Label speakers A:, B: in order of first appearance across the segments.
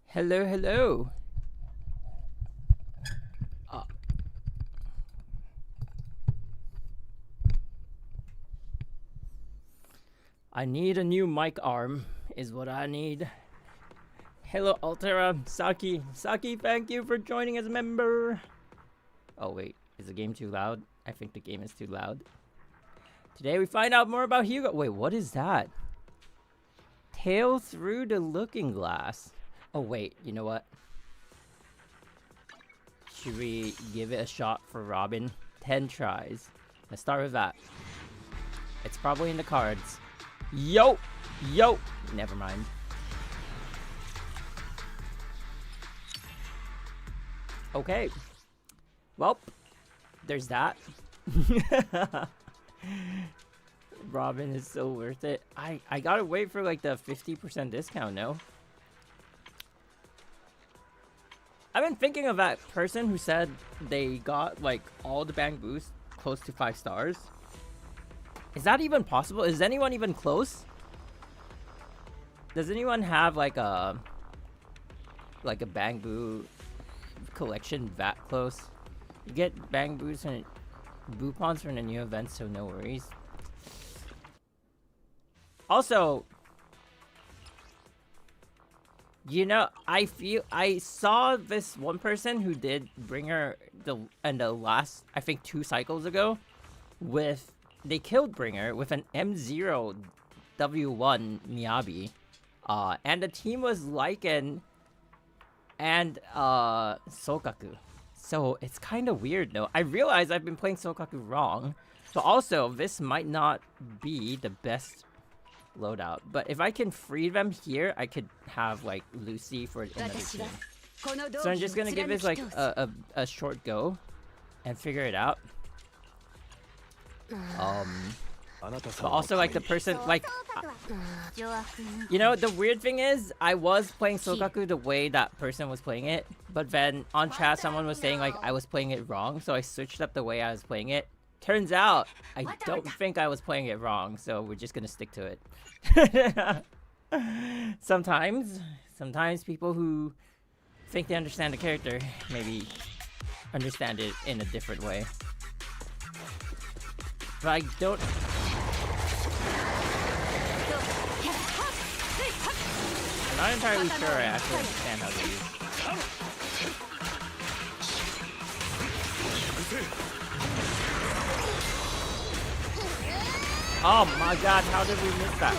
A: Hello, hello. I need a new mic arm, is what I need. Hello, Altera. Saki. Saki, thank you for joining as a member. Oh, wait. Is the game too loud? I think the game is too loud. Today we find out more about Hugo. Wait, what is that? Tail through the looking glass. Oh, wait. You know what? Should we give it a shot for Robin? 10 tries. Let's start with that. It's probably in the cards. Yo! Yo! Never mind. Okay. Well, there's that. Robin is so worth it. I gotta wait for like the 50% discount, no? I've been thinking of that person who said they got like all the bang boosts close to 5 stars. Is that even possible? Is anyone even close? Does anyone have like a bang boo collection that close? You get bang boos and boopons from the new event, so no worries. Also, you know, I saw this one person who did Bringer the last, I think 2 cycles ago, with they killed Bringer with an M0 W1 Miyabi, and the team was Lycan and Sokaku. So it's kind of weird, though. I realize I've been playing Sokaku wrong, but also this might not be the best loadout. But if I can free them here, I could have like Lucy for another team. So I'm just gonna give this like a short go and figure it out. But also like the person like you know, the weird thing is I was playing Sokaku the way that person was playing it, but then on chat someone was saying like I was playing it wrong, so I switched up the way I was playing it. Turns out I don't think I was playing it wrong, so we're just gonna stick to it. Sometimes people who think they understand the character maybe understand it in a different way. But I don't. I'm not entirely sure I actually understand how to use it. Oh my god, how did we miss that?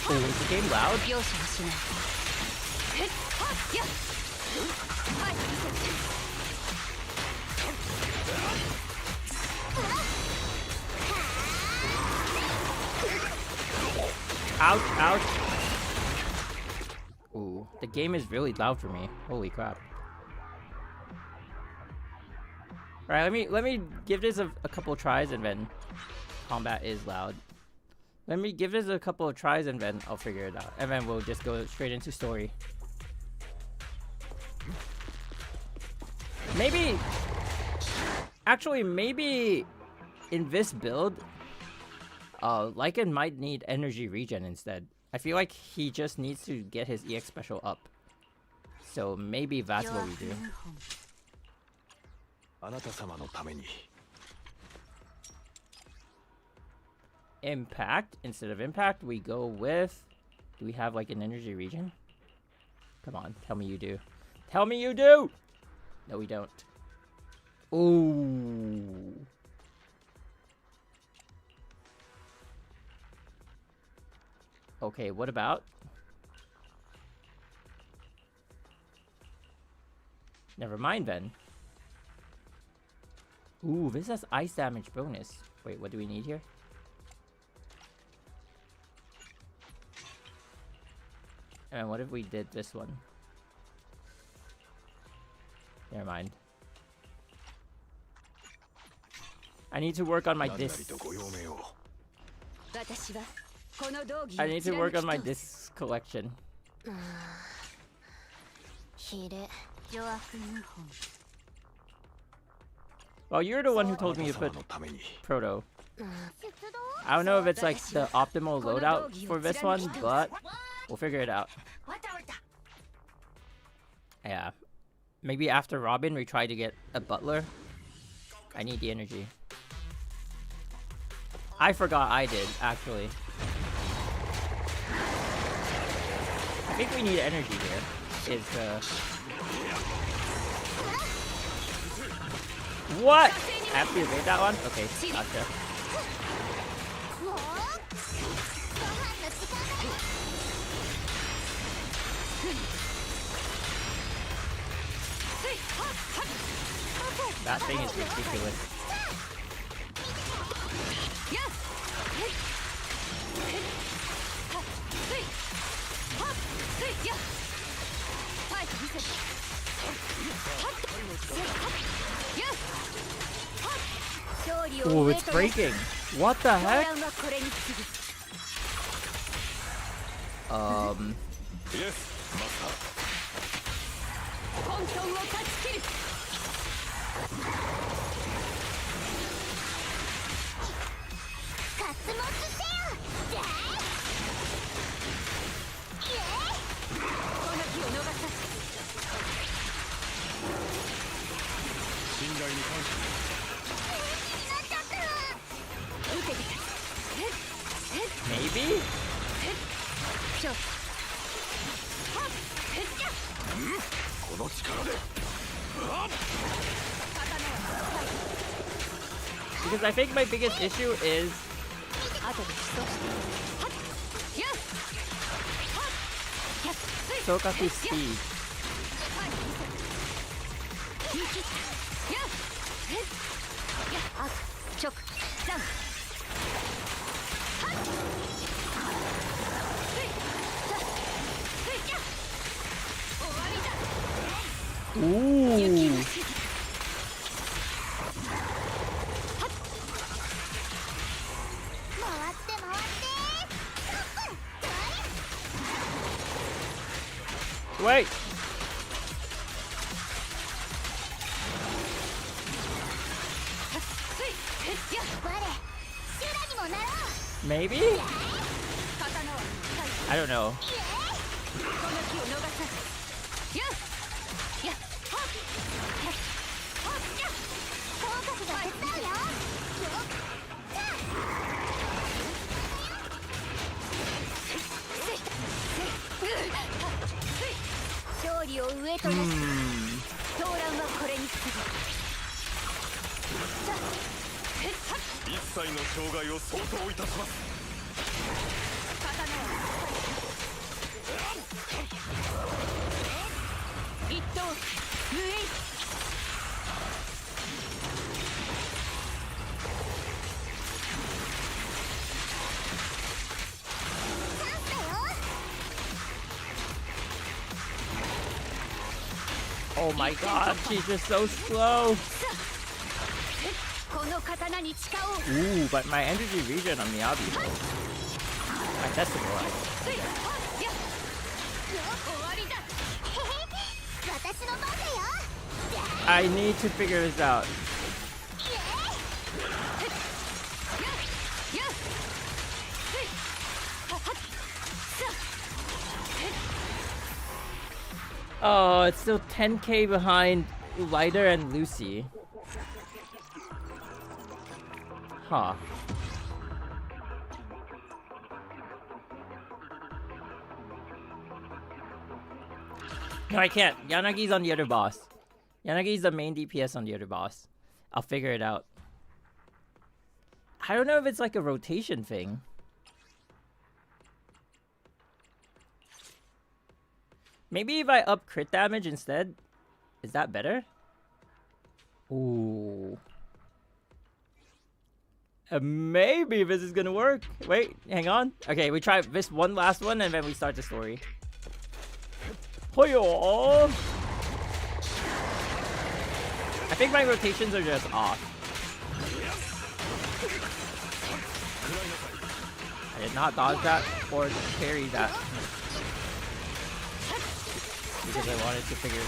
A: Oh, is the game loud? Ouch, ouch. Ooh, the game is really loud for me. Holy crap. Alright, let me give this a couple of tries and then combat is loud. Let me give this a couple of tries and then I'll figure it out. And then we'll just go straight into story. Maybe actually maybe in this build Lycan might need energy regen instead. I feel like he just needs to get his EX special up. So maybe that's what we do. Impact. Instead of impact, we go with... Do we have like an energy regen? Come on, tell me you do. Tell me you do! No, we don't. Ooh. Okay, what about? Never mind then. Ooh, this has ice damage bonus. Wait, what do we need here? And what if we did this one? Never mind. I need to work on my disc. I need to work on my disc collection. Well, you're the one who told me to put Proto. I don't know if it's like the optimal loadout for this one, but we'll figure it out. Yeah. Maybe after Robin, we try to get a butler. I need the energy. I forgot I did, actually. I think we need energy here. What? I have to evade that one? Okay, gotcha. That thing is ridiculous. Oh, it's breaking. What the heck? Maybe? Because I think my biggest issue is Sokaku's speed. Ooh. Wait. Maybe? I don't know. Oh my god, she's just so slow. Ooh, but my energy regen on Miyabi. My festival, I guess. I need to figure this out. Oh, it's still 10k behind Lighter and Lucy. Huh. No, I can't. Yanagi's on the other boss. Yanagi's the main DPS on the other boss. I'll figure it out. I don't know if it's like a rotation thing. Maybe if I up crit damage instead, is that better? Ooh. Maybe this is gonna work. Wait, hang on. Okay, we try this one last one and then we start the story. Hoyo! I think my rotations are just off. I did not dodge that or parry that. Because I wanted to figure.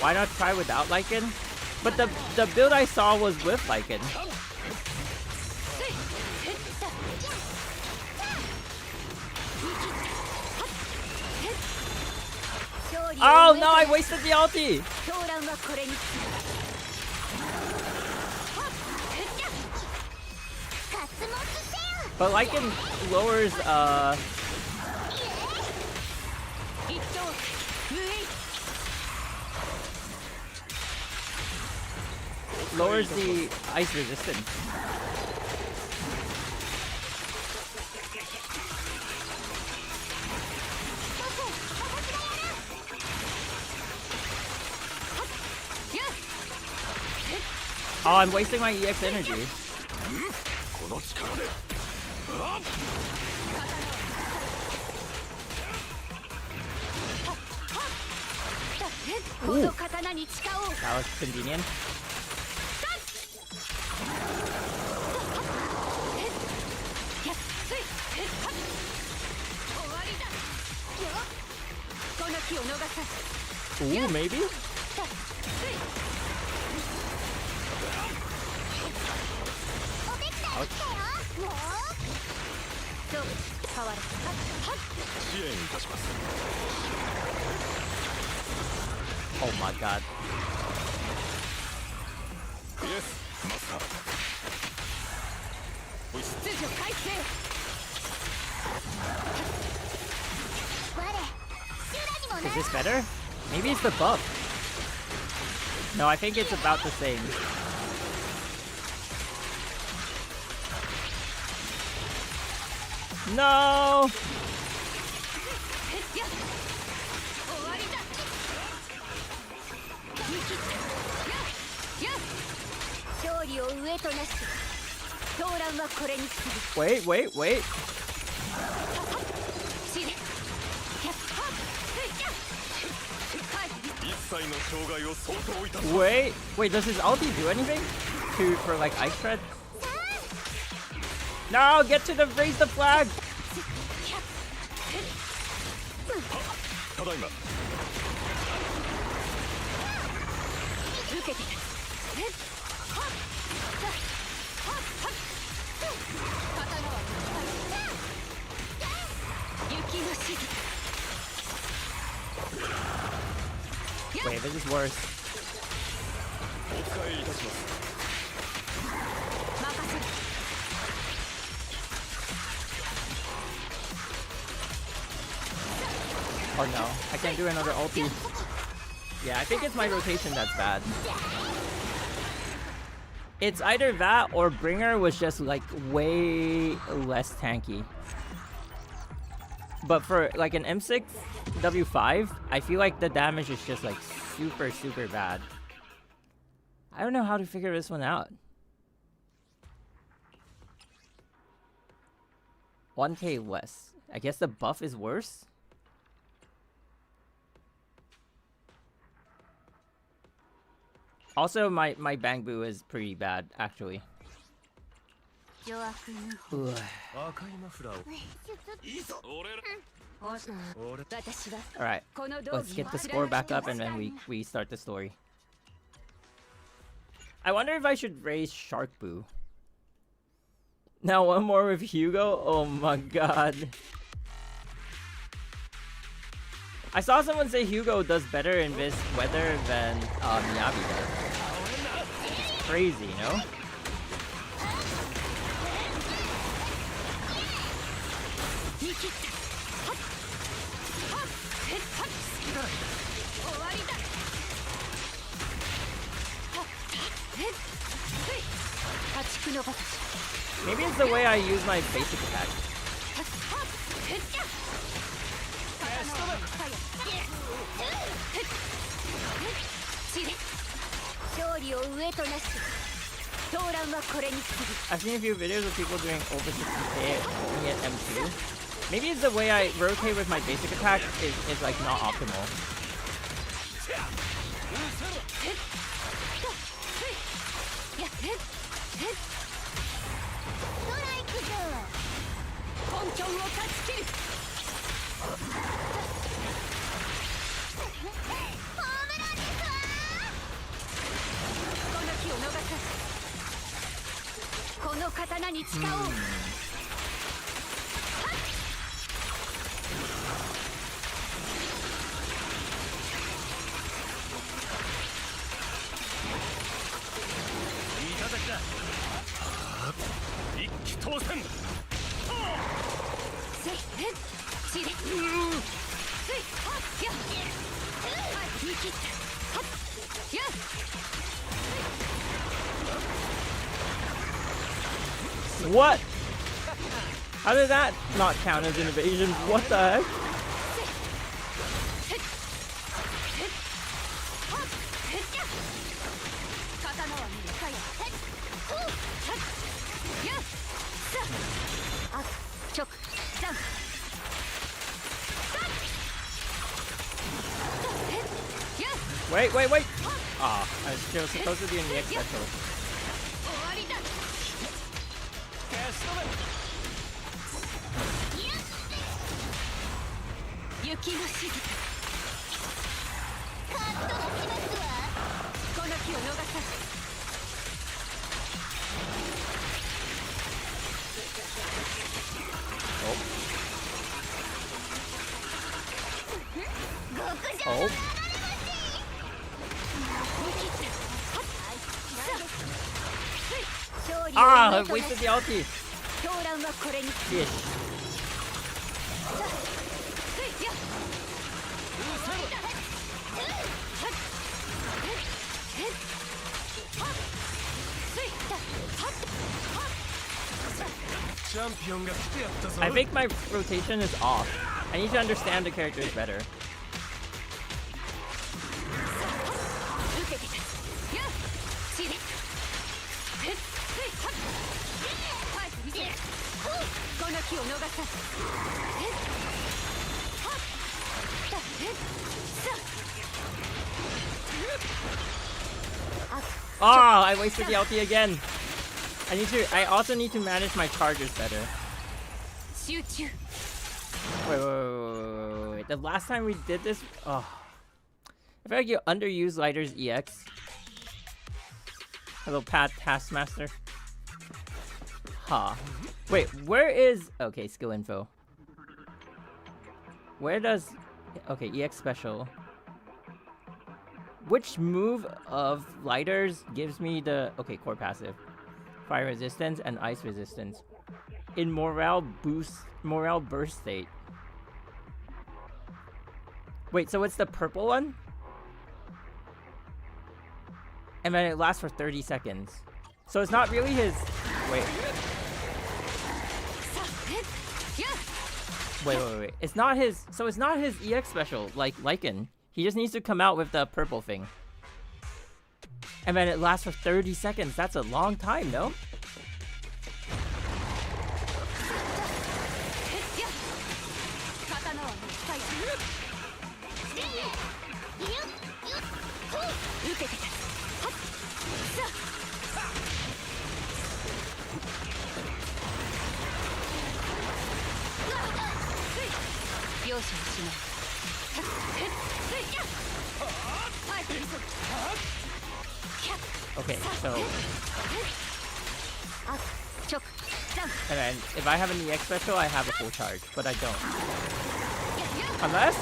A: Why not try without Lycan? But the build I saw was with Lycan. Oh no, I wasted the ulti! But Lycan lowers lowers the ice resistance. Oh, I'm wasting my EX energy. Ooh. That was convenient. Ooh, maybe? Ouch. Oh my god. Is this better? Maybe it's the buff. No, I think it's about the same. No! Wait. Wait, does his ulti do anything? For like ice shred? No, raise the flag! Wait, this is worse. Oh no, I can't do another ulti. Yeah, I think it's my rotation that's bad. It's either that or Bringer was just like way less tanky. But for like an M6 W5, I feel like the damage is just like super bad. I don't know how to figure this one out. 1k less. I guess the buff is worse? Also, my Bangbu is pretty bad, actually. Alright, let's get the score back up and then we start the story. I wonder if I should raise Shark Boo. Now one more with Hugo? Oh my god. I saw someone say Hugo does better in this weather than Miyabi does. It's crazy, you know? Maybe it's the way I use my basic attack. I've seen a few videos of people doing over 60k only at M2. Maybe it's the way I rotate with my basic attack is like not optimal. What? How did that not count as an evasion? What the heck? Wait. Ah, I was supposed to be in the X special. Oh. Ah, I wasted the ulti. Shit. I think my rotation is off. I need to understand the characters better. Oh, I wasted the ulti again. I also need to manage my charges better. Wait. The last time we did this, I feel like you underused Lighter's EX. Hello, Pat Taskmaster. Huh. Wait, where is... Okay, skill info. Where does... Okay, EX special. Which move of Lighter's gives me the... Okay, core passive. Fire resistance and ice resistance. In morale burst state. Wait, so it's the purple one? And then it lasts for 30 seconds. So it's not really his... Wait. Wait. It's not his... So it's not his EX special, like Lycan. He just needs to come out with the purple thing. And then it lasts for 30 seconds. That's a long time, no? Okay, so... And then, if I have an EX special, I have a full charge, but I don't. Unless...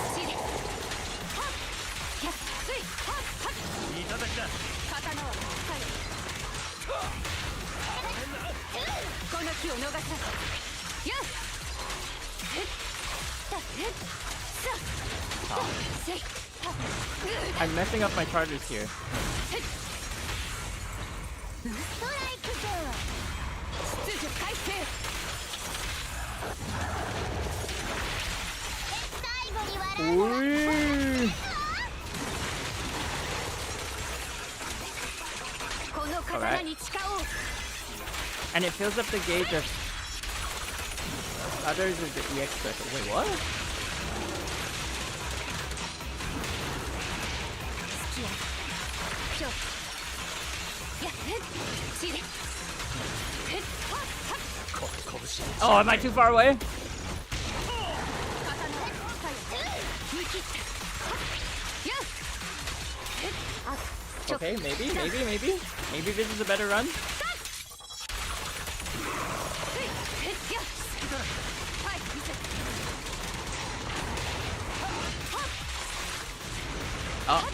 A: Oh. I'm messing up my charges here. Alright. And it fills up the gauge of others with the EX special. Wait, what? Oh, am I too far away? Okay, maybe this is a better run. Oh.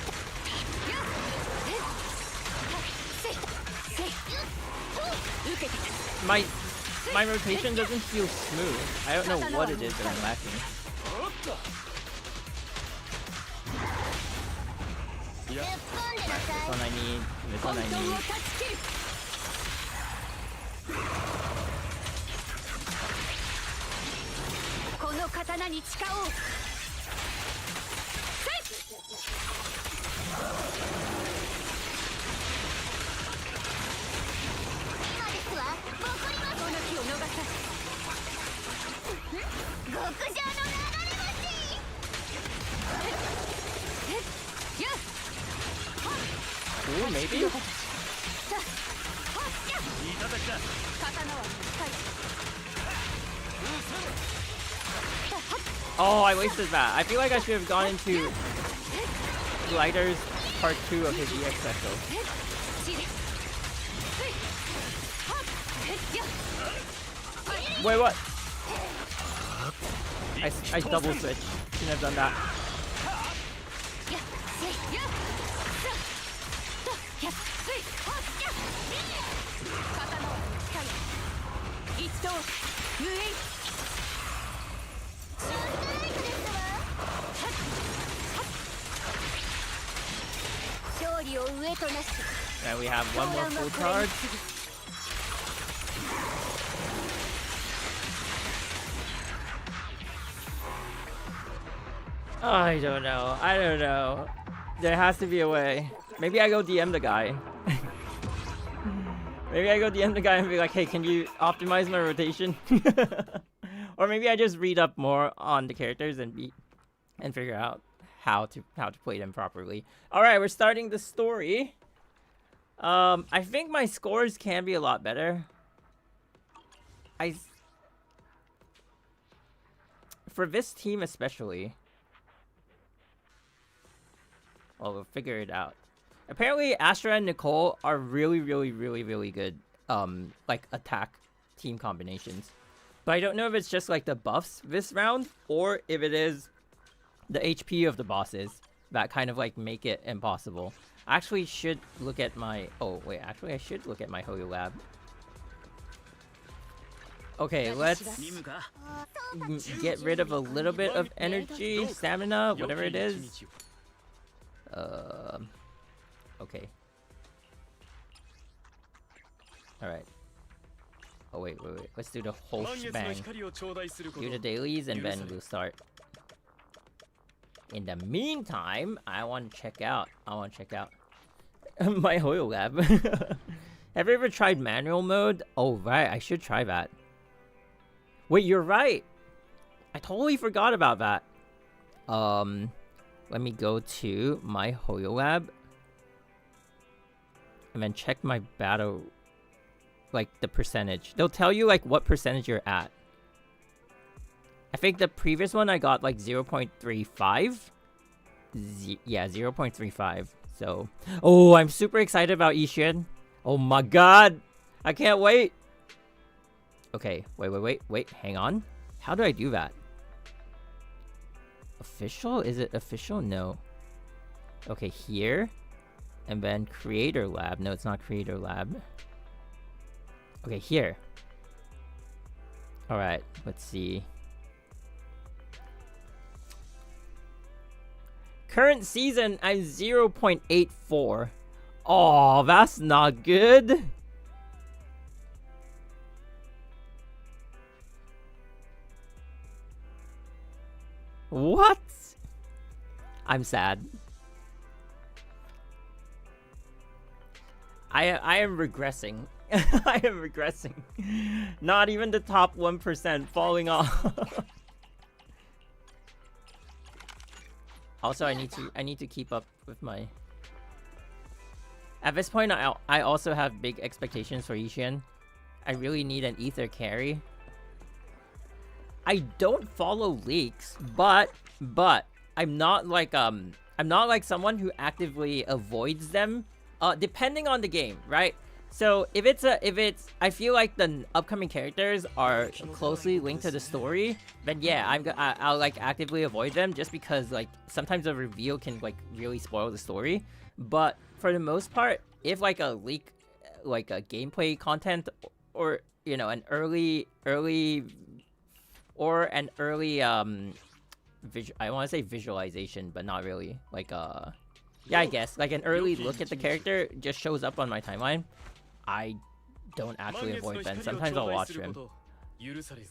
A: My rotation doesn't feel smooth. I don't know what it is that I'm lacking. This one I need. This one I need. Ooh, maybe? Oh, I wasted that. I feel like I should have gone into Glider's part 2 of his EX special. Wait, what? I double switch. Shouldn't have done that. And we have one more full charge. I don't know. I don't know. There has to be a way. Maybe I go DM the guy. Maybe I go DM the guy and be like, hey, can you optimize my rotation? Or maybe I just read up more on the characters and figure out how to play them properly. All right, we're starting the story. I think my scores can be a lot better. For this team especially. Well, we'll figure it out. Apparently, Astra and Nicole are really, really, really, really good, like, attack team combinations. But I don't know if it's just, like, the buffs this round, or if it is the HP of the bosses that kind of, like, make it impossible. I actually should look at my... Oh, wait, actually, I should look at my Hoyo Lab. Okay, let's get rid of a little bit of energy, stamina, whatever it is. Okay. Alright. Oh, wait. Let's do the whole shebang. Do the dailies and then we'll start. In the meantime, I want to check out my Hoyo Lab. Have you ever tried manual mode? Oh, right. I should try that. Wait, you're right. I totally forgot about that. Let me go to my Hoyo Lab. And then check my battle, like, the percentage. They'll tell you, like, what percentage you're at. I think the previous one I got, like, 0.35. Yeah, 0.35. So, oh, I'm super excited about Ishin. Oh my god. I can't wait. Okay, wait. Hang on. How do I do that? Official? Is it official? No. Okay, here. And then Creator Lab. No, it's not Creator Lab. Okay, here. Alright, let's see. Current season, I'm 0.84. Oh, that's not good. What? I'm sad. I am regressing. I am regressing. Not even the top 1% falling off. Also, I need to keep up with my... At this point, I also have big expectations for Ishin. I really need an ether carry. I don't follow leaks, but I'm not like someone who actively avoids them. Depending on the game, right? So if it's I feel like the upcoming characters are closely linked to the story, then yeah, I'll like actively avoid them just because like sometimes a reveal can like really spoil the story. But for the most part, if like a leak, like a gameplay content, or you know an early I want to say visualization, but not really. Like yeah, I guess like an early look at the character just shows up on my timeline. I don't actually avoid them. Sometimes I'll watch them.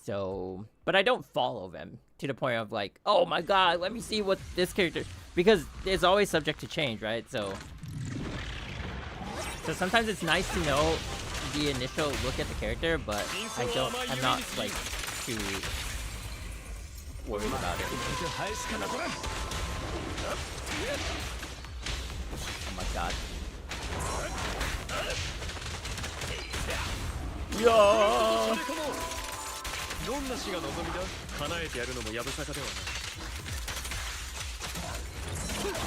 A: So, but I don't follow them to the point of like, oh my god, let me see what this character, because it's always subject to change, right? So sometimes it's nice to know the initial look at the character, but I'm not like too worried about it. Oh my god. Yo!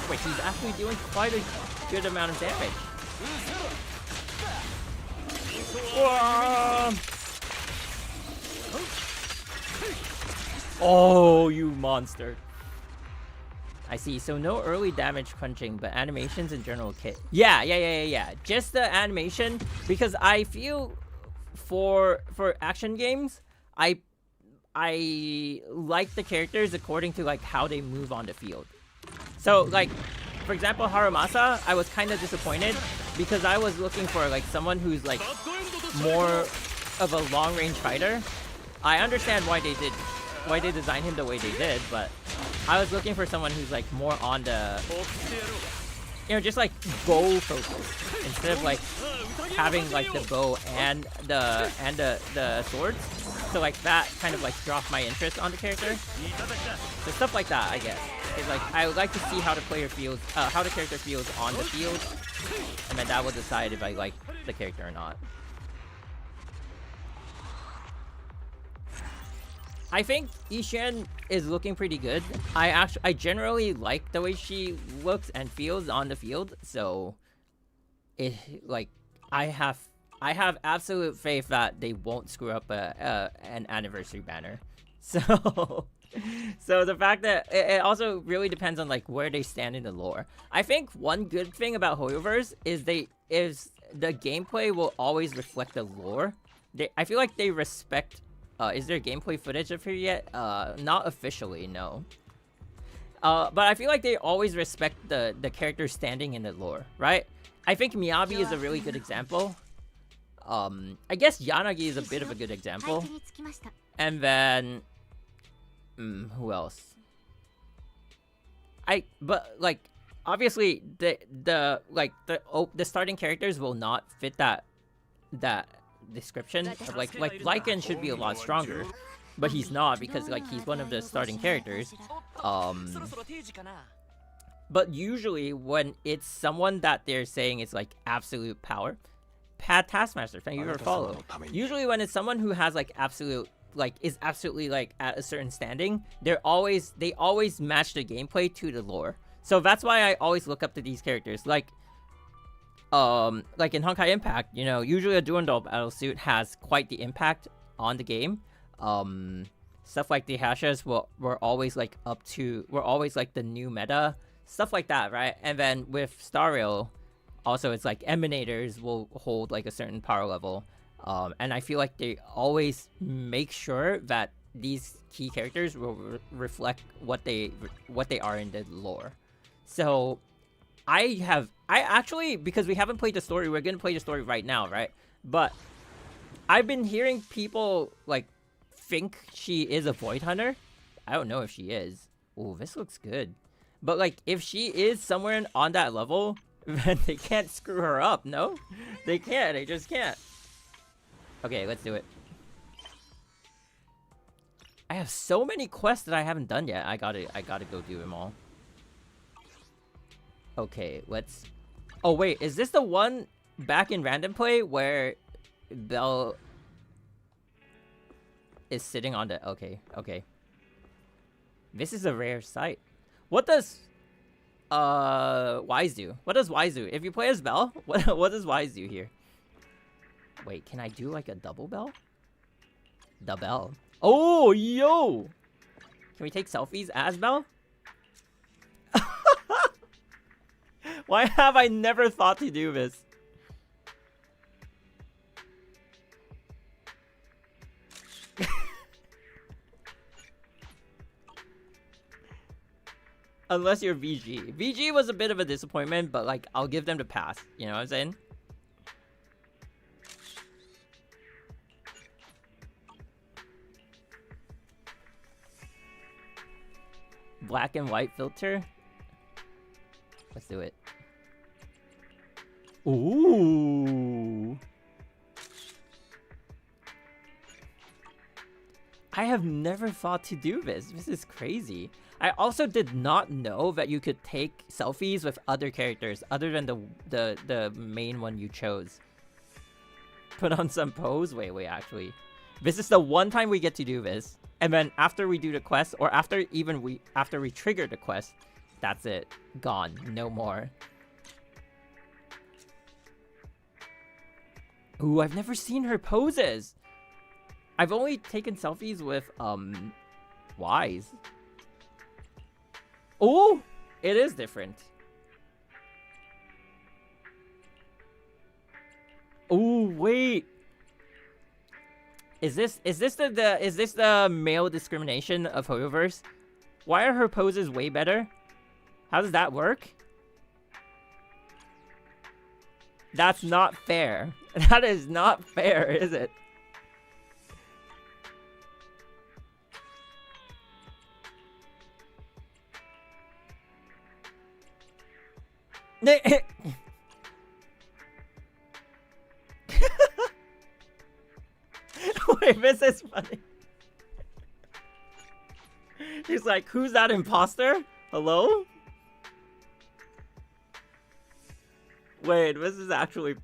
A: Wait, he's actually doing quite a good amount of damage. Whoa! Oh, you monster. I see. So no early damage crunching, but animations in general kit. Yeah. Just the animation, because I feel for action games, I like the characters according to like how they move on the field. So like, for example, Harumasa, I was kind of disappointed because I was looking for like someone who's like more of a long-range fighter. I understand why they designed him the way they did, but I was looking for someone who's like more on the, you know, just like bow focus instead of like having like the bow and the swords. So like that kind of like dropped my interest on the character. So stuff like that, I guess. It's like I would like to see how the player feels, how the character feels on the field, and then that will decide if I like the character or not. I think Ishan is looking pretty good. I generally like the way she looks and feels on the field, so it like I have absolute faith that they won't screw up an anniversary banner. So so the fact that it also really depends on like where they stand in the lore. I think one good thing about Hoyoverse is the gameplay will always reflect the lore. I feel like they respect. Is there gameplay footage of her yet? Not officially, no. But I feel like they always respect the character standing in the lore, right? I think Miyabi is a really good example. I guess Yanagi is a bit of a good example. And then, who else? But like, obviously the starting characters will not fit that description of like Lycan should be a lot stronger, but he's not because like he's one of the starting characters. But usually when it's someone that they're saying is like absolute power, Pat Taskmaster, thank you for follow. Usually when it's someone who has like absolute is absolutely like at a certain standing, they always match the gameplay to the lore. So that's why I always look up to these characters. Like in Honkai Impact, you know, usually a Durandal battlesuit has quite the impact on the game. Stuff like the Hashas were always like the new meta, stuff like that, right? And then with Star Rail, also it's like Emanators will hold like a certain power level. And I feel like they always make sure that these key characters will reflect what they are in the lore. So I actually, because we haven't played the story, we're gonna play the story right now, right? But I've been hearing people like think she is a Void Hunter. I don't know if she is. Oh, this looks good. But like, if she is somewhere on that level, then they can't screw her up. No, they can't. They just can't. Okay, let's do it. I have so many quests that I haven't done yet. I gotta go do them all. Okay, let's... Oh, wait, is this the one back in random play where Belle is sitting on the... Okay. This is a rare sight. What does... Wise do? What does Wise do? If you play as Belle, what does Wise do here? Wait, can I do like a double bell? The bell. Oh, yo! Can we take selfies as Belle? Why have I never thought to do this? Unless you're VG. VG was a bit of a disappointment, but like, I'll give them the pass. You know what I'm saying? Black and white filter. Let's do it. Ooh. I have never thought to do this. This is crazy. I also did not know that you could take selfies with other characters other than the main one you chose. Put on some pose. Wait, actually. This is the one time we get to do this. And then after we do the quest, or after we trigger the quest, that's it. Gone. No more. Ooh, I've never seen her poses. I've only taken selfies with, Wise. Oh! It is different. Oh, wait. Is this the male discrimination of Hoyoverse? Why are her poses way better? How does that work? That's not fair. That is not fair, is it? Wait, this is funny. He's like, who's that imposter? Hello? Wait, this is actually...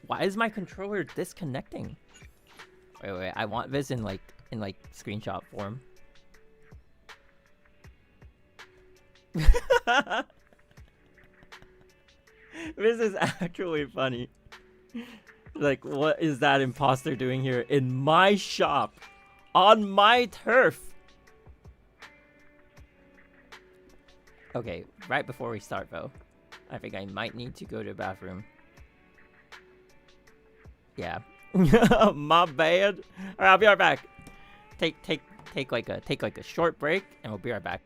A: Why is my controller disconnecting? Wait, I want this in like screenshot form. This is actually funny. Like, what is that imposter doing here in my shop? On my turf? Okay, right before we start though, I think I might need to go to the bathroom. Yeah. My bad. Alright, I'll be right back. Take like a short break and we'll be right back.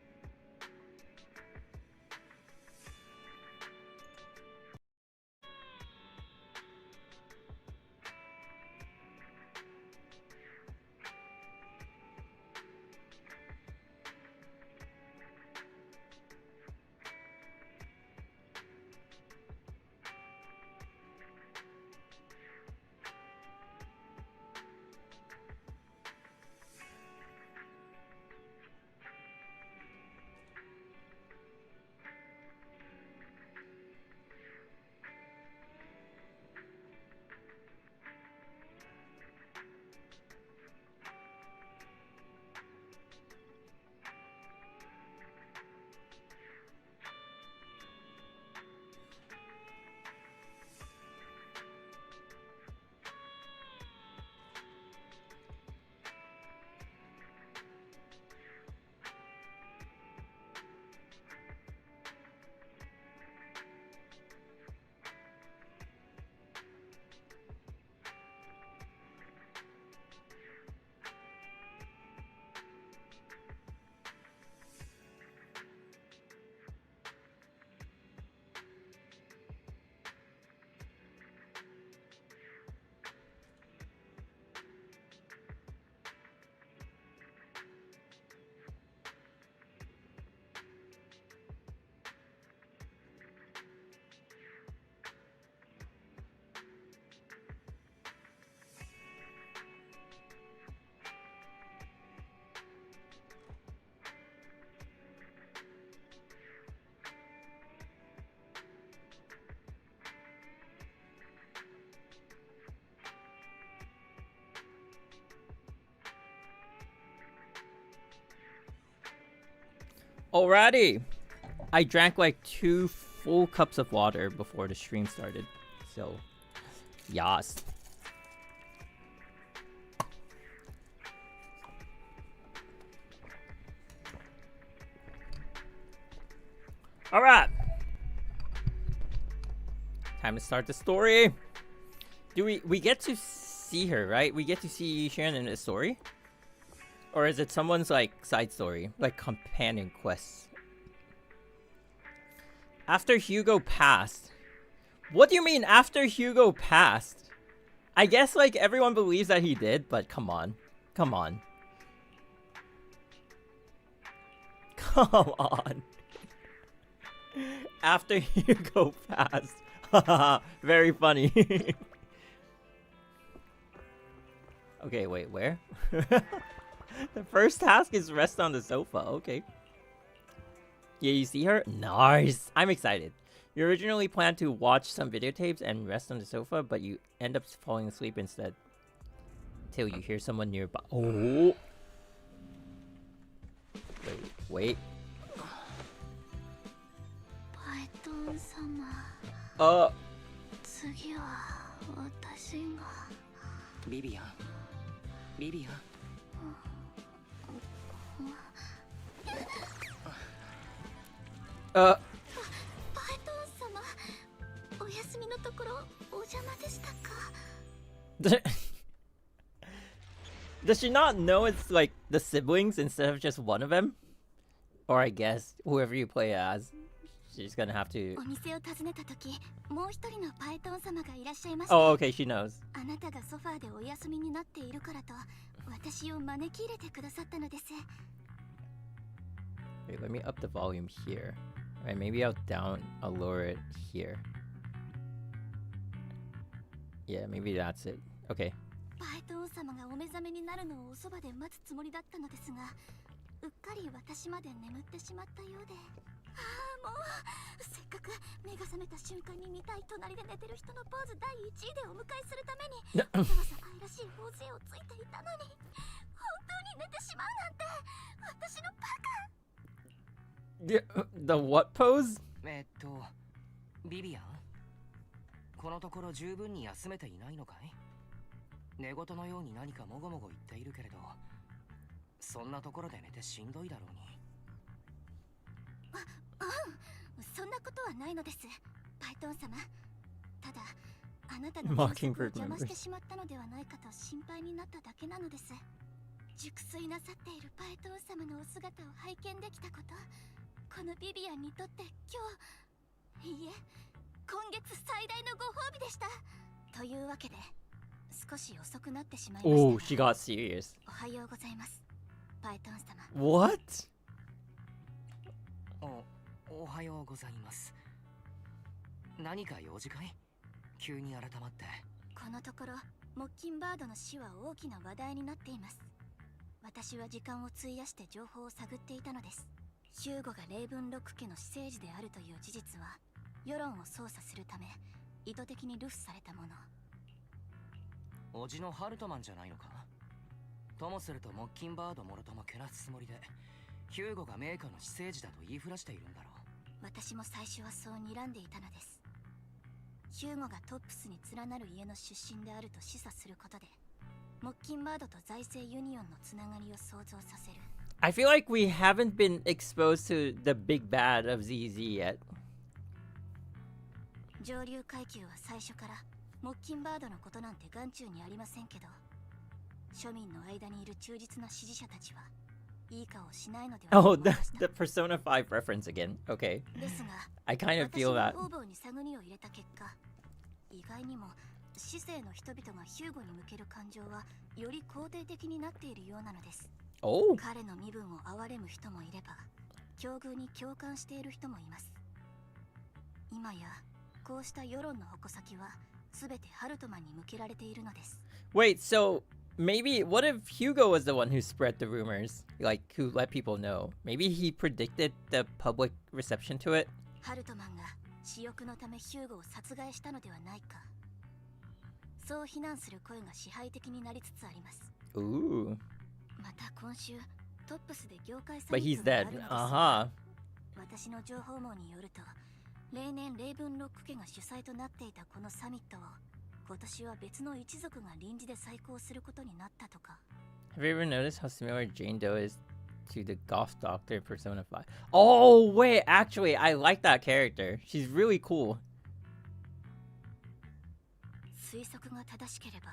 A: Alrighty. I drank like 2 full cups of water before the stream started. So, yas. All right. Time to start the story. Do we get to see her, right? We get to see Sharon in the story? Or is it someone's like side story, like companion quests? After Hugo passed. What do you mean after Hugo passed? I guess like everyone believes that he did, but come on. Come on. Come on. After Hugo passed. Very funny. Okay, wait, where? The first task is rest on the sofa. Okay. Yeah, you see her? Nice. I'm excited. You originally planned to watch some videotapes and rest on the sofa, but you end up falling asleep instead. Till you hear someone nearby. Oh. Wait.
B: Vivian.
A: Does she not know it's like the siblings instead of just one of them? Or I guess whoever you play as, she's gonna have to. Oh, okay, she knows. Wait, let me up the volume here. Alright, maybe I'll lower it here. Yeah, maybe that's it. Okay.
C: パイトン様がお目覚めになるのをおそばで待つつもりだったのですが、うっかり私まで眠ってしまったようで。ああ、もうせっかく目が覚めた瞬間に見たい隣で寝てる人のポーズ第1位でお迎えするためにわざわざ愛らしい頬杖をついていたのに、本当に寝てしまうなんて私のバカ。
A: The what pose?
B: ビビアン、このところ十分に休めていないのかい？寝言のように何かもごもご言っているけれど、そんなところで寝てしんどいだろうに。
C: そんなことはないのです、パイトン様。ただ、あなたの休息を邪魔してしまったのではないかと心配になっただけなのです。熟睡なさっているパイトン様のお姿を拝見できたこと、このビビアンにとって今日、いいえ、今月最大のご褒美でした。というわけで、少し遅くなってしまいました。
A: Oh, she got serious.
C: おはようございます、パイトン様。
A: What?
B: おはようございます。何か用事かい？急に改まって。
C: このところモッキンバードの死は大きな話題になっています。私は時間を費やして情報を探っていたのです。ヒューゴがレイブンロック家の私生児であるという事実は世論を操作するため意図的に流布されたもの。
B: おじのハルトマンじゃないのか？ともするとモッキンバードもろともけなすつもりでヒューゴが名家の私生児だと言いふらしているんだろう。
C: 私も最初はそう睨んでいたのです。ヒューゴがトップスに連なる家の出身であると示唆することでモッキンバードと財政ユニオンのつながりを想像させる。
A: I feel like we haven't been exposed to the big bad of ZZ yet.
C: 上流階級は最初からモッキンバードのことなんて眼中にありませんけど、庶民の間にいる忠実な支持者たちはいい顔をしないのではない
A: Oh,
C: かと思いました。
A: the Persona 5 reference again. Okay.
C: ですが
A: I kind of feel
C: 私
A: that.
C: が方々に探りを入れた結果、意外にも市政の人々がヒューゴに向ける感情はより肯定的になっているようなのです。
A: Oh.
C: 彼の身分を憐れむ人もいれば境遇に共感している人もいます。今やこうした世論の矛先はすべてハルトマンに向けられているのです。
A: Wait, so maybe what if Hugo was the one who spread the rumors? Like, who let people know? Maybe he predicted the public reception to it?
C: ハルトマンが私欲のためヒューゴを殺害したのではないか、そう非難する声が支配的になりつつあります。
A: Ooh.
C: また今週トップスで業界サ
A: But
C: ミッ
A: he's
C: トがあ
A: dead.
C: るのです
A: Uh
C: が、
A: huh.
C: 私の情報網によると例年レイブンロック家が主催となっていたこのサミットを今年は別の一族が臨時で再興することになったとか。
A: Have you ever noticed how similar Jane Doe is to the Goth Doctor in Persona 5? Oh wait, actually I like that character. She's really cool.
C: 推測が正しければ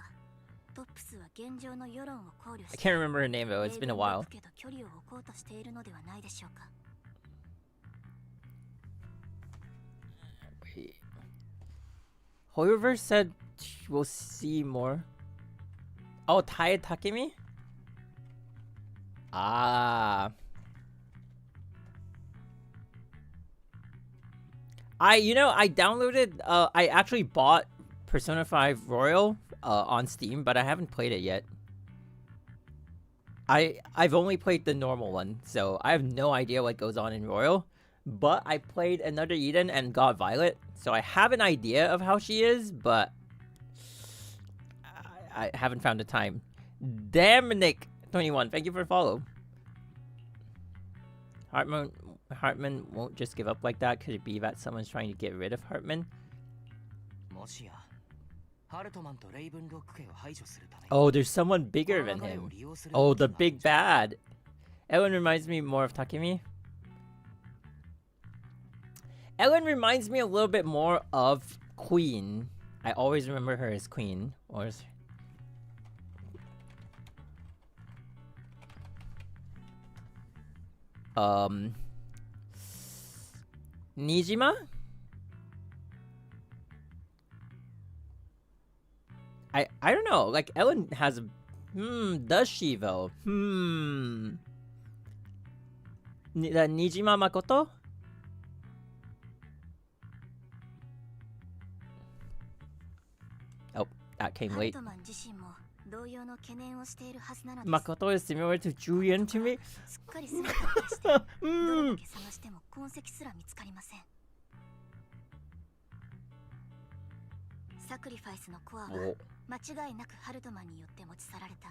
C: トップスは現状の世論を考慮
A: I
C: して
A: can't remember her name though, it's been a while.
C: レイブンロック家と距離を置こうとしているのではないでしょうか。
A: Wait. Hoyoverse said we'll see more. Oh, Tai Takemi? Ah. I downloaded, I actually bought Persona 5 Royal on Steam, but I haven't played it yet. I've only played the normal one, so I have no idea what goes on in Royal. But I played Another Eden and got Violet, so I have an idea of how she is, but I haven't found the time. Damnick21, thank you for the follow. Hartman won't just give up like that. Could it be that someone's trying to get rid of Hartman? Oh, there's someone bigger than him. Oh, the big bad. Ellen reminds me more of Takemi. Ellen reminds me a little bit more of Queen. I always remember her as Queen. Or is... Nijima? I don't know. Like, Ellen has... does she though? Nijima Makoto? Oh, that came late. Makoto is similar to Julian to me? Oh.
C: 間違いなくハルトマンによって持ち去られた。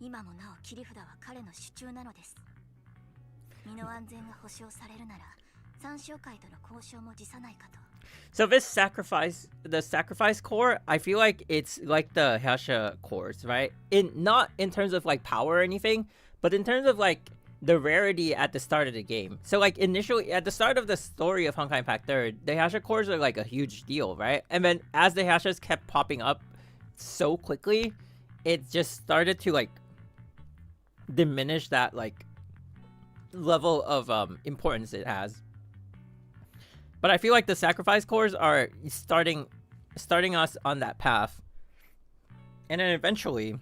C: 今もなお切り札は彼の手中なのです。身の安全が保証されるなら、参照会との交渉も辞さないかと。
A: So this sacrifice, the sacrifice core, I feel like it's like the Hasha cores, right? Not in terms of like power or anything, but in terms of like the rarity at the start of the game. So like initially at the start of the story of Honkai Impact 3rd, the Hasha cores are like a huge deal, right? And then as the Hashas kept popping up so quickly, it just started to like diminish that like level of importance it has. But I feel like the sacrifice cores are starting us on that path. And then eventually,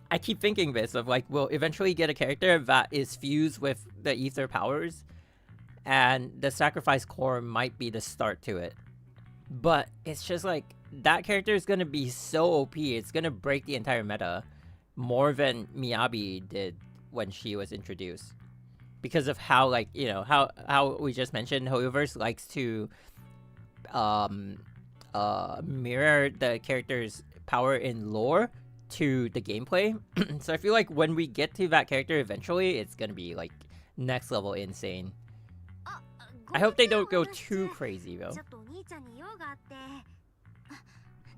A: I keep thinking this of like, we'll eventually get a character that is fused with the ether powers, and the sacrifice core might be the start to it. But it's just like, that character is going to be so OP, it's going to break the entire meta more than Miyabi did when she was introduced. Because of how, like, you know, how we just mentioned, Hoyoverse likes to mirror the character's power in lore to the gameplay. So I feel like when we get to that character eventually, it's gonna be like next level insane. I hope they don't go too crazy though.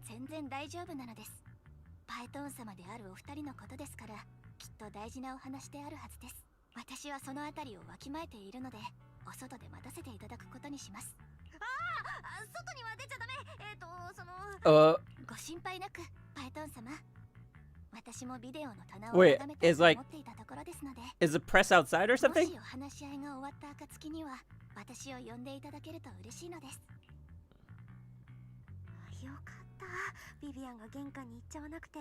C: 全然大丈夫なのです。パイトン様であるお二人のことですから、きっと大事なお話であるはずです。私はそのあたりをわきまえているので、お外で待たせていただくことにします。外には出ちゃダメ。ご心配なく、パイトン様。私もビデオの棚を眺めて思っていたところですので。
A: Is the press outside or something?
C: もしお話し合いが終わった暁には、私を呼んでいただけると嬉しいのです。よかった。ビビアンが玄関に行っちゃわなくて。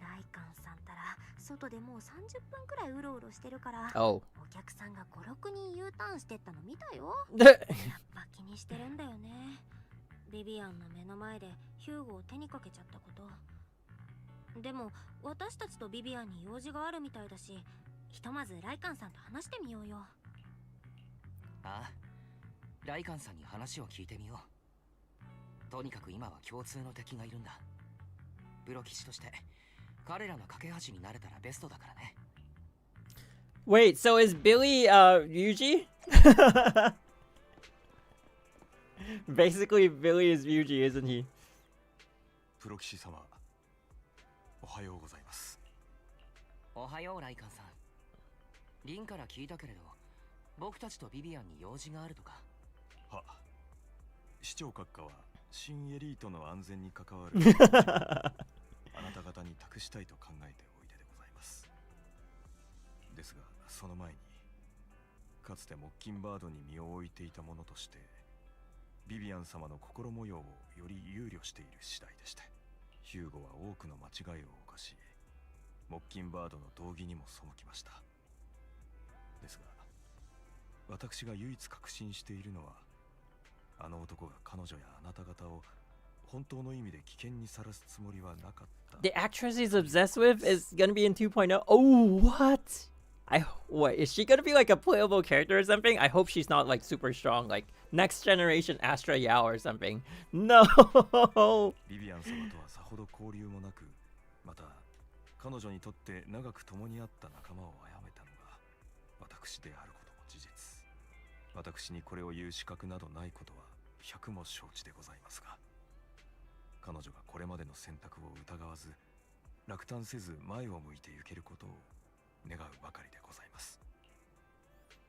C: ライカンさんたら外でもう30分くらいうろうろしてるから、お客さんが5、6人 U ターンしてったの見たよ。やっぱ気にしてるんだよね。ビビアンの目の前でヒューゴを手にかけちゃったこと。でも私たちとビビアンに用事があるみたいだし、ひとまずライカンさんと話してみようよ。
B: ああ、ライカンさんに話を聞いてみよう。とにかく今は共通の敵がいるんだ。プロ騎士として彼らの架け橋になれたらベストだからね。
A: Wait, so is Billy Yuji? Basically, Billy is Ryuji, isn't he?
D: プロ騎士様、おはようございます。
B: おはようライカンさん。リンから聞いたけれど、僕たちとビビアンに用事があるとか。
D: は、市長閣下は新エリートの安全に関わるあなた方に託したいと考えておいででございます。ですが、その前にかつてモッキンバードに身を置いていたものとしてビビアン様の心模様をより憂慮している次第でして、ヒューゴは多くの間違いを犯し、モッキンバードの道義にも背きました。ですが、私が唯一確信しているのは、あの男が彼女やあなた方を本当の意味で危険にさらすつもりはなかった。
A: The actress he's obsessed with is gonna be in 2.0. Oh, what? What is she gonna be like a playable character or something? I hope she's not like super strong, like next generation Astra Yao or something. No.
D: ビビアン様とはさほど交流もなく、また彼女にとって長く共にあった仲間を殺めたのが私であることも事実。私にこれを言う資格などないことは百も承知でございますが、彼女がこれまでの選択を疑わず落胆せず前を向いて行けることを願うばかりでございます。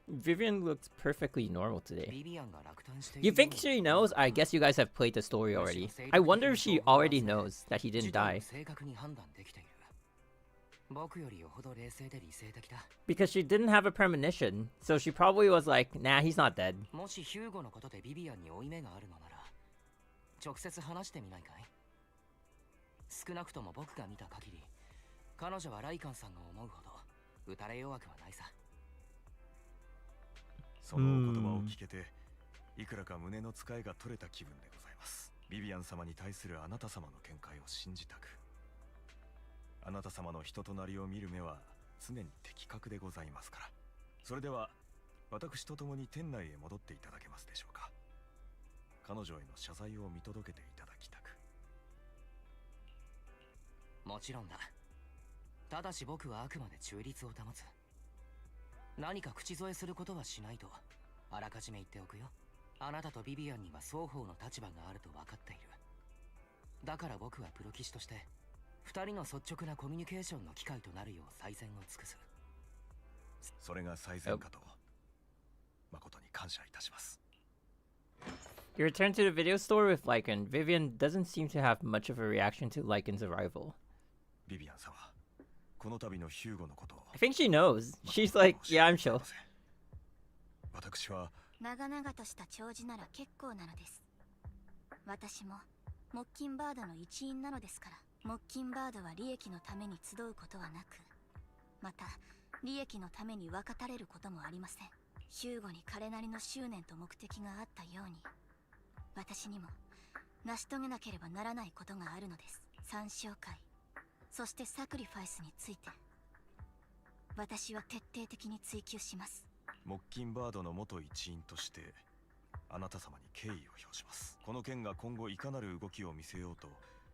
A: Vivian looks perfectly normal today.
B: ビビアンが落胆してい
A: You
B: る
A: think she knows? I guess you guys have played the story already. I wonder if she already knows that he didn't
B: 事態を
A: die.
B: 正確に判断できている。僕よりよほど冷静で理性的だ。
A: Because she didn't have a premonition, so she probably was like, nah, he's not dead.
B: もしヒューゴのことでビビアンに負い目があるのなら、直接話してみないかい？少なくとも僕が見た限り、彼女はライカンさんが思うほど打たれ弱くはないさ。
D: そのお言葉を聞けて、いくらか胸の使いが取れた気分でございます。ビビアン様に対するあなた様の見解を信じたく、あなた様の人となりを見る目は常に的確でございますから。それでは私と共に店内へ戻っていただけますでしょうか。彼女への謝罪を見届けていただきたく。
B: もちろんだ。ただし僕はあくまで中立を保つ。何か口添えすることはしないとあらかじめ言っておくよ。あなたとビビアンには双方の立場があると分かっている。だから僕はプロ騎士として二人の率直なコミュニケーションの機会となるよう最善を尽くす。
D: それが最善かと誠に感謝いたします。
A: You return to the video store with Lycan. Vivian doesn't seem to have much of a reaction to Lycan's arrival.
D: ビビアン様、この度のヒューゴのことを
A: I think she knows. She's like, yeah, I'm chill.
D: 私は
C: 長々とした弔辞なら結構なのです。私もモッキンバードの一員なのですから。モッキンバードは利益のために集うことはなく、また利益のために分かたれることもありません。ヒューゴに彼なりの執念と目的があったように、私にも成し遂げなければならないことがあるのです。参照会、そしてサクリファイスについて私は徹底的に追求します。
D: モッキンバードの元一員としてあなた様に敬意を表します。この件が今後いかなる動きを見せようと、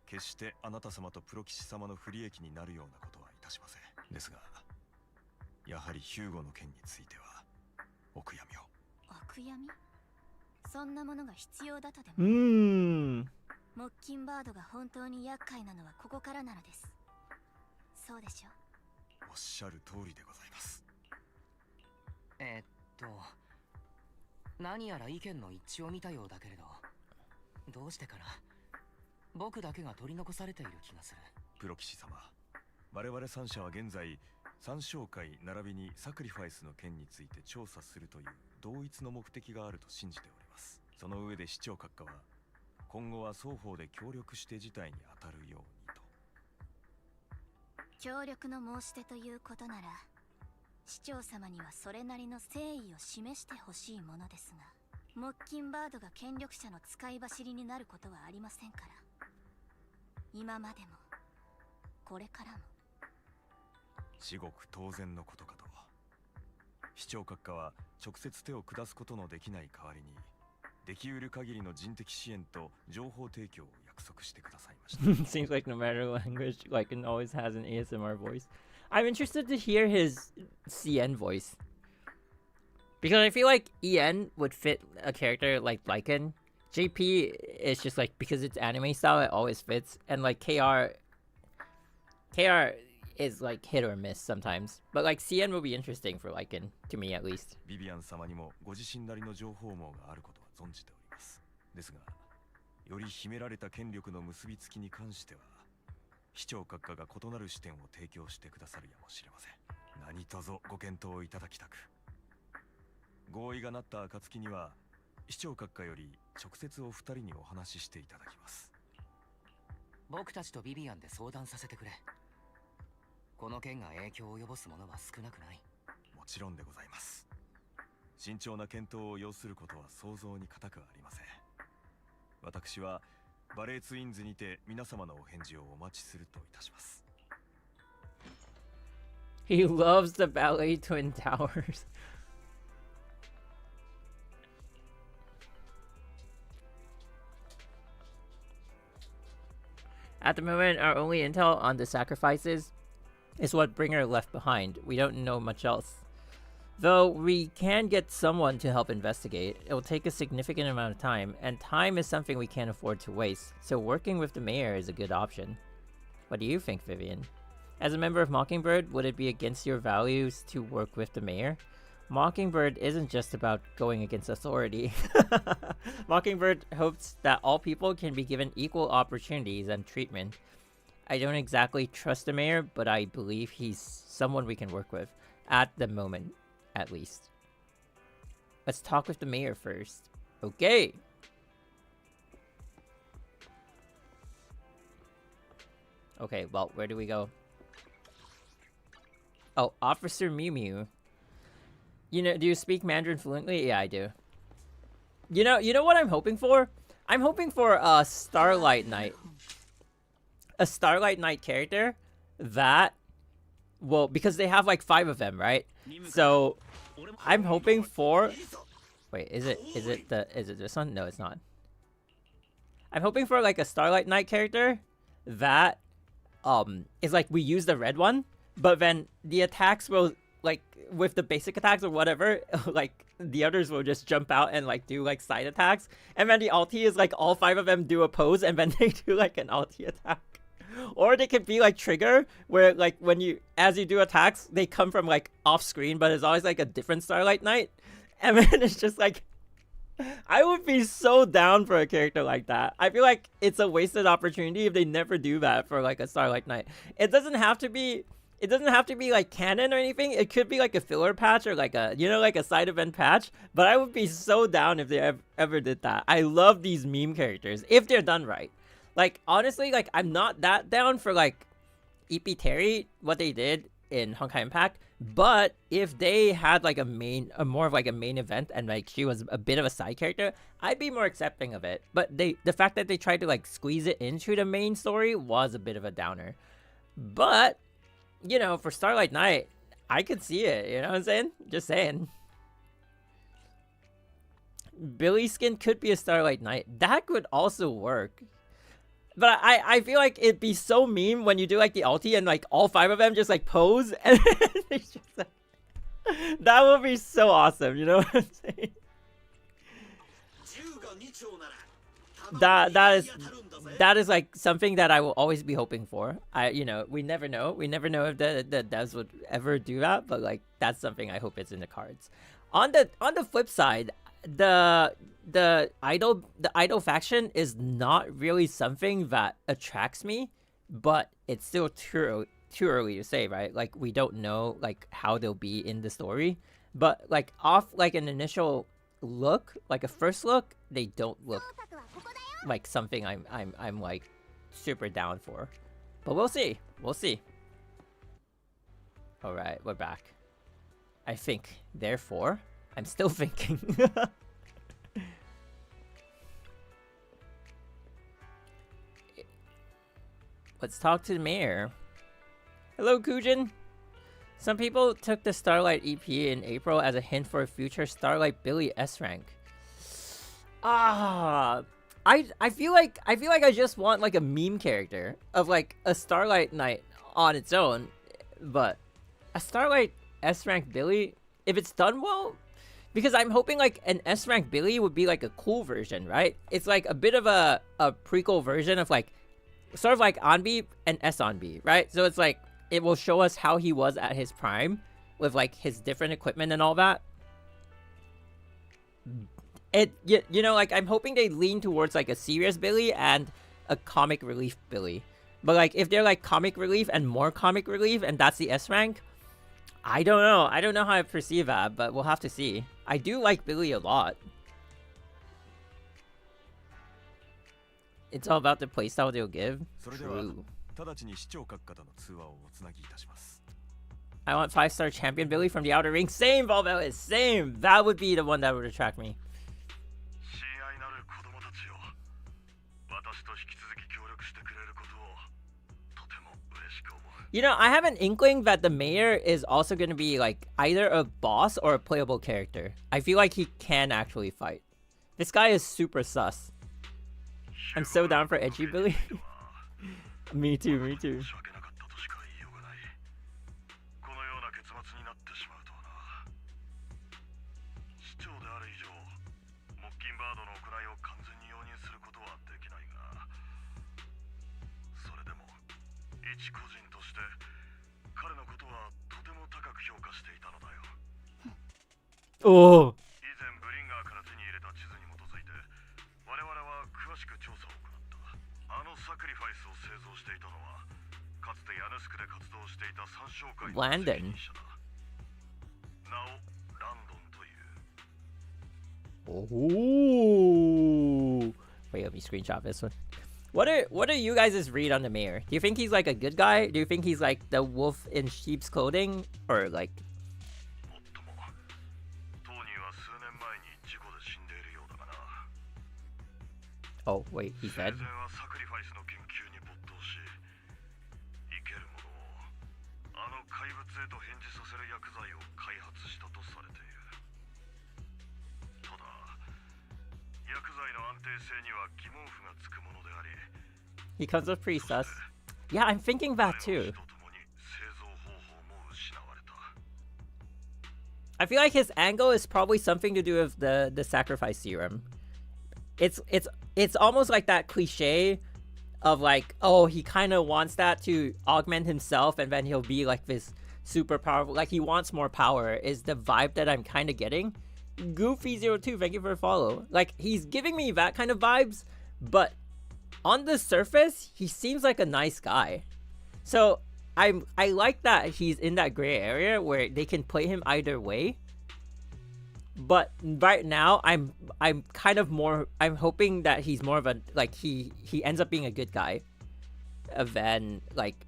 D: 決してあなた様とプロ騎士様の不利益になるようなことはいたしません。ですが、やはりヒューゴの件についてはお悔やみを。
C: お悔やみ？そんなものが必要だとでも。モッキンバードが本当に厄介なのはここからなのです。そうでしょう。
D: おっしゃる通りでございます。
B: 何やら意見の一致を見たようだけれど、どうしてかな。僕だけが取り残されている気がする。
D: プロ騎士様、我々三者は現在参照会並びにサクリファイスの件について調査するという同一の目的があると信じております。その上で市長閣下は今後は双方で協力して事態に当たるようにと。
C: 協力の申し出ということなら、市長様にはそれなりの誠意を示してほしいものですが、モッキンバードが権力者の使い走りになることはありませんから。今までもこれからも。
D: 至極当然のことかと。市長閣下は直接手を下すことのできない代わりに、できうる限りの人的支援と情報提供を約束してくださいました。
A: Seems like no matter language, Lycan always has an ASMR voice. I'm interested to hear his CN voice. Because I feel like EN would fit a character like Lycan JP is just like, because it's anime style, it always fits, and like KR is like hit or miss sometimes, but like CN will be interesting for Lycan, to me at least.
D: ビビアン様にもご自身なりの情報網があることは存じております。ですが、より秘められた権力の結びつきに関しては、市長閣下が異なる視点を提供してくださるやもしれません。何卒ご検討いただきたく。合意がなった暁には、市長閣下より直接お二人にお話ししていただきます。
B: 僕たちとビビアンで相談させてくれ。この件が影響を及ぼすものは少なくない。
D: もちろんでございます。慎重な検討を要することは想像に難くありません。私はバレーツインズにて皆様のお返事をお待ちするといたします。
A: He loves the ballet twin towers. At the moment, our only intel on the sacrifices is what Bringer left behind. We don't know much else. Though we can get someone to help investigate, it will take a significant amount of time, and time is something we can't afford to waste, so working with the mayor is a good option. What do you think, Vivian? As a member of Mockingbird, would it be against your values to work with the mayor? Mockingbird isn't just about going against authority. Mockingbird hopes that all people can be given equal opportunities and treatment. I don't exactly trust the mayor, but I believe he's someone we can work with. At the moment, at least. Let's talk with the mayor first. Okay. Okay, well, where do we go? Oh, Officer Mew Mew. You know, do you speak Mandarin fluently? Yeah, I do. You know what I'm hoping for? I'm hoping for a Starlight Knight. A Starlight Knight character that, well, because they have like 5 of them, right? So I'm hoping for, wait, is it this one? No, it's not. I'm hoping for like a Starlight Knight character that is like, we use the red one, but then the attacks will, like, with the basic attacks or whatever, like the others will just jump out and like do like side attacks, and then the ulti is like all 5 of them do a pose and then they do like an ulti attack. Or they could be like trigger, where like when you, as you do attacks, they come from like off screen, but it's always like a different Starlight Knight, and then it's just like, I would be so down for a character like that. I feel like it's a wasted opportunity if they never do that for like a Starlight Knight. It doesn't have to be like canon or anything. It could be like a filler patch or like a, you know, like a side event patch. But I would be so down if they ever did that. I love these meme characters if they're done right. Like, honestly, like, I'm not that down for like EP Terry, what they did in Honkai Impact. But if they had like a more of like a main event and like she was a bit of a side character, I'd be more accepting of it. But the fact that they tried to like squeeze it into the main story was a bit of a downer. But, you know, for Starlight Knight, I could see it, you know what I'm saying? Just saying. Billy skin could be a Starlight Knight. That could also work. But I feel like it'd be so meme when you do like the ulti and like all 5 of them just like pose and it's just like, that would be so awesome, you know what I'm saying? That is like something that I will always be hoping for. You know, we never know if the devs would ever do that, but like that's something I hope it's in the cards. On the flip side, the idol faction is not really something that attracts me, but it's still too early to say, right? Like, we don't know like how they'll be in the story, but like off like an initial look, like a first look, they don't look like something I'm like super down for. But we'll see. All right, we're back. I think, therefore, I'm still thinking. Let's talk to the mayor. Hello, Kujin. Some people took the Starlight EP in April as a hint for a future Starlight Billy S rank. I feel like I just want like a meme character of like a Starlight Knight on its own, but a Starlight S rank Billy, if it's done well, Because I'm hoping like an S rank Billy would be like a cool version, right? It's like a bit of a prequel version of like sort of like Anbi and S Anbi, right? So it's like it will show us how he was at his prime with like his different equipment and all that. You know, like I'm hoping they lean towards like a serious Billy and a comic relief Billy. But like if they're like comic relief and more comic relief and that's the S rank, I don't know. I don't know how I perceive that, but we'll have to see. I do like Billy a lot. It's all about the playstyle they'll give. True. I want 5-star champion Billy from the outer ring. Same, Volvellis, same. That would be the one that would attract me. You know, I have an inkling that the mayor is also going to be like either a boss or a playable character. I feel like he can actually fight. This guy is super sus. I'm so down for edgy Billy. Me too, me too. Oh. Landon. Oh. Wait, let me screenshot this one. What are you guys' read on the mayor? Do you think he's like a good guy? Do you think he's like the wolf in sheep's clothing? Or like... Oh, wait, he's dead? He comes up pretty sus. Yeah, I'm thinking that too. I feel like his angle is probably something to do with the sacrifice serum. It's almost like that cliche of like, oh, he kind of wants that to augment himself and then he'll be like this super powerful, like he wants more power is the vibe that I'm kind of getting. Goofy02, thank you for a follow. Like, he's giving me that kind of vibes, but on the surface, he seems like a nice guy. So I like that he's in that gray area where they can play him either way. But right now, I'm kind of more, I'm hoping that he's more of a, like, he ends up being a good guy than, like,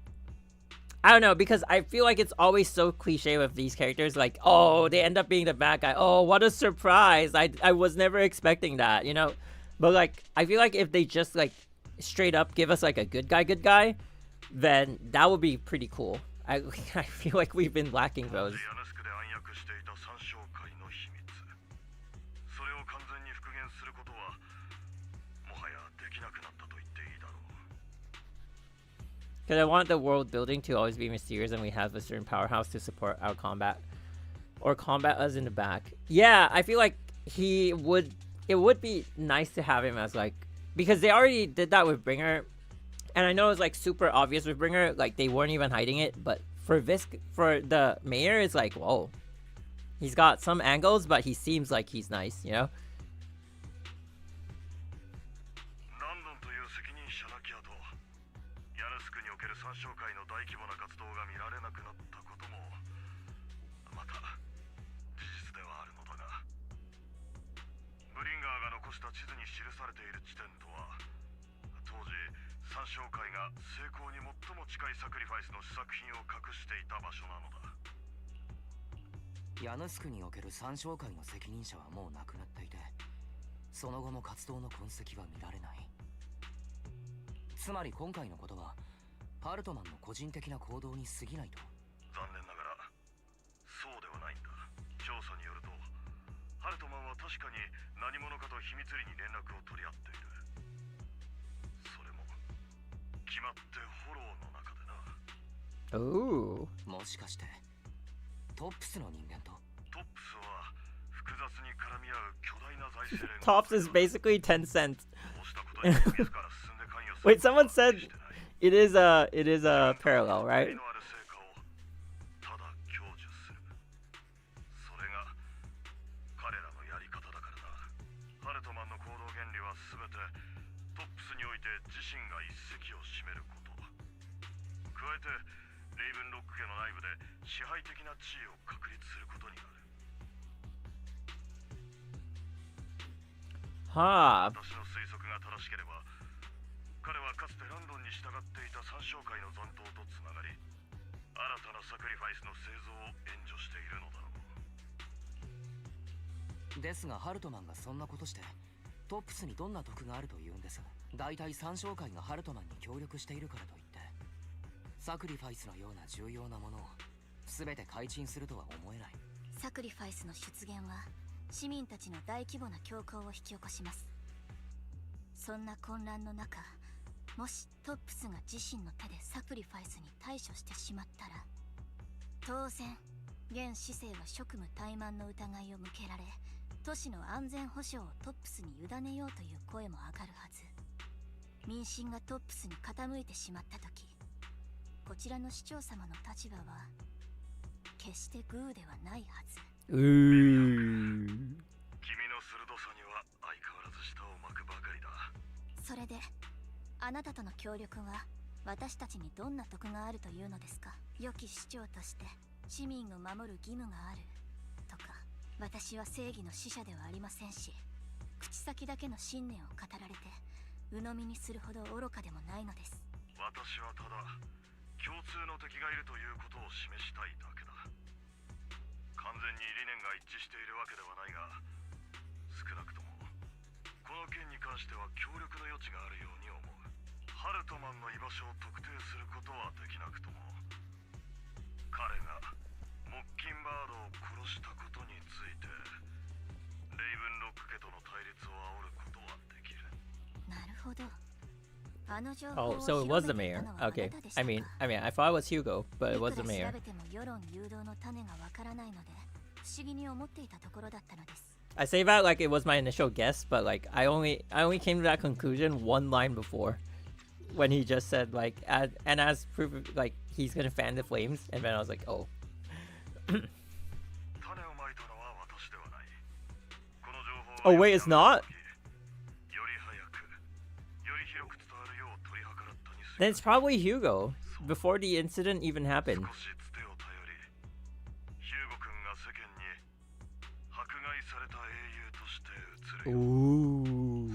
A: I don't know, because I feel like it's always so cliche with these characters, like, oh, they end up being the bad guy. Oh, what a surprise. I was never expecting that, you know? But, like, I feel like if they just, like, straight up give us, like, a good guy, then that would be pretty cool. I feel like we've been lacking those. Because I want the world building to always be mysterious and we have a certain powerhouse to support our combat. Or combat us in the back. Yeah, I feel like it would be nice to have him as like... Because they already did that with Bringer. And I know it's like super obvious with Bringer. Like they weren't even hiding it. But for the mayor, it's like, whoa. He's got some angles, but he seems like he's nice, you know?
B: ヤヌスクにおける参照会の責任者はもう亡くなっていて、その後も活動の痕跡は見られない。つまり今回のことはハルトマンの個人的な行動に過ぎないと。
D: 残念ながらそうではないんだ。調査によるとハルトマンは確かに何者かと秘密裏に連絡を取り合っている。それも決まってフォローの中でな。
A: おお。
B: もしかしてトップスの人間と？
D: トップスは不
A: Tops is basically 10 cents. Wait, someone said it is a parallel, right? Huh.
D: 彼はかつてランドンに従っていた三将会の残党とつながり、新たなサクリファイスの製造を援助しているのだろう。
B: ですがハルトマンがそんなことしてトップスにどんな得があるというんです。大体三将会がハルトマンに協力しているからといってサクリファイスのような重要なものを全て開陳するとは思えない。
C: サクリファイスの出現は市民たちの大規模な恐慌を引き起こします。そんな混乱の中、もしトップスが自身の手でサクリファイスに対処してしまったら、当然現市政は職務怠慢の疑いを向けられ、都市の安全保障をトップスに委ねようという声も上がるはず。民心がトップスに傾いてしまった時、こちらの市長様の立場は決してグーではないはず。
D: 君の鋭さには相変わらず舌を巻くばかりだ。
C: それであなたとの協力は私たちにどんな得があるというのですか？良き市長として市民を守る義務があるとか、私は正義の使者ではありませんし、口先だけの信念を語られて鵜呑みにするほど愚かでもないのです。
D: 私はただ共通の敵がいるということを示したいだけだ。完全に理念が一致しているわけではないが、少なくともこの件に関しては協力の余地があるように思う。ハルトマンの居場所を特定することはできなくとも、彼がモッキンバードを殺したことについてレイブンロック家との対立を煽ることはできる。
C: なるほど。
A: Oh, so it was the mayor. Okay. I mean, I thought it was Hugo, but it was the mayor. I say that like it was my initial guess, but like I only came to that conclusion one line before, when he just said like, as proof of, like he's gonna fan the flames, and then I was like, oh. Oh wait, it's not? Then it's probably Hugo, before the incident even happened. Ooh.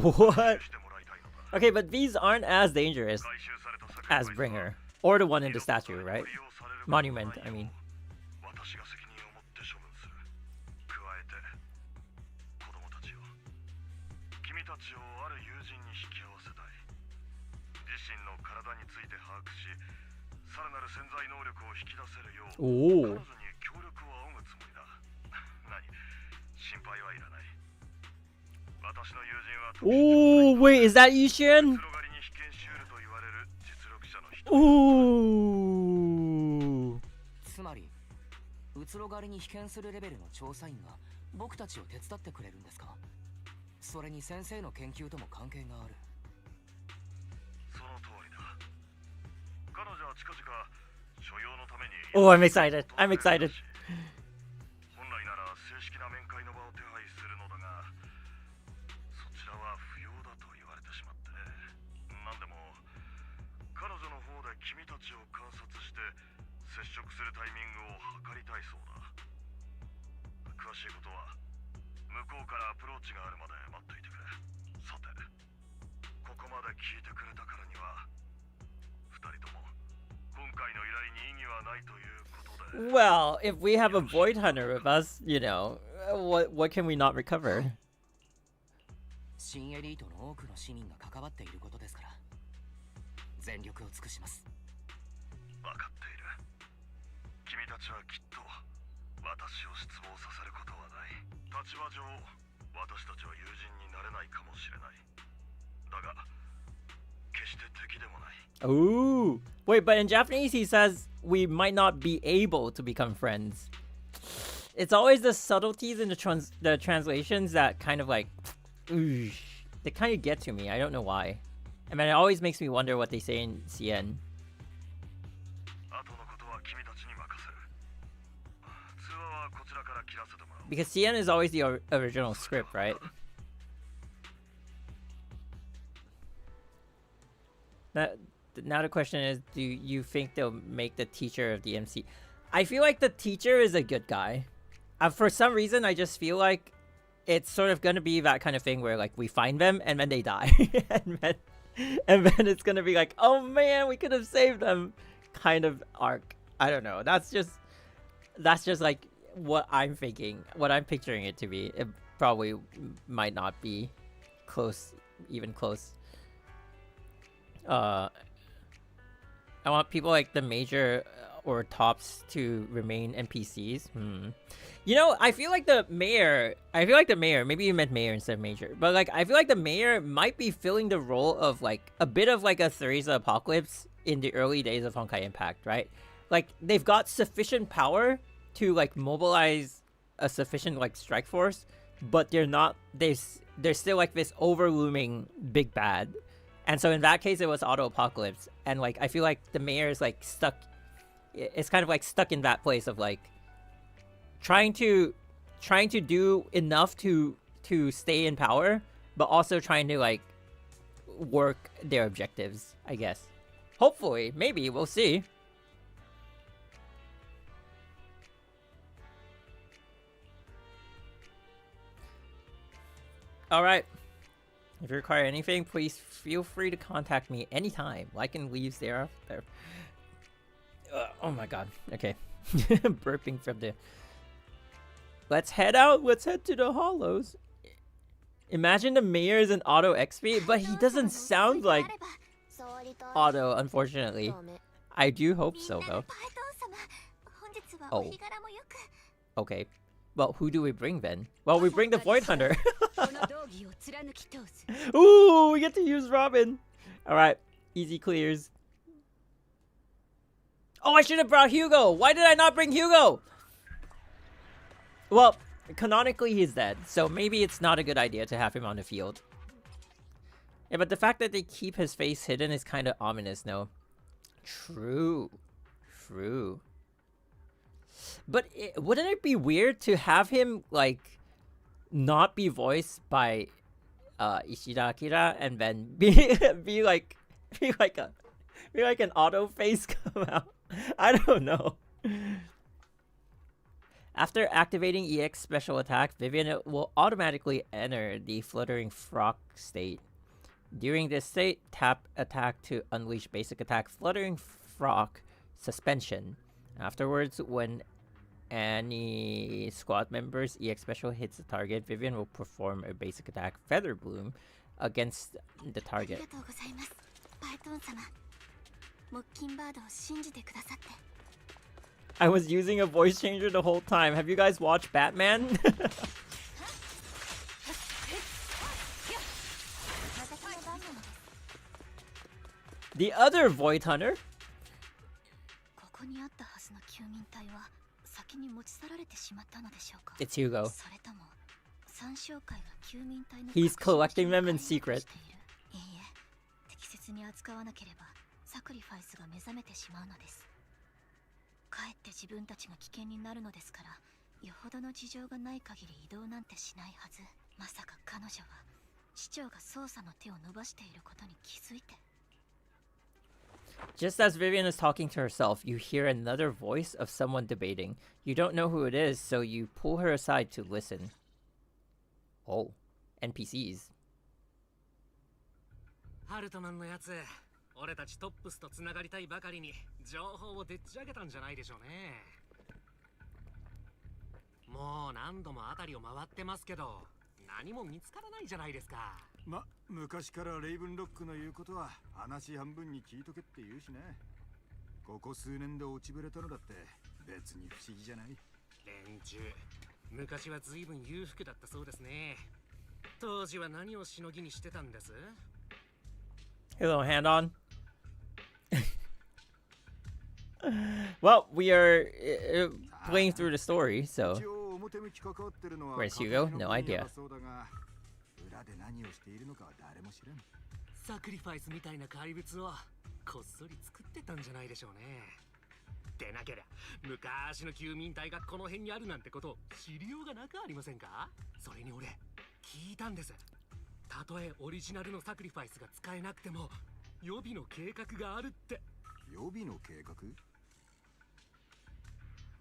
A: What? Okay, but these aren't as dangerous as Bringer. Or the one in the statue, right? Monument, I mean. Ooh. Ooh, wait, is that Yushin? Ooh.
B: つまり、うつろ狩りに被験するレベルの調査員が僕たちを手伝ってくれるんですか？それに先生の研究とも関係がある。
D: その通りだ。彼女は近々所用のために。
A: Oh, I'm excited. I'm excited.
D: 本来なら正式な面会の場を手配するのだが、そちらは不要だと言われてしまって。なんでも彼女の方で君たちを観察して接触するタイミングを測りたいそうだ。詳しいことは向こうからアプローチがあるまで待っていてくれ。さて、ここまで来聞いてくれたからには二人とも今回の依頼に意義はないということで。
A: Well, if we have a void hunter with us, what can we not recover?
B: 新エリートの多くの市民が関わっていることですから全力を尽くします。
D: 分かっている。君たちはきっと私を失望させることはない。立場上私たちは友人になれないかもしれない。だが決して敵でもない。
A: Ooh. Wait, but in Japanese he says we might not be able to become friends. It's always the subtleties in the translations that kind of like, ooh, they kind of get to me. I don't know why. I mean, it always makes me wonder what they say in CN.
D: 後のことは君たちに任せる。通話はこちらから切らせてもらう。
A: Because CN is always the original script, right? Now the question is, do you think they'll make the teacher of the MC? I feel like the teacher is a good guy. For some reason, I just feel like it's sort of gonna be that kind of thing where like we find them and then they die, and then it's gonna be like, oh man, we could have saved them, kind of arc. I don't know. That's just like what I'm thinking, what I'm picturing it to be. It probably might not be close, even close. I want people like the major or tops to remain NPCs. I feel like the mayor, maybe you meant mayor instead of major, but like I feel like the mayor might be filling the role of like a bit of like a Theresa Apocalypse in the early days of Honkai Impact, right? Like they've got sufficient power to like mobilize a sufficient like strike force, but there's still like this overlooming big bad. And so in that case, it was Auto Apocalypse. And like, I feel like the mayor is like stuck. It's kind of like stuck in that place of like trying to do enough to stay in power, but also trying to like work their objectives, I guess. Hopefully, maybe, we'll see. All right. If you require anything, please feel free to contact me anytime. Like and leaves there. Oh my god. Okay. Burping from the... Let's head out. Let's head to the hollows. Imagine the mayor is an Auto XP, but he doesn't sound like Auto, unfortunately. I do hope so, though. Oh. Okay. Well, who do we bring then? Well, we bring the Void Hunter. Ooh, we get to use Robin. Alright, easy clears. Oh, I should have brought Hugo. Why did I not bring Hugo? Well, canonically he's dead, so maybe it's not a good idea to have him on the field. Yeah, but the fact that they keep his face hidden is kind of ominous, no? True. True. But wouldn't it be weird to have him, like, not be voiced by Ishida Akira and then be like an auto face come out? I don't know. After activating EX special attack, Vivian will automatically enter the fluttering frock state. During this state, tap attack to unleash basic attack fluttering frock suspension. Afterwards, when any squad member's EX special hits the target, Vivian will perform a basic attack Feather Bloom against the target. I was using a voice changer the whole time. Have you guys watched Batman? The other Void Hunter. It's Hugo. He's collecting them in secret. Just as Vivian is talking to herself, you hear another voice of someone debating. You don't know who it is, so you pull her aside to listen. Oh, NPCs.
E: ハルトマンのやつ、俺たちトップスとつながりたいばかりに情報をでっち上げたんじゃないでしょうね。もう何度も辺りを回ってますけど、何も見つからないじゃないですか。
D: 昔からレイブンロックの言うことは話半分に聞いとけって言うしね。ここ数年で落ちぶれたのだって別に不思議じゃない。
E: 連中、昔は随分裕福だったそうですね。当時は何をしのぎにしてたんです？
A: Hey, little hand on. Well, we are playing through the story, so. Where's Hugo? No idea.
E: サクリファイスみたいな怪物をこっそり作ってたんじゃないでしょうね。でなけりゃ昔の救民隊がこの辺にあるなんてことを知りようがなくありませんか？それに俺聞いたんです。たとえオリジナルのサクリファイスが使えなくても予備の計画があるって。
D: 予備の計画？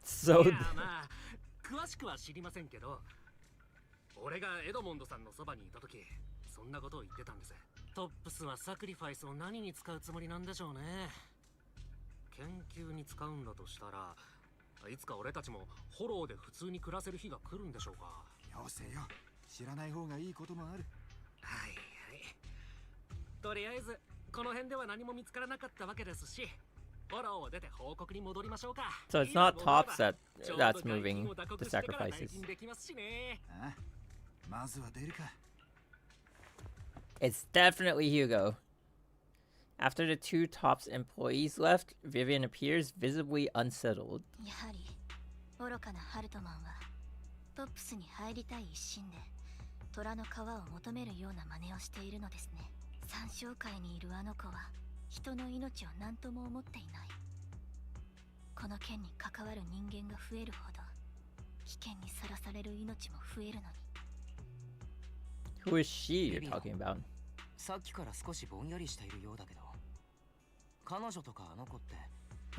A: So
E: いやまあ詳しくは知りませんけど、俺がエドモンドさんのそばにいた時そんなことを言ってたんです。トップスはサクリファイスを何に使うつもりなんでしょうね。研究に使うんだとしたらいつか俺たちもフォローで普通に暮らせる日が来るんでしょうか。
D: よせよ、知らない方がいいこともある。
E: はいはい。とりあえずこの辺では何も見つからなかったわけですし、フォローを出て報告に戻りましょうか。
A: So it's not Tops that's moving the sacrifices.
D: まずは出るか。
A: It's definitely Hugo. After the two Tops employees left, Vivian appears visibly unsettled.
C: やはり愚かなハルトマンはトップスに入りたい一心で虎の皮を求めるような真似をしているのですね。三小界にいるあの子は人の命を何とも思っていない。この件に関わる人間が増えるほど危険にさらされる命も増えるのに。
A: Who is she you're talking about?
B: さっきから少しぼんやりしているようだけど、彼女とかあの子って。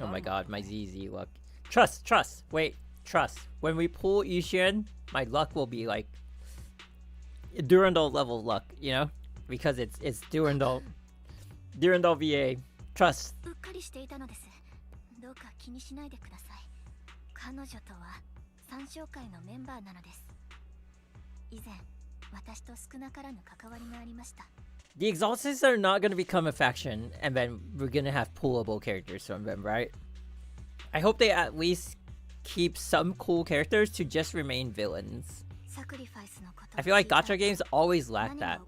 A: Oh my god, my ZZ luck. Trust. Wait, trust. When we pull Yushin, my luck will be like Durandal level luck, you know? Because it's Durandal VA. Trust.
C: うっかりしていたのです。どうか気にしないでください。彼女とは三小会のメンバーなのです。以前私と少なからぬ関わりがありました。
A: The Exaltists are not going to become a faction, and then we're going to have pullable characters from them, right? I hope they at least keep some cool characters to just remain villains. I feel like gacha games always lack that.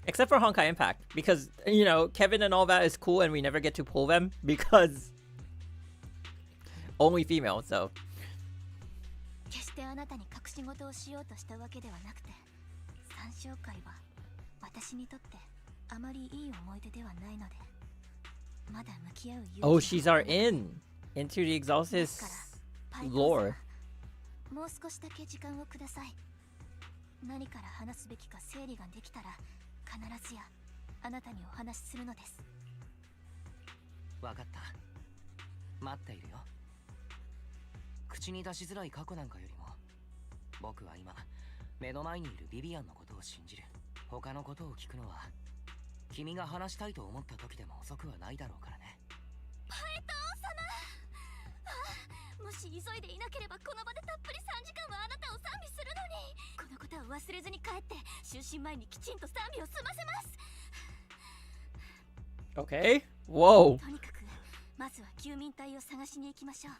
A: Except for Honkai Impact, because, you know, Kevin and all that is cool and we never get to pull them because only female, so.
C: 決してあなたに隠し事をしようとしたわけではなくて、三小会は私にとってあまりいい思い出ではないので、まだ向き合う勇気が。
A: Oh, she's our into the Exaltis lore.
C: もう少しだけ時間をください。何から話すべきか整理ができたら必ずやあなたにお話しするのです。
B: わかった。待っているよ。口に出しづらい過去なんかよりも、僕は今目の前にいるビビアンのことを信じる。他のことを聞くのは君が話したいと思った時でも遅くはないだろうからね。
C: パエト王様、もし急いでいなければこの場でたっぷり3時間はあなたを賛美するのに。このことを忘れずに帰って就寝前にきちんと賛美を済ませます。
A: Okay. Whoa.
C: とにかくまずは救民隊を探しに行きましょう。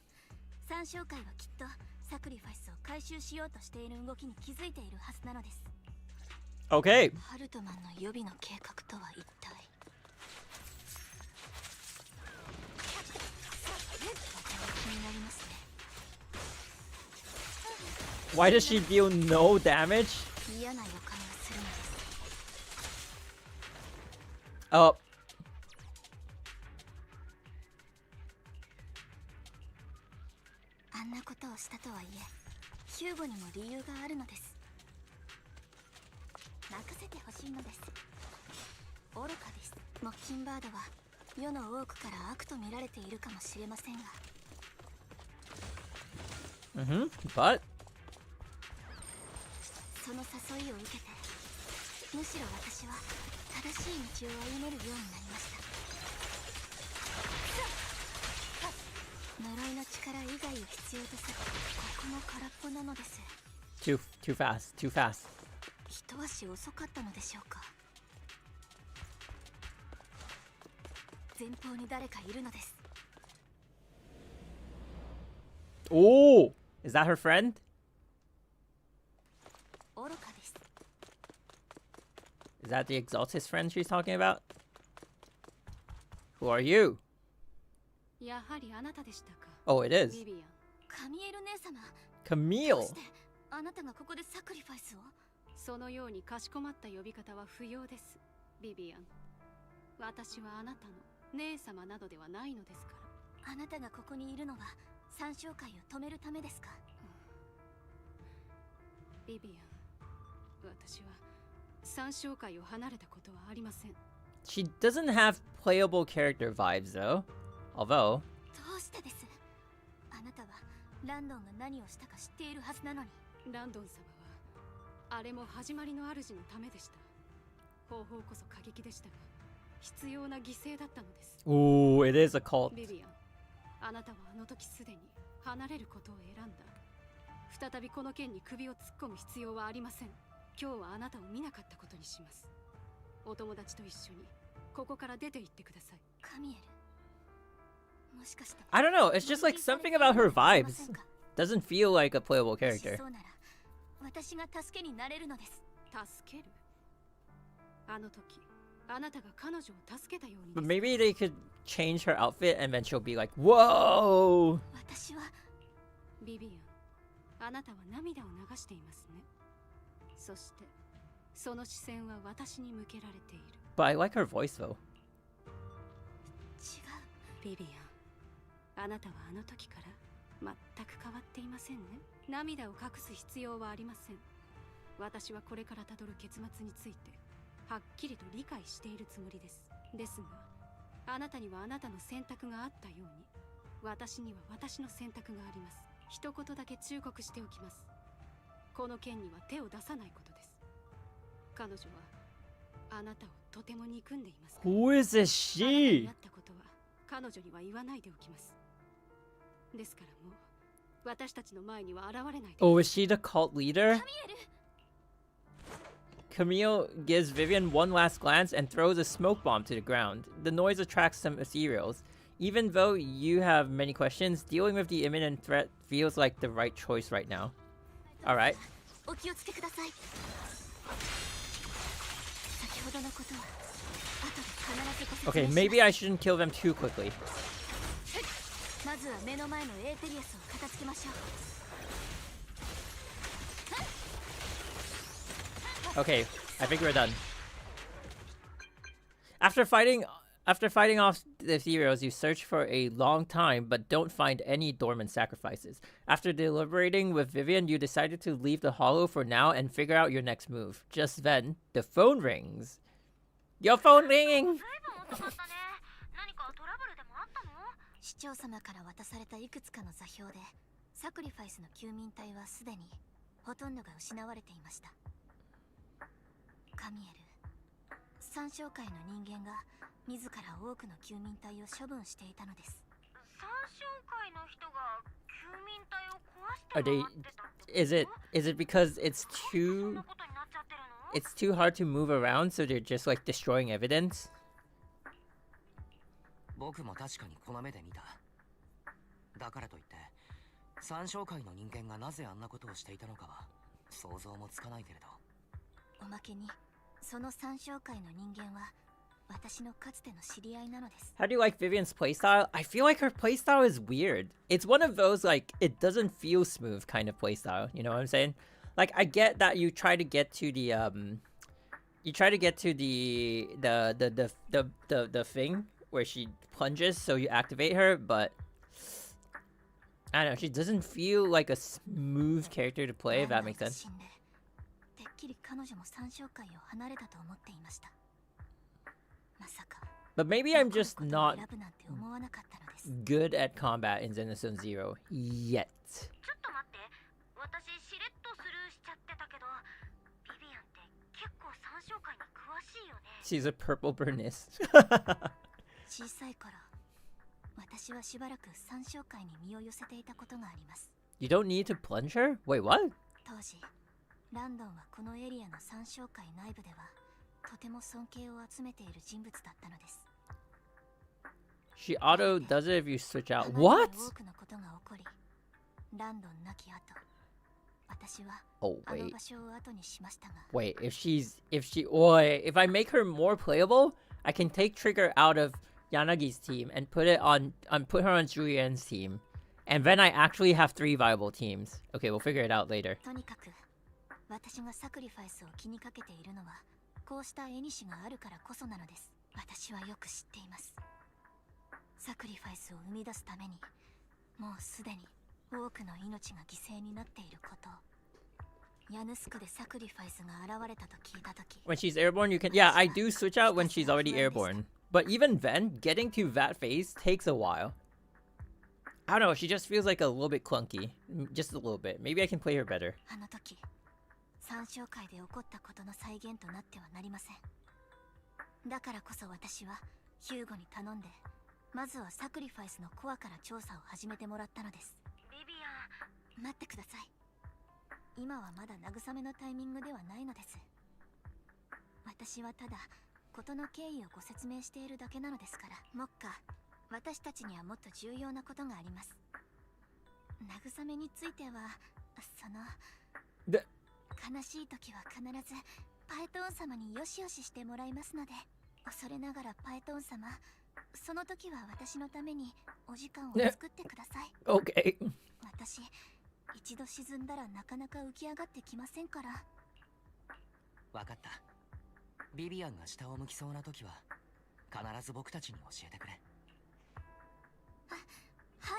C: 三小会はきっとサクリファイスを回収しようとしている動きに気づいているはずなのです。
A: Okay.
C: ハルトマンの予備の計画とは一体。気になりますね。
A: Why does she deal no damage?
C: 嫌な予感がするのです。
A: Oh.
C: あんなことをしたとはいえ、ヒューゴにも理由があるのです。任せてほしいのです。愚かです。モッキンバードは世の多くから悪と見られているかもしれませんが、
A: But
C: その誘いを受けてむしろ私は正しい道を歩めるようになりました。呪いの力以外を必要とするここも空っぽなのです。
A: Too fast, too fast.
C: 一足遅かったのでしょうか。前方に誰かいるのです。
A: Oh, is that her friend?
C: 愚かです。
A: Is that the Exaltus friend she's talking about? Who are you?
F: やはりあなたでしたか。
A: Oh, it is.
F: ビビアン。
C: カミエル姉様、ど
A: Camille.
C: うしてあなたがここでサクリファイスを？
F: そのようにかしこまった呼び方は不要です、ビビアン。私はあなたの姉様などではないのですから。
C: あなたがここにいるのは三小会を止めるためですか？
F: ビビアン、私は三小会を離れたことはありません。
A: She doesn't have playable character vibes though. Although,
C: どうしてです？あなたはランドンが何をしたか知っているはずなのに。
F: ランドン様はあれも始まりの主のためでした。方法こそ過激でしたが必要な犠牲だったのです。
A: ooh, it is a cult.
F: ビビアン、あなたはあの時すでに離れることを選んだ。再びこの件に首を突っ込む必要はありません。今日はあなたを見なかったことにします。お友達と一緒にここから出て行ってください。
C: カミエル、もしかして
A: I don't know. It's just like something about her vibes doesn't feel like a playable
C: もし
A: character.
C: そうなら私が助けになれるのです。
F: 助ける？あの時あなたが彼女を助けたようにで
A: But
F: す。
A: maybe they could change her outfit and then she'll be like, whoa!
C: 私は
F: ビビアン、あなたは涙を流していますね。そしてその視線は私に向けられている。
A: But I like her voice though.
C: 違う。
F: ビビアン、あなたはあの時から全く変わっていませんね。涙を隠す必要はありません。私はこれからたどる結末についてはっきりと理解しているつもりです。ですがあなたにはあなたの選択があったように私には私の選択があります。一言だけ忠告しておきます。この件には手を出さないことです。彼女はあなたをとても憎んでいますから。
A: Who is this
F: あなたに
A: she?
F: あったことは彼女には言わないでおきます。ですからもう私たちの前には現れないで。
A: Oh, is she the cult leader? Camille gives Vivian one last glance and throws a smoke bomb to the ground. The noise attracts some ethereals. Even though you have many questions, dealing with the imminent threat feels like the right choice right now. Alright.
C: お気をつけください。先ほどのことは後で必ずご説
A: Okay,
C: 明します。
A: maybe I shouldn't kill them too quickly.
C: まずは目の前のエーテリアスを片付けましょう。
A: Okay, I think we're done. After fighting off the ethereals, you search for a long time but don't find any dormant sacrifices. After deliberating with Vivian, you decided to leave the hollow for now and figure out your next move. Just then, the phone rings. Your phone ringing!
C: 市長様から渡されたいくつかの座標でサクリファイスの救民隊はすでにほとんどが失われていました。カミエル、三小会の人間が自ら多くの救民隊を処分していたのです。
G: 三小会の人が救民隊を壊し
A: Are
G: て
A: they?
G: 回ってたって。
A: Is it because it's
G: そん
A: too
G: なことになっちゃってるの？
A: it's too hard to move around, so they're just like destroying evidence?
B: 僕も確かにこの目で見た。だからといって三小会の人間がなぜあんなことをしていたのかは想像もつかないけれど。
C: おまけにその三小会の人間は私のかつての知り合いなのです。
A: How do you like Vivian's playstyle? I feel like her playstyle is weird. It's one of those like it doesn't feel smooth kind of playstyle. You know what I'm saying? Like I get that you try to get to the the thing where she plunges, so you activate her, but I don't know. She doesn't feel like a smooth character to play. If that makes sense.
C: 死んでてっきり彼女も三小会を離れたと思っていました。まさか
A: But maybe I'm just
C: 残ることを
A: not
C: 選ぶなんて思わなかったのです。
A: good at combat in Zenithzone Zero yet.
G: ちょっと待って、私しれっとスルーしちゃってたけど、ビビアンって結構三小会
A: She's a purple burnist.
C: 小さい頃、私はしばらく三章会に身を寄せていたことがあります。
A: You don't need to plunge her? Wait, what?
C: 当時、ランドンはこのエリアの三章会内部ではとても尊敬を集めている人物だったのです。
A: She auto does it if you switch
C: あ
A: out.
C: まりに
A: What?
C: 多くのことが起こり、ランドン亡き後、私は
A: Oh
C: あの
A: wait,
C: 場所を後にしましたが、
A: wait. If I make her more playable, I can take Trigger out of Yanagi's team and put her on Julian's team, and then I actually have 3 viable teams. Okay, we'll figure it out later.
C: とにかく私がサクリファイスを気にかけているのはこうした絵にしがあるからこそなのです。私はよく知っています。サクリファイスを生み出すためにもうすでに多くの命が犠牲になっていることを。ヤヌスクでサクリファイスが現れたと聞いたとき、
A: When she's airborne, you can. Yeah, I do switch out when she's already airborne. But even then, getting to that phase takes a while. I don't know, she just feels like a little bit clunky. Just a little bit. Maybe I can play her better.
C: あの時三章会で起こったことの再現となってはなりません。だからこそ私はヒューゴに頼んで、まずはサクリファイスのコアから調査を始めてもらったのです。
G: ビビアン、
C: 待ってください。今はまだ慰めのタイミングではないのです。私はただ事の経緯をご説明しているだけなのですから。目下私たちにはもっと重要なことがあります。慰めについてはその
A: で
C: 悲しい時は必ずパエトーン様によしよししてもらいますので、恐れながらパエトーン様、その時は私のためにお時間を作ってください。
A: Okay.
C: 私一度沈んだらなかなか浮き上がってきませんから。
B: わかった。ビビアンが下を向きそうな時は必ず僕たちに教えてくれ。
C: は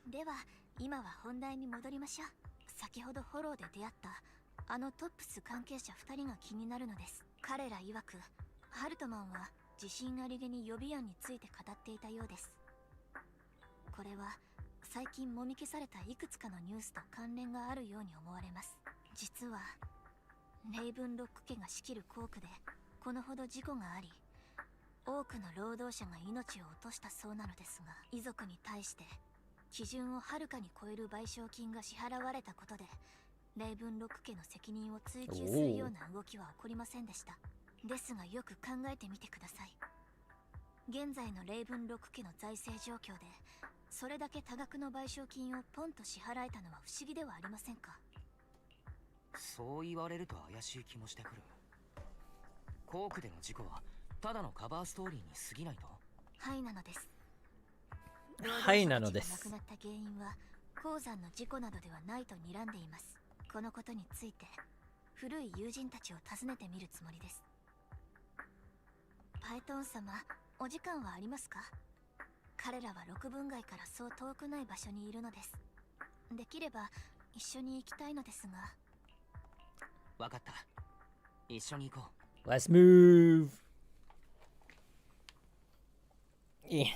C: い。では今は本題に戻りましょう。先ほどフォローで出会ったあのトップス関係者2人が気になるのです。彼ら曰くハルトマンは自信ありげに予備案について語っていたようです。これは最近もみ消されたいくつかのニュースと関連があるように思われます。実はレイブンロック家が仕切る工区でこのほど事故があり、多くの労働者が命を落としたそうなのですが、遺族に対して基準をはるかに超える賠償金が支払われたことでレイブンロック家の責任を追及するような動きは起こりませんでした。ですがよく考えてみてください。現在のレイブンロック家の財政状況でそれだけ多額の賠償金をポンと支払えたのは不思議ではありませんか。
B: そう言われると怪しい気もしてくる。コークでの事故はただのカバーストーリーに過ぎないと。
C: はいなのです。
A: はいなのです。
C: 亡くなった原因は鉱山の事故などではないと睨んでいます。このことについて古い友人たちを訪ねてみるつもりです。パエトーン様、お時間はありますか。彼らは六分街からそう遠くない場所にいるのです。できれば一緒に行きたいのですが。
B: わかった。一緒に行こう。
A: Let's move. Yeah.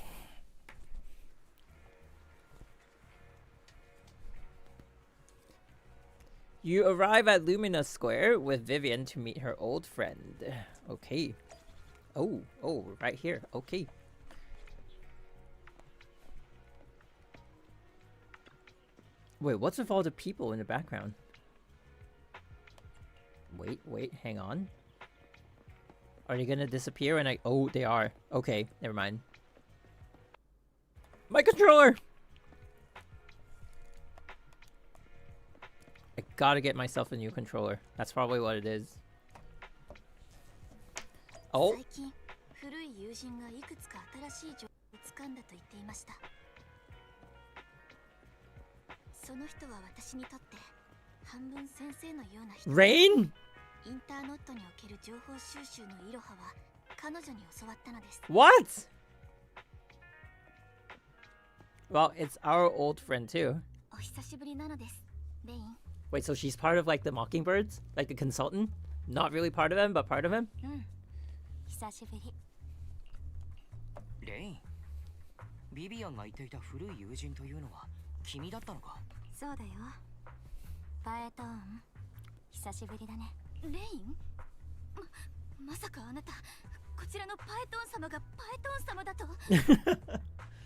A: You arrive at Lumina Square with Vivian to meet her old friend. Okay. Oh, right here. Okay. Wait, what's with all the people in the background? Wait, hang on. Are they gonna disappear when I... Oh, they are. Okay, never mind. My controller! I gotta get myself a new controller. That's probably what it is. Oh!
C: 最近古い友人がいくつか新しい情報をつかんだと言っていました。その人は私にとって半分先生のような人。
A: Rain?
C: インターノットにおける情報収集のイロハは彼女に教わったのです。
A: What? Well, it's our old friend too.
C: お久しぶりなのです、レイン。
A: Wait, so she's part of like the Mockingbirds? Like the consultant? Not really part of him, but part of him?
C: うん、久しぶり。
B: レイン、ビビアンが言っていた古い友人というのは君だったのか。
C: そうだよ。パエトーン、久しぶりだね。レイン？まさかあなたこちらのパエトン様がパエトン様だと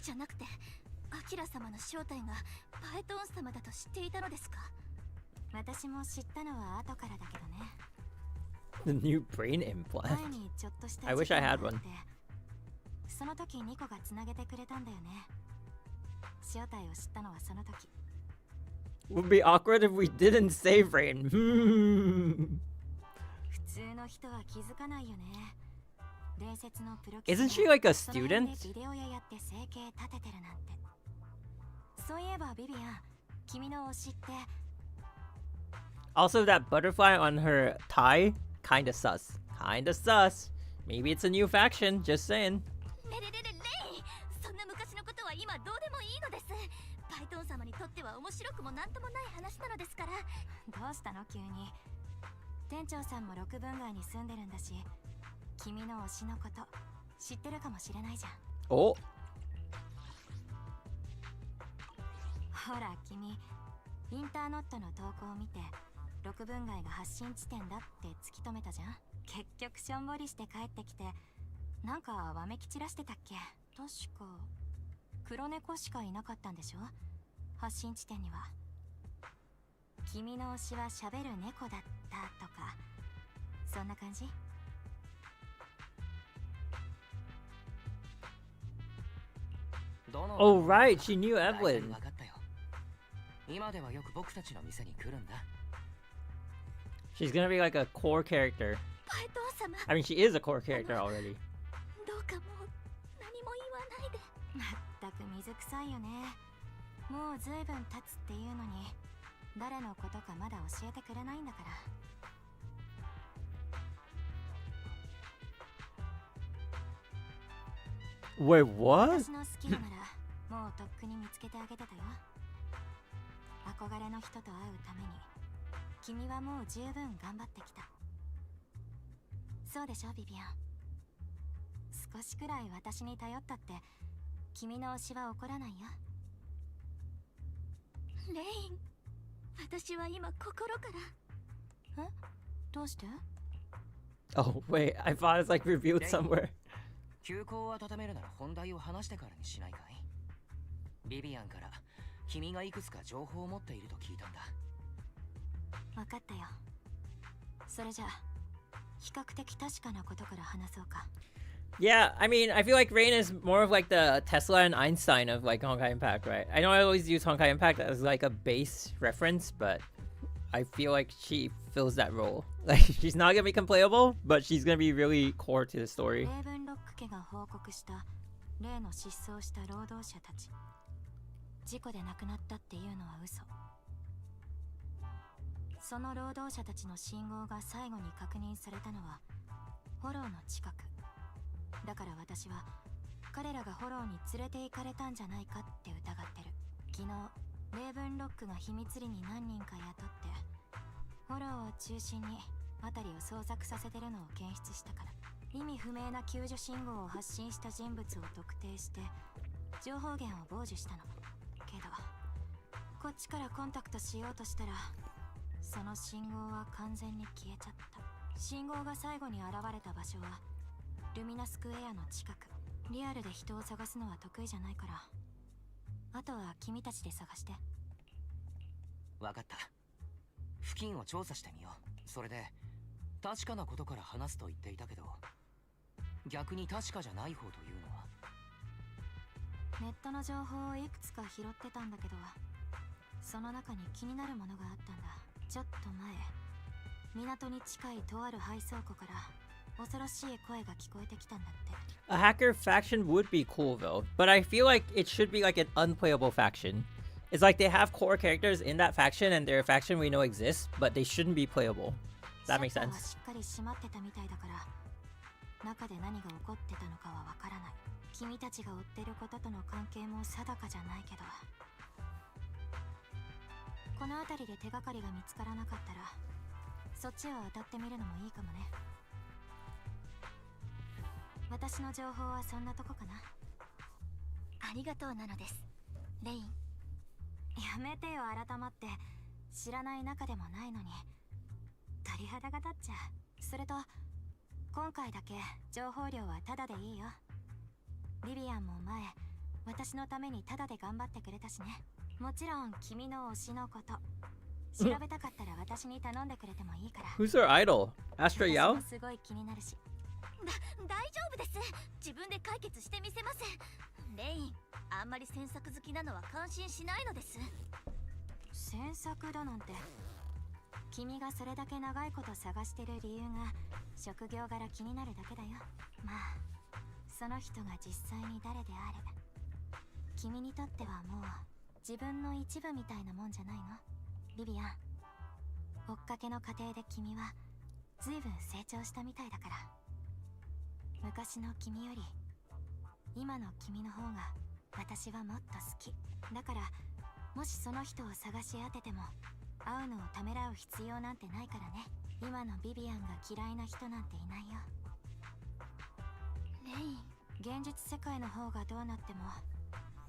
C: じゃなくてアキラ様の正体がパエトン様だと知っていたのですか？私も知ったのは後からだけどね。
A: The new brain implant.
C: 前にちょっとした
A: I wish I had
C: 事件があ
A: one.
C: ってその時ニコがつなげてくれたんだよね。正体を知ったのはその時。
A: Would be awkward if we didn't save Rain.
C: 普通の人は気づかないよね。伝説のプロ
A: Isn't she like a
C: その辺
A: student?
C: でビデオ屋やって生計立ててるなんて。そういえばビビアン、君の推しって
A: Also, that butterfly on her tie, kinda sus. Kinda sus. Maybe it's a new faction, just saying.
C: レレレレレイ、そんな昔のことは今どうでもいいのです。パイトン様にとっては面白くもなんともない話なのですから。どうしたの急に。店長さんも六分街に住んでるんだし、君の推しのこと知ってるかもしれないじゃん。
A: Oh.
C: ほら君、インターノットの投稿を見て六分街が発信地点だって突き止めたじゃん。結局しょんぼりして帰ってきてなんかわめき散らしてたっけ。確か黒猫しかいなかったんでしょ、発信地点には。君の推しは喋る猫だったとかそんな感じ。
A: Oh, right. She knew
B: 大体
A: Evelyn.
B: わかったよ。今ではよく僕たちの店に来るんだ。
A: She's gonna be like a core character.
C: パイトン様、
A: I mean, she is a core character already.
C: どうかもう何も言わないで。まったく水臭いよね。もうずいぶん経つっていうのに誰のことかまだ教えてくれないんだから。
A: Wait, what?
C: 私の好きならもうとっくに見つけてあげてたよ。憧れの人と会うために君はもう十分頑張ってきた。そうでしょビビアン。少しくらい私に頼ったって君の推しは怒らないよ。レイン、私は今心から。え、どうして？
A: Oh, wait. I thought it's like revealed somewhere.
B: 休校を温めるなら本題を話してからにしないかい？ビビアンから君がいくつか情報を持っていると聞いたんだ。
C: 分かったよ。それじゃあ比較的確かなことから話そうか。
A: Yeah, I mean, I feel like Rain is more of like the Tesla and Einstein of like Honkai Impact, right? I know I always use Honkai Impact as like a base reference, but I feel like she fills that role. Like, she's not gonna become playable, but she's gonna be really core to the story.
C: レーブンロック家が報告した例の失踪した労働者たち。事故で亡くなったっていうのは嘘。その労働者たちの信号が最後に確認されたのはフォローの近く。だから私は彼らがフォローに連れて行かれたんじゃないかって疑ってる。昨日レーブンロックが秘密裏に何人か雇ってフォローを中心に辺りを捜索させてるのを検出したから。意味不明な救助信号を発信した人物を特定して情報源を傍受したの。けどこっちからコンタクトしようとしたらその信号は完全に消えちゃった。信号が最後に現れた場所はルミナスクエアの近く。リアルで人を探すのは得意じゃないからあとは君たちで探して。
B: わかった。付近を調査してみよう。それで確かなことから話すと言っていたけど逆に確かじゃない方というのは？
C: ネットの情報をいくつか拾ってたんだけどその中に気になるものがあったんだ。ちょっと前港に近いとある配送庫から恐ろしい声が聞こえてきたんだって。
A: A hacker faction would be cool though, but I feel like it should be like an unplayable faction. It's like they have core characters in that faction and they're a faction we know exists, but they shouldn't be playable. That makes
C: シャッターは
A: sense.
C: しっかり閉まってたみたいだから中で何が起こってたのかはわからない。君たちが追ってることとの関係も定かじゃないけどこの辺りで手がかりが見つからなかったらそっちを当たってみるのもいいかもね。私の情報はそんなとこかな。ありがとうなのです、レイン。やめてよ改まって。知らない仲でもないのに鳥肌が立っちゃう。それと今回だけ情報量はタダでいいよ。ビビアンも前私のためにタダで頑張ってくれたしね。もちろん君の推しのこと調べたかったら私に頼んでくれてもいいから。
A: Who's her idol? Astra
C: 私
A: Yao?
C: もすごい気になるし。大丈夫です。自分で解決してみせます。レイン、あんまり詮索好きなのは感心しないのです。詮索だなんて。君がそれだけ長いこと探してる理由が職業柄気になるだけだよ。まあその人が実際に誰であれ君にとってはもう自分の一部みたいなもんじゃないの？ビビアン、追っかけの過程で君は随分成長したみたいだから。昔の君より今の君の方が私はもっと好きだから、もしその人を探し当てても会うのをためらう必要なんてないからね。今のビビアンが嫌いな人なんていないよ。レイン、現実世界の方がどうなっても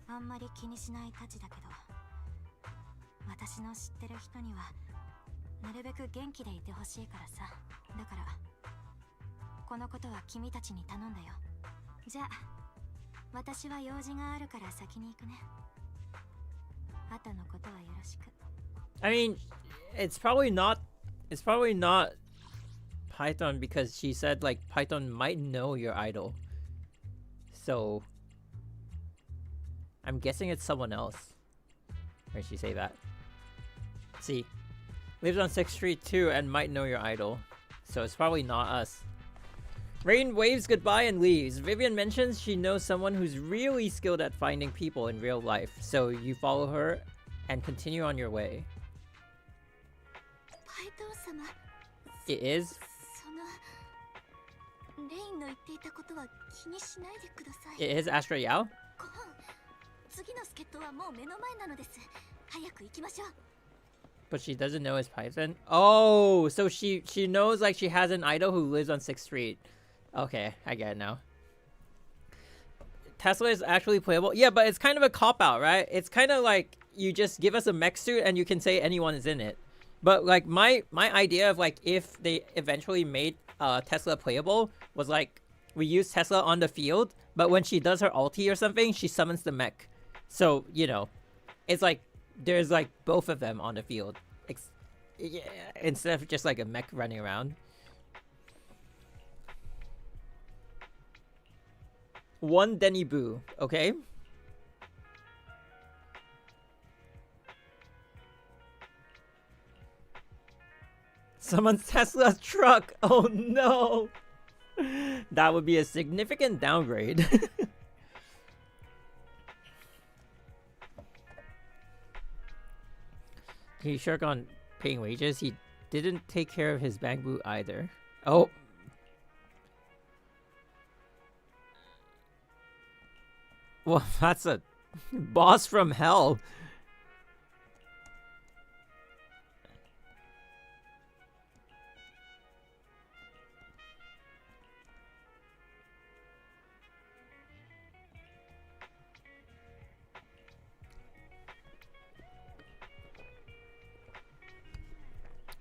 C: あんまり気にしないたちだけど、私の知ってる人にはなるべく元気でいてほしいからさ。だからこのことは君たちに頼んだよ。じゃあ私は用事があるから先に行くね。あとのことはよろしく。
A: I mean, it's probably not Python, because she said like Python might know your idol. So I'm guessing it's someone else. Where did she say that? See, lives on 6th Street too and might know your idol. So it's probably not us. Rain waves goodbye and leaves. Vivian mentions she knows someone who's really skilled at finding people in real life. So you follow her and continue on your way. It is?
C: レインの言っていたことは気にしないでください。
A: It is Astra Yao?
C: 次の助っ人はもう目の前なのです。早く行きましょう。
A: But she doesn't know it's Python? Oh, so she knows like she has an idol who lives on 6th Street. Okay, I get it now. Tesla is actually playable. Yeah, but it's kind of a cop-out, right? It's kind of like you just give us a mech suit and you can say anyone is in it. But like my idea of like if they eventually made Tesla playable was like we use Tesla on the field, but when she does her ulti or something, she summons the mech. So, you know, it's like there's like both of them on the field. Yeah, instead of just like a mech running around. One Denny Boo, okay? Someone's Tesla's truck. Oh no. That would be a significant downgrade. He shirked on paying wages. He didn't take care of his bank boot either. Oh. Well, that's a boss from hell.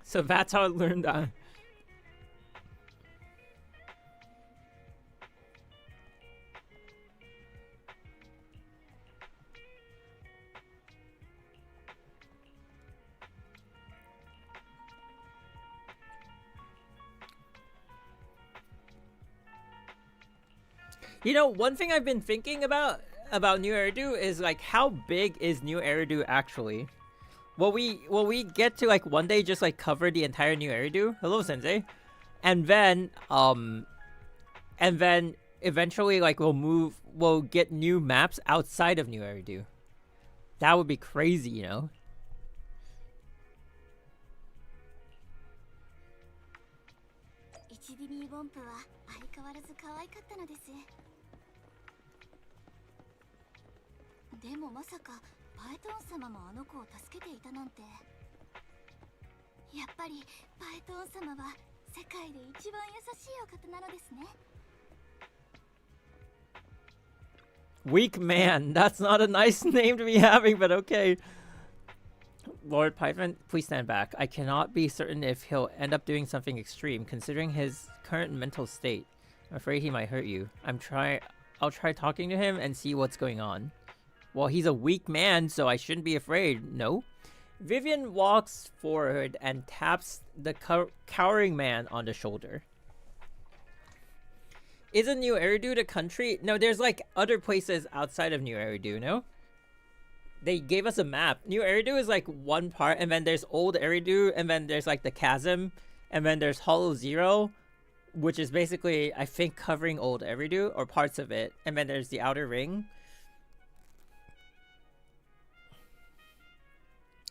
A: So that's how I learned that. You know, one thing I've been thinking about New Eridu is like how big is New Eridu actually? Will we get to like one day just like cover the entire New Eridu? Hello, Sensei. And then eventually like we'll get new maps outside of New Eridu. That would be crazy, you know? Weak man. That's not a nice name to be having, but okay. Lord Python, please stand back. I cannot be certain if he'll end up doing something extreme, considering his current mental state. I'm afraid he might hurt you. I'll try talking to him and see what's going on. Well, he's a weak man, so I shouldn't be afraid, no? Vivian walks forward and taps the cowering man on the shoulder. Isn't New Eridu the country? No, there's like other places outside of New Eridu, no? They gave us a map. New Eridu is like one part, and then there's Old Eridu, and then there's like the chasm, and then there's Hollow Zero, which is basically, I think, covering Old Eridu, or parts of it, and then there's the Outer Ring.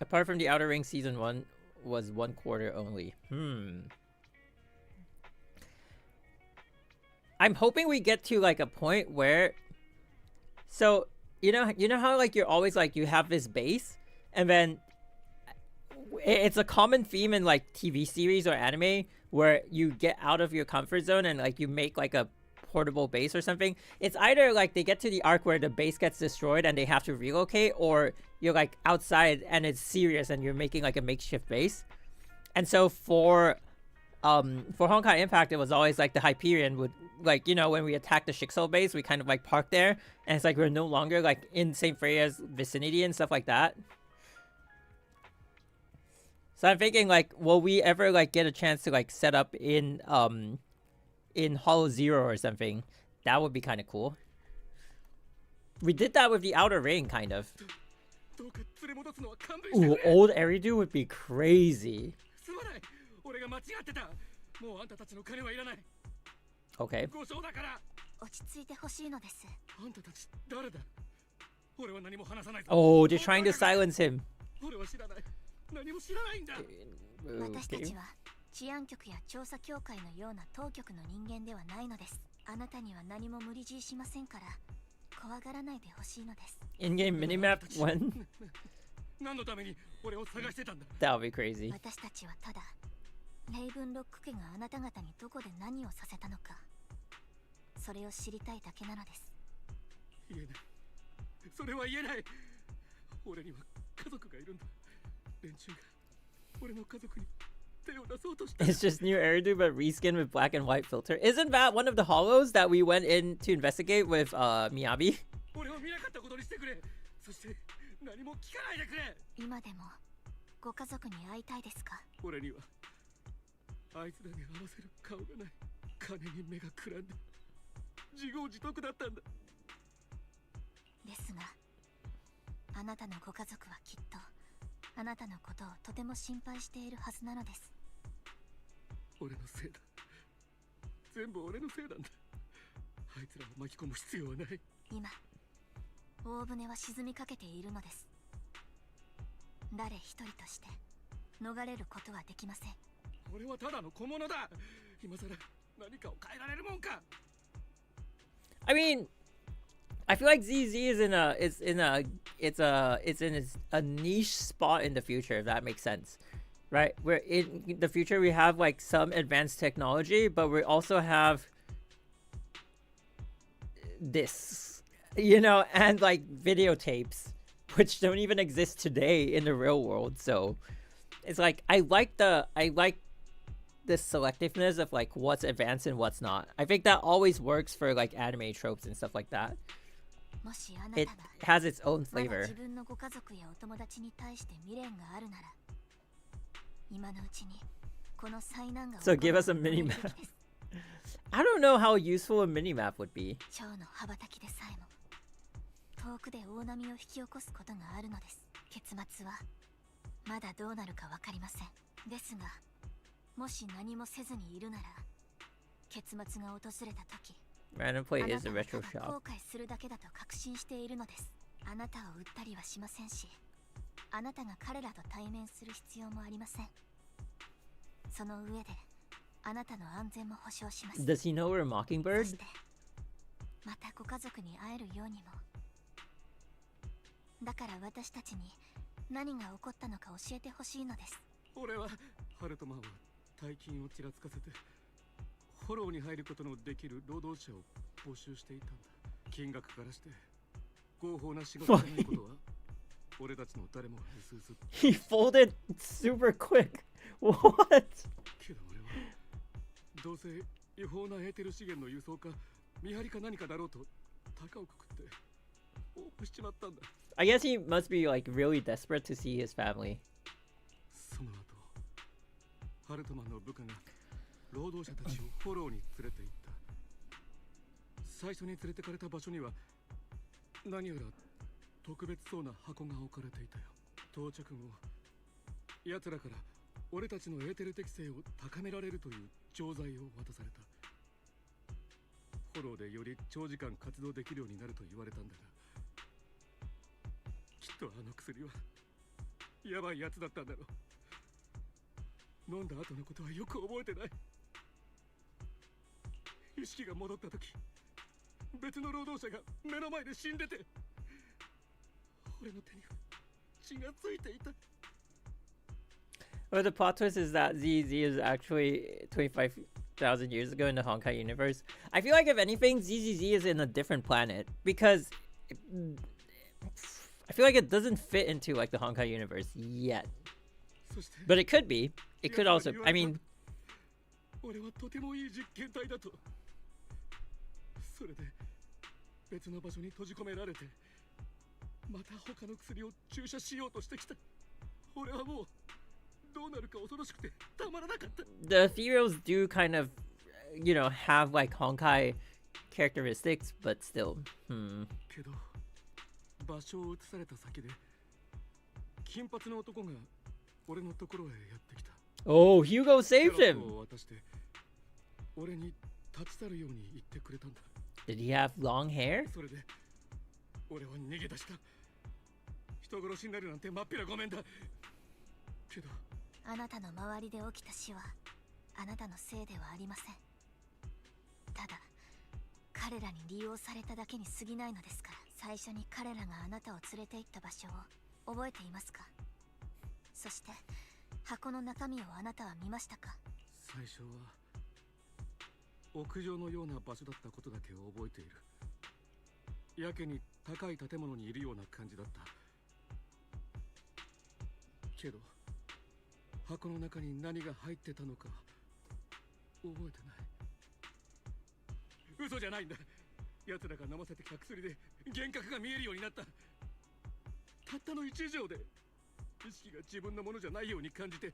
A: Apart from the Outer Ring, Season 1 was 1/4 only. I'm hoping we get to like a point where... So, you know how like you're always like, you have this base, and then it's a common theme in like TV series or anime where you get out of your comfort zone and like you make like a portable base or something. It's either like they get to the arc where the base gets destroyed and they have to relocate, or you're like outside and it's serious and you're making like a makeshift base. And so for Honkai Impact, it was always like the Hyperion would, like, you know, when we attack the Shixel base, we kind of like park there, and it's like we're no longer like in St. Freia's vicinity and stuff like that. So I'm thinking like, will we ever like get a chance to like set up in Hollow Zero or something? That would be kind of cool. We did that with the Outer Ring, kind of. Ooh, Old Eridu would be crazy. Okay. Oh, they're trying to silence him. Okay.
C: 治安局や調査協会のような当局の人間ではないのです。あなたには何も無理強いしませんから、怖がらないでほしいのです。
A: In-game minimap when?
E: 何のために俺を探してたんだ。
A: That would be crazy.
C: 私たちはただ、レイブンロック家があなた方にどこで何をさせたのか、それを知りたいだけなのです。
E: 言えない。それは言えない。俺には家族がいるんだ。連中が俺の家族に。
A: It's just New Eridu but reskin with black and white filter. Isn't that one of the hollows that we went in to investigate with Miyabi?
C: 今でもご家族に会いたいですか？
E: 俺にはあいつらに合わせる顔がない。金に目がくらんで自業自得だったんだ。
C: ですが、あなたのご家族はきっとあなたのことをとても心配しているはずなのです。
E: 俺のせいだ。全部俺のせいなんだ。あいつらを巻き込む必要はない。
C: 今、大船は沈みかけているのです。誰一人として逃れることはできません。
E: 俺はただの小物だ。今さら何かを変えられるもんか。
A: I mean, I feel like ZZ is in a niche spot in the future, if that makes sense, right? Where in the future we have like some advanced technology, but we also have this, you know, and like videotapes, which don't even exist today in the real world. So it's like I like the selectiveness of like what's advanced and what's not. I think that always works for like anime tropes and stuff like that. It has its own flavor. So give us a mini-map. I don't know how useful a mini-map would be.
C: 遠くで大波を引き起こすことがあるのです。結末はまだどうなるかわかりません。ですが、もし何もせずにいるなら、結末が訪れた時、
A: Random play is a retro
C: 後
A: shop.
C: 悔するだけだと確信しているのです。あなたを撃ったりはしませんし、あなたが彼らと対面する必要もありません。その上で、あなたの安全も保証します。
A: Does he know we're Mockingbird?
C: そして、またご家族に会えるようにも。だから私たちに何が起こったのか教えてほしいのです。
E: 俺はハルトマンは大金をちらつかせてフォローに入ることのできる労働者を募集していたんだ。金額からして合法な仕事じゃないことは
H: 俺たちの誰もがうすうす
A: He folded super quick. What?
H: けど俺はどうせ違法なエーテル資源の輸送か見張りか何かだろうと高をくくって応募しちまったんだ。
A: I guess he must be like really desperate to see his family.
H: その後ハルトマンの部下が労働者たちをフォローに連れて行った。最初に連れてかれた場所には何やら特別そうな箱が置かれていたよ。到着後奴らから俺たちのエーテル適性を高められるという錠剤を渡された。フォローでより長時間活動できるようになると言われたんだが、きっとあの薬はやばいやつだったんだろう。飲んだ後のことはよく覚えてない。意識が戻った時、別の労働者が目の前で死んでて、俺の手には血がついていた。
A: But the plot twist is that ZZ is actually 25,000 years ago in the Honkai universe. I feel like if anything, ZZZ is in a different planet because I feel like it doesn't fit into like the Honkai universe yet. But it could be. It could also. I mean.
H: 俺はとてもいい実験体だと。それで別の場所に閉じ込められて、また他の薬を注射しようとしてきた。俺はもうどうなるか恐ろしくてたまらなかった。
A: The ethereals do kind of, you know, have like Honkai characteristics, but still.
H: けど場所を移された先で金髪の男が俺のところへやってきた。
A: Oh, Hugo saved him.
H: を渡して俺に立ち去るように言ってくれたんだ。
A: Did he have long hair?
H: それで俺は逃げ出した。人殺しになるなんてまっぴらごめんだ。けど
C: あなたの周りで起きた死はあなたのせいではありません。ただ彼らに利用されただけに過ぎないのですから。最初に彼らがあなたを連れて行った場所を覚えていますか？そして箱の中身をあなたは見ましたか？
H: 最初は屋上のような場所だったことだけを覚えている。やけに高い建物にいるような感じだった。けど箱の中に何が入ってたのか覚えてない。嘘じゃないんだ。奴らが飲ませてきた薬で幻覚が見えるようになった。たったの1錠で意識が自分のものじゃないように感じて、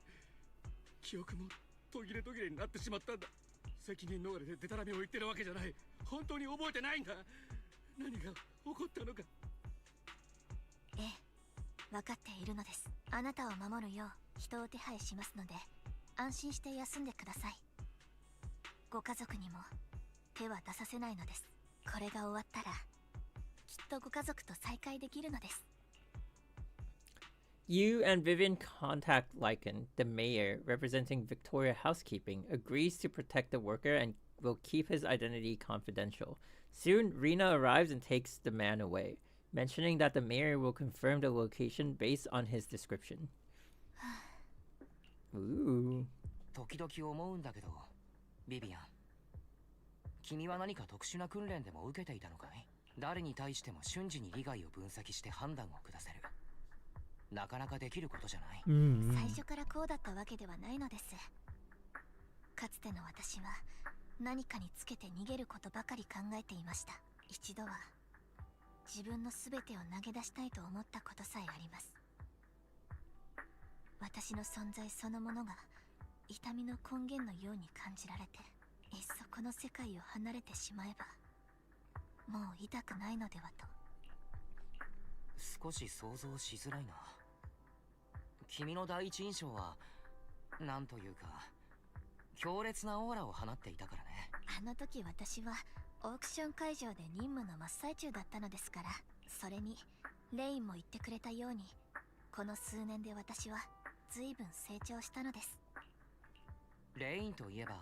H: 記憶も途切れ途切れになってしまったんだ。責任逃れでデタラメを言ってるわけじゃない。本当に覚えてないんだ。何が起こったのか。
C: ええ、分かっているのです。あなたを守るよう人を手配しますので安心して休んでください。ご家族にも手は出させないのです。これが終わったらきっとご家族と再会できるのです。
A: You and Vivian contact Lycan, the mayor representing Victoria Housekeeping, agrees to protect the worker and will keep his identity confidential. Soon, Rina arrives and takes the man away, mentioning that the mayor will confirm the location based on his description. Ooh.
B: 時々思うんだけど、ビビアン、君は何か特殊な訓練でも受けていたのかい？誰に対しても瞬時に利害を分析して判断を下せる。なかなかできることじゃない。
C: 最初からこうだったわけではないのです。かつての私は何かにつけて逃げることばかり考えていました。一度は自分の全てを投げ出したいと思ったことさえあります。私の存在そのものが痛みの根源のように感じられて、いっそこの世界を離れてしまえばもう痛くないのではと。
B: 少し想像しづらいな。君の第一印象はなんというか強烈なオーラを放っていたからね。
C: あの時私はオークション会場で任務の真っ最中だったのですから。それにレインも言ってくれたようにこの数年で私は随分成長したのです。
B: レインといえば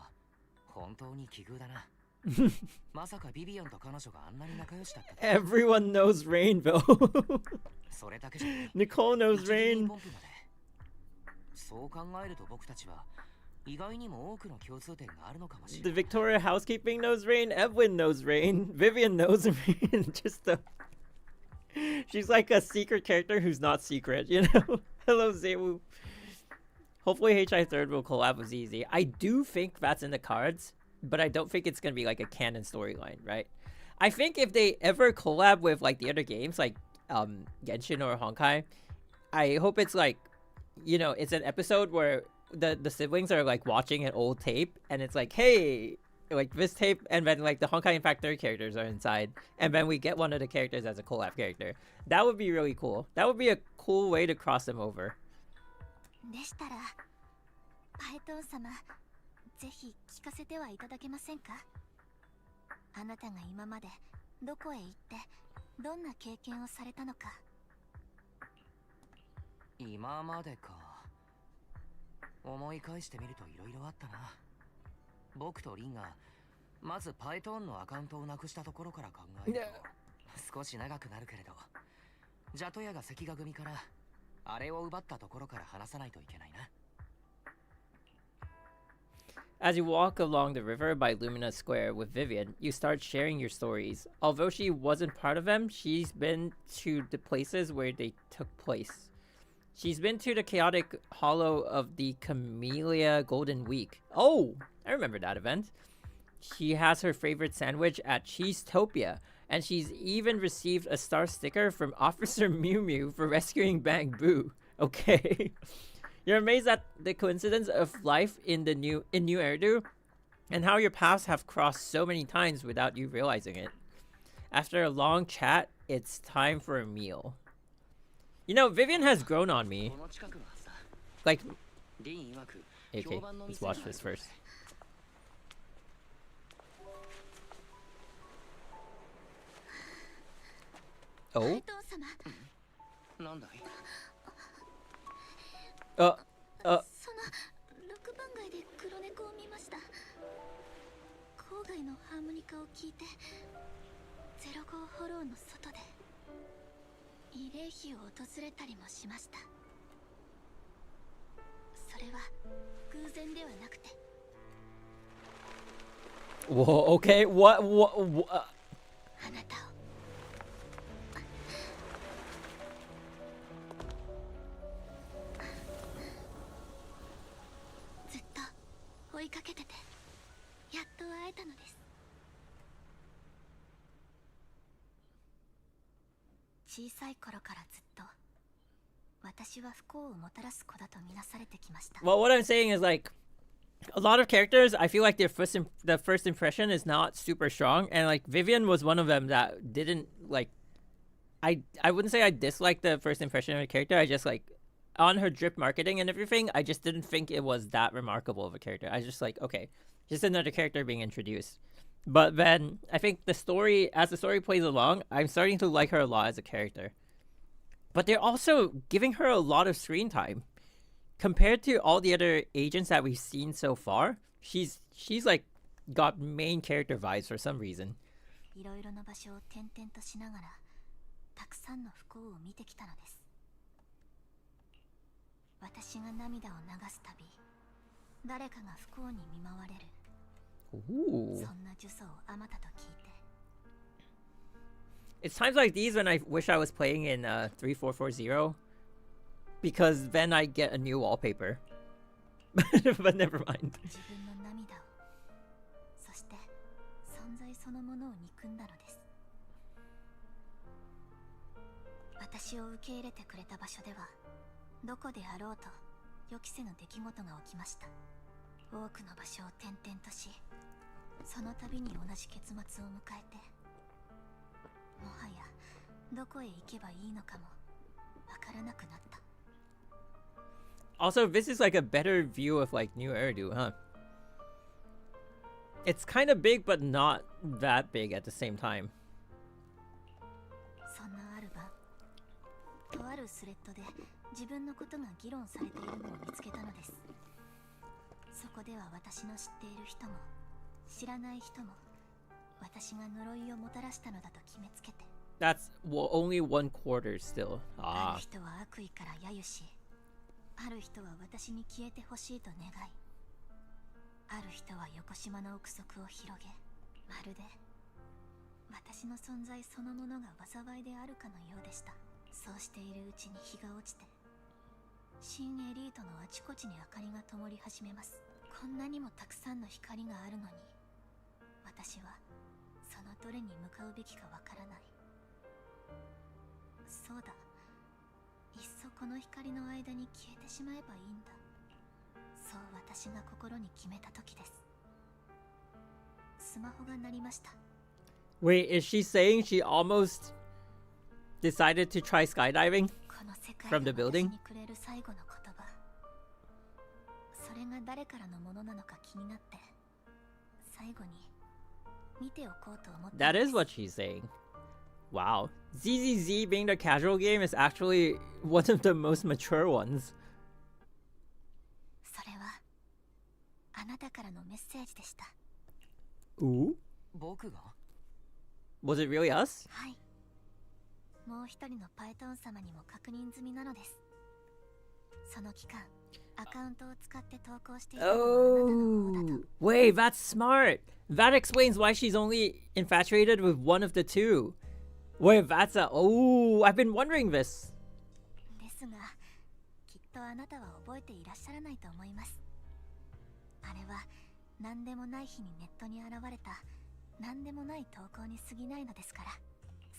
B: 本当に奇遇だな。まさかビビアンと彼女があんなに仲良しだったと。
A: Everyone knows Rainbow.
B: それだけじゃない。
A: Nicole knows Rain.
B: そう考えると僕たちは意外にも多くの共通点があるのかもしれ
A: The
B: ない。
A: Victoria Housekeeping knows Rain. Evelyn knows Rain. Vivian knows Rain. Just the She's like a secret character who's not secret, you know? Hello, Zewu. Hopefully HI Third will collab with ZZ. I do think that's in the cards, but I don't think it's gonna be like a canon storyline, right? I think if they ever collab with like the other games, like Genshin or Honkai, I hope it's like, you know, it's an episode where the siblings are like watching an old tape, and it's like, hey, like this tape, and then like the Honkai Impact 3 characters are inside, and then we get one of the characters as a collab character. That would be really cool. That would be a cool way to cross them over.
C: でしたら、パエトン様、ぜひ聞かせてはいただけませんか？あなたが今までどこへ行ってどんな経験をされたのか。
B: 今までか。思い返してみると色々あったな。僕とリンがまずパイトーンのアカウントをなくしたところから考えると少し長くなるけれど、ジャトヤが関ヶ組からあれを奪ったところから話さないといけないな。
A: As you walk along the river by Lumina Square with Vivian, you start sharing your stories. Although she wasn't part of them, she's been to the places where they took place. She's been to the chaotic hollow of the Camellia Golden Week. Oh, I remember that event. She has her favorite sandwich at Cheesetopia, and she's even received a star sticker from Officer Mew Mew for rescuing Bang Boo. Okay. You're amazed at the coincidence of life in New Eridu, and how your paths have crossed so many times without you realizing it. After a long chat, it's time for a meal. You know, Vivian has grown on me. Like, okay, let's watch this first. Oh?
B: なんだい？
C: その6番街で黒猫を見ました。郊外のハーモニカを聞いて05フォローの外で慰霊碑を訪れたりもしました。それは偶然ではなくて。
A: Whoa, okay, what?
C: あなたをずっと追いかけてて、やっと会えたのです。小さい頃からずっと私は不幸をもたらす子だとみなされてきました。
A: Well, what I'm saying is like, a lot of characters, I feel like the first impression is not super strong, and like Vivian was one of them that didn't like. I wouldn't say I disliked the first impression of a character. I just like, on her drip marketing and everything, I just didn't think it was that remarkable of a character. I was just like, okay, just another character being introduced. But then I think as the story plays along, I'm starting to like her a lot as a character. But they're also giving her a lot of screen time. Compared to all the other agents that we've seen so far, she's like got main character vibes for some reason.
C: いろいろな場所を転々としながらたくさんの不幸を見てきたのです。私が涙を流すたび、誰かが不幸に見舞われる。
A: Ooh.
C: そんな呪詛をあまたと聞いて。
A: It's times like these when I wish I was playing in 3440, because then I get a new wallpaper. But never mind.
C: 自分の涙を、そして存在そのものを憎んだのです。私を受け入れてくれた場所では、どこであろうと予期せぬ出来事が起きました。多くの場所を転々とし、その度に同じ結末を迎えて、もはやどこへ行けばいいのかもわからなくなった。
A: Also, this is like a better view of like New Eridu, huh? It's kind of big, but not that big at the same time.
C: そんなある晩、とあるスレッドで自分のことが議論されているのを見つけたのです。そこでは私の知っている人も知らない人も私が呪いをもたらしたのだと決めつけて。
A: That's only 1/4 still.
C: ある人は悪意から揶揄し、ある人は私に消えてほしいと願い、ある人は横島の憶測を広げ、まるで私の存在そのものが災いであるかのようでした。そうしているうちに日が落ちて、新エリートのあちこちに明かりが灯り始めます。こんなにもたくさんの光があるのに、私はそのどれに向かうべきかわからない。そうだ、いっそこの光の間に消えてしまえばいいんだ。そう私が心に決めた時です。スマホが鳴りました。
A: Wait, is she saying she almost decided to try skydiving
C: この世界
A: from the
C: が私
A: building?
C: にくれる最後の言葉、それが誰からのものなのか気になって、最後に見ておこうと思った
A: That is what she's saying. Wow. ZZZ being the casual game is actually one of the most mature ones.
C: それはあなたからのメッセージでした。
A: Ooh?
B: 僕が
A: Was it really us?
C: はい、もう一人のパイトン様にも確認済みなのです。その期間、アカウントを使って投稿していたのはあなたの方だと。
A: Wait, that's smart. That explains why she's only infatuated with one of the two. Wait, that's a... Oh, I've been wondering this.
C: ですが、きっとあなたは覚えていらっしゃらないと思います。あれは何でもない日にネットに現れた何でもない投稿に過ぎないのですから。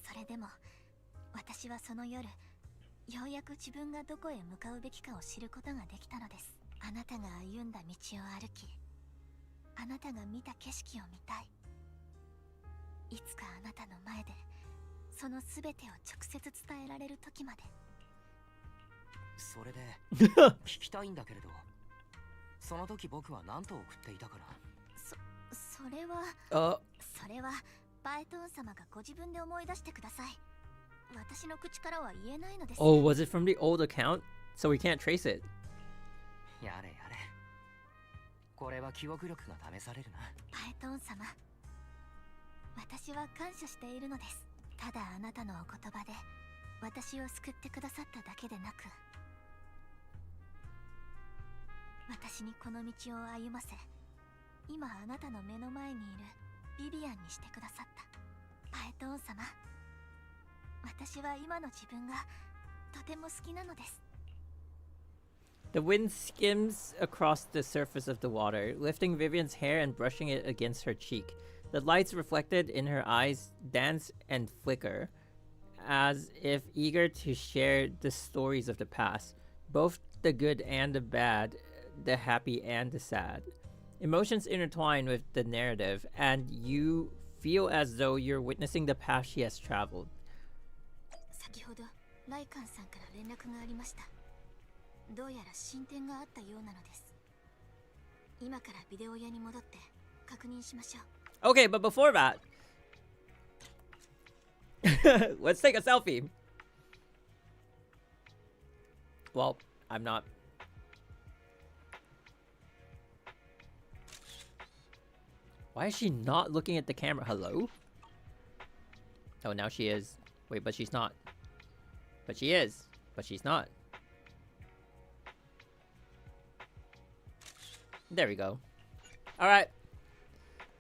C: それでも私はその夜、ようやく自分がどこへ向かうべきかを知ることができたのです。あなたが歩んだ道を歩き、あなたが見た景色を見たい。いつかあなたの前でそのすべてを直接伝えられる時まで。
B: それで聞きたいんだけれど、その時僕は何と送っていたかな。
C: それはそれはバイトーン様がご自分で思い出してください。私の口からは言えないのです。
A: Oh, was it from the old account? So we can't trace it.
B: やれやれ、これは記憶力が試されるな。
C: バイトーン様、私は感謝しているのです。ただあなたのお言葉で私を救ってくださっただけでなく、私にこの道を歩ませ、今あなたの目の前にいるビビアンにしてくださった。バイトーン様、私は今の自分がとても好きなのです。
A: The wind skims across the surface of the water, lifting Vivian's hair and brushing it against her cheek. The lights reflected in her eyes dance and flicker, as if eager to share the stories of the past, both the good and the bad, the happy and the sad. Emotions intertwine with the narrative, and you feel as though you're witnessing the path she has traveled.
C: 先ほどライカンさんから連絡がありました。どうやら進展があったようなのです。今からビデオ屋に戻って確認しましょう。
A: Okay, but before that, let's take a selfie. Well, I'm not. Why is she not looking at the camera? Hello? Oh, now she is. Wait, but she's not. But she is. But she's not. There we go. Alright.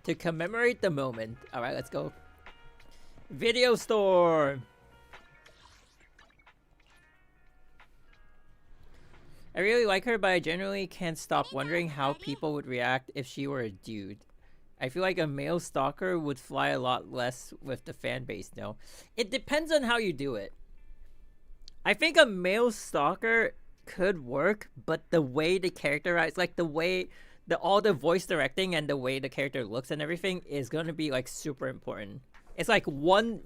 A: To commemorate the moment. Alright, let's go. Video store. I really like her, but I generally can't stop wondering how people would react if she were a dude. I feel like a male stalker would fly a lot less with the fan base, no? It depends on how you do it. I think a male stalker could work, but the way they characterize, like the way all the voice directing and the way the character looks and everything is gonna be like super important. It's like one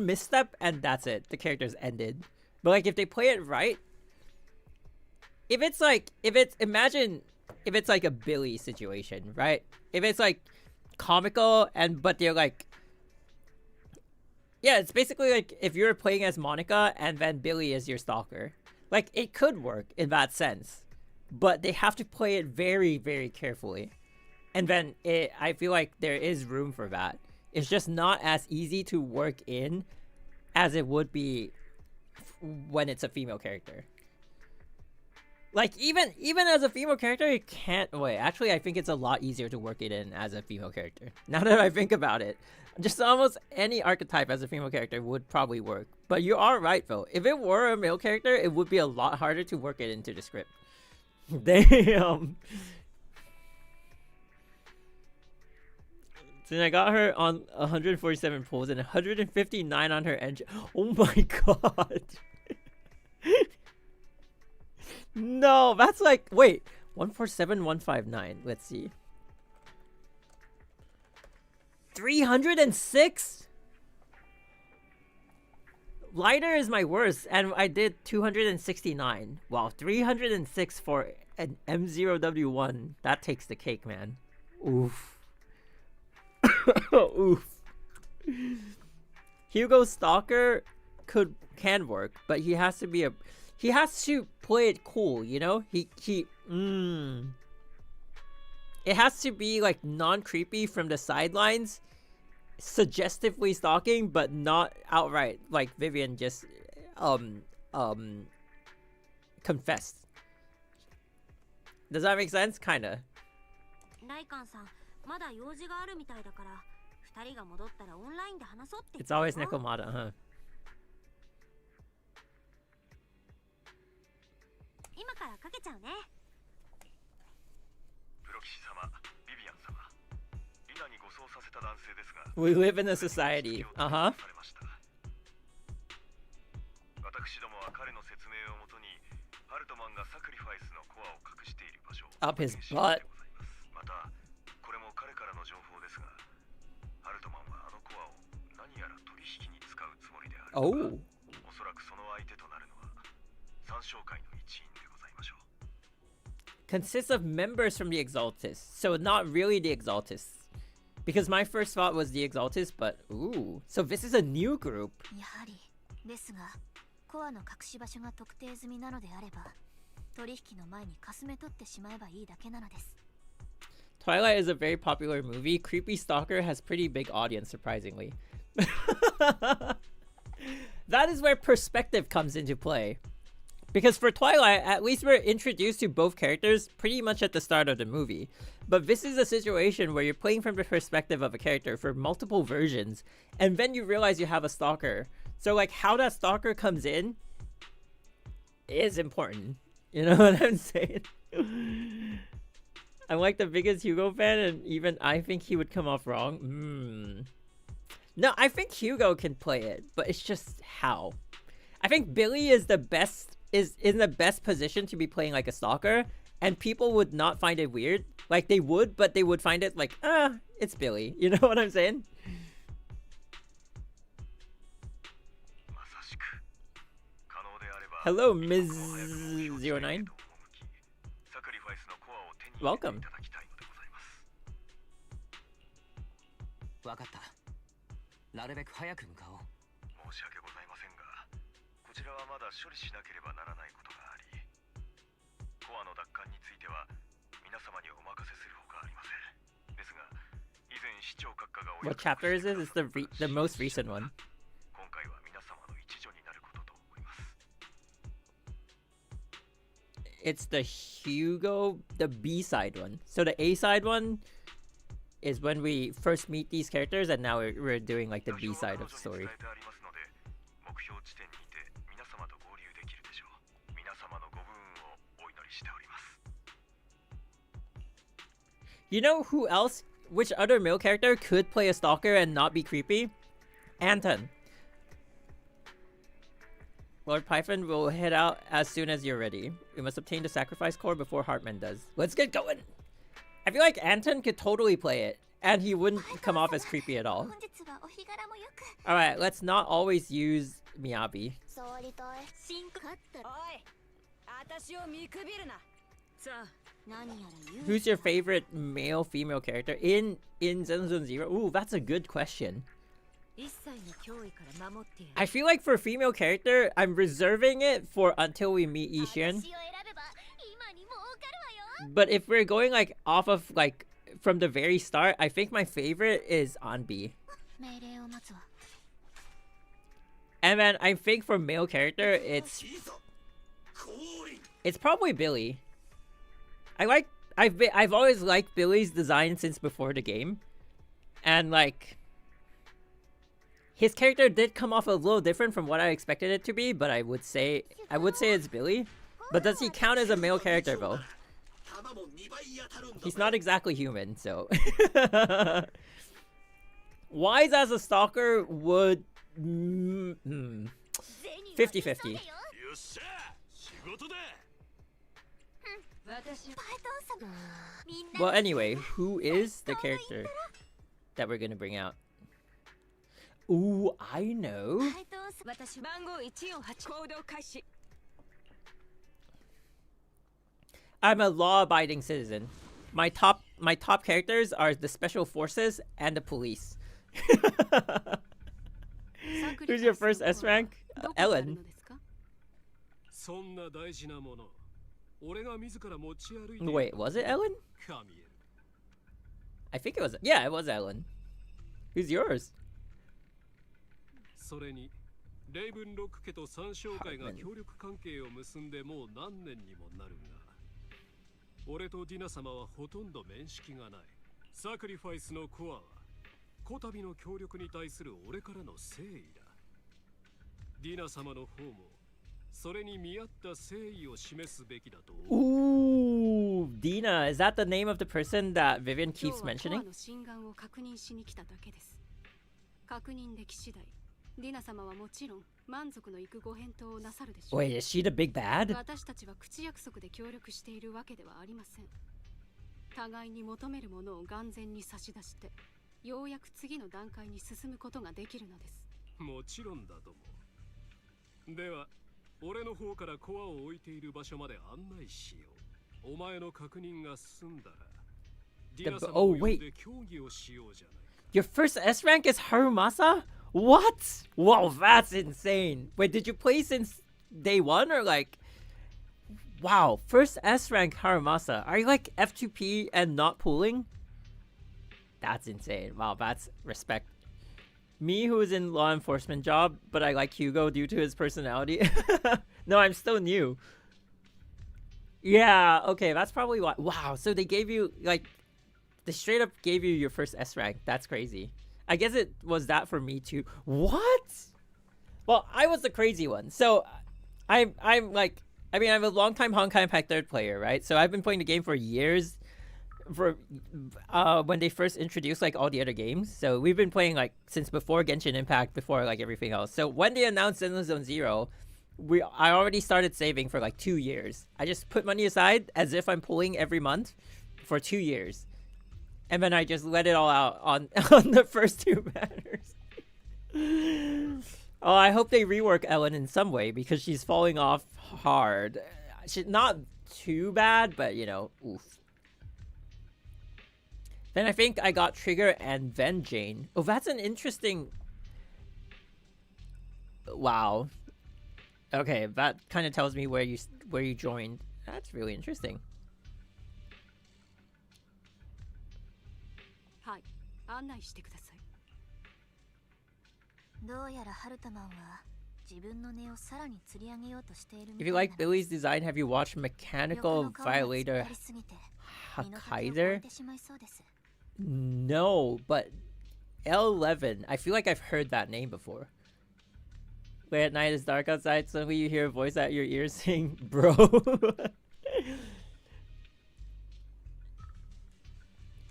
A: misstep and that's it. The character's ended. But like if they play it right, imagine if it's like a Billy situation, right? If it's like comical but they're like, yeah, it's basically like if you're playing as Monica and then Billy is your stalker. Like it could work in that sense, but they have to play it very, very carefully. And then I feel like there is room for that. It's just not as easy to work in as it would be when it's a female character. Like even as a female character, you can't wait. Actually, I think it's a lot easier to work it in as a female character. Now that I think about it, just almost any archetype as a female character would probably work. But you are right though. If it were a male character, it would be a lot harder to work it into the script. Damn. So I got her on 147 pulls and 159 on her engine. Oh my god. No, that's like, wait, 147, 159. Let's see. 306? Lighter is my worst, and I did 269. Wow, 306 for an M0W1. That takes the cake, man. Oof. Oof. Hugo Stalker can work, but he has to play it cool, you know? It has to be like non-creepy from the sidelines, suggestively stalking, but not outright like Vivian just confessed. Does that make sense? Kinda.
C: ライカンさん、まだ用事があるみたいだから、二人が戻ったらオンラインで話そうって言って
A: It's always Nekomata, huh?
C: 今からかけちゃうね。
D: プロ騎士様、ビビアン様、リナに護送させた男性ですが、
A: We live in a society.
D: 私どもは彼の説明をもとに、ハルトマンがサクリファイスのコアを隠している場所を
A: Up his butt.
D: また、これも彼からの情報ですが、ハルトマンはあのコアを何やら取引に使うつもりである。おそらくその相手となるのは三将会の一員でございましょう。
A: Consists of members from the Exaltists, so not really the Exaltists. Because my first thought was the Exaltists, but ooh, so this is a new group.
C: やはりですが、コアの隠し場所が特定済みなのであれば、取引の前にかすめ取ってしまえばいいだけなのです。
A: Twilight is a very popular movie. Creepy Stalker has pretty big audience, surprisingly. That is where perspective comes into play. Because for Twilight, at least we're introduced to both characters pretty much at the start of the movie. But this is a situation where you're playing from the perspective of a character for multiple versions, and then you realize you have a stalker. So like how that stalker comes in is important. You know what I'm saying? I'm like the biggest Hugo fan, and even I think he would come off wrong. No, I think Hugo can play it, but it's just how. I think Billy is in the best position to be playing like a stalker, and people would not find it weird. Like they would, but they would find it like, it's Billy. You know what I'm saying? Hello, Ms. 09. Welcome.
B: わかった。なるべく早く向かおう。
D: 申し訳ございませんが、こちらはまだ処理しなければならないことがあり、コアの奪還については皆様にお任せするほかありません。ですが、以前市長閣下がお
A: What chapter is this? It's the most recent one.
D: 今回は皆様の一助になることと思います。
A: It's the Hugo, the B side one. So the A side one is when we first meet these characters, and now we're doing like the B side of the story. You know who else? Which other male character could play a stalker and not be creepy? Anton. Lord Python will head out as soon as you're ready. We must obtain the sacrifice core before Hartman does. Let's get going! I feel like Anton could totally play it, and he wouldn't come off as creepy at all. Alright, let's not always use Miyabi. Who's your favorite male female character in Zenzo Zero? Ooh, that's a good question. I feel like for female character, I'm reserving it for until we meet Ishin. But if we're going like off of like from the very start, I think my favorite is Anbi. And then I think for male character, it's It's probably Billy. I've always liked Billy's design since before the game, and like his character did come off a little different from what I expected it to be. But I would say it's Billy. But does he count as a male character though? He's not exactly human, so. Wise as a stalker would 50-50. Well, anyway, who is the character that we're gonna bring out? Ooh, I know. I'm a law-abiding citizen. My top characters are the special forces and the police. Who's your first S rank? Ellen. Wait, was it Ellen? I think it was. Yeah, it was Ellen. Who's yours?
H: それにレイブンロック家と三商会が協力関係を結んでもう何年にもなるが、俺とディナ様はほとんど面識がない。サクリファイスのコアはこたびの協力に対する俺からの誠意だ。ディナ様の方もそれに見合った誠意を示すべきだと思う。
A: Ooh, Dina, is that the name of the person that Vivian keeps mentioning?
F: 確認でき次第、ディナ様はもちろん満足のいくご返答をなさるでしょう。
A: Wait, is she the big bad?
F: 私たちは口約束で協力しているわけではありません。互いに求めるものを眼前に差し出して、ようやく次の段階に進むことができるのです。
H: もちろんだとも。では、俺の方からコアを置いている場所まで案内しよう。お前の確認が済んだら、ディナ様を呼んで協議をしようじゃない。
A: Your first S rank is Harumasa? What? Whoa, that's insane. Wait, did you play since day one or like... Wow, first S rank Harumasa. Are you like F2P and not pooling? That's insane. Wow, that's respect. Me, who is in law enforcement job, but I like Hugo due to his personality. No, I'm still new. Yeah, okay, that's probably why. Wow, so they gave you like... They straight up gave you your first S rank. That's crazy. I guess it was that for me too. What? Well, I was the crazy one. So I'm like, I mean, I'm a longtime Honkai Impact 3rd player, right? So I've been playing the game for years. For when they first introduced like all the other games. So we've been playing like since before Genshin Impact, before like everything else. So when they announced Zenless Zone Zero, I already started saving for like 2 years. I just put money aside as if I'm pulling every month for 2 years. And then I just let it all out on the first 2 banners. Oh, I hope they rework Ellen in some way because she's falling off hard. She's not too bad, but you know, oof. Then I think I got Trigger and then Jane. Oh, that's an interesting... Wow. Okay, that kind of tells me where you joined. That's really interesting.
F: 案内してください。
C: どうやらハルトマンは自分の根をさらに釣り上げようとしているみた
A: If
C: い
A: you
C: な。
A: like Billy's design, have you watched Mechanical Violator Hakaider? No, but L11. I feel like I've heard that name before. Late at night, it's dark outside. Suddenly you hear a voice at your ear saying, "Bro."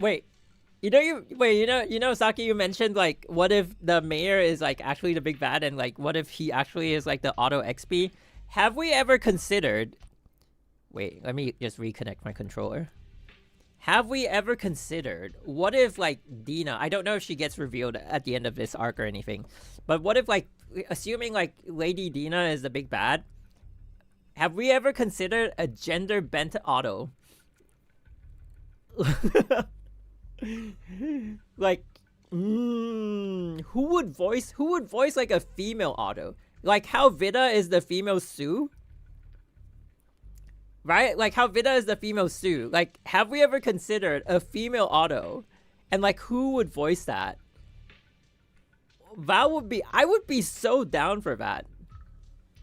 A: Wait. You know, Saki, you mentioned like, what if the mayor is like actually the big bad, and like, what if he actually is like the auto XP? Have we ever considered? Wait, let me just reconnect my controller. Have we ever considered what if like Dina? I don't know if she gets revealed at the end of this arc or anything, but what if like, assuming like Lady Dina is the big bad? Have we ever considered a gender bent auto? Like, who would voice like a female auto? Like how Vida is the female Sue? Right? Like how Vida is the female Sue. Like, have we ever considered a female auto? And like, who would voice that? That would be, I would be so down for that.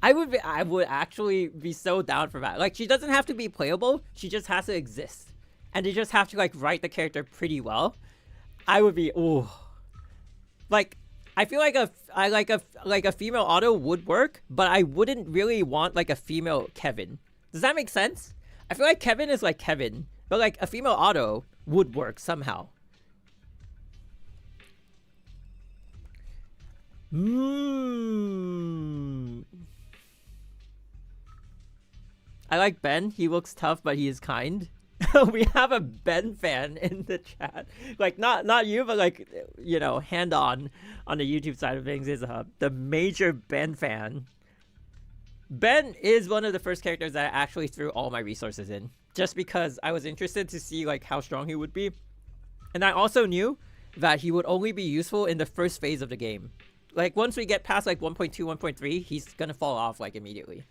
A: I would actually be so down for that. Like, she doesn't have to be playable. She just has to exist. And they just have to, like, write the character pretty well. I would be, ooh. Like, I feel like a female Otto would work, but I wouldn't really want, like, a female Kevin. Does that make sense? I feel like Kevin is like Kevin, but, like, a female Otto would work somehow. I like Ben. He looks tough, but he is kind. We have a Ben fan in the chat. Like, not you, but, like, you know, hand on the YouTube side of things is the major Ben fan. Ben is one of the first characters that I actually threw all my resources in, just because I was interested to see, like, how strong he would be. And I also knew that he would only be useful in the first phase of the game. Like, once we get past, like, 1.2, 1.3, he's gonna fall off, like, immediately.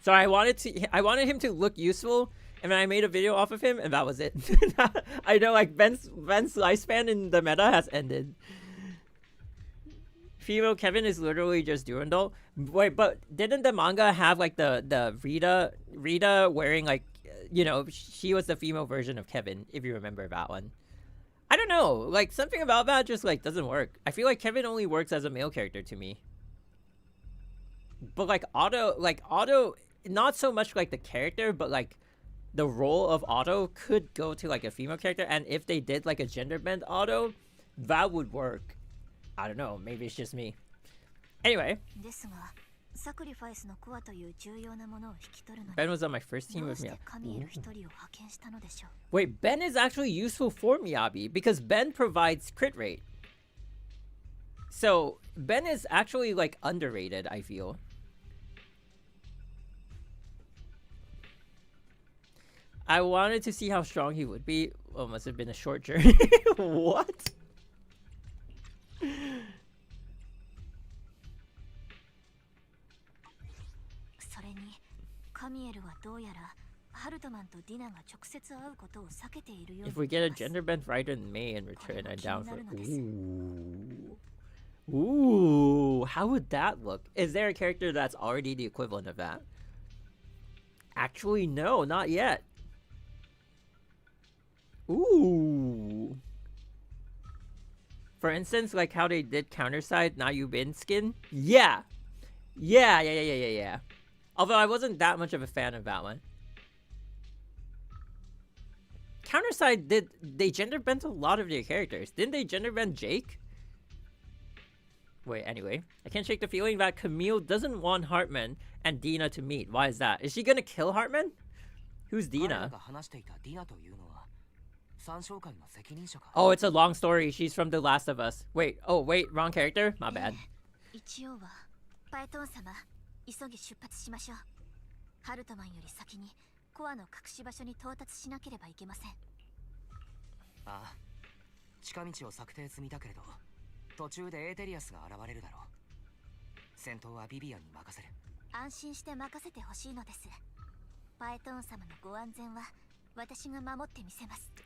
A: So I wanted him to look useful, and then I made a video off of him, and that was it. I know, like, Ben's lifespan in the meta has ended. Female Kevin is literally just Durandal. Wait, but didn't the manga have, like, the Rita wearing, like, you know, she was the female version of Kevin, if you remember that one. I don't know, like, something about that just, like, doesn't work. I feel like Kevin only works as a male character to me. But, like, Otto, not so much, like, the character, but, like, the role of Otto could go to, like, a female character, and if they did, like, a gender bend Otto, that would work. I don't know, maybe it's just me. Anyway. Ben was on my first team with Miyabi. Wait, Ben is actually useful for Miyabi because Ben provides crit rate. So, Ben is actually, like, underrated, I feel. I wanted to see how strong he would be. Oh, must have been a short journey. What? If we get a gender bent writer in May in return, I'm down for. Ooh, how would that look? Is there a character that's already the equivalent of that? Actually, no, not yet. Ooh. For instance, like how they did Counterside, now you bin skin. Yeah. Yeah. Although I wasn't that much of a fan of that one. Counterside they gender bent a lot of their characters. Didn't they gender bend Jake? Wait, anyway. I can't shake the feeling that Camille doesn't want Hartman and Dina to meet. Why is that? Is she gonna kill Hartman? Who's Dina? Oh, it's a long story. She's from The Last of Us. Wait, wrong character? My bad.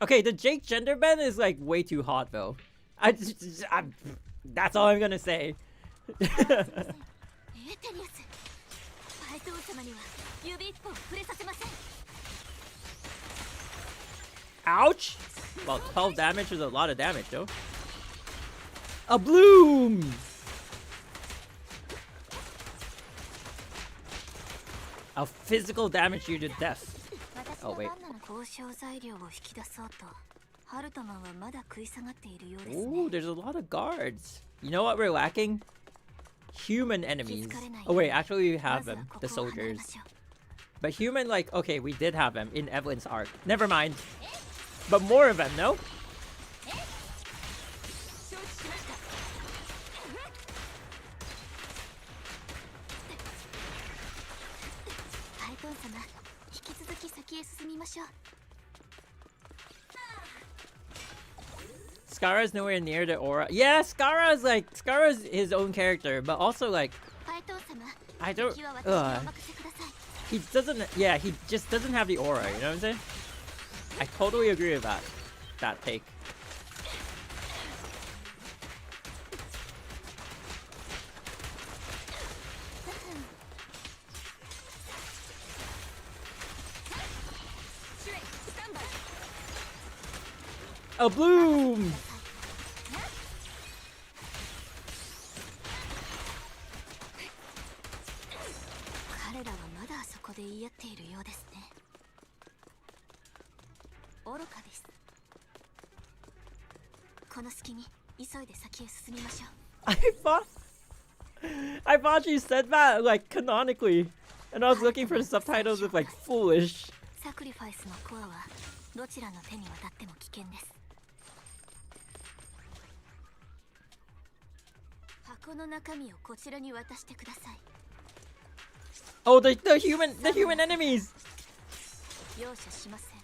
A: Okay, the Jake gender bend is like way too hot though. That's all I'm gonna say. Ouch! Well, 12 damage is a lot of damage though. A bloom! I'll physical damage you to death. Oh wait. Ooh, there's a lot of guards. You know what we're lacking? Human enemies. Oh wait, actually we have them, the soldiers. But human, like, okay, we did have them in Evelyn's arc. Never mind. But more of them, no? Skara's nowhere near the aura. Yeah, Skara's his own character, but also like, I don't, he doesn't, yeah, he just doesn't have the aura, you know what I'm saying? I totally agree with that take. A bloom!
C: 彼らはまだそこで言い合っているようですね。愚かです。この隙に急いで先へ進みましょう。
A: I thought she said that like canonically, and I was looking for the subtitles of like foolish.
C: サクリファイスのコアはどちらの手に渡っても危険です。箱の中身をこちらに渡してください。
A: Oh, the human enemies.
C: 容赦しません。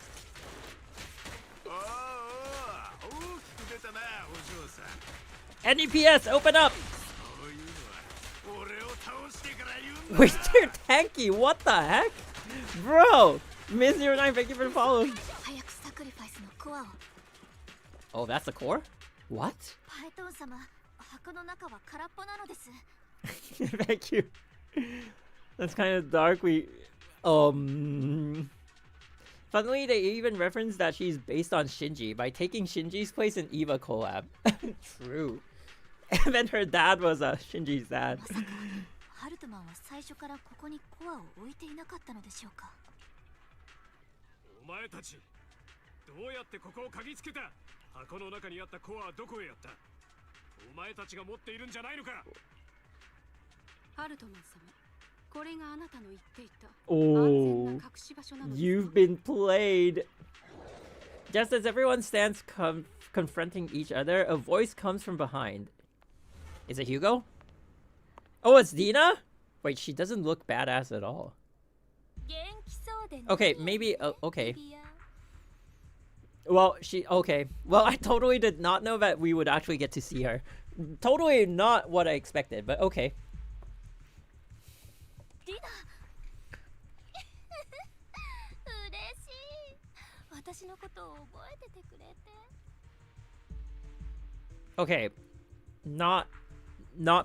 D: 大きく出たな、お嬢さん。
A: NEPS, open up.
D: そういうのは俺を倒してから言うんだ。
A: Wait, they're tanky. What the heck, bro? Miss09, thank you for the follow.
C: 早くサクリファイスのコアを。
A: Oh, that's the core. What?
C: パイトン様、箱の中は空っぽなのです。
A: Thank you. That's kind of dark. Funnily, they even reference that she's based on Shinji by taking Shinji's place in Eva collab. True. And then her dad was Shinji's dad.
C: まさかハルトマンは最初からここにコアを置いていなかったのでしょうか。
H: お前たちどうやってここを嗅ぎつけた？箱の中にあったコアはどこへやった？お前たちが持っているんじゃないのか？
F: ハルトマン様、これがあなたの言っていた
A: Oh,
F: 安全な隠し場所なのです。
A: you've been played. Just as everyone stands confronting each other, a voice comes from behind. Is it Hugo? Oh, it's Dina? Wait, she doesn't look badass at all. Okay, maybe, okay. Well, okay. Well, I totally did not know that we would actually get to see her. Totally not what I expected, but okay.
C: リナ嬉しい。私のことを覚えててくれて。
A: Okay. Not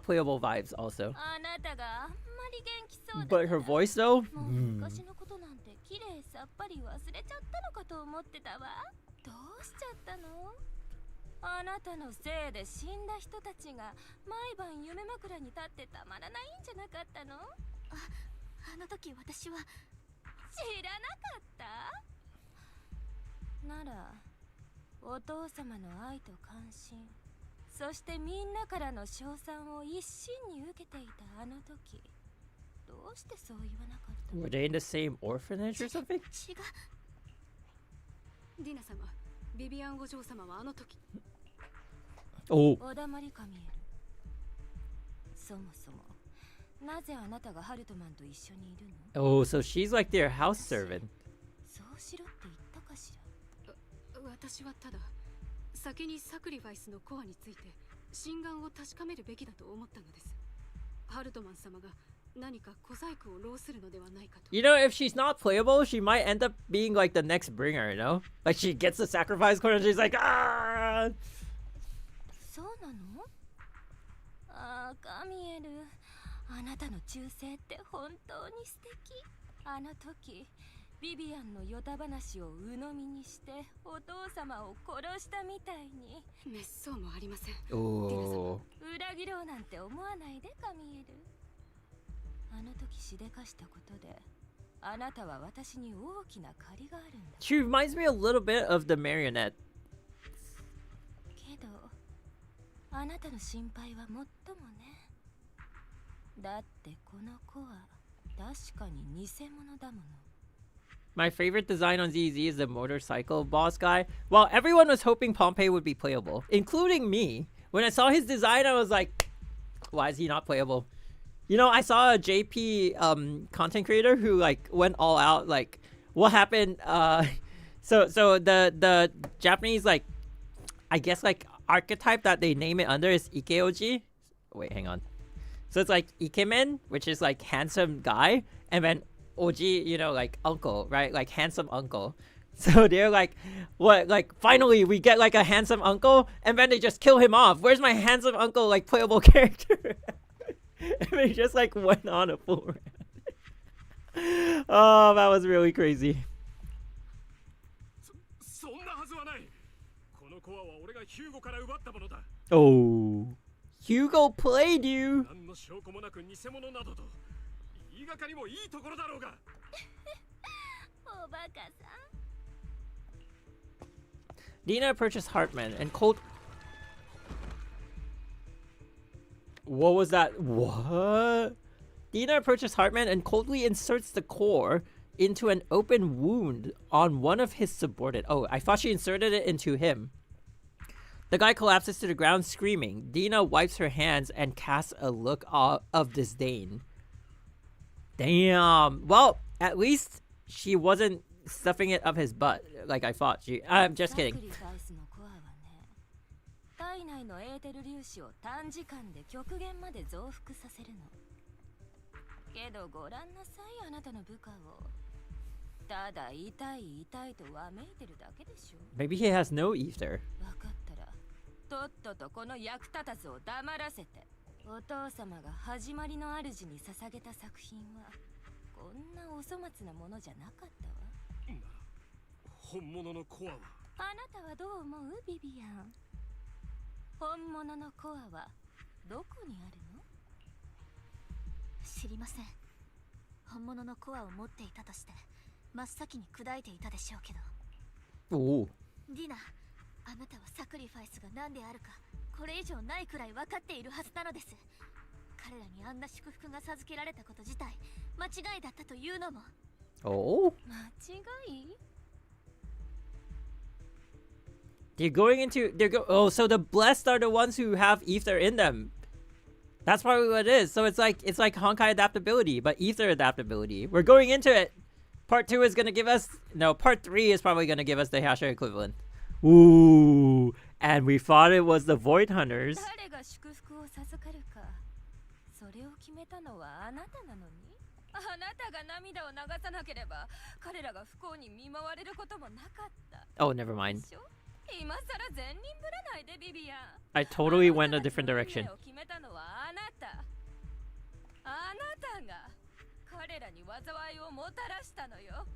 A: playable vibes also.
C: あなたがあんまり元気そうだ。
A: But her voice though?
C: もう昔のことなんて綺麗さっぱり忘れちゃったのかと思ってたわ。どうしちゃったの？あなたのせいで死んだ人たちが毎晩夢枕に立ってたまらないんじゃなかったの？あの時私は知らなかった？ならお父様の愛と関心、そしてみんなからの称賛を一身に受けていたあの時、どうしてそう言わなかったの？
A: Were they in the same orphanage or something?
C: 違う。
F: ディナ様、ビビアンお嬢様はあの時。
A: Oh.
C: おだまりかみえる。そもそもなぜあなたがハルトマンと一緒にいるの？
A: Oh, so she's like their house servant.
C: そうしろって言ったかしら。
F: 私はただ先にサクリファイスのコアについて心眼を確かめるべきだと思ったのです。ハルトマン様が何か小細工を浪するのではないかと。
A: You know, if she's not playable, she might end up being like the next bringer, you know? Like she gets the sacrifice card and she's like, ah!
C: そうなの？ああ、カミエル。あなたの忠誠って本当に素敵。あの時ビビアンのヨタ話を鵜呑みにしてお父様を殺したみたいに。
F: 滅相もありません。
A: Oh.
C: 裏切ろうなんて思わないで、カミエル。あの時しでかしたことであなたは私に大きな借りがあるんだ。
A: She reminds me a little bit of the marionette.
C: けどあなたの心配はもっともね。だってこの子は確かに偽物だもの。
A: My favorite design on ZZ is the motorcycle boss guy. While everyone was hoping Pompey would be playable, including me, when I saw his design, I was like, why is he not playable? You know, I saw a JP content creator who like went all out. Like, what happened? So the Japanese like, I guess like archetype that they name it under is Ikeoji. Wait, hang on. So it's like Ikemen, which is like handsome guy, and then Oji, you know, like uncle, right? Like handsome uncle. So they're like, what? Like finally we get like a handsome uncle, and then they just kill him off. Where's my handsome uncle, like playable character? And they just like went on a full rant. Oh, that was really crazy.
H: そんなはずはない。こののコアは俺がヒューゴから奪ったものだ。
A: Oh, Hugo played you.
H: 何の証拠もなく偽物などと言いがかりもいいところだろうが。
C: おバカさん。
A: Dina approaches Hartman and cold. What was that? What? Dina approaches Hartman and coldly inserts the core into an open wound on one of his subordinates. Oh, I thought she inserted it into him. The guy collapses to the ground screaming. Dina wipes her hands and casts a look of disdain. Damn. Well, at least she wasn't stuffing it up his butt like I thought. I'm just kidding.
C: 体内のエーテル粒子を短時間で極限まで増幅させるの。けどご覧なさい、あなたの部下を。ただ痛い痛いとわめいてるだけでしょ。
A: Maybe he has no ether.
C: わかったら、とっととこの役立たずを黙らせて。お父様が始まりの主に捧げた作品は、こんなお粗末なものじゃなかったわ。
H: 本物のコアは。
C: あなたはどう思う、ビビアン。本物のコアはどこにあるの？知りません。本物のコアを持っていたとして真っ先に砕いていたでしょうけど。
A: おお。
C: ディナ、あなたはサクリファイスが何であるかこれ以上ないくらい分かっているはずなのです。彼らにあんな祝福が授けられたこと自体間違いだったというのも。
A: Oh?
C: 間違い
A: They're going into oh, so the blessed are the ones who have ether in them. That's probably what it is. So it's like Honkai adaptability, but ether adaptability. We're going into it. Part 2 is gonna give us part 3 is probably gonna give us the Hasha equivalent. Ooh, and we thought it was the Void Hunters.
C: 誰が祝福を授かるか、それを決めたのはあなたなのに。あなたが涙を流さなければ、彼らが不幸に見舞われることもなかった。
A: Oh, never mind.
C: 今さら善人ぶらないでビビアン。
A: I totally went a different direction.
C: 決めたのはあなた。あなたが彼らに災いをもたらしたのよ。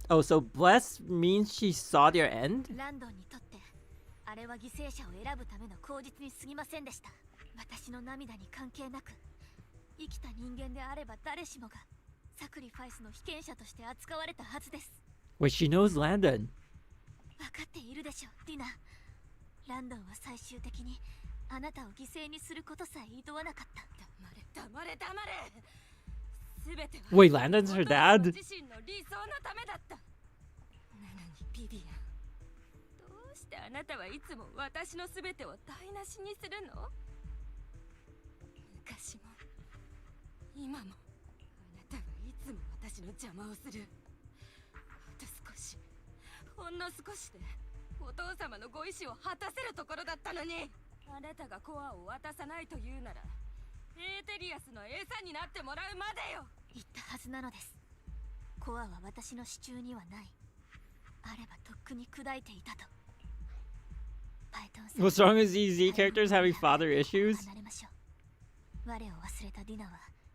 A: Oh, so blessed means she saw their end?
C: ランドンにとってあれは犠牲者を選ぶための口実に過ぎませんでした。私の涙に関係なく、生きた人間であれば誰しもがサクリファイスの被験者として扱われたはずです。
A: Wait, she knows Landon.
C: 分かっているでしょ、ディナ。ランドンは最終的にあなたを犠牲にすることさえ厭わなかった。黙れ。すべては
A: Wait, Landon's her dad?
C: 自身の理想のためだった。なのにビビアン、どうしてあなたはいつも私のすべてを台無しにするの？昔も今もあなたはいつも私の邪魔をする。あと少し、ほんの少しでお父様のご意志を果たせるところだったのに。あなたがコアを渡さないというなら、エーテリアスの餌になってもらうまでよ。言ったはずなのです。コアは私の手中にはない。あればとっくに砕いていたと。
A: What's wrong with these Z characters having father issues?
C: 離れましょう。我を忘れたディナは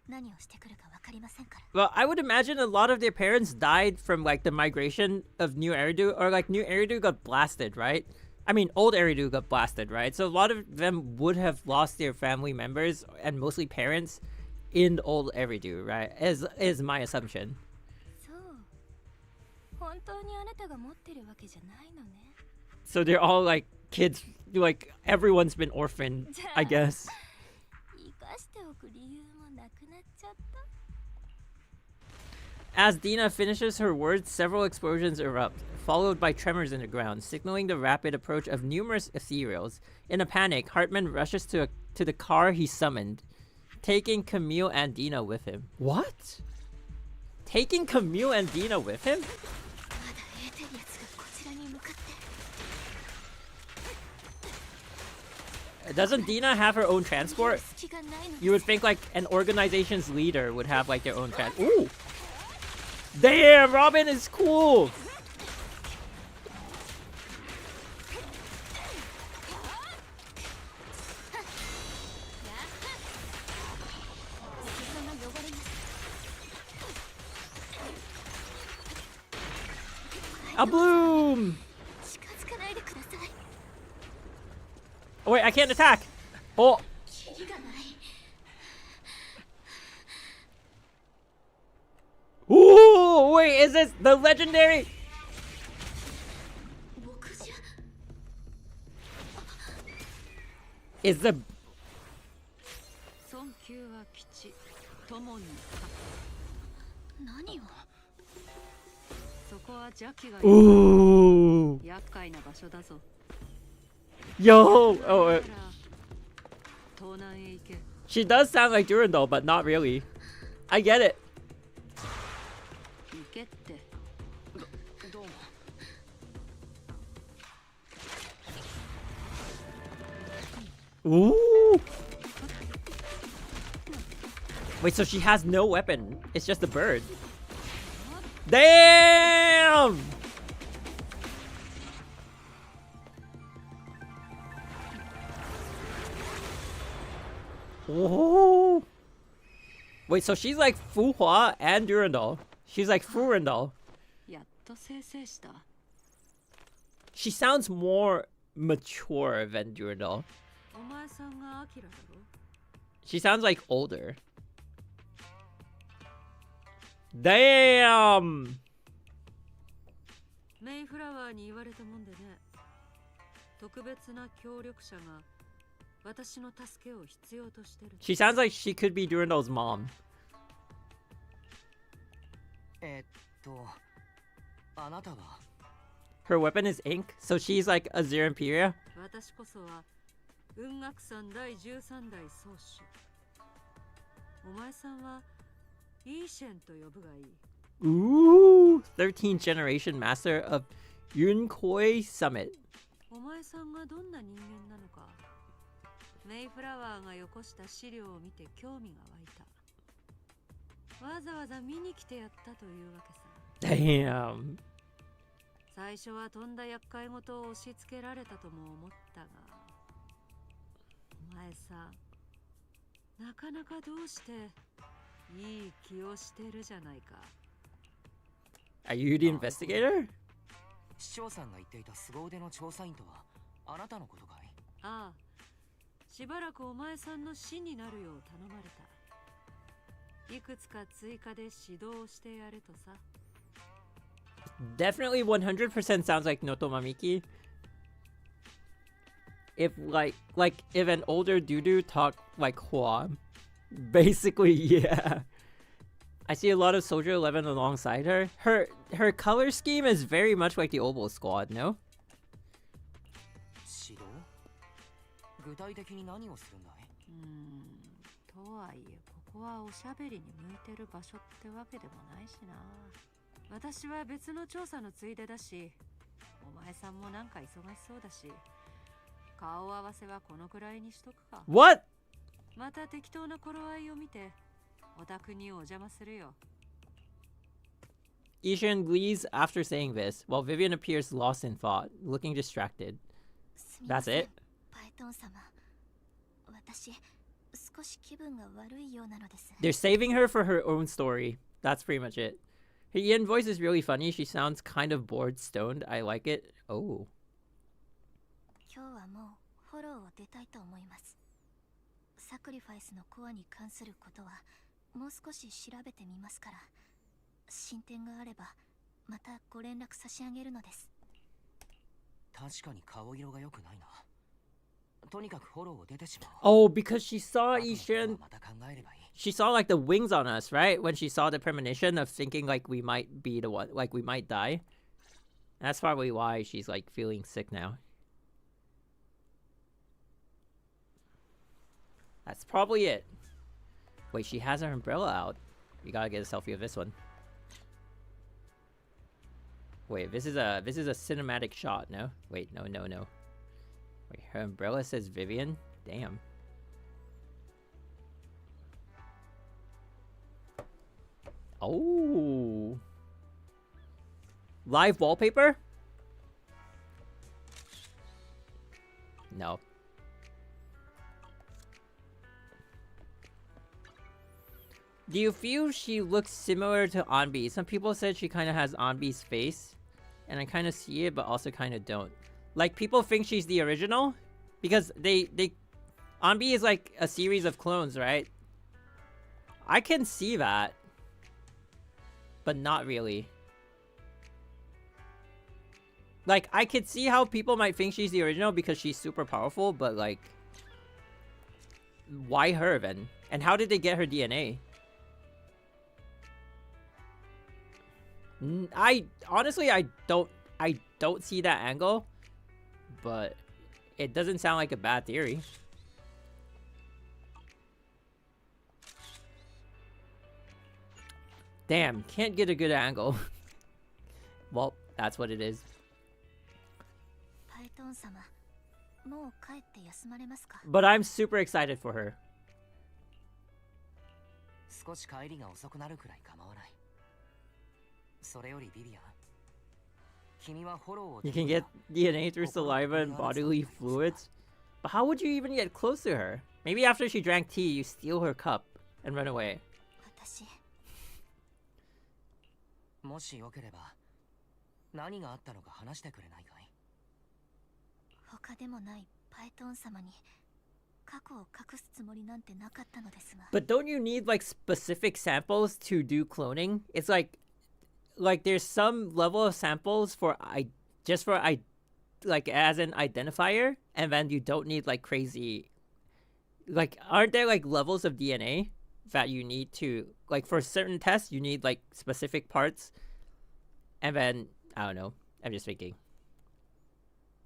C: 何をしてくるかわかりませんから。
A: Well, I would imagine a lot of their parents died from like the migration of New Eridu, or like New Eridu got blasted, right? I mean, old Eridu got blasted, right? So a lot of them would have lost their family members and mostly parents in old Eridu, right? Is my assumption.
C: そう。本当にあなたが持ってるわけじゃないのね。
A: So they're all like kids, like everyone's been orphaned, I guess.
C: 生かしておく理由もなくなっちゃった。
A: As Dina finishes her words, several explosions erupt, followed by tremors in the ground, signaling the rapid approach of numerous ethereals. In a panic, Hartman rushes to the car he summoned, taking Camille and Dina with him. What? Taking Camille and Dina with him? Doesn't Dina have her own transport? You would think like an organization's leader would have like their own transport. Ooh! Damn, Robin is cool! A bloom! Oh wait, I can't attack. Oh.
C: キリがない。
A: Ooh, wait, is this the legendary?
C: 僕じゃ。
A: Is the
F: 尊敬は吉、友に
C: 何を。
F: そこは邪気が
A: ooh
F: 厄介な場所だぞ。
A: yo? Oh,
F: 東南へ行け。
A: she does sound like Durandal, but not really. I get it.
F: 行けって。
B: どうも。
A: Ooh. Wait, so she has no weapon. It's just a bird. Damn! Whoa. Wait, so she's like Fu Hua and Durandal. She's like Furandal.
F: やっと生成した。
A: She sounds more mature than Durandal.
F: お前さんがアキラだろ。
A: She sounds like older. Damn!
F: メイフラワーに言われたもんでね。特別な協力者が私の助けを必要としてる。
A: She sounds like she could be Durandal's mom.
B: あなたは
A: Her weapon is ink, so she's like Azir Imperia.
F: 私こそは雲岳山第13代宗主。お前さんはイーシェンと呼ぶがいい。
A: Ooh, 13th generation master of Yunkoi Summit.
F: お前さんがどんな人間なのか、メイフラワーがよこした資料を見て興味が湧いた。わざわざ見に来てやったというわけさ。
A: Damn.
F: 最初はとんだ厄介事を押し付けられたとも思ったが、お前さ、なかなかどうしていい気をしてるじゃないか。
A: Are you the investigator?
B: 市長さんが言っていた凄腕の調査員とはあなたのことかい？
F: ああ、しばらくお前さんの師になるよう頼まれた。いくつか追加で指導してやれとさ。
A: Definitely 100% sounds like Noto Mamiki. If like if an older Dudu talked like Hua. Basically, yeah. I see a lot of Soldier 11 alongside her. Her color scheme is very much like the Oval Squad, no?
B: 指導？具体的に何をするんだい？
F: とはいえここはおしゃべりに向いてる場所ってわけでもないしな。私は別の調査のついでだし、お前さんもなんか忙しそうだし、顔合わせはこのくらいにしとくか。
A: What?
F: また適当な頃合いを見てお宅にお邪魔するよ。
A: Ishan leaves after saying this, while Vivian appears lost in thought, looking distracted.
C: すみま
A: That's
C: せん
A: it?
C: パイトン様。私、少し気分が悪いようなのです。
A: They're saving her for her own story. That's pretty much it. Her Yen voice is really funny. She sounds kind of bored, stoned. I like it. Oh.
C: 今日はもうフォローを出たいと思います。サクリファイスのコアに関することはもう少し調べてみますから、進展があればまたご連絡差し上げるのです。
B: 確かに顔色が良くないな。とにかくフォローを出てしまう。
A: Oh, because she saw
B: 後のことは
A: Ishan.
B: また考えればいい。
A: She saw like the wings on us, right? When she saw the premonition of thinking like we might be the one, like we might die. That's probably why she's like feeling sick now. That's probably it. Wait, she has her umbrella out. We gotta get a selfie of this one. Wait, this is a cinematic shot, no? Wait, no. Wait, her umbrella says Vivian? Damn. Oh. Live wallpaper? No. Do you feel she looks similar to Anbi? Some people said she kind of has Anbi's face. And I kind of see it, but also kind of don't. Like, people think she's the original. Because they Anbi is like a series of clones, right? I can see that. But not really. Like, I could see how people might think she's the original because she's super powerful, but like, why her then? And how did they get her DNA? I honestly I don't see that angle, but it doesn't sound like a bad theory. Damn, can't get a good angle. Well, that's what it is. But I'm super excited for her.
B: 少し帰りが遅くなるくらい構わない。それよりビビアン、君はフォローを
A: You can get DNA through saliva and bodily fluids? But how would you even get close to her? Maybe after she drank tea, you steal her cup and run away.
B: もしよければ何があったのか話してくれないかい？
C: 他でもないパイトン様に過去を隠すつもりなんてなかったのですが。
A: But don't you need like specific samples to do cloning? It's like there's some level of samples for just for like as an identifier, and then you don't need like crazy, like aren't there like levels of DNA that you need to, like for certain tests you need like specific parts, and then I don't know, I'm just thinking.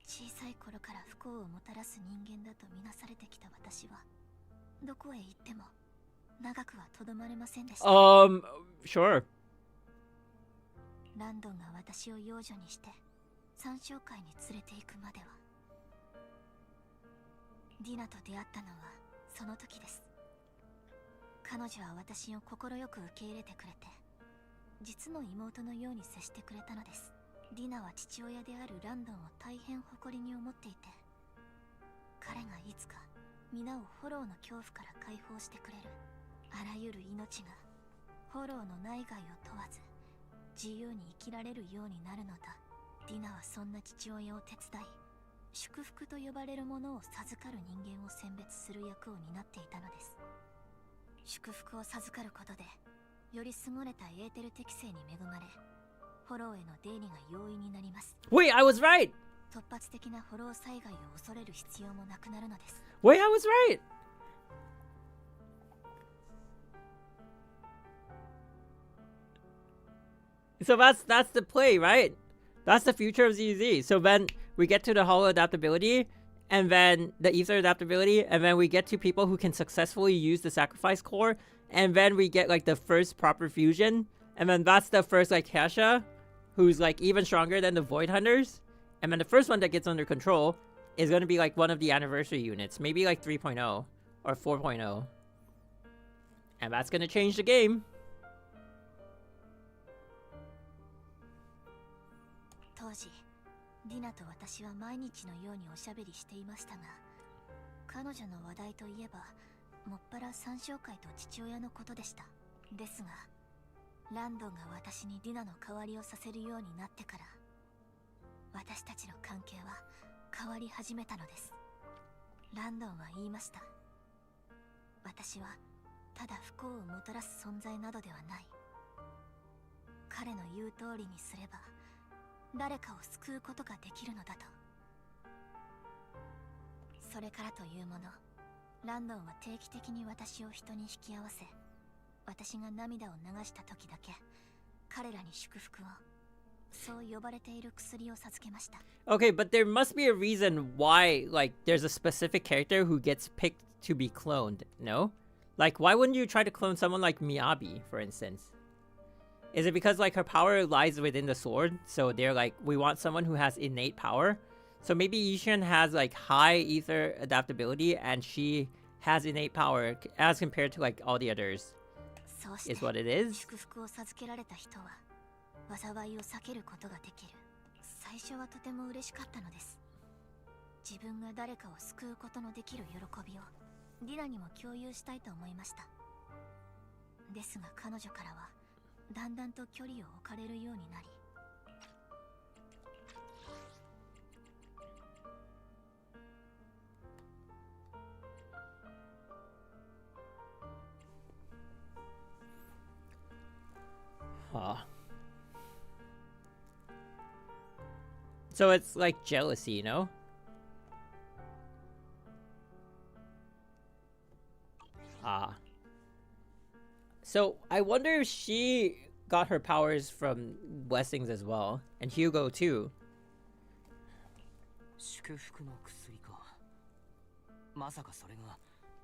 C: 小さい頃から不幸をもたらす人間だとみなされてきた私はどこへ行っても長くはとどまれませんでした。
A: Sure.
C: ランドンが私を養女にして山椒会に連れて行くまでは。ディナと出会ったのはその時です。彼女は私を快く受け入れてくれて、実の妹のように接してくれたのです。ディナは父親であるランドンを大変誇りに思っていて、彼がいつか皆をフォローの恐怖から解放してくれる。あらゆる命がフォローの内外を問わず自由に生きられるようになるのだ。ディナはそんな父親を手伝い、祝福と呼ばれるものを授かる人間を選別する役を担っていたのです。祝福を授かることでより優れたエーテル適性に恵まれ、フォローへの出入りが容易になります。
A: Wait, I was right!
C: 突発的なフォロー災害を恐れる必要もなくなるのです。
A: Wait, I was right! So that's the play, right? That's the future of ZZ. So then we get to the hollow adaptability, and then the ether adaptability, and then we get to people who can successfully use the sacrifice core, and then we get like the first proper fusion, and then that's the first like Kasha, who's like even stronger than the Void Hunters, and then the first one that gets under control is going to be like one of the anniversary units, maybe like 3.0 or 4.0, and that's going to change the game.
C: 当時ディナと私は毎日のようにおしゃべりしていましたが、彼女の話題といえばもっぱら山椒会と父親のことでした。ですがランドンが私にディナの代わりをさせるようになってから、私たちの関係は変わり始めたのです。ランドンは言いました。私はただ不幸をもたらす存在などではない。彼の言う通りにすれば誰かを救うことができるのだと。それからというもの、ランドンは定期的に私を人に引き合わせ、私が涙を流した時だけ彼らに祝福を、そう呼ばれている薬を授けました。
A: Okay, but there must be a reason why, like, there's a specific character who gets picked to be cloned, no? Like, why wouldn't you try to clone someone like Miyabi, for instance? Is it because like her power lies within the sword, so they're like, we want someone who has innate power? So maybe Yishin has like high ether adaptability and she has innate power as compared to like all the others, is what it is?
C: 祝福を授けられた人は災いを避けることができる。最初はとても嬉しかったのです。自分が誰かを救うことのできる喜びをディナにも共有したいと思いました。ですが彼女からはだんだんと距離を置かれるようになり、
A: So it's like jealousy, you know? Ah. So I wonder if she got her powers from blessings as well. And Hugo too.
B: 祝福の薬か。まさかそれが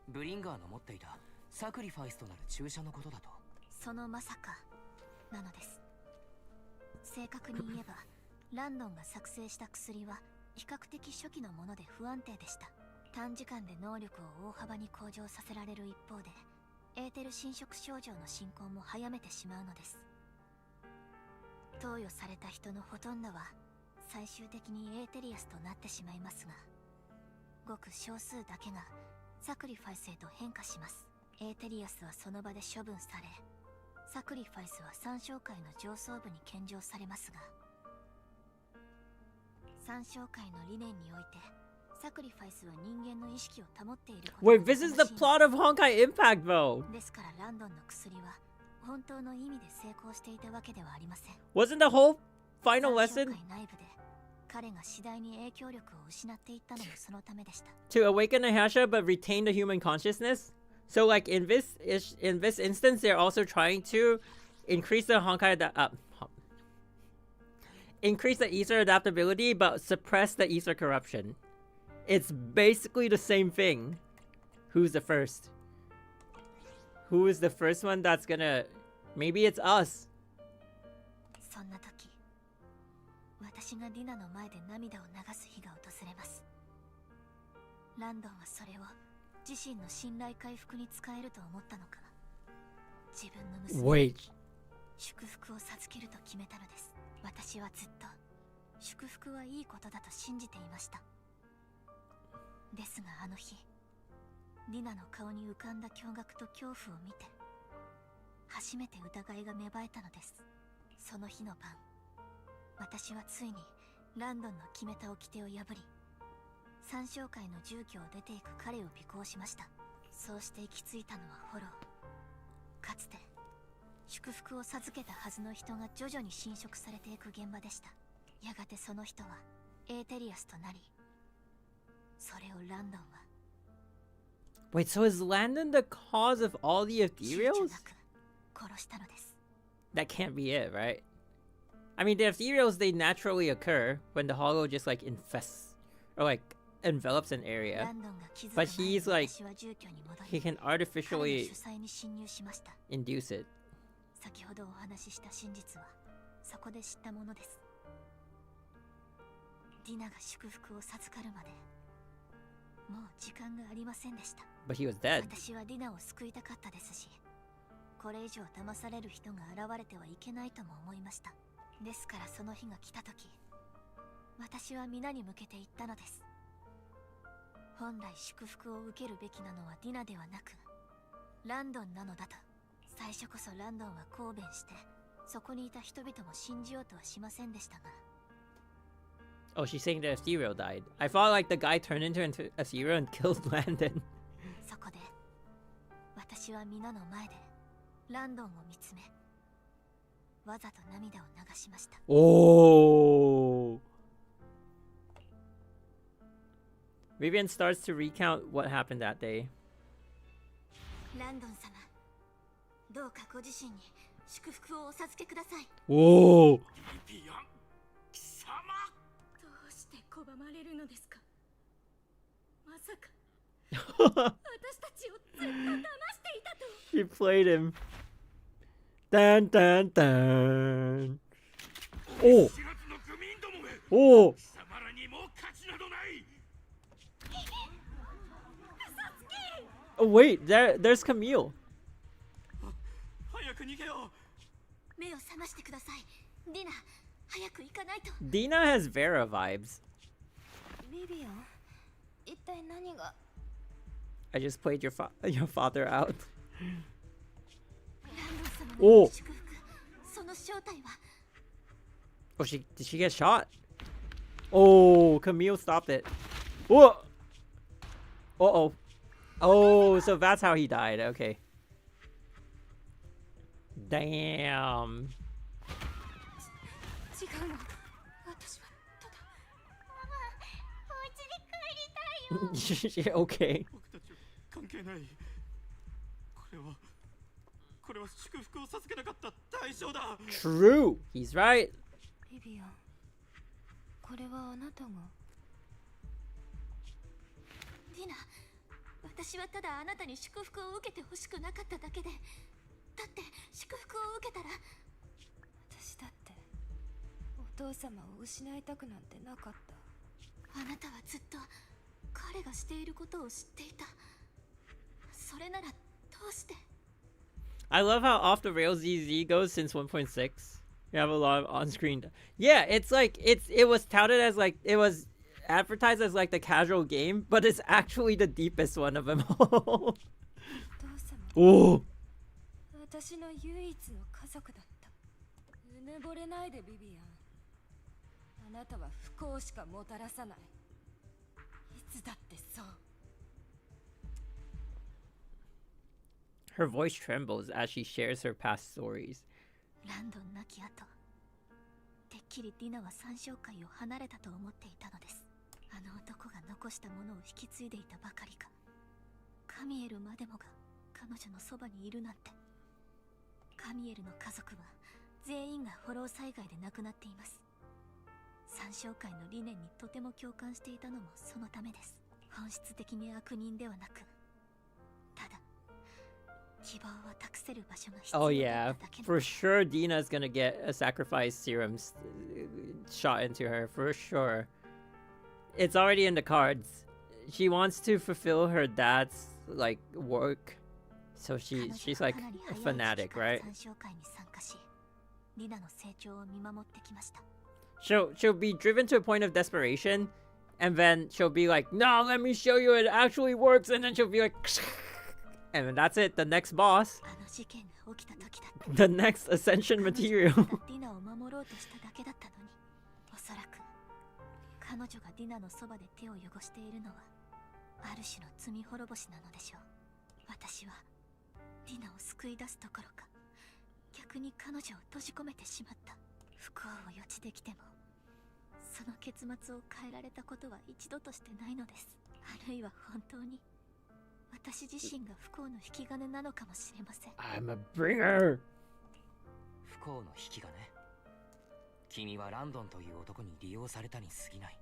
B: ブリンガーの持っていたサクリファイスとなる注射のことだと。
C: そのまさかなのです。正確に言えばランドンが作成した薬は比較的初期のもので不安定でした。短時間で能力を大幅に向上させられる一方でエーテル侵食症状の進行も早めてしまうのです。投与された人のほとんどは最終的にエーテリアスとなってしまいますが、ごく少数だけがサクリファイスへと変化します。エーテリアスはその場で処分され、サクリファイスは三小界の上層部に献上されますが、三小界の理念においてサクリファイスは人間の意識を保っていること。
A: Wait, this is the plot of Honkai Impact though.
C: ですからランドンの薬は本当の意味で成功していたわけではありません。
A: Wasn't the whole final
C: 三
A: lesson
C: 小界内部で彼が次第に影響力を失っていったのもそのためでした。
A: to awaken Nahasha but retain the human consciousness? So like in this instance, they're also trying to increase the Honkai increase the ether adaptability but suppress the ether corruption. It's basically the same thing. Who's the first? Who is the first one that's gonna... Maybe it's us.
C: そんな時、私がディナの前で涙を流す日が訪れます。ランドンはそれを自身の信頼回復に使えると思ったのか、自分の娘に
A: Wait.
C: 祝福を授けると決めたのです。私はずっと祝福はいいことだと信じていました。ですがあの日、ディナの顔に浮かんだ驚愕と恐怖を見て初めて疑いが芽生えたのです。その日の晩、私はついにランドンの決めた掟を破り、三小界の住居を出ていく彼を尾行しました。そうして行き着いたのはフォロー。かつて祝福を授けたはずの人が徐々に侵食されていく現場でした。やがてその人はエーテリアスとなり、それをランドンは
A: Wait, so is Landon the cause of all the
C: 躊躇
A: ethereals?
C: なく殺したのです。
A: That can't be it, right? I mean, the ethereals, they naturally occur when the hollow just like infests or like envelops an
C: ラ
A: area.
C: ンドンが気づく
A: But
C: 前に
A: he's like,
C: 私は住居に戻
A: he
C: り、
A: can
C: 彼の
A: artificially
C: 主催に侵入しました。
A: induce it.
C: 先ほどお話しした真実はそこで知ったものです。ディナが祝福を授かるまでもう時間がありませんでした。
A: But he was dead.
C: 私はディナを救いたかったですし、これ以上騙される人が現れてはいけないとも思いました。ですからその日が来た時、私は皆に向けて言ったのです。本来祝福を受けるべきなのはディナではなくランドンなのだと。最初こそランドンは抗弁して、そこにいた人々も信じようとはしませんでしたが。
A: Oh, she's saying the ethereal died. I thought like the guy turned into an ethereal and killed Landon.
C: そこで私は皆の前でランドンを見つめ、わざと涙を流しました。
A: Oh. Vivian starts to recount what happened that day.
C: ランドン様、どうかご自身に祝福をお授けください。
A: Whoa.
H: ビビアン貴様。
F: どうして拒まれるのですか。まさか私たちをずっと騙していたと。
A: She played him. Dun dun dun. Oh.
H: 4月の愚民どもめ。
A: Oh.
H: 貴様らにもう勝ちなどない。
A: Oh wait, there's Camille.
H: 早く逃げよう。
C: 目を覚ましてください。ディナ、早く行かないと。
A: Dina has Vera vibes.
C: ビビアン、一体何が。
A: I just played your father out.
C: ランドン様
A: お
C: の祝福、その正体は。
A: Oh, did she get shot? Oh, Camille stopped it. Whoa. Uh-oh. Oh, so that's how he died. Okay. Damn.
F: 違うの。私はただ
A: Okay.
H: 僕たちは関係ない。これは祝福を授けなかった代償だ。
A: True. He's right.
C: ビビアン、これはあなたが。ディナ、私はただあなたに祝福を受けてほしくなかっただけで。だって祝福を受けたら。私だってお父様を失いたくなんてなかった。あなたはずっと彼がしていることを知っていた。それならどうして。
A: I love how off the rails ZZ goes since 1.6. You have a lot of on-screen. Yeah, it's like it was touted as like it was advertised as like the casual game, but it's actually the deepest one of them all.
C: お父様、
A: Oh.
C: 私の唯一の家族だった。うぬぼれないでビビアン。あなたは不幸しかもたらさない。いつだってそう。
A: Her voice trembles as she shares her past stories.
C: ランドン亡き後、てっきりディナは三将会を離れたと思っていたのです。あの男が残したものを引き継いでいたばかりか、カミエルまでもが彼女のそばにいるなんて。カミエルの家族は全員がフォロー災害で亡くなっています。三将会の理念にとても共感していたのもそのためです。本質的に悪人ではなく、ただ
A: Oh yeah, for sure Dina's gonna get a sacrifice serum shot into her, for sure. It's already in the cards. She wants to fulfill her dad's like work, so she's like a fanatic, right? She'll be driven to a point of desperation, and then she'll be like, no, let me show you it actually works, and then she'll be like and that's it, the next boss. The next ascension material.
C: 彼女がディナのそばで手を汚しているのはある種の罪滅ぼしなのでしょう。私はディナを救い出すどころか逆に彼女を閉じ込めてしまった。不幸を予知できてもその結末を変えられたことは一度としてないのです。あるいは本当に私自身が不幸の引き金なのかもしれません。
A: I'm a bringer.
B: 不幸の引き金。君はランドンという男に利用されたに過ぎない。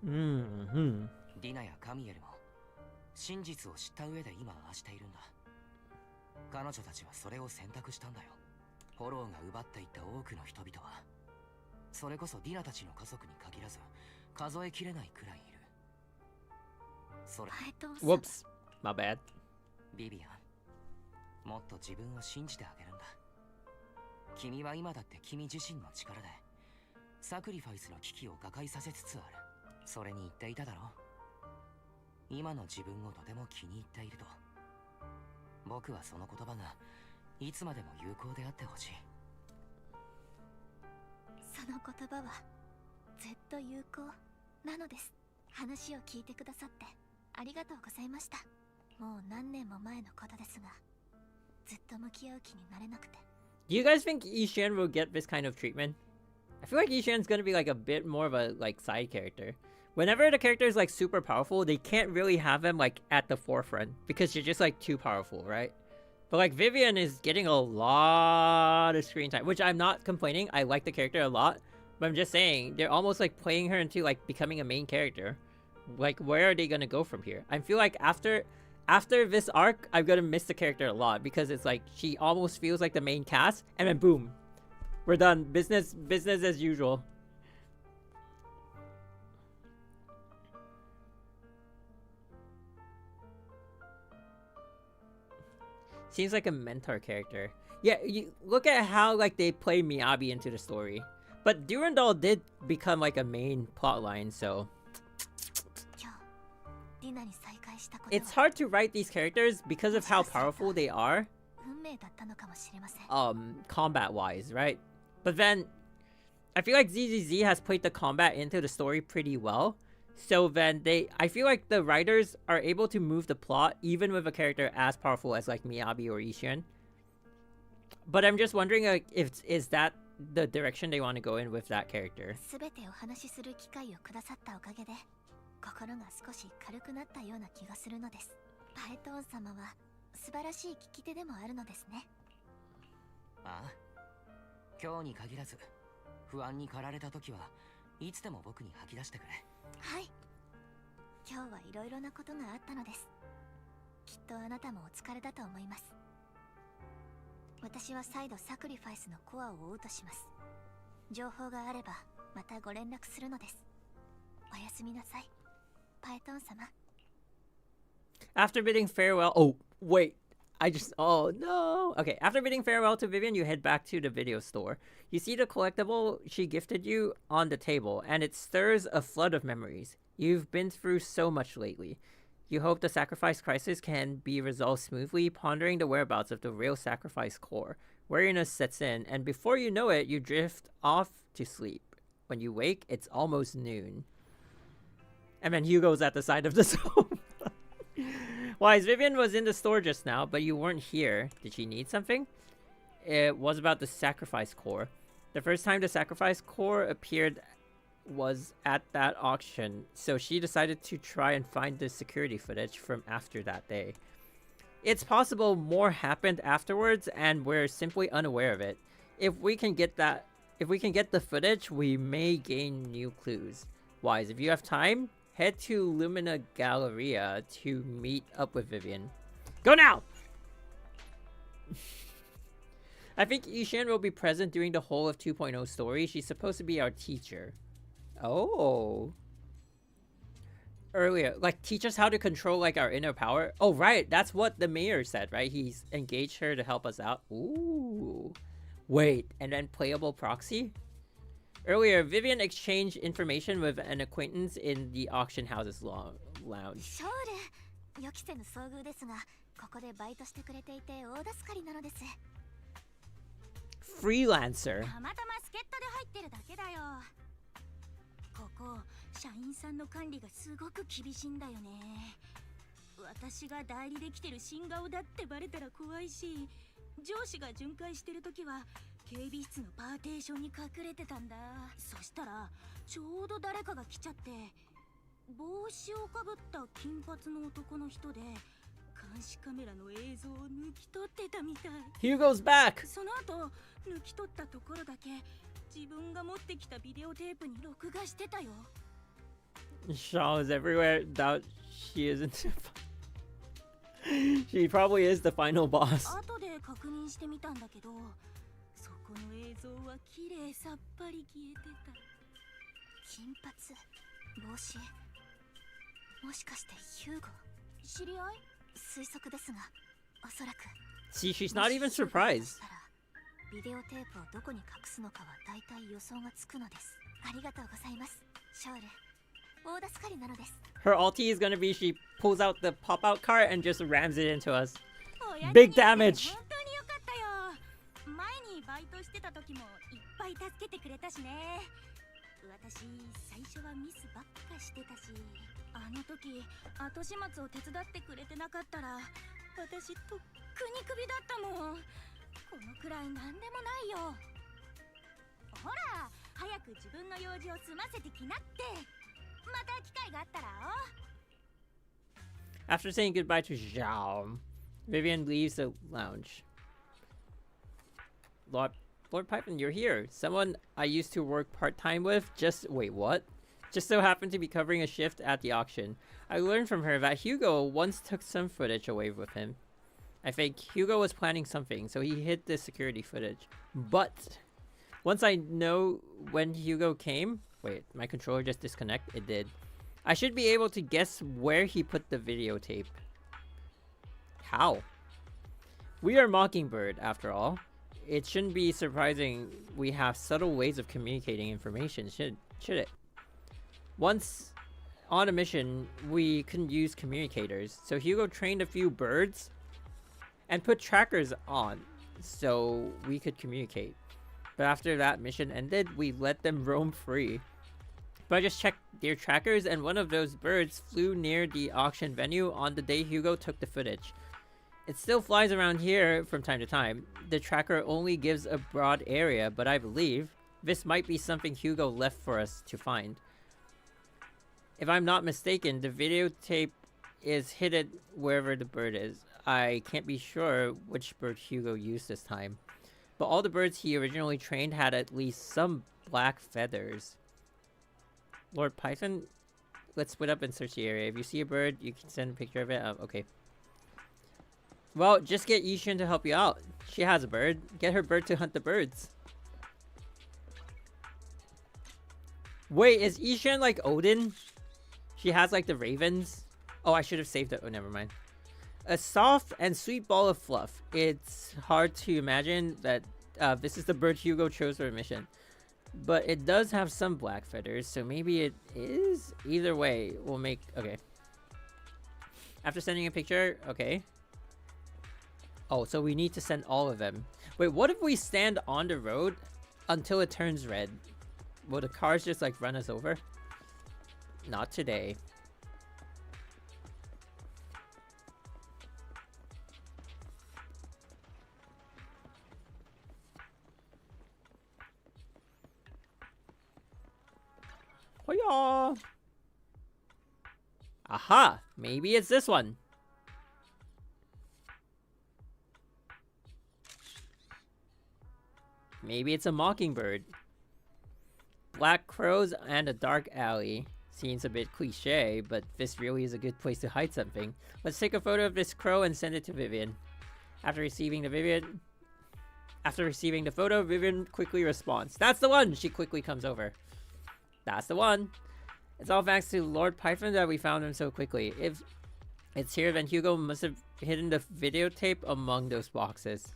B: ディナやカミエルも真実を知った上で今ああしているんだ。彼女たちはそれを選択したんだよ。フォローが奪っていった多くの人々はそれこそディナたちの家族に限らず数えきれないくらいいる。それ
A: Whoops, my bad.
B: ビビアン、もっと自分を信じてあげるんだ。君は今だって君自身の力でサクリファイスの危機を瓦解させつつある。それに言っていただろう。今の自分をとても気に入っていると。僕はその言葉がいつまでも有効であってほしい。
C: その言葉はずっと有効なのです。話を聞いてくださってありがとうございました。もう何年も前のことですがずっと向き合う気になれなくて。
A: Do you guys think Ishan will get this kind of treatment? I feel like Ishan's gonna be like a bit more of a like side character. Whenever the character is like super powerful, they can't really have him like at the forefront because you're just like too powerful, right? But like Vivian is getting a lot of screen time, which I'm not complaining. I like the character a lot, but I'm just saying they're almost like playing her into like becoming a main character. Like where are they gonna go from here? I feel like after this arc, I'm gonna miss the character a lot because it's like she almost feels like the main cast, and then boom, we're done. Business as usual. Seems like a mentor character. Yeah, you look at how like they play Miyabi into the story, but Durandal did become like a main plotline, so. It's hard to write these characters because of how powerful they are, combat-wise, right? But then, I feel like ZZZ has played the combat into the story pretty well, so then I feel like the writers are able to move the plot even with a character as powerful as like Miyabi or Ishin. But I'm just wondering like, is that the direction they want to go in with that character.
C: すべてお話しする機会をくださったおかげで心が少し軽くなったような気がするのです。パエトーン様は素晴らしい聞き手でもあるのですね。
B: ああ、今日に限らず不安に駆られた時はいつでも僕に吐き出してくれ。
C: はい、今日はいろいろなことがあったのです。きっとあなたもお疲れだと思います。私は再度サクリファイスのコアを追うとします。情報があればまたご連絡するのです。おやすみなさい、パエトン様。
A: After bidding farewell, oh wait, oh no. Okay, after bidding farewell to Vivian, you head back to the video store. You see the collectible she gifted you on the table, and it stirs a flood of memories. You've been through so much lately. You hope the sacrifice crisis can be resolved smoothly, pondering the whereabouts of the real sacrifice core. Weariness sets in, and before you know it, you drift off to sleep. When you wake, it's almost noon. And then Hugo's at the side of the sofa. Wise, Vivian was in the store just now, but you weren't here. Did she need something? It was about the sacrifice core. The first time the sacrifice core appeared was at that auction, so she decided to try and find the security footage from after that day. It's possible more happened afterwards, and we're simply unaware of it. If we can get the footage, we may gain new clues. Wise, if you have time, head to Lumina Galleria to meet up with Vivian. Go now! I think Ishan will be present during the whole of 2.0 story. She's supposed to be our teacher. Oh. Earlier, like, teach us how to control, like, our inner power. Oh, right. That's what the mayor said, right? He's engaged her to help us out. Ooh. Wait, and then playable proxy? Earlier, Vivian exchanged information with an acquaintance in the auction house's lounge.
C: ショール、予期せぬ遭遇ですが、ここでバイトしてくれていて大助かりなのです。
A: Freelancer.
G: たまたま助っ人で入ってるだけだよ。ここ、社員さんの管理がすごく厳しいんだよね。私が代理で来てる新顔だってバレたら怖いし、上司が巡回してるときは警備室のパーテーションに隠れてたんだ。そしたらちょうど誰かが来ちゃって、帽子をかぶった金髪の男の人で監視カメラの映像を抜き取ってたみたい。
A: Hugo's back!
G: その後抜き取ったところだけ自分が持ってきたビデオテープに録画してたよ。
A: Shaw is everywhere. Doubt she isn't. She probably is the final boss.
G: 後で確認してみたんだけど、そこの映像は綺麗さっぱり消えてた。
C: 金髪、帽子、もしかしてヒューゴ？
G: 知り合い？
C: 推測ですが、おそらく。
A: See, she's not even surprised.
C: ビデオテープをどこに隠すのかは大体予想がつくのです。ありがとうございます、ショール。大助かりなのです。
A: Her ulti is gonna be she pulls out the pop-out cart and just rams it into us. Big damage!
G: 本当によかったよ。前にバイトしてた時もいっぱい助けてくれたしね。私、最初はミスばっかしてたし、あの時、後始末を手伝ってくれてなかったら、私とっくにクビだったもん。このくらいなんでもないよ。ほら、早く自分の用事を済ませてきなって。また機会があったら。
A: After saying goodbye to Zhao, Vivian leaves the lounge. Lord Pipen, you're here. Someone I used to work part-time with wait, what? Just so happened to be covering a shift at the auction. I learned from her that Hugo once took some footage away with him. I think Hugo was planning something, so he hid the security footage. But once I know when Hugo came... Wait, my controller just disconnected? It did. I should be able to guess where he put the videotape. How? We are Mockingbird, after all. It shouldn't be surprising we have subtle ways of communicating information, should it? Once on a mission, we couldn't use communicators, so Hugo trained a few birds and put trackers on so we could communicate. But after that mission ended, we let them roam free. But I just checked their trackers, and one of those birds flew near the auction venue on the day Hugo took the footage. It still flies around here from time to time. The tracker only gives a broad area, but I believe this might be something Hugo left for us to find. If I'm not mistaken, the videotape is hidden wherever the bird is. I can't be sure which bird Hugo used this time, but all the birds he originally trained had at least some black feathers. Lord Python, let's split up and search the area. If you see a bird, you can send a picture of it. Okay. Well, just get Yishin to help you out. She has a bird. Get her bird to hunt the birds. Wait, is Yishin like Odin? She has like the ravens. Oh, I should have saved it. Oh, never mind. A soft and sweet ball of fluff. It's hard to imagine that this is the bird Hugo chose for a mission. But it does have some black feathers, so maybe it is? Either way, we'll make... Okay. After sending a picture, okay. Oh, so we need to send all of them. Wait, what if we stand on the road until it turns red? Will the cars just like run us over? Not today. Hoya! Aha! Maybe it's this one. Maybe it's a mockingbird. Black crows and a dark alley. Seems a bit cliche, but this really is a good place to hide something. Let's take a photo of this crow and send it to Vivian. After receiving the photo, Vivian quickly responds. That's the one! She quickly comes over. That's the one. It's all thanks to Lord Python that we found him so quickly. If it's here, then Hugo must have hidden the videotape among those boxes.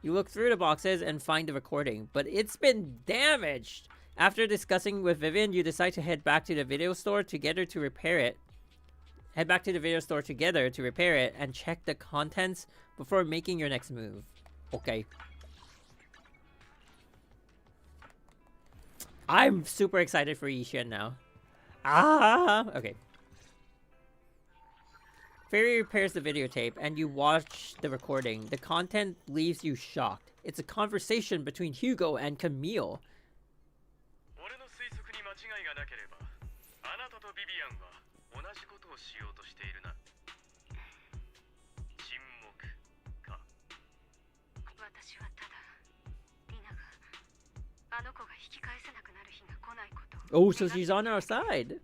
A: You look through the boxes and find the recording, but it's been damaged. After discussing with Vivian, you decide to head back to the video store together to repair it. Head back to the video store together to repair it and check the contents before making your next move. Okay. I'm super excited for Yishin now. Ah! Okay. Fairy repairs the videotape and you watch the recording. The content leaves you shocked. It's a conversation between Hugo and Camille. Oh, so she's on our side.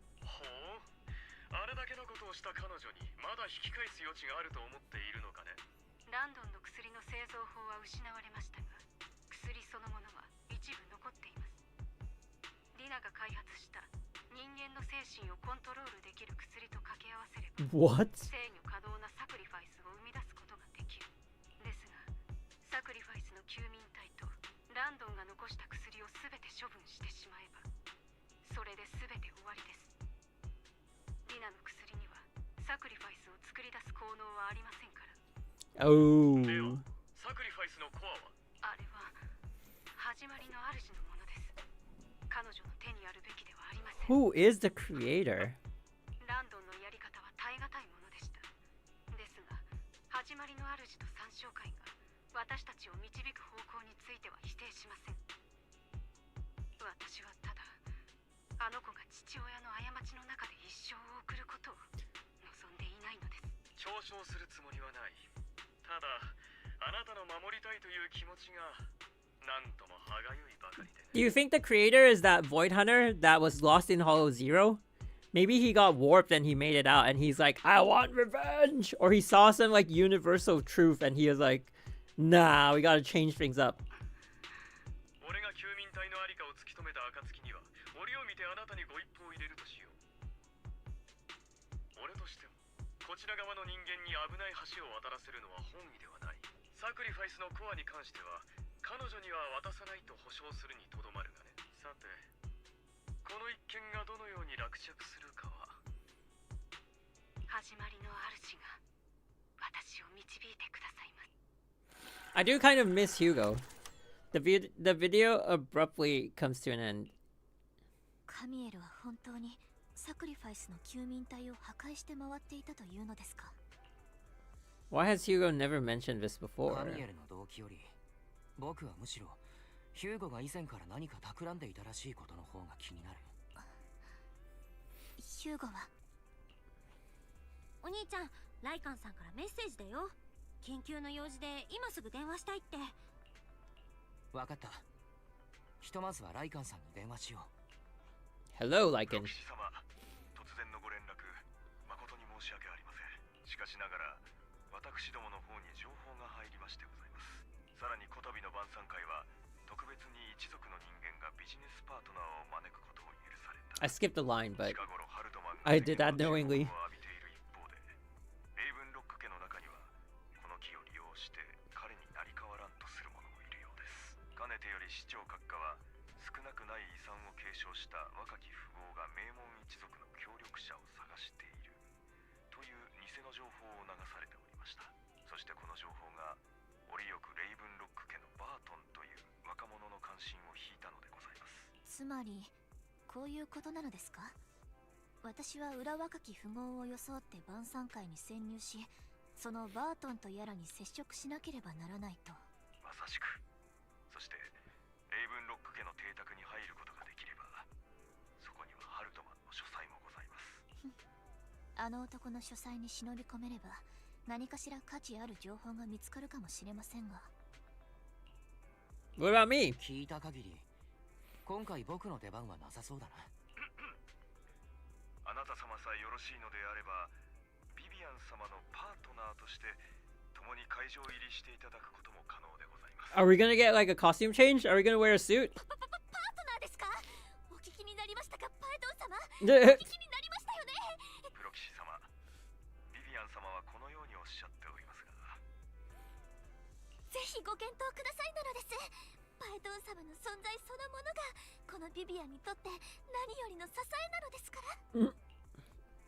F: ランドンの薬の製造法は失われましたが、薬そのものは一部残っています。リナが開発した人間の精神をコントロールできる薬と掛け合わせれば、
A: What?
F: 制御可能なサクリファイスを生み出すことができる。ですが、サクリファイスの休眠体とランドンが残した薬をすべて処分してしまえば、それですべて終わりです。リナの薬にはサクリファイスを作り出す効能はありませんから。
A: Oh.
D: サクリファイスのコアは
F: あれは始まりの主のものです。彼女の手にあるべきではありません。
A: Who is the creator?
F: ランドンのやり方は耐え難いものでした。ですが、始まりの主と参照会が私たちを導く方向については否定しません。私はただ、あの子が父親の過ちの中で一生を送ることを望んでいないのです。
D: 嘲笑するつもりはない。ただ、あなたの守りたいという気持ちがなんとも歯がゆいばかりで。
A: Do you think the creator is that Void Hunter that was lost in Hollow Zero? Maybe he got warped and he made it out and he's like, I want revenge! Or he saw some like universal truth and he was like, nah, we gotta change things up.
D: 俺が休眠体のありかを突き止めた暁には、折を見てあなたにご一報を入れるとしよう。俺としても、こちら側の人間に危ない橋を渡らせるのは本意ではない。サクリファイスのコアに関しては、彼女には渡さないと保証するにとどまるがね。さて、この一件がどのように落着するかは。
F: 始まりの主が私を導いてくださいます。
A: I do kind of miss Hugo. The video abruptly comes to an end.
C: カミエルは本当にサクリファイスの休眠体を破壊して回っていたというのですか？
A: Why has Hugo never mentioned this before?
B: ハミエルの動機より僕はむしろヒューゴが以前から何か企んでいたらしいことの方が気になる。
C: ヒューゴはお兄ちゃん、ライカンさんからメッセージだよ。緊急の用事で今すぐ電話したいって。
B: わかった。ひとまずはライカンさんに電話しよう。
A: Hello, Lycan.
D: 騎士様、突然のご連絡誠に申し訳ありません。しかしながら私どもの方に情報が入りましてございます。さらにこたびの晩餐会は特別に一族の人間がビジネスパートナーを招くことを許された。
A: I skipped a line, but
D: 近頃ハルトマンが
A: I did that knowingly.
D: 注目を浴びている一方で、レイブンロック家の中にはこの木を利用して彼に成り代わらんとする者もいるようです。かねてより市長閣下は少なくない遺産を継承した若き富豪が名門一族の協力者を探しているという偽の情報を流されておりました。そしてこの情報が折よくレイブンロック家のバートンという若者の関心を引いたのでございます。
C: つまりこういうことなのですか？私は裏若き富豪を装って晩餐会に潜入し、そのバートンとやらに接触しなければならないと。
D: まさしく。そしてレイブンロック家の邸宅に入ることができれば、そこにはハルトマンの書斎もございます。
C: あの男の書斎に忍び込めれば何かしら価値ある情報が見つかるかもしれませんが。
A: What about me?
B: 聞いた限り今回僕の出番はなさそうだな。
D: あなた様さえよろしいのであれば、ビビアン様のパートナーとして共に会場入りしていただくことも可能でございます。
A: Are we gonna get like a costume change? Are we gonna wear a suit?
C: パートナーですか？お聞きになりましたか、パイドン様？お
A: Well,
C: 聞きになりましたよね？
D: プロ騎士様、ビビアン様はこのようにおっしゃっておりますが、
C: ぜひご検討くださいなのです。パイドン様の存在そのものがこのビビアンにとって何よりの支えなのですから。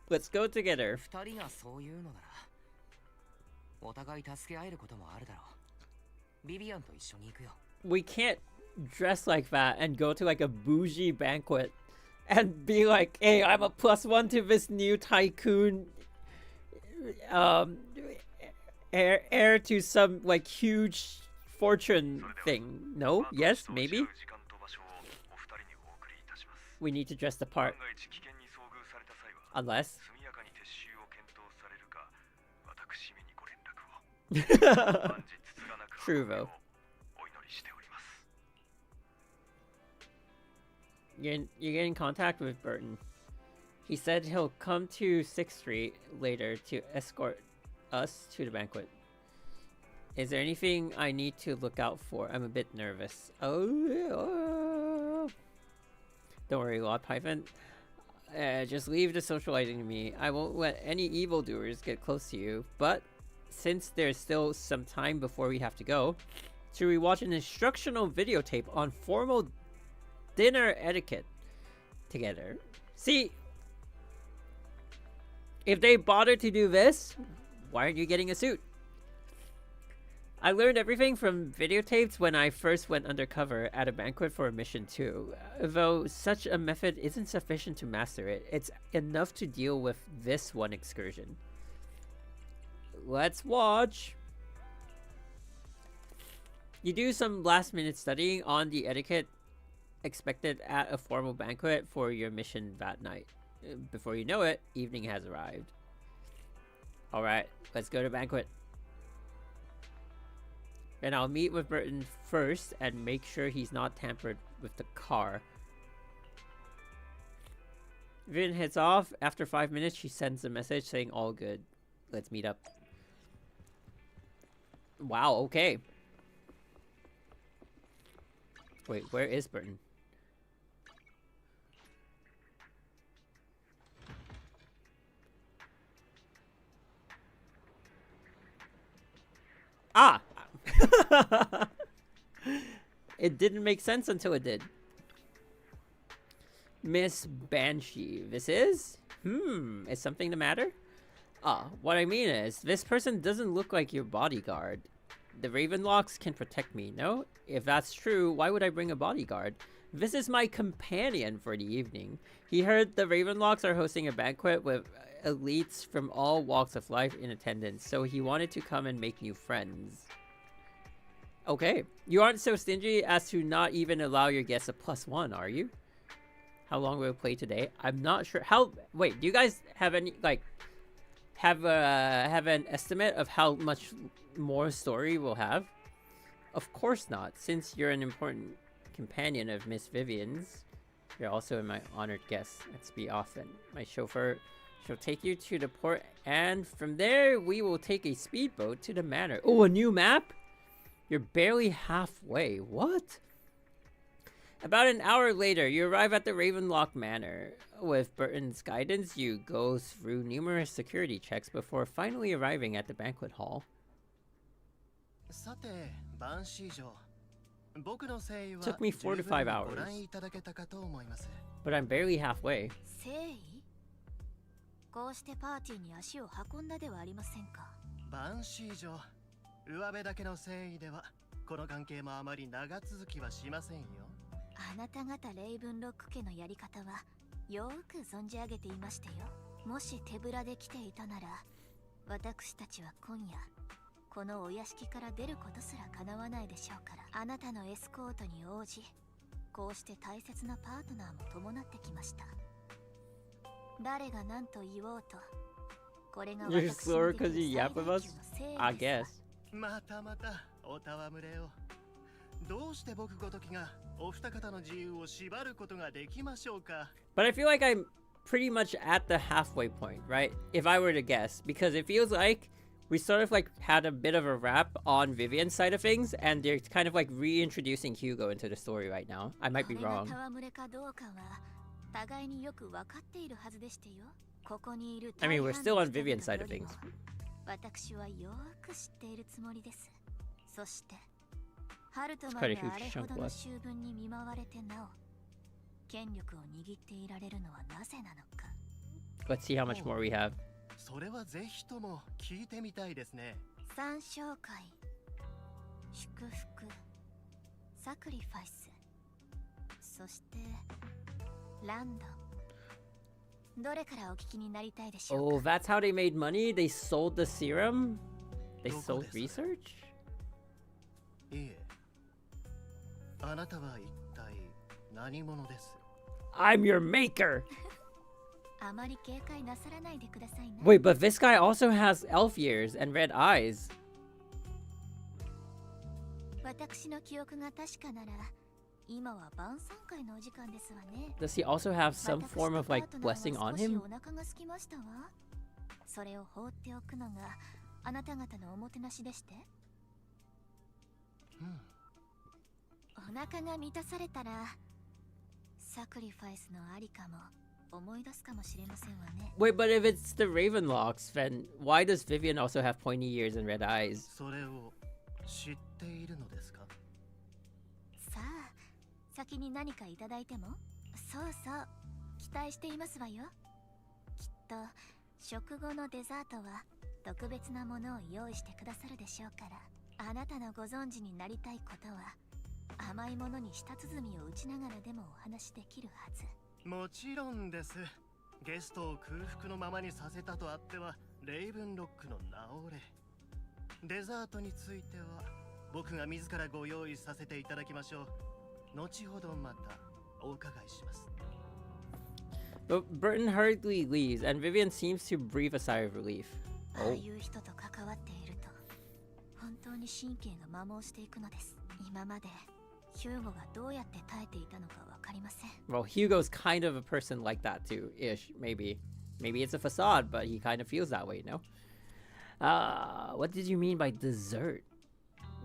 A: let's go together.
B: 二人がそう言うのならお互い助け合えることもあるだろう。ビビアンと一緒に行くよ。
A: We can't dress like that and go to like a bougie banquet and be like, hey, I'm a +1 to this new tycoon, heir to some like huge fortune thing. No? Yes? Maybe?
D: 時間と場所をお二人にお送りいたします。
A: We need to dress the part.
D: 万が一危険に遭遇された際は、
A: Unless.
D: 速やかに撤収を検討されるか、私めにご連絡を。万事つつがなく
A: True
D: 運命
A: though.
D: をお祈りしております。
A: You're getting in contact with Burton. He said he'll come to 6th Street later to escort us to the banquet. Is there anything I need to look out for? I'm a bit nervous. Oh. Don't worry, Lord Python. Just leave the socializing to me. I won't let any evildoers get close to you. But since there's still some time before we have to go, should we watch an instructional videotape on formal dinner etiquette together? See, if they bothered to do this, why aren't you getting a suit? I learned everything from videotapes when I first went undercover at a banquet for a mission too. Though such a method isn't sufficient to master it, it's enough to deal with this one excursion. Let's watch! You do some last minute studying on the etiquette expected at a formal banquet for your mission that night. Before you know it, evening has arrived. Alright, let's go to banquet. And I'll meet with Burton first and make sure he's not tampered with the car. Vivian heads off. After 5 minutes, she sends a message saying all good. Let's meet up. Wow, okay. Wait, where is Burton? Ah! It didn't make sense until it did. Miss Banshee, this is? Is something the matter? What I mean is, this person doesn't look like your bodyguard. The Ravenlocks can protect me, no? If that's true, why would I bring a bodyguard? This is my companion for the evening. He heard the Ravenlocks are hosting a banquet with elites from all walks of life in attendance, so he wanted to come and make new friends. Okay, you aren't so stingy as to not even allow your guests a +1, are you? How long will we play today? I'm not sure. Wait, do you guys have any, like, have an estimate of how much more story we'll have? Of course not, since you're an important companion of Miss Vivian's. You're also my honored guest. Let's be off then. My chauffeur shall take you to the port, and from there we will take a speedboat to the manor. Oh, a new map? You're barely halfway. What? About an hour later, you arrive at the Ravenlock Manor. With Burton's guidance, you go through numerous security checks before finally arriving at the banquet hall. Took me 4 to 5 hours, but I'm barely halfway.
C: こうしてパーティーに足を運んだではありませんか。
I: バンシー城、上辺だけの誠意ではこの関係もあまり長続きはしませんよ。
C: あなた方レイブンロック家のやり方はよく存じ上げていましたよ。もし手ぶらで来ていたなら、私たちは今夜このお屋敷から出ることすら叶わないでしょうから、あなたのエスコートに応じ、こうして大切なパートナーも伴ってきました。誰が何と言おうと、これが私のできる最大級の誠意です。
I: またまたお戯れを。どうして僕ごときがお二方の自由を縛ることができましょうか。
A: But I feel like I'm pretty much at the halfway point, right? If I were to guess, because it feels like we sort of like had a bit of a wrap on Vivian's side of things, and they're kind of like reintroducing Hugo into the story right now. I might be wrong. I mean, we're still on Vivian's side of things.
C: 私はよく知っているつもりです。そしてハルトマンがあれほどの醜聞に見舞われてなお権力を握っていられるのはなぜなのか。
A: Let's see how much more we have.
I: それはぜひとも聞いてみたいですね。
C: 三章会、祝福、サクリファイス、そしてランドン。どれからお聞きになりたいでしょうか。
A: Oh, that's how they made money? They sold the serum? They sold research?
I: いえ。あなたは一体何者です？
A: I'm your maker!
C: あまり警戒なさらないでくださいね。
A: Wait, but this guy also has elf ears and red eyes.
C: 私の記憶が確かなら、今は晩餐会のお時間ですわね。
A: Does he also have some form of like blessing on him?
C: お腹が空きましたわ。それを放っておくのがあなた方のおもてなしでして。お腹が満たされたら、サクリファイスのありかも思い出すかもしれませんわね。
A: Wait, but if it's the Ravenlocks, then why does Vivian also have pointy ears and red eyes?
I: それを知っているのですか？
C: さあ、先に何かいただいても？そうそう、期待していますわよ。きっと食後のデザートは特別なものを用意してくださるでしょうから、あなたのご存知になりたいことは甘いものに舌鼓を打ちながらでもお話できるはず。
I: もちろんです。ゲストを空腹のままにさせたとあってはレイブンロックの名折れ。デザートについては僕が自らご用意させていただきましょう。後ほどまたお伺いします。
A: But Burton hurriedly leaves, and Vivian seems to breathe a sigh of relief.
C: ああいう人と関わっていると本当に神経が摩耗していくのです。今までヒューゴがどうやって耐えていたのかわかりません。
A: Well, Hugo's kind of a person like that too, ish, maybe. Maybe it's a facade, but he kind of feels that way, no? What did you mean by dessert?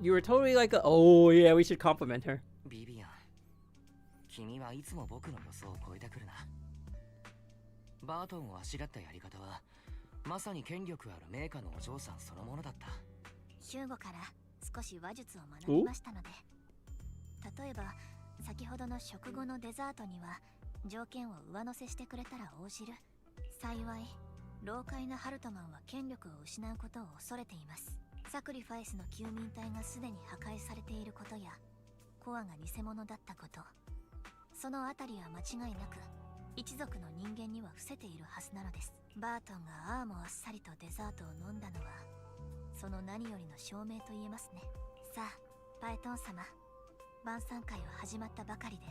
A: You were totally like a, oh yeah, we should compliment her.
B: ビビアン、君はいつも僕の予想を超えてくるな。バートンをあしらったやり方はまさに権力ある名家のお嬢さんそのものだった。
C: ヒューゴから少し話術を学びましたので、例えば先ほどの食後のデザートには条件を上乗せしてくれたら応じる。幸い老快なハルトマンは権力を失うことを恐れています。サクリファイスの休眠体がすでに破壊されていることやコアが偽物だったこと、そのあたりは間違いなく一族の人間には伏せているはずなのです。バートンがああもあっさりとデザートを飲んだのはその何よりの証明と言えますね。さあパエトン様、晩餐会は始まったばかりで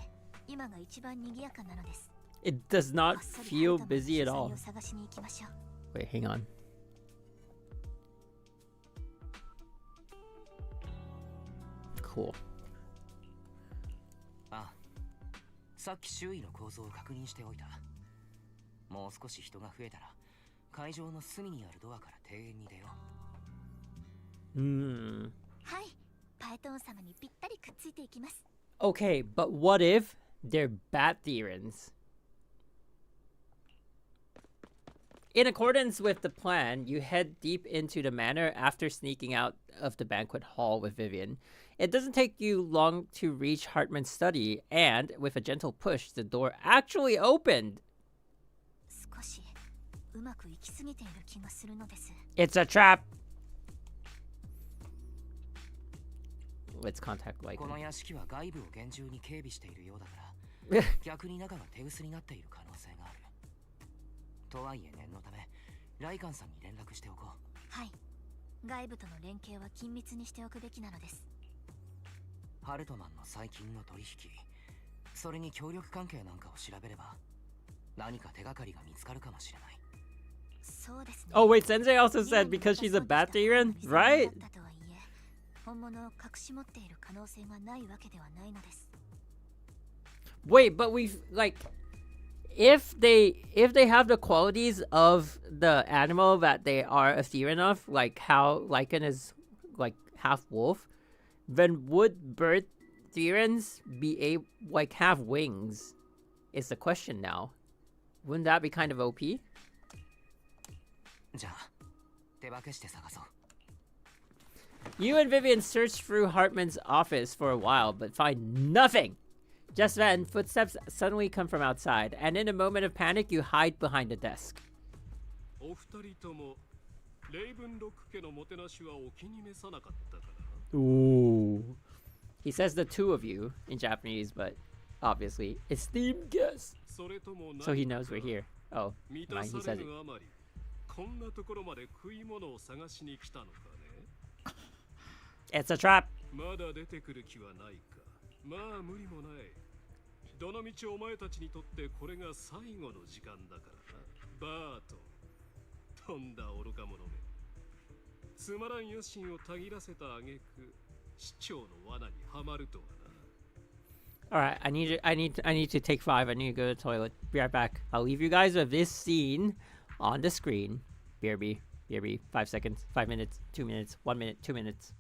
C: 今が一番賑やかなのです。
A: It does not feel busy at all.
C: 探しに行きましょう。
A: Wait, hang on. Cool.
B: ああ、さっき周囲の構造を確認しておいた。もう少し人が増えたら会場の隅にあるドアから庭園に出よう。
C: はい、パエトン様にぴったりくっついていきます。
A: Okay, but what if they're Bat-Therans? In accordance with the plan, you head deep into the manor after sneaking out of the banquet hall with Vivian. It doesn't take you long to reach Hartman's study, and with a gentle push, the door actually opened.
C: 少しうまくいきすぎている気がするのです。
A: It's a trap! Let's contact
B: こ
A: Lycan.
B: の屋敷は外部を厳重に警備しているようだから逆に中が手薄になっている可能性がある。とはいえ念のためライカンさんに連絡しておこう。
C: はい、外部との連携は緊密にしておくべきなのです。
B: ハルトマンの最近の取引、それに協力関係なんかを調べれば何か手がかりが見つかるかもしれない。
C: そうですね。
A: Oh wait, Sensei also said because she's a Bat-Theran, right?
C: だとはいえ、本物を隠し持っている可能性がないわけではないのです。
A: Wait, but we've like if they have the qualities of the animal that they are a Theran of, like how Lycan is like half wolf, then would bird Therans be like have wings? Is the question now. Wouldn't that be kind of OP?
B: じゃあ手分けして探そう。
A: You and Vivian search through Hartman's office for a while, but find nothing. Just then, footsteps suddenly come from outside, and in a moment of panic, you hide behind a desk.
H: お二人ともレイブンロック家のもてなしはお気に召さなかったかな。
A: Ooh. He says the two of you in Japanese, but obviously, esteemed guests.
H: それとも
A: So he knows we're here. Oh,
H: 満
A: my,
H: た
A: he
H: さ
A: says
H: れ
A: it.
H: ぬあまりこんなところまで食い物を探しに来たのかね。
A: It's a trap.
H: まだ出てくる気はないか。まあ無理もない。どのみちお前たちにとってこれが最後の時間だからな。バート、とんだ愚か者め。つまらん野心をたぎらせた挙句、市長の罠にはまるとはな。
A: All right, I need to take 5. I need to go to the toilet. Be right back. I'll leave you guys with this scene on the screen. BRB, 5 seconds, 5 minutes, 2 minutes, 1 minute, 2 minutes.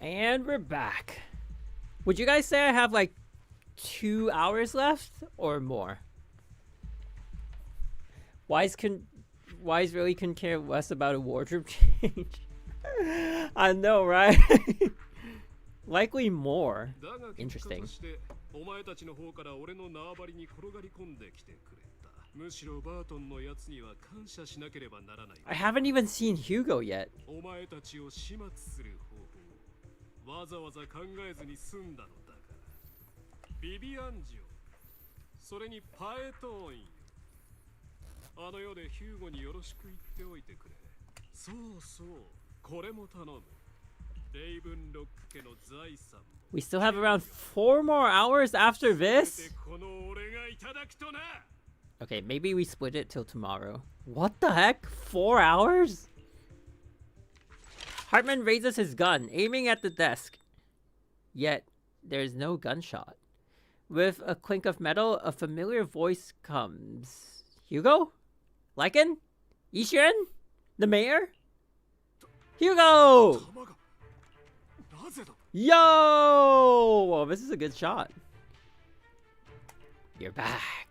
A: And we're back. Would you guys say I have like 2 hours left or more? Wise really couldn't care less about a wardrobe change. I know, right? Likely more. Interesting.
H: お前たちの方から俺の縄張りに転がり込んできてくれた。むしろバートンのやつには感謝しなければならない。
A: I haven't even seen Hugo yet.
H: お前たちを始末する方法をわざわざ考えずに済んだのだから。ビビアンジオ、それにパエトーンよ。あの世でヒューゴによろしく言っておいてくれ。そうそう、これも頼む。レイブンロック家の財産。
A: We still have around 4 more hours after this? Okay, maybe we split it till tomorrow. What the heck? 4 hours? Hartman raises his gun, aiming at the desk. Yet, there's no gunshot. With a clink of metal, a familiar voice comes. Hugo? Lycan? Ishiren? The mayor? Hugo! Yo! Well, this is a good shot. You're back.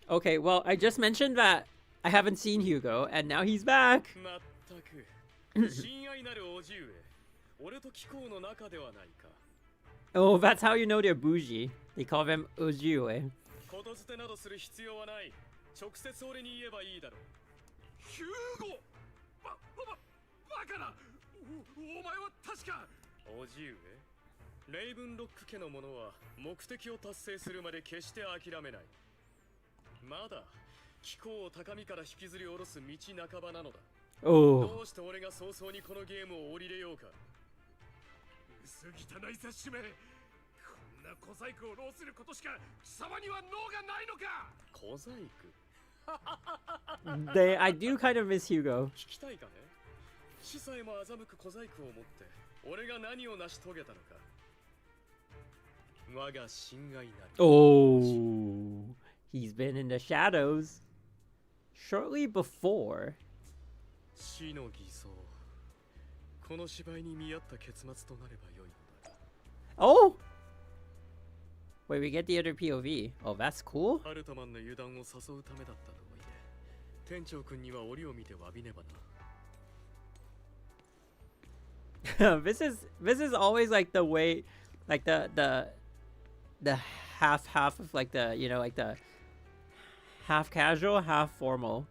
A: Okay, well, I just mentioned that I haven't seen Hugo, and now he's back. Oh, that's how you know they're bougie. They call them Ojiue.
H: Hugo! お前は確かおじゅうレイブンロック家の者は目的を達成するまで決して諦めない。まだ気候を高みから引きずり下ろす道半ばなのだ。どうして俺が早々にこのゲームを降りれようか。薄汚い雑誌め、こんな小細工を浪することしか貴様には脳がないのか。小細工
A: I do kind of miss Hugo.
H: 聞きたいかね。死さえも欺く小細工を持って俺が何を成し遂げたのか。我が心外なる。
A: Oh, he's been in the shadows. Shortly before.
H: 死の偽装。この芝居に見合った結末となればよいのだ。
A: Oh! Wait, we get the other POV. Oh, that's cool.
H: ハルトマンの油断を誘うためだったとはいえ、店長君には折を見て詫びねばな。
A: this is always like the way, like the half of like the, you know, like the half casual, half formal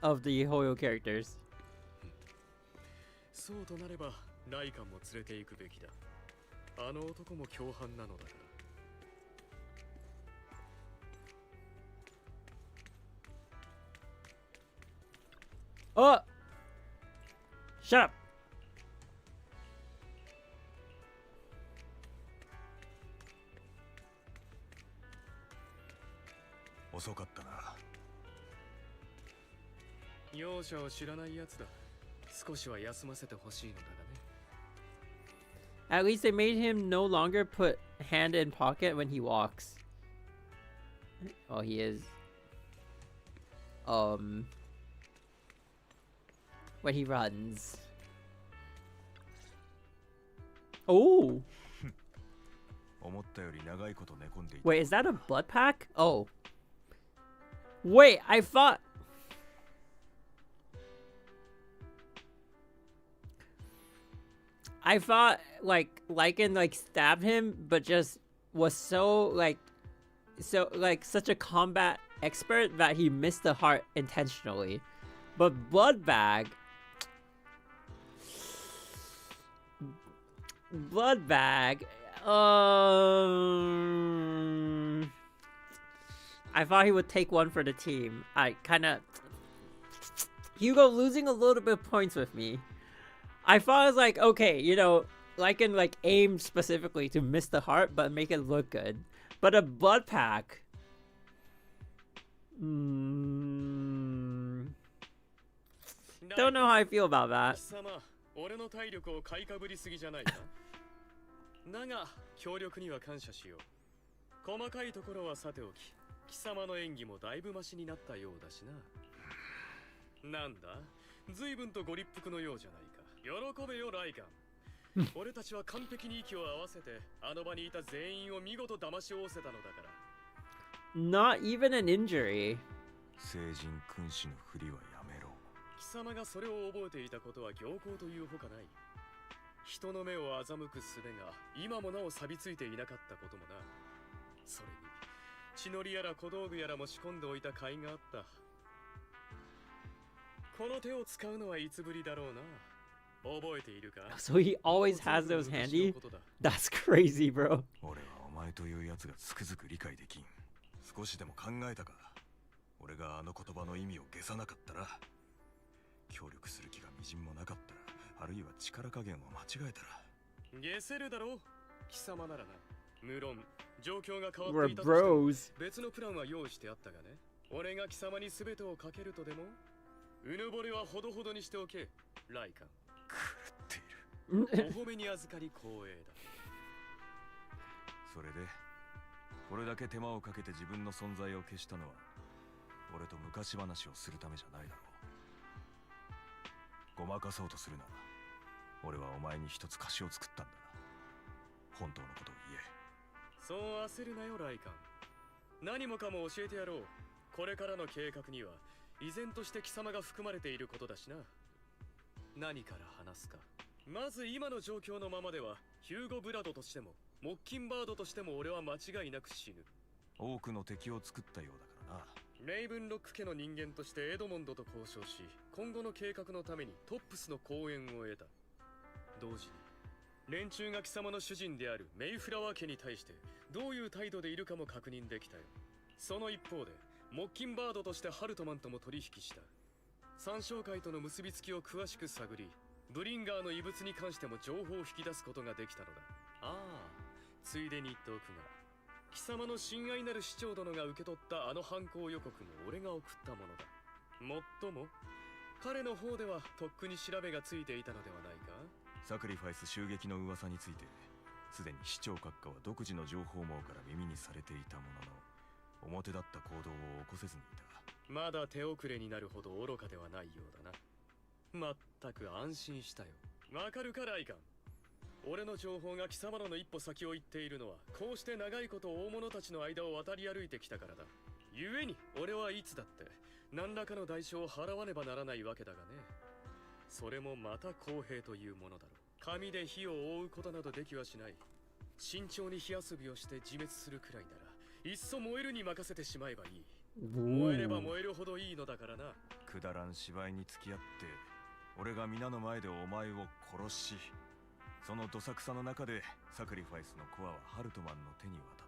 A: of the Hoyo characters.
H: そうとなればライカンも連れて行くべきだ。あの男も共犯なのだから。
A: Oh! Shut up!
D: 遅かったな。
H: 容赦を知らないやつだ。少しは休ませてほしいのだがね。
A: At least they made him no longer put hand in pocket when he walks. Oh, he is. When he runs. Oh! Wait, is that a blood pack? Oh. Wait, I thought... like Lycan like stabbed him, but just was such a combat expert that he missed the heart intentionally. But Bloodbag, I thought he would take one for the team. I kind of... Hugo losing a little bit of points with me. I thought it was like, okay, you know, Lycan like aimed specifically to miss the heart, but make it look good. But a blood pack... Don't know how I feel about that.
H: だが協力には感謝しよう。細かいところはさておき、貴様の演技もだいぶマシになったようだしな。なんだ、随分とご立腹のようじゃないか。喜べよライカン。
J: 俺たちは完璧に息を合わせてあの場にいた全員を見事騙しおせたのだから。
A: Not even an injury.
D: 聖人君主のふりはやめろ。
J: 貴様がそれを覚えていたことは行幸というほかない。人の目を欺く術が今もなお錆びついていなかったこともな。それに血のりやら小道具やらも仕込んでおいた甲斐があった。この手を使うのはいつぶりだろうな。覚えているか？
A: So he always has those handy? That's crazy, bro.
D: 俺はお前というやつがつくづく理解できん。少しでも考えたか？俺があの言葉の意味を消さなかったら、協力する気がみじんもなかったら、あるいは力加減を間違えたら。
J: 消せるだろう、貴様ならな。無論状況が変わ
A: We're
J: っていたとしても
A: bros.
J: 別のプランは用意してあったがね。俺が貴様に全てをかけるとでも？うぬぼれはほどほどにしておけ、ライカン。狂っている。お褒めに預かり光栄だ。
D: それでこれだけ手間をかけて自分の存在を消したのは俺と昔話をするためじゃないだろう。ごまかそうとするな。俺はお前に一つ貸しを作ったんだ。本当のことを言え。
J: そう焦るなよライカン。何もかも教えてやろう。これからの計画には依然として貴様が含まれていることだしな。何から話すか。まず今の状況のままではヒューゴ・ブラドとしてもモッキンバードとしても俺は間違いなく死ぬ。
D: 多くの敵を作ったようだからな。
J: レイブンロック家の人間としてエドモンドと交渉し、今後の計画のためにトップスの講演を得た。同時に連中が貴様の主人であるメイフラワー家に対してどういう態度でいるかも確認できたよ。その一方でモッキンバードとしてハルトマンとも取引した。三商会との結びつきを詳しく探り、ブリンガーの遺物に関しても情報を引き出すことができたのだ。ああ、ついでに言っておくが、貴様の親愛なる市長殿が受け取ったあの犯行予告も俺が送ったものだ。もっとも彼の方ではとっくに調べがついていたのではないか。
D: サクリファイス襲撃の噂についてすでに市長閣下は独自の情報網から耳にされていたものの、表立った行動を起こせずにいた。
J: まだ手遅れになるほど愚かではないようだな。まったく安心したよ。わかるかライカン。俺の情報が貴様らの一歩先を行っているのはこうして長いこと大物たちの間を渡り歩いてきたからだ。故に俺はいつだって何らかの代償を払わねばならないわけだがね。それもまた公平というものだろう。紙で火を覆うことなどできはしない。慎重に火遊びをして自滅するくらいならいっそ燃えるに任せてしまえばいい。燃えれば燃えるほどいいのだからな。
D: くだらん芝居に付き合って俺が皆の前でお前を殺し、そのどさくさの中でサクリファイスのコアはハルトマンの手に渡っ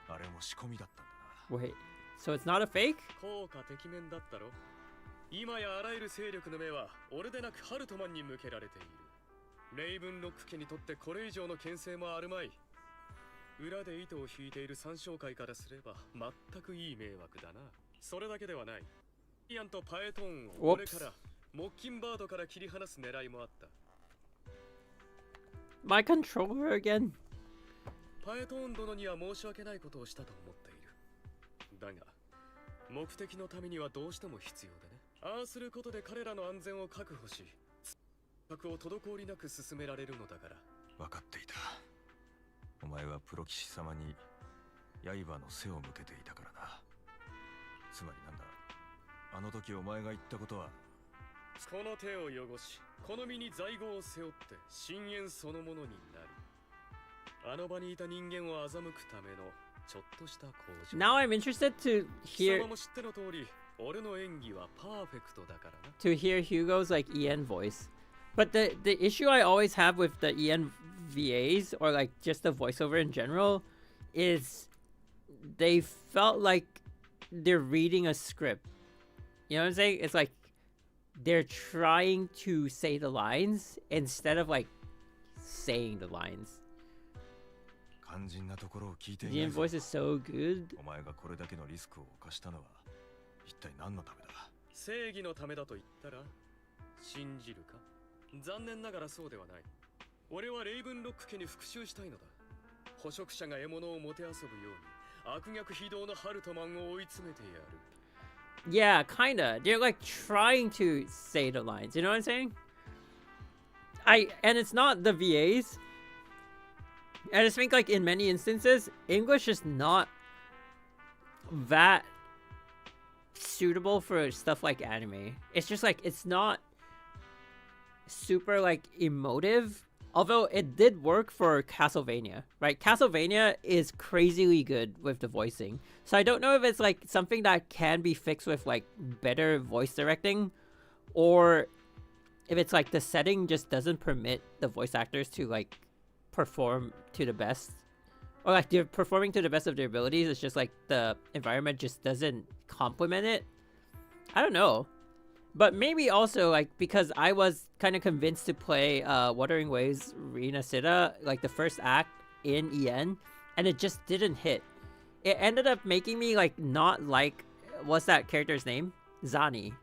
D: た。あれも仕込みだったんだな。
A: Wait, so it's not a fake?
J: 効果てきめんだったろ。今やあらゆる勢力の目は俺でなくハルトマンに向けられている。レイブンロック家にとってこれ以上の牽制もあるまい。裏で糸を引いている三商会からすれば全くいい迷惑だな。それだけではない。イアンとパエトーンを俺からモッキンバードから切り離す狙いもあった。
A: My controller again?
J: パエトーン殿には申し訳ないことをしたと思っている。だが目的のためにはどうしても必要でね。ああすることで彼らの安全を確保し、策を滞りなく進められるのだから。
D: 分かっていた。お前はプロ騎士様に刃の背を向けていたからな。つまりなんだ、あの時お前が言ったことは、
J: この手を汚しこの身に罪業を背負って深淵そのものになる。あの場にいた人間を欺くためのちょっとした工場。
A: Now I'm interested to
J: 貴
A: hear
J: 様も知っての通り俺の演技はパーフェクトだからな。
A: to hear Hugo's like EN voice. But the issue I always have with the EN VAs or like just the voiceover in general is they felt like they're reading a script. You know what I'm saying? It's like they're trying to say the lines instead of like saying the lines.
D: 肝心なところを聞いてい
A: The
D: な
A: EN
D: いぞ。
A: voice is so good.
D: お前がこれだけのリスクを冒したのは一体何のためだ。
J: 正義のためだと言ったら信じるか。残念ながらそうではない。俺はレイブンロック家に復讐したいのだ。捕食者が獲物をもてあそぶように悪逆非道のハルトマンを追い詰めてやる。
A: Yeah, kinda. They're like trying to say the lines. You know what I'm saying? And it's not the VAs. I just think like in many instances, English is not that suitable for stuff like anime. It's just like it's not super like emotive. Although it did work for Castlevania, right? Castlevania is crazily good with the voicing. So I don't know if it's like something that can be fixed with like better voice directing, or if it's like the setting just doesn't permit the voice actors to like perform to the best, or like they're performing to the best of their abilities. It's just like the environment just doesn't complement it. I don't know. But maybe also like because I was kind of convinced to play Wuthering Waves Renacida, like the first act in EN, and it just didn't hit. It ended up making me like not like, what's that character's name? Zani.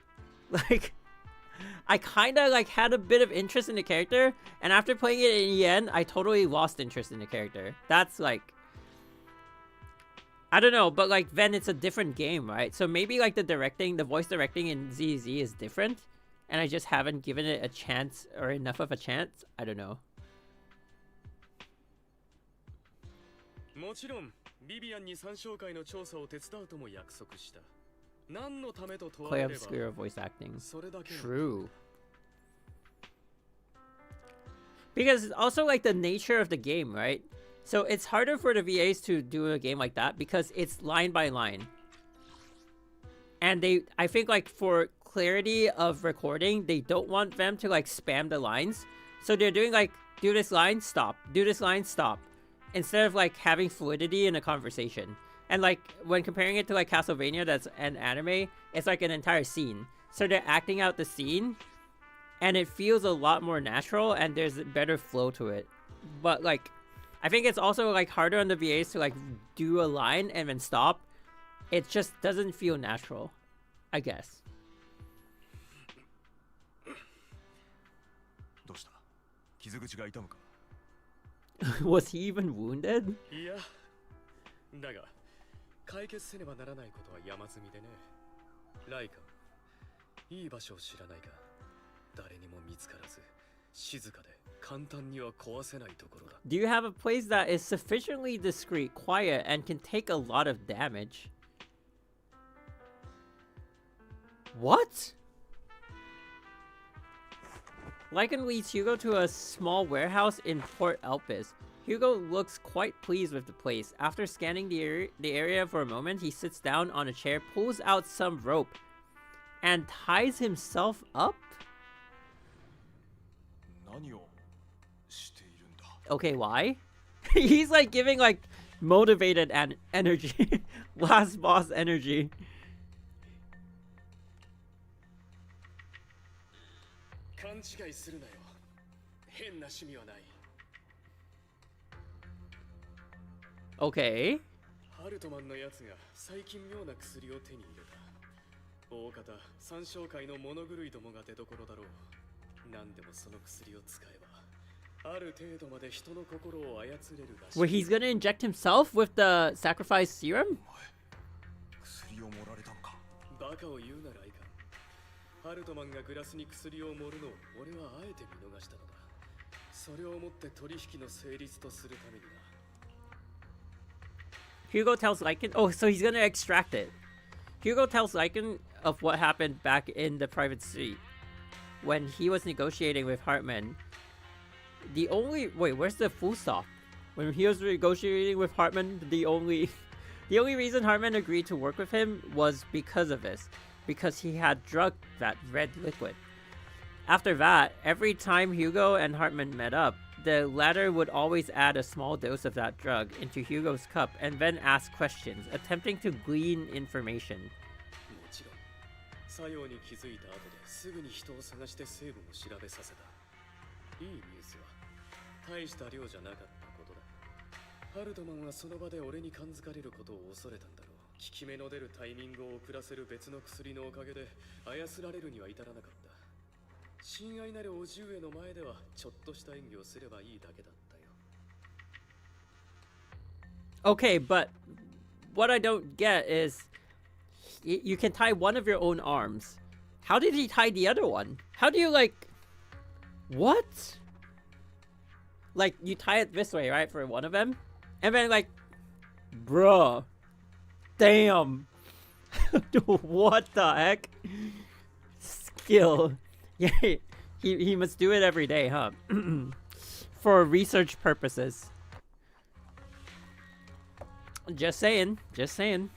A: Like I kind of like had a bit of interest in the character, and after playing it in EN, I totally lost interest in the character. That's like, I don't know, but like then it's a different game, right? So maybe like the voice directing in ZZ is different, and I just haven't given it a chance or enough of a chance. I don't know.
J: もちろんビビアンに参照会の調査を手伝うとも約束した。何のためと問わ
A: Play
J: れれば
A: obscure voice acting.
J: それだけの
A: True. Because it's also like the nature of the game, right? So it's harder for the VAs to do a game like that because it's line by line. And I think like for clarity of recording, they don't want them to like spam the lines. So they're doing like, do this line, stop. Do this line, stop. Instead of like having fluidity in a conversation. And like when comparing it to like Castlevania, that's an anime, it's like an entire scene. So they're acting out the scene, and it feels a lot more natural, and there's a better flow to it. But like, I think it's also like harder on the VAs to like do a line and then stop. It just doesn't feel natural, I guess.
D: どうした？傷口が痛むか？
A: Was he even wounded?
J: いや、だが解決せねばならないことは山積みでね。ライカ、いい場所を知らないか。誰にも見つからず、静かで簡単には壊せないところだ。
A: Do you have a place that is sufficiently discreet, quiet, and can take a lot of damage? What? Lycan leads Hugo to a small warehouse in Port Elpis. Hugo looks quite pleased with the place. After scanning the area for a moment, he sits down on a chair, pulls out some rope, and ties himself up? Okay, why? He's like giving like motivated energy. Last boss energy. Okay.
J: ハルトマンのやつが最近妙な薬を手に入れた。大方参照会の物狂いどもが出どころだろう。何でもその薬を使えば、ある程度まで人の心を操れるらしい。
A: Where he's gonna inject himself with the sacrifice serum?
D: 薬を盛られたのか？
J: バカを言うならいかん。ハルトマンがグラスに薬を盛るのを俺はあえて見逃したのだ。それをもって取引の成立とするためにな。
A: Hugo tells Lycan... Oh, so he's gonna extract it. Hugo tells Lycan of what happened back in the private suite when he was negotiating with Hartman. The only... Wait, where's the full stop? When he was negotiating with Hartman, the only reason Hartman agreed to work with him was because of this. Because he had drugged that red liquid. After that, every time Hugo and Hartman met up, the latter would always add a small dose of that drug into Hugo's cup and then ask questions, attempting to glean information.
J: もちろん、作用に気づいた後ですぐに人を探して成分を調べさせた。いいニュースは、大した量じゃなかったことだ。ハルトマンはその場で俺に感づかれることを恐れたんだろう。効き目の出るタイミングを遅らせる別の薬のおかげで操られるには至らなかった。親愛なるおじ上の前ではちょっとした演技をすればいいだけだったよ。
A: Okay, but what I don't get is you can tie one of your own arms. How did he tie the other one? How do you like... What? like you tie it this way, right, for one of them, and then like, bruh, damn, what the heck? Skill. Yeah, he must do it every day, huh? For research purposes. Just saying, just saying.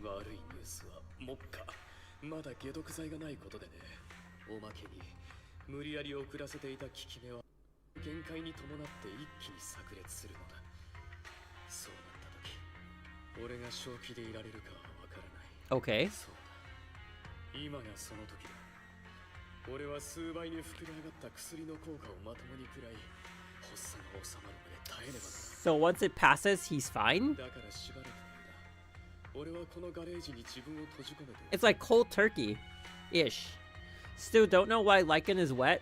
J: 悪いニュースは目下まだ解毒剤がないことでね。おまけに無理やり遅らせていた効き目は限界に伴って一気に炸裂するのだ。そうなった時、俺が正気でいられるかはわからない。
A: Okay.
J: そうだ。今がその時だ。俺は数倍に膨れ上がった薬の効果をまともに食らい、発作が収まるまで耐えねばならない。
A: So once it passes, he's fine?
J: だからしばらくの間、俺はこのガレージに自分を閉じ込めて。
A: It's like cold turkey-ish. Still don't know why lichen is wet.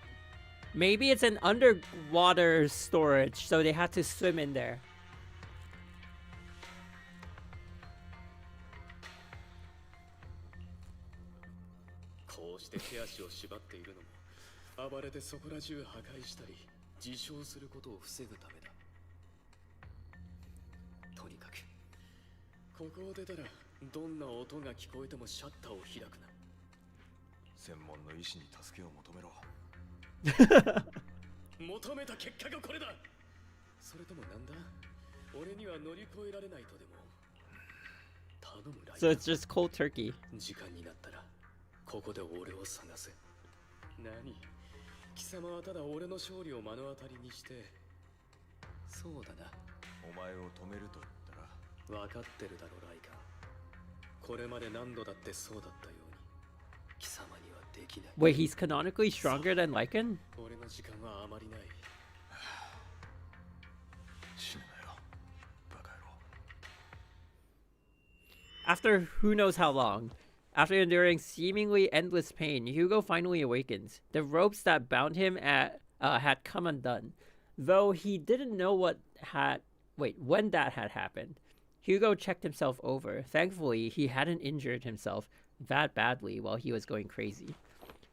A: Maybe it's an underwater storage, so they had to swim in there.
J: こうして手足を縛っているのも、暴れてそこら中破壊したり、自傷することを防ぐためだ。とにかく、ここを出たら、どんな音が聞こえてもシャッターを開くな。
D: 専門の医師に助けを求めろ。
J: 求めた結果がこれだ。それともなんだ？俺には乗り越えられないとでも。頼むライダー。
A: So it's just cold turkey.
J: 時間になったら、ここで俺を探せ。何？貴様はただ俺の勝利を目の当たりにして。そうだな。
D: お前を止めると言ったら。
J: 分かってるだろライカ。これまで何度だってそうだったように。貴様にはできない。
A: Wait, he's canonically stronger than Lycan?
J: 俺の時間はあまりない。
D: 死ぬなよ、バカ野郎。
A: After who knows how long, after enduring seemingly endless pain, Hugo finally awakens. The ropes that bound him had come undone, though he didn't know when that had happened. Hugo checked himself over. Thankfully, he hadn't injured himself that badly while he was going crazy.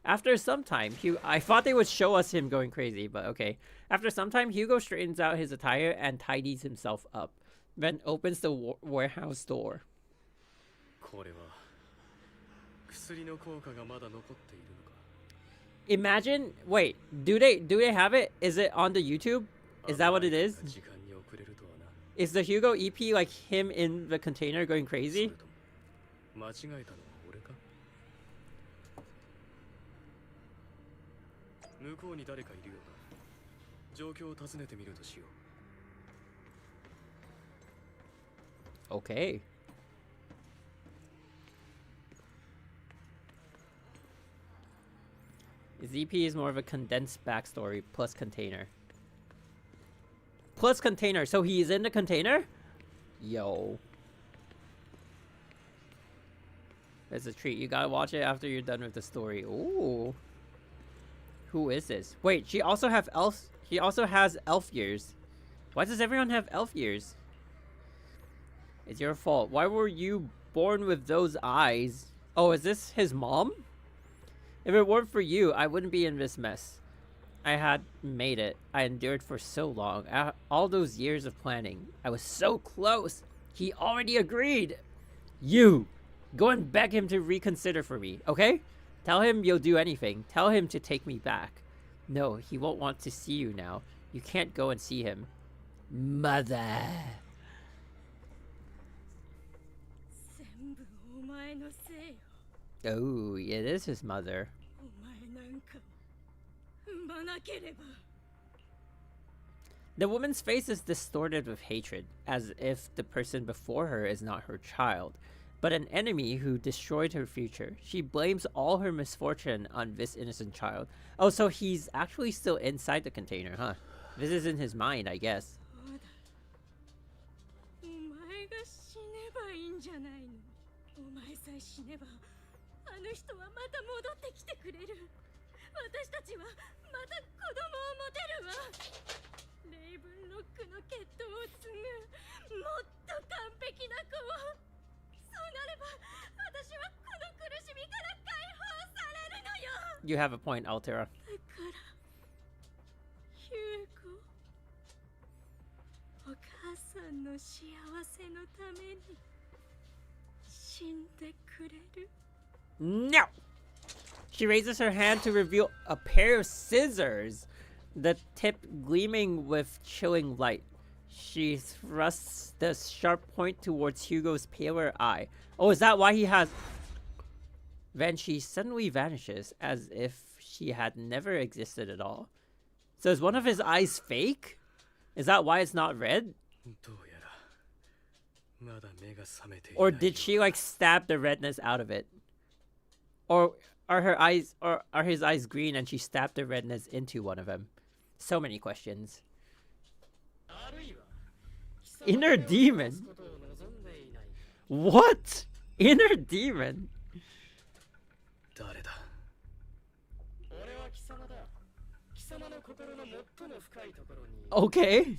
A: After some time, I thought they would show us him going crazy, but okay. After some time, Hugo straightens out his attire and tidies himself up, then opens the warehouse door.
J: これは薬の効果がまだ残っているのか。
A: Imagine, wait, do they have it? Is it on the YouTube? Is that what it is?
J: 時間に遅れるとはな。
A: Is the Hugo EP like him in the container going crazy?
J: 間違えたのは俺か？向こうに誰かいるようだ。状況を尋ねてみるとしよう。
A: Okay. His EP is more of a condensed backstory plus container. Plus container, so he is in the container? Yo. That's a treat. You gotta watch it after you're done with the story. Ooh. Who is this? Wait, she also has elf ears. Why does everyone have elf ears? It's your fault. Why were you born with those eyes? Oh, is this his mom? If it weren't for you, I wouldn't be in this mess. I had made it. I endured for so long. All those years of planning. I was so close. He already agreed. You. Go and beg him to reconsider for me, okay? Tell him you'll do anything. Tell him to take me back. No, he won't want to see you now. You can't go and see him. Mother. Oh, it is his mother. The woman's face is distorted with hatred, as if the person before her is not her child, but an enemy who destroyed her future. She blames all her misfortune on this innocent child. Oh, so he's actually still inside the container, huh? This is in his mind, I guess. You have a point, Altera.
G: んの幸せのために死んでくれる？
A: No! She raises her hand to reveal a pair of scissors, the tip gleaming with chilling light. She thrusts the sharp point towards Hugo's paler eye. Oh, is that why he has... Then she suddenly vanishes, as if she had never existed at all. So is one of his eyes fake? Is that why it's not red? Or did she like stab the redness out of it? Or are his eyes green and she stabbed the redness into one of them? So many questions. Inner demon? What? Inner demon? Okay.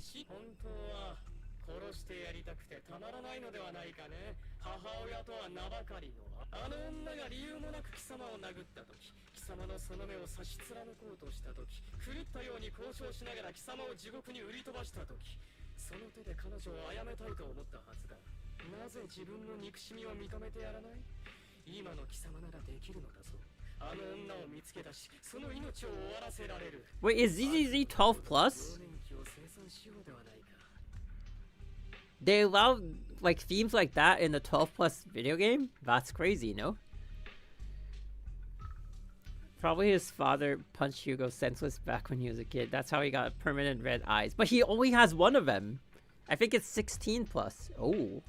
J: 殺してやりたくてたまらないのではないかね。母親とは名ばかりのあの女が理由もなく貴様を殴った時、貴様のその目を差し貫こうとした時、狂ったように交渉しながら貴様を地獄に売り飛ばした時、その手で彼女を殺めたいと思ったはずだ。なぜ自分の憎しみを認めてやらない？今の貴様ならできるのだぞ。あの女を見つけ出し、その命を終わらせられる。
A: Wait, is ZZZ 12 plus? They allow like themes like that in the 12 plus video game? That's crazy, no? Probably his father punched Hugo senseless back when he was a kid. That's how he got permanent red eyes. But he only has one of them. I think it's 16 plus. Oh.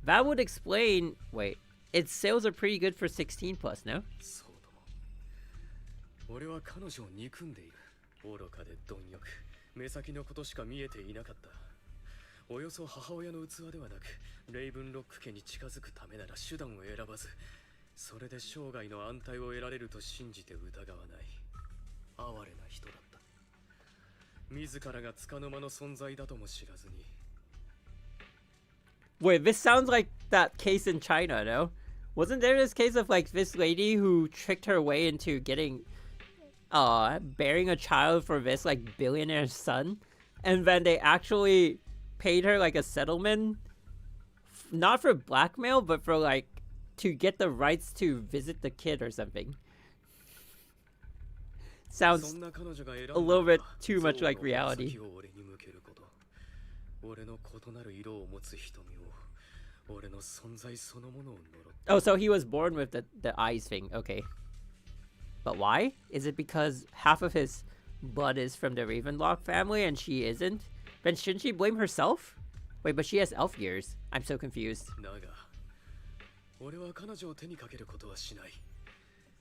A: That would explain... Wait. Its sales are pretty good for 16 plus, no?
J: 俺は彼女を憎んでいる。愚かで貪欲。目先のことしか見えていなかった。およそ母親の器ではなく、レイブンロック家に近づくためなら手段を選ばず、それで生涯の安泰を得られると信じて疑わない。哀れな人だった。自らが束の間の存在だとも知らずに。
A: Wait, this sounds like that case in China, no? Wasn't there this case of like this lady who tricked her way into getting bearing a child for this like billionaire son, and then they actually paid her like a settlement, not for blackmail, but for like to get the rights to visit the kid or something. Sounds a little bit too much like reality. Oh, so he was born with the eyes thing. Okay. But why? Is it because half of his blood is from the Ravenlock family and she isn't? Then shouldn't she blame herself? Wait, but she has elf ears. I'm so confused.
J: 俺は彼女を手にかけることはしない。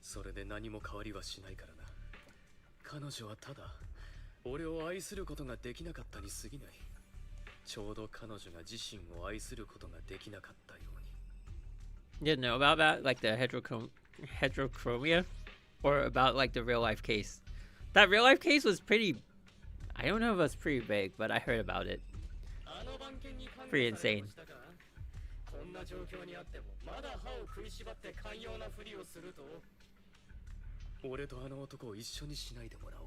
J: それで何も変わりはしないからな。彼女はただ俺を愛することができなかったに過ぎない。ちょうど彼女が自身を愛することができなかったように。
A: You know about that? Like the heterochromia? Or about like the real life case? That real life case was pretty... I don't know if it was pretty big, but I heard about it. Pretty insane.
J: こんな状況にあってもまだ歯を食いしばって寛容なふりをすると。俺とあの男を一緒にしないでもらおう。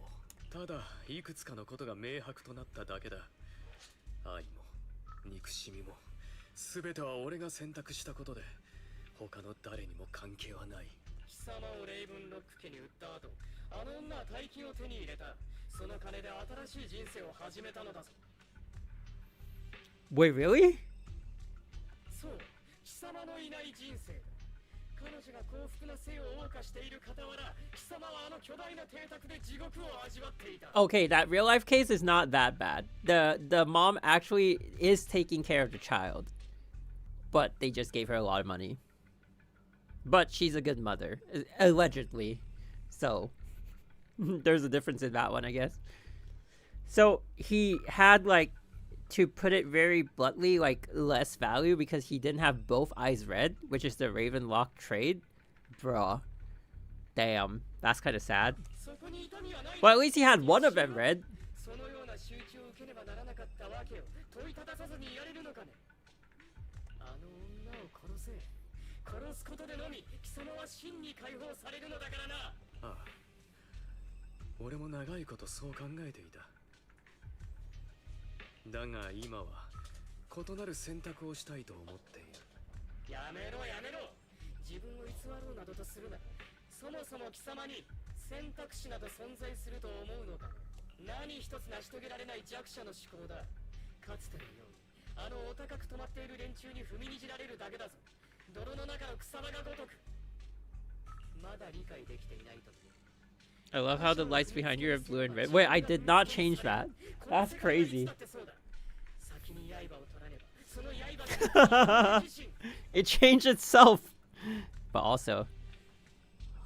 J: ただいくつかのことが明白となっただけだ。愛も憎しみも全ては俺が選択したことで他の誰にも関係はない。貴様をレイブンロック家に売った後、あの女は大金を手に入れた。その金で新しい人生を始めたのだぞ。
A: Wait, really?
J: そう、貴様のいない人生だ。彼女が幸福な生を謳歌している傍ら、貴様はあの巨大な邸宅で地獄を味わっていた。
A: Okay, that real life case is not that bad. The mom actually is taking care of the child. But they just gave her a lot of money. But she's a good mother, allegedly. So, there's a difference in that one, I guess. So, he had, like, to put it very bluntly, like, less value because he didn't have both eyes red, which is the Ravenlock trade. Bruh. Damn. That's kind of sad. Well, at least he had one of them red. 殺すことでのみ貴様は真に解放されるのだからな。ああ、俺も長いことそう考えていた。だが今は
J: 異なる選択をしたいと思っている。
E: やめろやめろ。自分を偽ろうなどとするな。そもそも貴様に選択肢など存在すると思うのか。何一つ成し遂げられない弱者の思考だ。かつてのようにあのお高く止まっている連中に踏みにじられるだけだぞ。泥の中の草場がごとく。まだ理解できていないと。
A: I love how the lights behind you are blue and red. Wait, I did not change that. That's crazy. It changed itself. But also.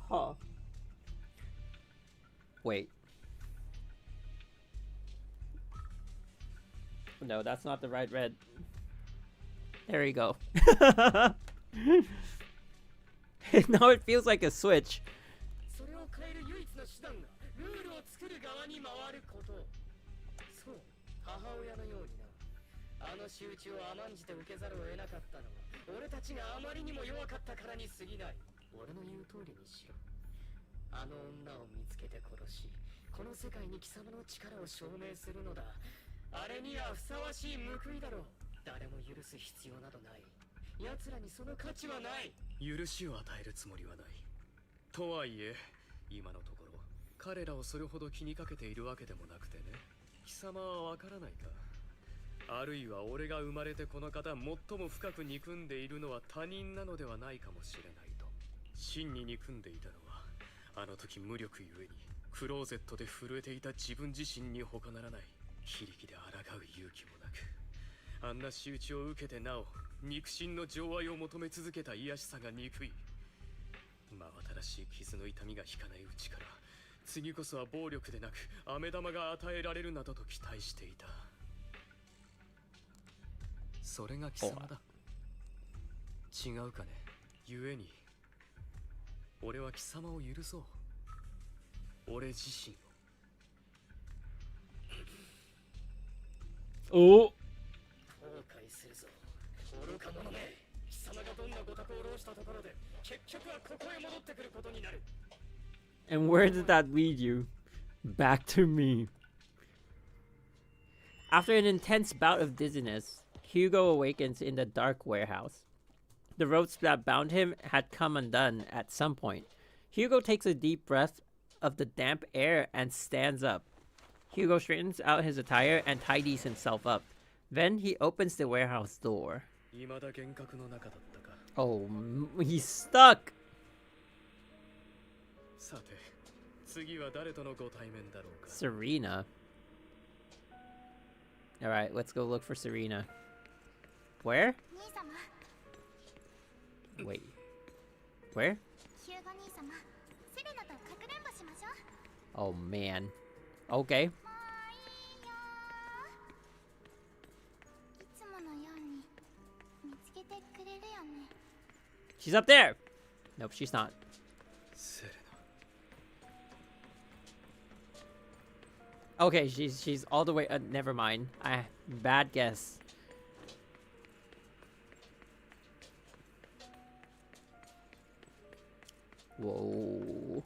A: Huh. Wait. No, that's not the right red. There you go. Now it feels like a switch.
E: それを変える唯一の手段がルールを作る側に回ること。そう、母親のようにな。あの仕打ちを甘んじて受けざるを得なかったのは俺たちがあまりにも弱かったからに過ぎない。俺の言う通りにしろ。あの女を見つけて殺し、この世界に貴様の力を証明するのだ。あれにはふさわしい報いだろう。誰も許す必要などない。奴らにその価値はない。
J: 許しを与えるつもりはない。とはいえ、今のところ彼らをそれほど気にかけているわけでもなくてね。貴様はわからないか。あるいは俺が生まれてこの方最も深く憎んでいるのは他人なのではないかもしれないと。真に憎んでいたのはあの時無力ゆえにクローゼットで震えていた自分自身に他ならない。非力で抗う勇気もなく、あんな仕打ちを受けてなお肉親の情愛を求め続けた癒しさが憎い。真新しい傷の痛みが引かないうちから次こそは暴力でなく飴玉が与えられるなどと期待していた。それが貴様だ。違うかね。故に俺は貴様を許そう。俺自身を。
A: お
E: 後悔するぞ愚か者め。貴様がどんなご多幸を浪したところで結局はここへ戻ってくることになる。
A: And where did that lead you? Back to me. After an intense bout of dizziness, Hugo awakens in the dark warehouse. The ropes that bound him had come undone at some point. Hugo takes a deep breath of the damp air and stands up. Hugo straightens out his attire and tidies himself up. Then he opens the warehouse door. Oh, he's stuck! Serena. Alright, let's go look for Serena. Where? Wait. Where? Oh man. Okay. She's up there! Nope, she's not. Okay, she's all the way. Never mind. Bad guess. Whoa.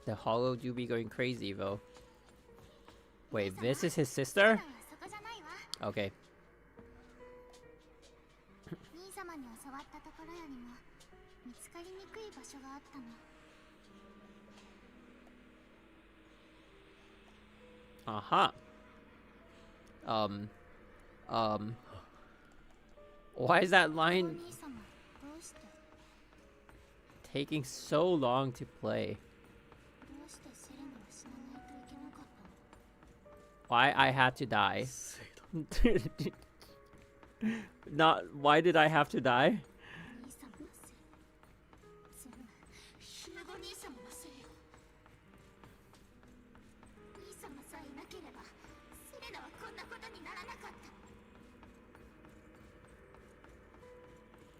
A: The hollow do be going crazy though. Wait, this is his sister? Okay. Uh-huh. Why is that line taking so long to play? Why I had to die? Not why did I have to die?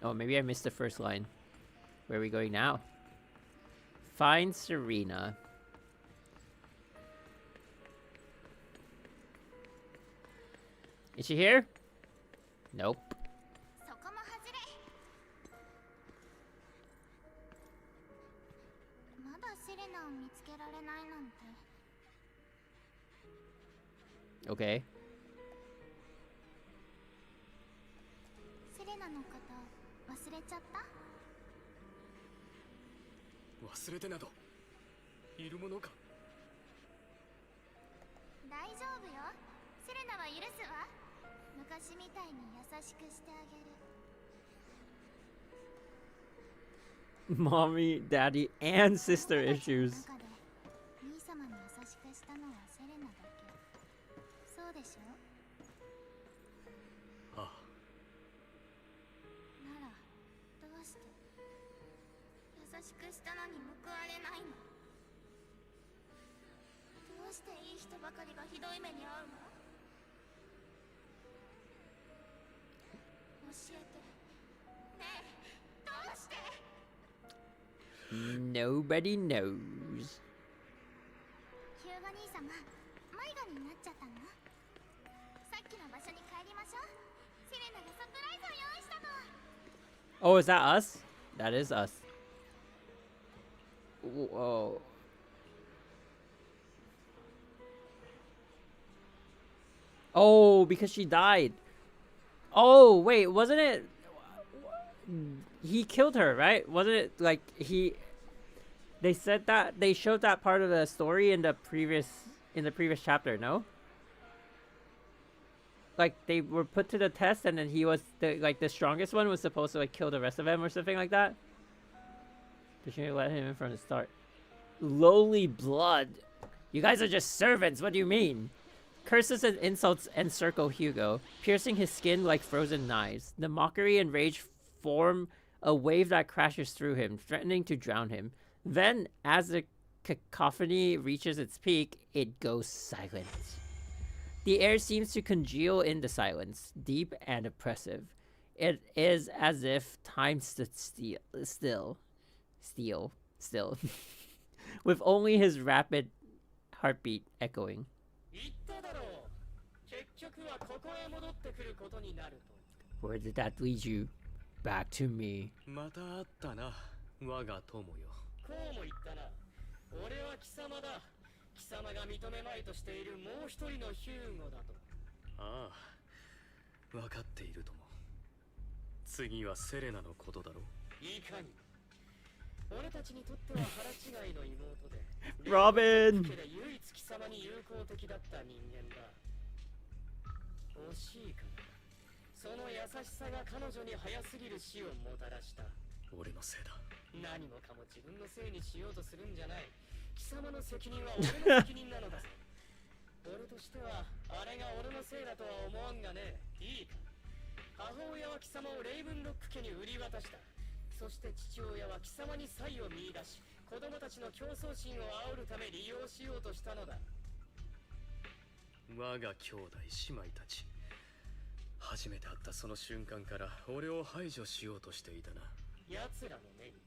A: Oh, maybe I missed the first line. Where are we going now? Find Serena. Is she here? Nope. Okay.
C: ナのこと忘れちゃった？
J: 忘れてなどいるものか。
C: 大丈夫よ。セレナは許すわ。昔みたいに優しくしてあげる。
A: Mommy, daddy, and sister issues.
C: 中で兄様に優しくしたのはセレナだけ。そうでしょ？
J: ああ、
C: ならどうして優しくしたのに報われないの？どうしていい人ばかりがひどい目に遭うの？教えてねえ、どうして？
A: Nobody knows.
C: ヒューゴ兄様、迷子になっちゃったの？さっきの場所に帰りましょう。セレナがサプライズを用意したの。
A: Oh, is that us? That is us. Whoa. Oh, because she died. Oh, wait, wasn't it? He killed her, right? Wasn't it like he? They said that they showed that part of the story in the previous chapter. No. Like they were put to the test, and then he was the strongest one was supposed to like kill the rest of them or something like that. They should have let him in from the start. Lowly blood. You guys are just servants. What do you mean? Curses and insults encircle Hugo, piercing his skin like frozen knives. The mockery and rage form a wave that crashes through him, threatening to drown him. Then, as the cacophony reaches its peak, it goes silent. The air seems to congeal in the silence, deep and oppressive. It is as if time stood still, with only his rapid heartbeat echoing. Where did that lead you? Back to me.
J: また会ったな、我が友よ。こうも言ったな。俺は貴様だ。貴様が認めまいとしているもう一人のヒューゴだと。ああ、分かっているとも。次はセレナのことだろ。いかに。俺たちにとっては腹違いの妹で。
A: Robin!
J: 唯一貴様に友好的だった人間だ。惜しいかな。その優しさが彼女に早すぎる死をもたらした。俺のせいだ。何もかも自分のせいにしようとするんじゃない。貴様の責任は俺の責任なのだぞ。俺としてはあれが俺のせいだとは思わんがね。いいか。母親は貴様をレイブンロック家に売り渡した。そして父親は貴様に才を見出し、子供たちの競争心を煽るため利用しようとしたのだ。我が兄弟姉妹たち。初めて会ったその瞬間から俺を排除しようとしていたな。奴らの目に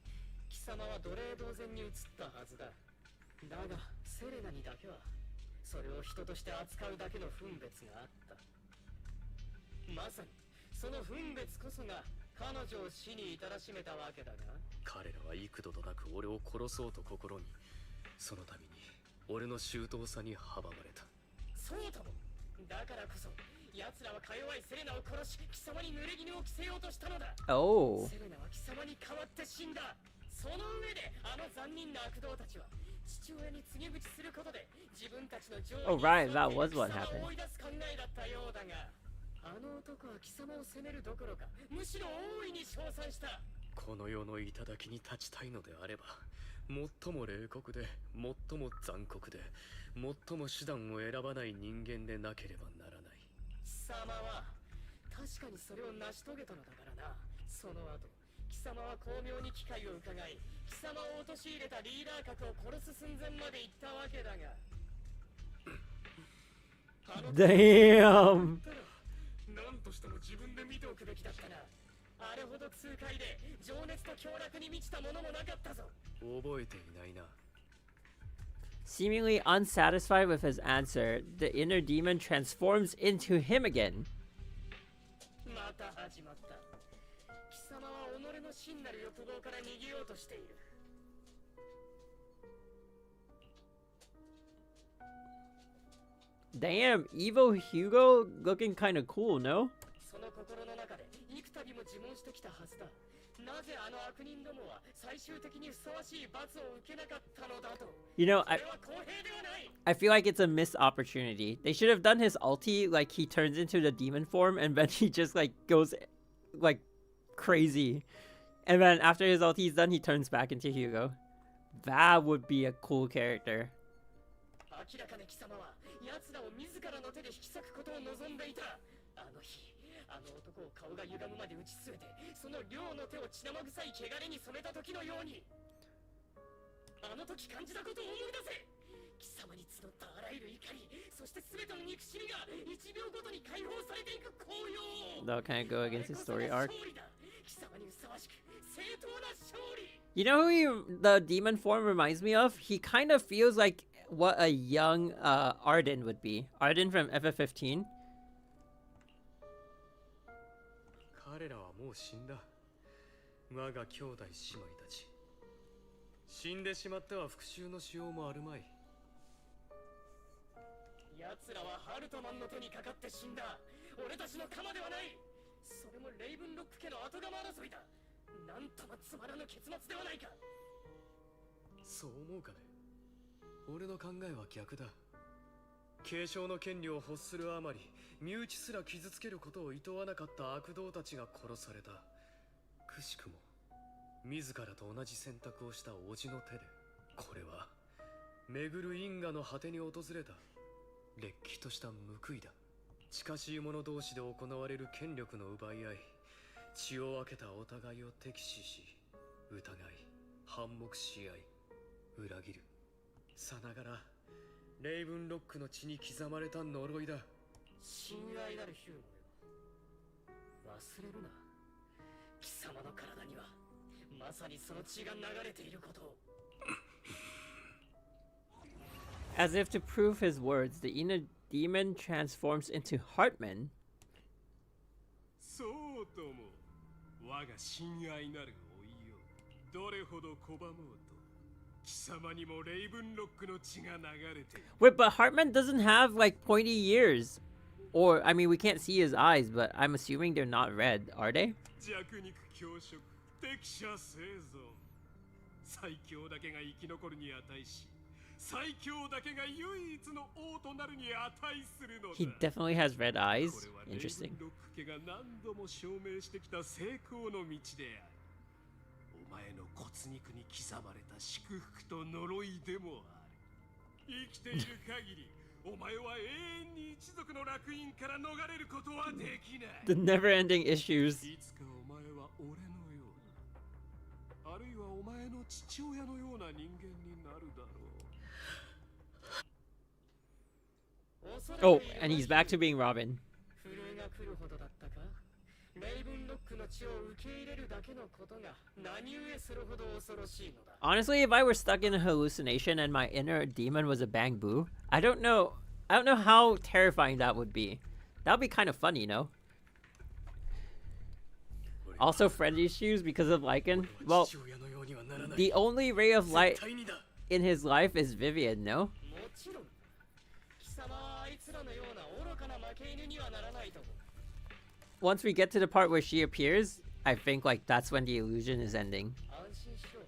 J: 貴様は奴隷同然に映ったはずだ。だがセレナにだけはそれを人として扱うだけの分別があった。まさにその分別こそが彼女を死に至らしめたわけだが、彼らは幾度となく俺を殺そうと試み、その度に俺の周到さに阻まれた。そうとも。だからこそ奴らはか弱いセレナを殺し、貴様に濡れ衣を着せようとしたのだ。
A: Oh.
J: セレナは貴様に代わって死んだ。その上であの残忍な悪童たちは父親に告げ口することで自分たちの上位に
A: Oh, right, that was what happened.
J: 追い出す考えだったようだが、あの男は貴様を責めるどころかむしろ大いに称賛した。この世の頂に立ちたいのであれば、最も冷酷で最も残酷で最も手段を選ばない人間でなければならない。貴様は確かにそれを成し遂げたのだからな。その後貴様は巧妙に機会を伺い、貴様を陥れたリーダー格を殺す寸前まで行ったわけだが
A: Damn.
J: 何としても自分で見ておくべきだったな。あれほど痛快で情熱と凶楽に満ちたものもなかったぞ。覚えていないな。
A: Seemingly unsatisfied with his answer, the inner demon transforms into him again.
J: また始まった。貴様は己の真なる欲望から逃げようとしている。
A: Damn, evil Hugo looking kind of cool, no?
J: その心の中で幾
E: たびも自問してきたはずだ。なぜあの悪人どもは最終的にふさわしい罰を受けなかったのだと。
A: You know,
E: それは公平ではない。
A: I feel like it's a missed opportunity. They should have done his ulti like he turns into the demon form and then he just like goes like crazy. And then after his ulti is done, he turns back into Hugo. That would be a cool character.
E: 明らかな貴様は奴らを自らの手で引き裂くことを望んでいた。あの日、あの男を顔が歪むまで打ち据えて、その両の手を血生臭い汚れに染めた時のように。あの時感じたことを思い出せ。貴様に募ったあらゆる怒り、そして全ての憎しみが1秒ごとに解放されていく紅葉。
A: That'll kind of go against his story arc.
E: 貴様にふさわしく正当な勝利。
A: You know who the demon form reminds me of? He kind of feels like what a young Arden would be. Arden from FF15.
J: 彼らはもう死んだ。我が兄弟姉妹たち。死んでしまっては復讐のしようもあるまい。
E: 奴らはハルトマンの手にかかって死んだ。俺たちの鎌ではない。それもレイブンロック家の後釜争いだ。なんともつまらぬ結末ではないか。
J: そう思うかね。俺の考えは逆だ。継承の権利を欲するあまり、身内すら傷つけることを厭わなかった悪童たちが殺された。くしくも自らと同じ選択をした叔父の手で。これは巡る因果の果てに訪れたれっきとした報いだ。近しい者同士で行われる権力の奪い合い、血を分けたお互いを敵視し、疑い、反目し合い、裏切る。さながらレイブンロックの血に刻まれた呪いだ。
E: 親愛なるヒューゴよ、忘れるな。貴様の体にはまさにその血が流れていることを。
A: As if to prove his words, the inner demon transforms into Hartman.
H: そうとも、我が親愛なるおいよ、どれほど拒もうと、貴様にもレイブンロックの血が流れている。
A: Wait, but Hartman doesn't have like pointy ears. Or, I mean, we can't see his eyes, but I'm assuming they're not red, are they?
H: 弱肉強食、適者生存。最強だけが生き残るに値し、最強だけが唯一の王となるに値するのだ。
A: He definitely has red eyes.
H: これはレイブ
A: Interesting.
H: ンロック家が何度も証明してきた成功の道である。お前の骨肉に刻まれた祝福と呪いでもある。生きている限り、お前は永遠に一族の烙印から逃れることはできない。
A: The never-ending issues.
H: いつかお前は俺のような、あるいはお前の父親のような人間になるだろう。
A: Oh, and he's back to being Robin.
E: 震えが来るほどだったか。レイブンロックの血を受け入れるだけのことが何故するほど恐ろしいのだ。
A: Honestly, if I were stuck in a hallucination and my inner demon was a bamboo, I don't know how terrifying that would be. That would be kind of funny, you know? Also friend issues because of Lycan. Well, the only ray of light in his life is Vivian, no?
E: もちろん。貴様はあいつらのような愚かな負け犬にはならないと思う。
A: Once we get to the part where she appears, I think like that's when the illusion is ending.
E: 安心しろ。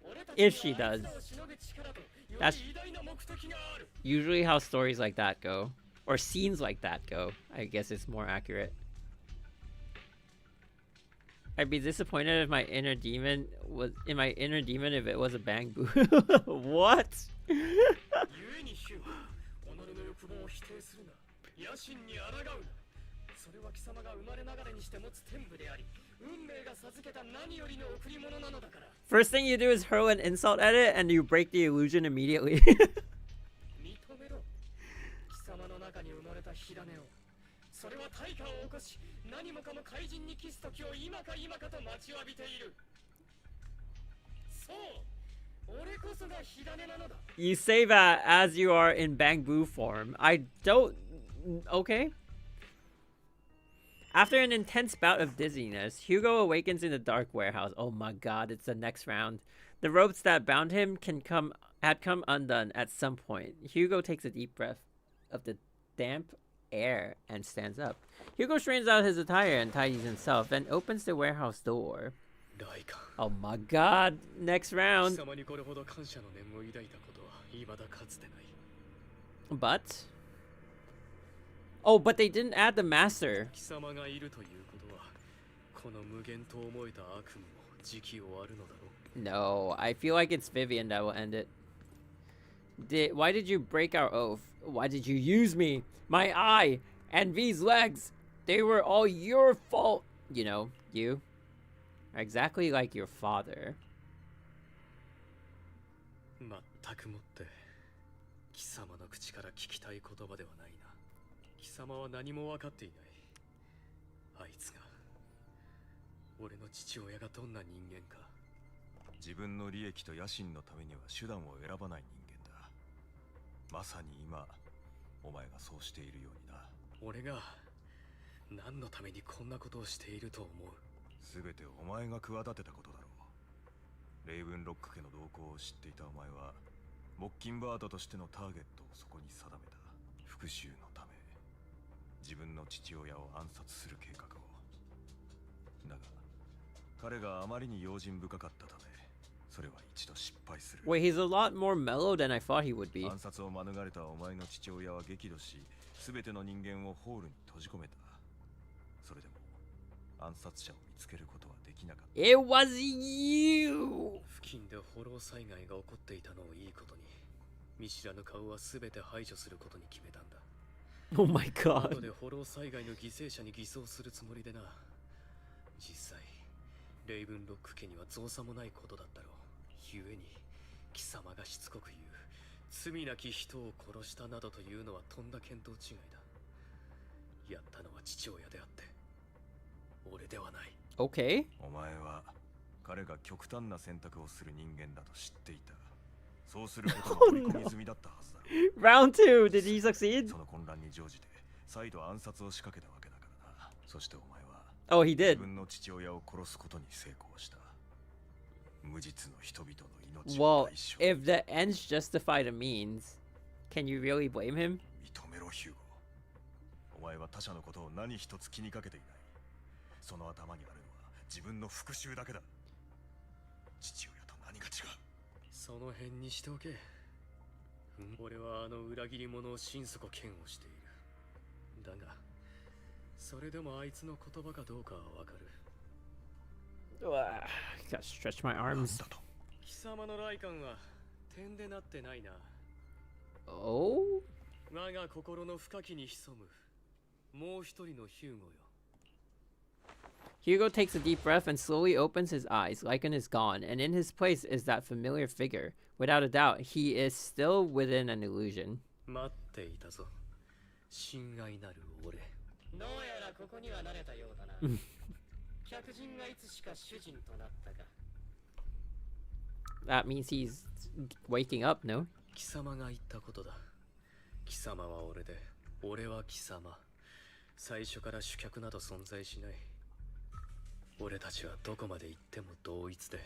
E: 俺たち
A: If
E: に
A: she
E: はあい
A: does.
E: つらをしのぐ力とより
A: That's
E: 偉大な目的がある。
A: usually how stories like that go. Or scenes like that go. I guess it's more accurate. I'd be disappointed if my inner demon if it was a bamboo. What?
E: 故にヒューゴ、己の欲望を否定するな。野心に抗うな。それは貴様が生まれながらにして持つ天賦であり、運命が授けた何よりの贈り物なのだから。
A: First thing you do is hurl an insult at it and you break the illusion immediately.
E: 認めろ。貴様の中に生まれた火種を。それは大化を起こし、何もかも怪人にキス時を今か今かと待ちわびている。そう、俺こそが火種なのだ。
A: You say that as you are in bamboo form. I don't... Okay. After an intense bout of dizziness, Hugo awakens in the dark warehouse. Oh my god, it's the next round. The ropes that bound him had come undone at some point. Hugo takes a deep breath of the damp air and stands up. Hugo straightens out his attire and tidies himself, then opens the warehouse door. Oh my god, next round. But... Oh, but they didn't add the master. No, I feel like it's Vivian that will end it. Why did you break our oath? Why did you use me? My eye and these legs. They were all your fault. You know, you are exactly like your father.
J: 貴様の口から聞きたい言葉ではないな。貴様は何も分かっていない。あいつが俺の父親がどんな人間か。
D: 自分の利益と野心のためには手段を選ばない人間だ。まさに今お前がそうしているようにな。
J: 俺が何のためにこんなことをしていると思う。
D: 全てお前が企てたことだろう。レイブンロック家の動向を知っていたお前はモッキンバードとしてのターゲットをそこに定めた。復讐のため自分の父親を暗殺する計画を。だが彼があまりに用心深かったためそれは一度失敗する。
A: Wait, he's a lot more mellow than I thought he would be.
D: 暗殺を免れたお前の父親は激怒し、全ての人間をホールに閉じ込めた。それでも暗殺者を見つけることはできなかった。
A: It was you!
J: 付近でフォロー災害が起こっていたのをいいことに、見知らぬ顔は全て排除することに決めたんだ。
A: Oh my god.
J: 後でフォロー災害の犠牲者に偽装するつもりでな。実際レイブンロック家には造作もないことだったろう。故に貴様がしつこく言う罪なき人を殺したなどというのはとんだ見当違いだ。やったのは父親であって俺ではない。
A: Okay.
D: お前は彼が極端な選択をする人間だと知っていた。そうすることも織り込み済みだったはずだろう。
A: Round 2, did he succeed?
D: その混乱に乗じて再度暗殺を仕掛けたわけだからな。そしてお前は
A: Oh, he
D: 自
A: did.
D: 分の父親を殺すことに成功した。無実の人々の命を
A: Well,
D: 代償。
A: if the ends justify the means, can you really blame him?
D: 認めろヒューゴ。お前は他者のことを何一つ気にかけていない。その頭にあるのは自分の復讐だけだ。父親と何が違う。
J: その辺にしておけ。俺はあの裏切り者を心底嫌悪している。だがそれでもあいつの言葉かどうかはわかる。
A: Gotta stretch my arms.
J: 貴様の来館は点でなってないな。
A: Oh?
J: 我が心の深きに潜むもう一人のヒューゴよ。
A: Hugo takes a deep breath and slowly opens his eyes. Lycan is gone, and in his place is that familiar figure. Without a doubt, he is still within an illusion.
J: 待っていたぞ。親愛なる俺。どうやらここには慣れたようだな。客人がいつしか主人となったか。
A: That means he's waking up, no?
J: 貴様が言ったことだ。貴様は俺で、俺は貴様。最初から主客など存在しない。俺たちはどこまで行っても同一で、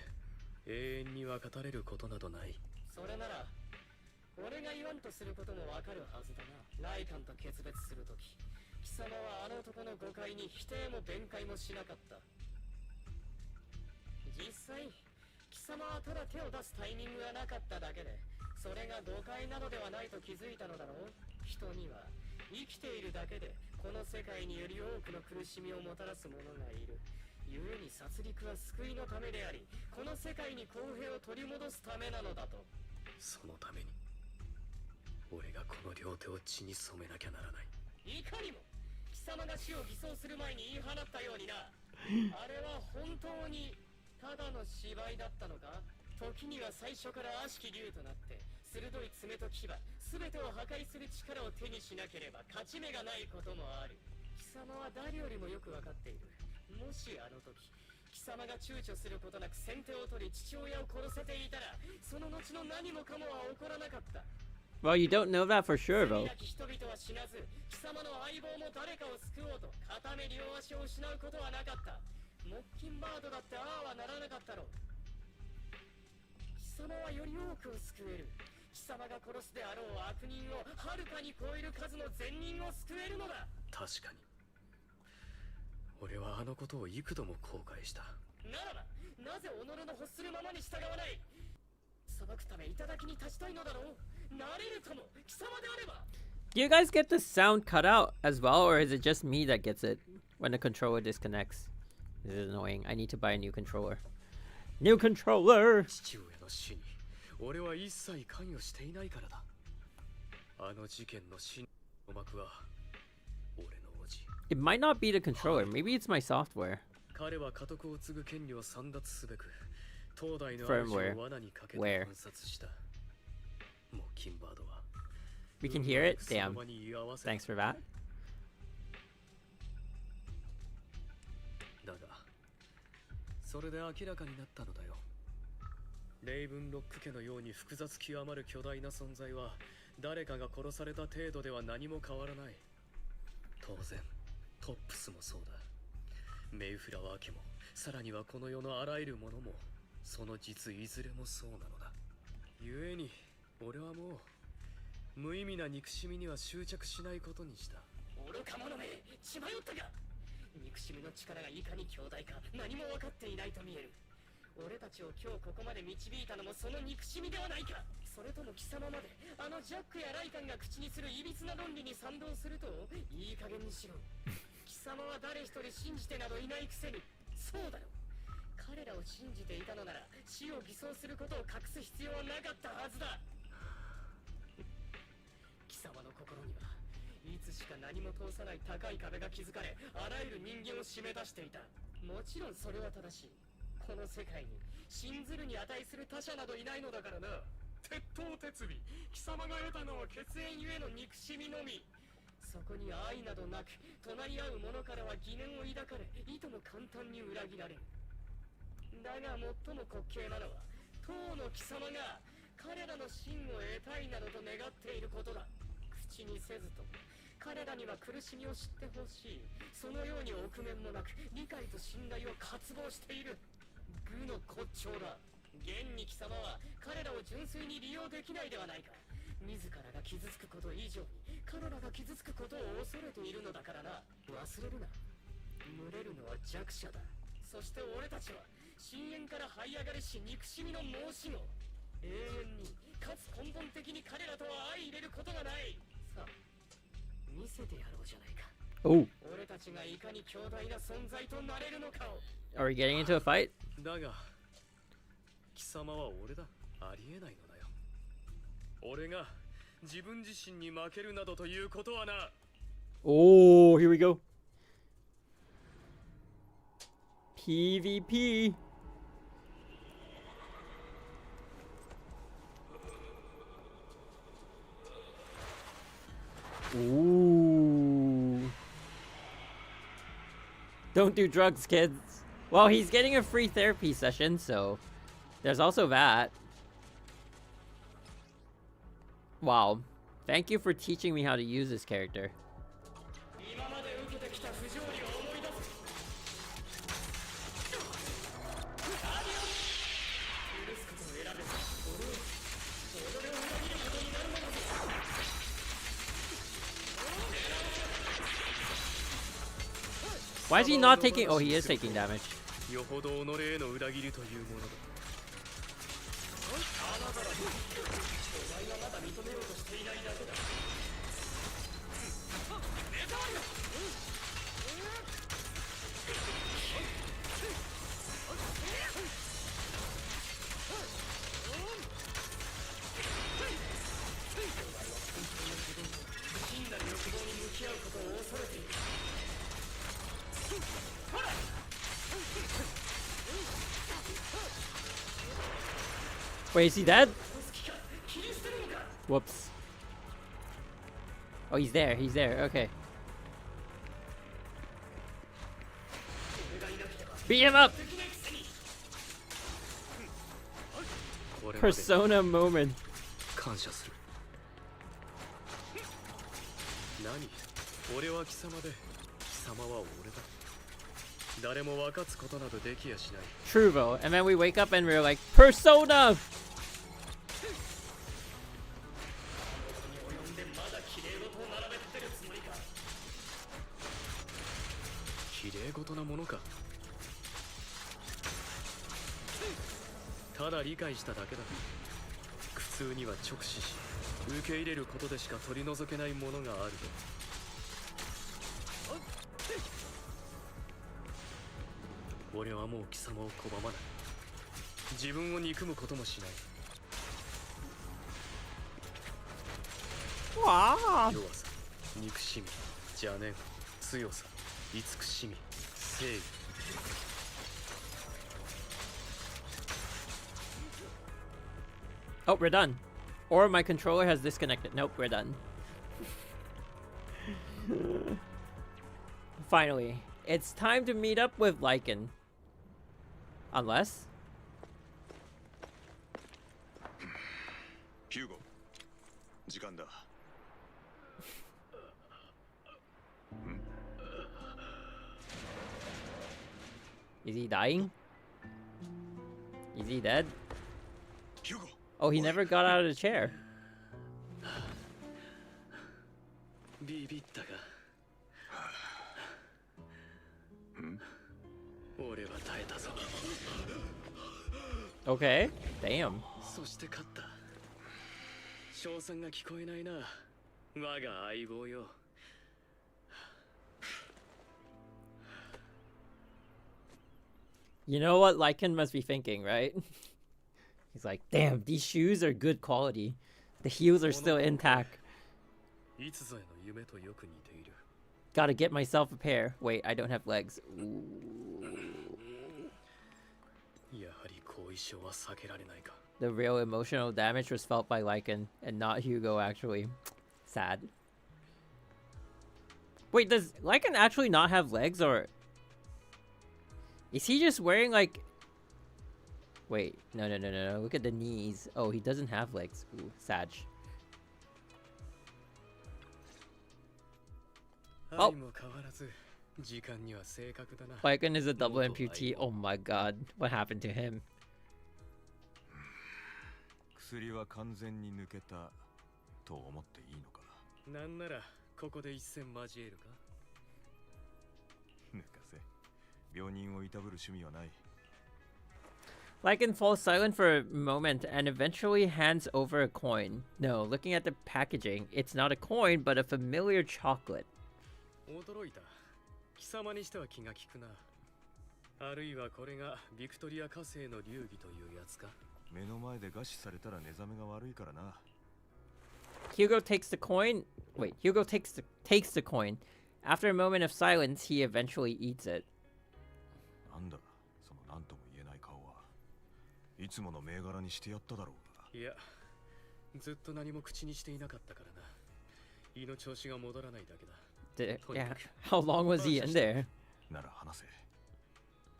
J: 永遠には語れることなどない。それなら、俺が言わんとすることもわかるはずだな。ライカンと決別するとき、貴様はあの男の誤解に否定も弁解もしなかった。実際、貴様はただ手を出すタイミングがなかっただけで、それが誤解などではないと気づいたのだろう。人には生きているだけでこの世界により多くの苦しみをもたらす者がいる。故に殺戮は救いのためであり、この世界に公平を取り戻すためなのだと。そのために俺がこの両手を血に染めなきゃならない。いかにも貴様が死を偽装する前に言い放ったようにな。あれは本当にただの芝居だったのか。時には最初から悪しき竜となって鋭い爪と牙、全てを破壊する力を手にしなければ勝ち目がないこともある。貴様は誰よりもよく分かっている。もしあの時貴様が躊躇することなく先手を取り父親を殺せていたら、その後の何もかもは起こらなかった。
A: Well, you don't know that for sure, though.
J: 人々は死なず、貴様の相棒も誰かを救おうと片目両足を失うことはなかった。モッキンバードだってああはならなかったろう。貴様はより多くを救える。
E: 貴様が殺すであろう悪人をはるかに超える数の善人を救えるのだ。
J: 確かに俺はあのことを幾度も後悔した。
E: ならばなぜ己の欲するままに従わない。裁くため頂に立ちたいのだろう。なれるとも貴様であれば。
A: Do you guys get the sound cut out as well, or is it just me that gets it when the controller disconnects? This is annoying. I need to buy a new controller. New controller!
J: 父親の死に俺は一切関与していないからだ。あの事件の真の幕は俺の叔父。
A: It might not be the controller. Maybe it's my software.
J: 彼は家督を継ぐ権利を簒奪すべく東大の
A: Firmware.
J: 主を罠にかけて
A: Where?
J: 暗殺した。モッキンバードは
A: We can hear it? Damn. Thanks for that.
J: だがそれで明らかになったのだよ。レイブンロック家のように複雑極まる巨大な存在は誰かが殺された程度では何も変わらない。当然トップスもそうだ。メイフラワー家もさらにはこの世のあらゆるものもその実いずれもそうなのだ。故に俺はもう無意味な憎しみには執着しないことにした。
E: 愚か者め、血迷ったか。憎しみの力がいかに強大か何も分かっていないと見える。俺たちを今日ここまで導いたのもその憎しみではないか。それとも貴様まであのジャックやライカンが口にするいびつな論理に賛同するといい加減にしろ。貴様は誰一人信じてなどいないくせに。そうだよ、彼らを信じていたのなら死を偽装することを隠す必要はなかったはずだ。貴様の心にはいつしか何も通さない高い壁が築かれ、あらゆる人間を締め出していた。もちろんそれは正しい。この世界に信ずるに値する他者などいないのだからな。鉄頭鉄尾、貴様が得たのは血縁ゆえの憎しみのみ。そこに愛などなく、隣り合う者からは疑念を抱かれ、いとも簡単に裏切られる。だが最も滑稽なのは、当の貴様が彼らの真を得たいなどと願っていることだ。口にせずとも彼らには苦しみを知ってほしい。そのように臆面もなく理解と信頼を渇望している。愚の骨頂だ。現に貴様は彼らを純粋に利用できないではないか。自らが傷つくこと以上に彼らが傷つくことを恐れているのだからな。忘れるな。群れるのは弱者だ。そして俺たちは深淵から這い上がりし憎しみの申し子。永遠にかつ根本的に彼らとは相入れることがない。さあ見せてやろうじゃないか。
A: Oh.
E: 俺たちがいかに強大な存在となれるのかを。
A: Are we getting into a fight?
J: だが貴様は俺だ。ありえないのだよ。俺が自分自身に負けるなどということはな。
A: Oh, here we go. PvP. Ooh. Don't do drugs, kids. Well, he's getting a free therapy session, so there's also that. Wow. Thank you for teaching me how to use this character. Why is he not taking... Oh, he is taking damage.
J: よほど己への裏切りというものだ。
A: Wait, is he dead? Whoops. Oh, he's there. He's there. Okay. Beat him up! Persona moment.
J: 感謝する。何？俺は貴様で、貴様は俺だ。誰も分かつことなどできやしない。
A: True though. And then we wake up and we're like, Persona!
J: 綺麗事なものか。ただ理解しただけだ。苦痛には直視し受け入れることでしか取り除けないものがあると。俺はもう貴様を拒まない。自分を憎むこともしない。
A: わあ。
J: 弱さ、憎しみ、邪念、強さ、慈しみ、正義。
A: Oh, we're done. Or my controller has disconnected. Nope, we're done. Finally, it's time to meet up with Lycan. Unless...
D: Hugo, 時間だ。
A: Is he dying? Is he dead?
D: Hugo.
A: Oh, he never got out of the chair.
J: ビビったが。俺は耐えたぞ。
A: Okay, damn.
J: そして勝った。称賛が聞こえないな。我が相棒よ。
A: You know what Lycan must be thinking, right? He's like, damn, these shoes are good quality. The heels are still intact.
J: いつぞやの夢とよく似ている。
A: Gotta get myself a pair. Wait, I don't have legs. Ooh.
J: やはり後遺症は避けられないか。
A: The real emotional damage was felt by Lycan and not Hugo, actually. Sad. Wait, does Lycan actually not have legs, or... Is he just wearing, like... Wait, no. Look at the knees. Oh, he doesn't have legs. Ooh, Sag. Oh! Lycan is a double amputee. Oh my god. What happened to him?
D: 薬は完全に抜けたと思っていいのか。
J: なんならここで一戦交えるか。
D: 抜かせ。病人をいたぶる趣味はない。
A: Lycan falls silent for a moment and eventually hands over a coin. No, looking at the packaging, it's not a coin, but a familiar chocolate.
J: 驚いた。貴様にしては気が利くな。あるいはこれがビクトリア火星の流儀というやつか。
D: 目の前で餓死されたら寝覚めが悪いからな。
A: Hugo takes the coin. Wait, Hugo takes the coin. After a moment of silence, he eventually eats it.
D: なんだ、その何とも言えない顔は。いつもの銘柄にしてやっただろうが。
J: いや、ずっと何も口にしていなかったからな。胃の調子が戻らないだけだ。
A: Yeah, how long was he in there?
D: なら話せ。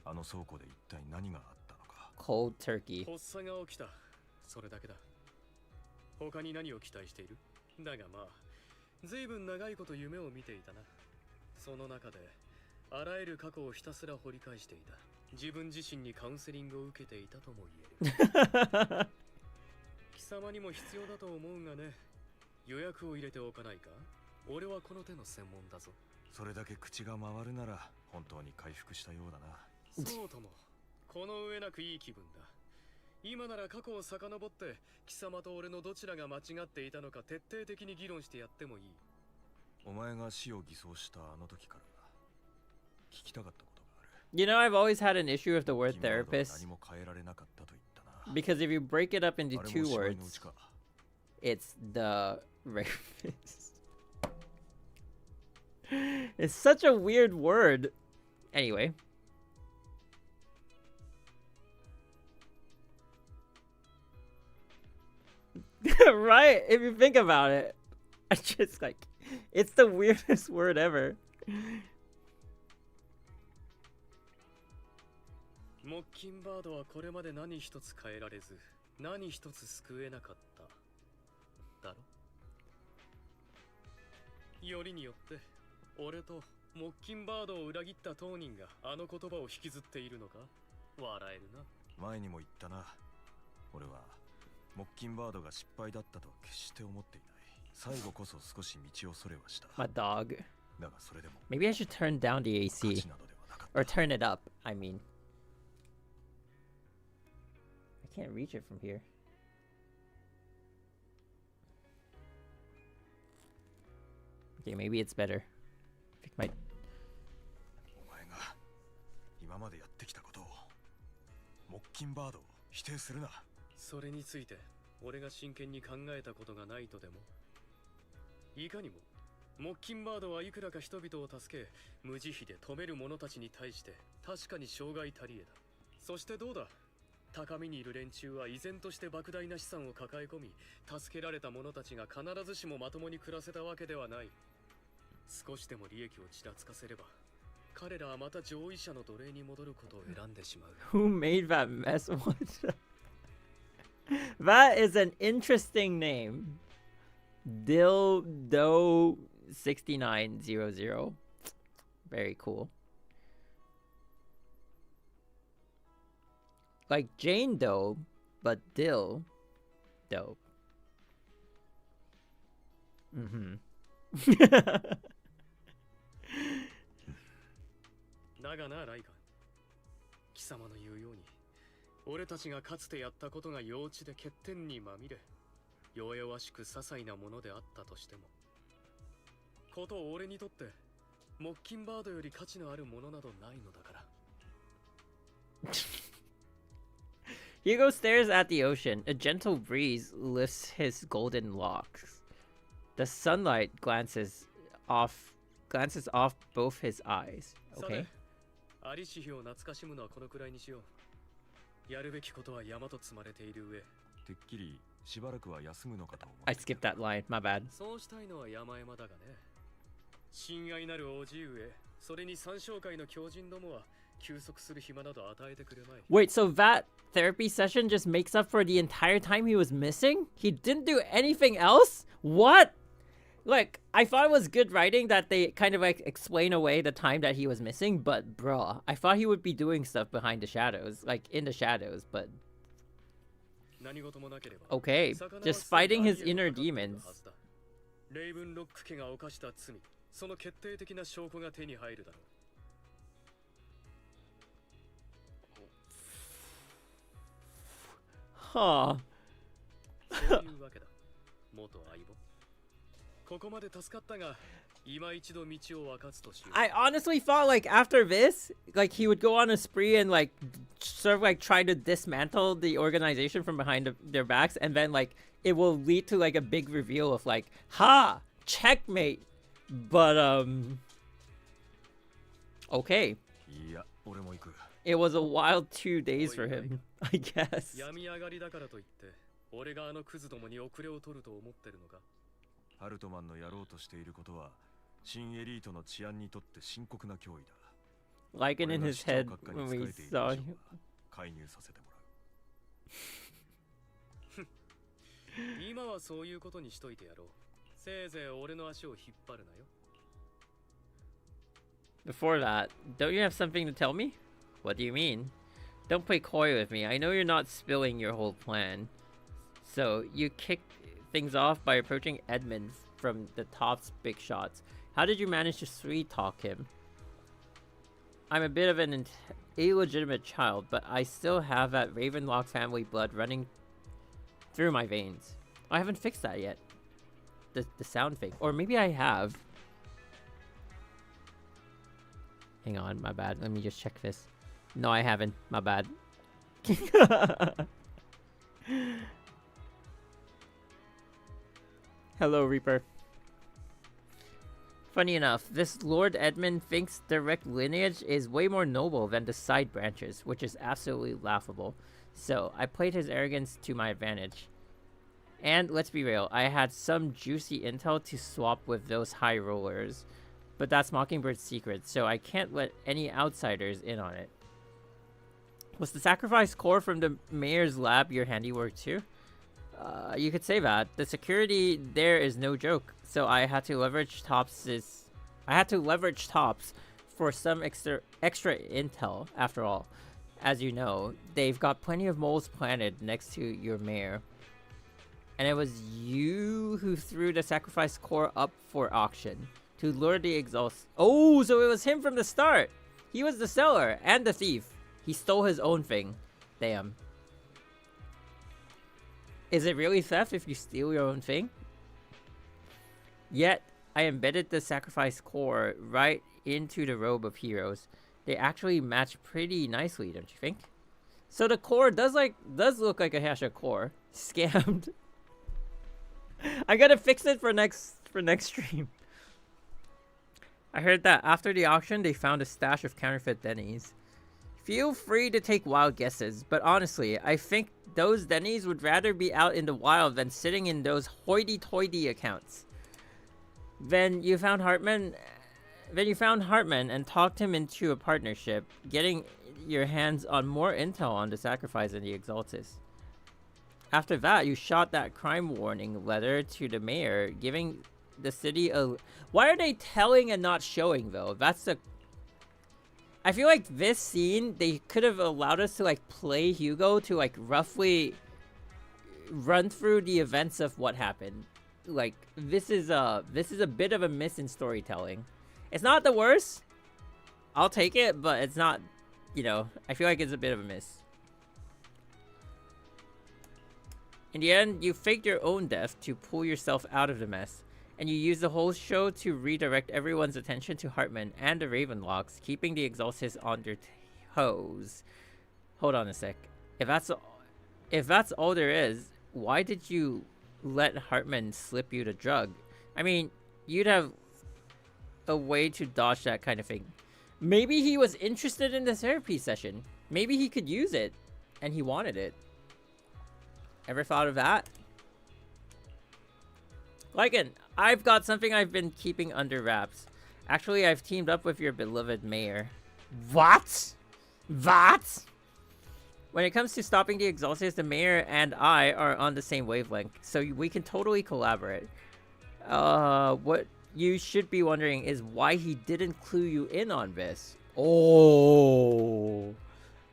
D: あの倉庫で一体何があったのか。
A: Cold turkey.
J: 発作が起きた。それだけだ。他に何を期待している？だがまあ、ずいぶん長いこと夢を見ていたな。その中で、あらゆる過去をひたすら掘り返していた。自分自身にカウンセリングを受けていたとも言える。貴様にも必要だと思うがね。予約を入れておかないか？俺はこの手の専門だぞ。
D: それだけ口が回るなら本当に回復したようだな。
J: そうとも、この上なくいい気分だ。今なら過去を遡って貴様と俺のどちらが間違っていたのか徹底的に議論してやってもいい。
D: お前が死を偽装したあの時から聞きたかったことがある。
A: You know, I've always had an issue with the word
D: 君は
A: therapist
D: 何も変えられなかったと言ったな。
A: because if you break it up into
D: あれ
A: two
D: も芝居のう
A: words,
D: ちか。
A: it's the rapist. It's such a weird word. Anyway. Right? If you think about it. I just like, it's the weirdest word ever.
J: モッキンバードはこれまで何一つ変えられず、何一つ救えなかった。だろ？よりによって、俺とモッキンバードを裏切った当人があの言葉を引きずっているのか？笑えるな。
D: 前にも言ったな。俺はモッキンバードが失敗だったとは決して思っていない。最後こそ少し道をそれはした。
A: My dog.
D: だがそれでも
A: Maybe I should turn down the
D: 価
A: AC.
D: 値などでは
A: Or turn it up, I mean. I can't reach it from here. Okay, maybe it's better. Pick my...
D: お前が今までやってきたことをモッキンバードを否定するな。
J: それについて俺が真剣に考えたことがないとでも。いかにもモッキンバードはいくらか人々を助け無慈悲で止める者たちに対して確かに障害足りえだ。そしてどうだ、高みにいる連中は依然として莫大な資産を抱え込み、助けられた者たちが必ずしもまともに暮らせたわけではない。少しでも利益をちらつかせれば彼らはまた上位者の奴隷に戻ることを選んでしまう。
A: Who made that mess? What? That is an interesting name. Dildo 6900. Very cool. Like Jane Doe, but Dill Dope. Mm-hmm.
J: だがなライガン、貴様の言うように俺たちがかつてやったことが幼稚で欠点にまみれ弱々しく些細なものであったとしても、ことを俺にとってモッキンバードより価値のあるものなどないのだから。
A: Hugo stares at the ocean. A gentle breeze lifts his golden locks. The sunlight glances off both his eyes. Okay.
J: ありし日を懐かしむのはこのくらいにしよう。やるべきことは山と積まれている上。
D: てっきりしばらくは休むのかと思って。
A: I skipped that line. My bad.
J: そうしたいのは山々だがね。親愛なるおじゆえ、それに三将会の狂人どもは休息する暇など与えてくれまい。
A: Wait, so that therapy session just makes up for the entire time he was missing? He didn't do anything else? What? Like, I thought it was good writing that they kind of like explain away the time that he was missing, but bruh, I thought he would be doing stuff behind the shadows, like in the shadows, but... Okay, just fighting his inner demons.
J: レイブンロック家が犯した罪、その決定的な証拠が手に入るだろう。
A: Huh.
J: そういうわけだ。元相棒。ここまで助かったが、今一度道を分かつとしよう。
A: I honestly thought like after this, like he would go on a spree and like sort of like try to dismantle the organization from behind their backs, and then like it will lead to like a big reveal of like, ha, checkmate. But okay.
D: いや、俺も行く。
A: It was a wild 2 days for him, I guess.
J: 病み上がりだからといって、俺があのクズどもに遅れを取ると思ってるのか。
D: ハルトマンのやろうとしていることは、新エリートの治安にとって深刻な脅威だ。
A: Like it in his head when we saw him.
D: 介入させてもらう。
J: 今はそういうことにしといてやろう。せいぜい俺の足を引っ張るなよ。
A: Before that, don't you have something to tell me? What do you mean? Don't play coy with me. I know you're not spilling your whole plan. So, you kick things off by approaching Edmund from the top's big shots. How did you manage to sweet talk him? I'm a bit of an illegitimate child, but I still have that Ravenlock family blood running through my veins. I haven't fixed that yet. The sound thing. Or maybe I have. Hang on, my bad. Let me just check this. No, I haven't. My bad. Hello, Reaper. Funny enough, this Lord Edmund thinks direct lineage is way more noble than the side branches, which is absolutely laughable. So, I played his arrogance to my advantage. And let's be real, I had some juicy intel to swap with those high rollers. But that's Mockingbird's secret, so I can't let any outsiders in on it. Was the sacrifice core from the mayor's lab your handiwork too? You could say that. The security there is no joke, so I had to leverage Tops for some extra intel after all. As you know, they've got plenty of moles planted next to your mayor. And it was you who threw the sacrifice core up for auction to lure the exhaust. Oh, so it was him from the start. He was the seller and the thief. He stole his own thing. Damn. Is it really theft if you steal your own thing? Yet, I embedded the sacrifice core right into the robe of heroes. They actually match pretty nicely, don't you think? So the core does look like a Hasha core. Scammed. I gotta fix it for next stream. I heard that after the auction, they found a stash of counterfeit Denny's. Feel free to take wild guesses, but honestly, I think those Denny's would rather be out in the wild than sitting in those hoity-toity accounts. Then you found Hartman and talked him into a partnership, getting your hands on more intel on the sacrifice and the Exaltus. After that, you shot that crime warning letter to the mayor, giving the city a... Why are they telling and not showing, though? That's the... I feel like this scene, they could have allowed us to, like, play Hugo to, like, roughly run through the events of what happened. Like, this is a bit of a miss in storytelling. It's not the worst. I'll take it, but it's not, you know, I feel like it's a bit of a miss. In the end, you faked your own death to pull yourself out of the mess, and you used the whole show to redirect everyone's attention to Hartman and the Ravenlocks, keeping the Exaltus on their toes. Hold on a sec. If that's all there is, why did you let Hartman slip you the drug? I mean, you'd have a way to dodge that kind of thing. Maybe he was interested in the therapy session. Maybe he could use it, and he wanted it. Ever thought of that? Lycan, I've got something I've been keeping under wraps. Actually, I've teamed up with your beloved mayor. What? What? When it comes to stopping the Exaltus, the mayor and I are on the same wavelength, so we can totally collaborate. What you should be wondering is why he didn't clue you in on this. Oh.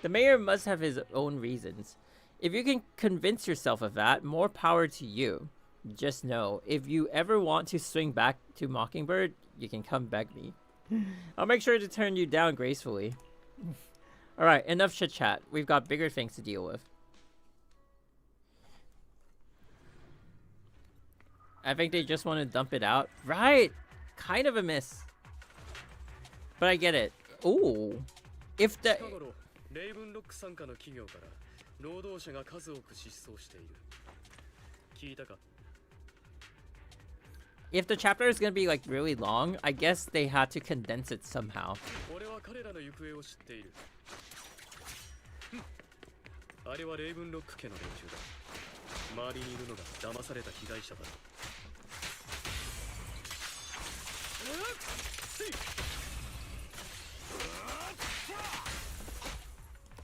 A: The mayor must have his own reasons. If you can convince yourself of that, more power to you. Just know, if you ever want to swing back to Mockingbird, you can come beg me. I'll make sure to turn you down gracefully. Alright, enough chit-chat. We've got bigger things to deal with. I think they just want to dump it out. Right! Kind of a miss. But I get it. Ooh. If the... If the chapter is gonna be like really long, I guess they had to condense it somehow.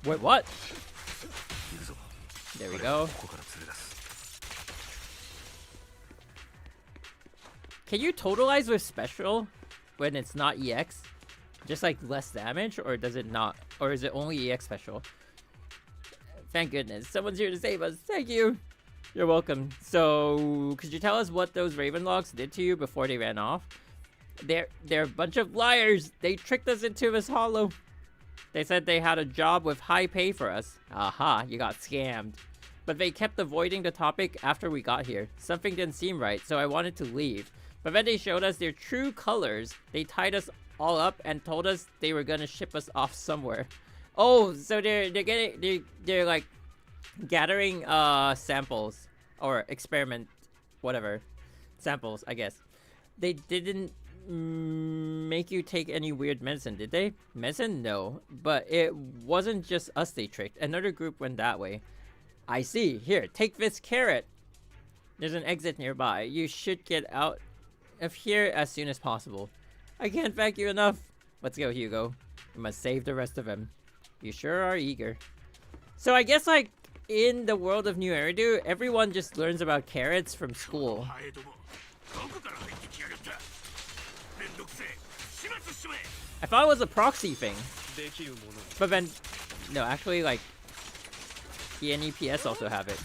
A: Wait, what? There we go. Can you totalize with special when it's not EX? Just like less damage, or does it not? Or is it only EX special? Thank goodness. Someone's here to save us. Thank you. You're welcome. So, could you tell us what those Ravenlocks did to you before they ran off? They're a bunch of liars. They tricked us into this hollow. They said they had a job with high pay for us. Aha, you got scammed. But they kept avoiding the topic after we got here. Something didn't seem right, so I wanted to leave. But then they showed us their true colors. They tied us all up and told us they were gonna ship us off somewhere. Oh, so they're like gathering samples or experiment, whatever, samples, I guess. They didn't make you take any weird medicine, did they? Medicine? No. But it wasn't just us they tricked. Another group went that way. I see. Here, take this carrot. There's an exit nearby. You should get out of here as soon as possible. I can't thank you enough. Let's go, Hugo. We must save the rest of them. You sure are eager. So I guess, like, in the world of New Eridu, everyone just learns about carrots from school. I thought it was a proxy thing. But then, no, actually, like, the NEPS also have it.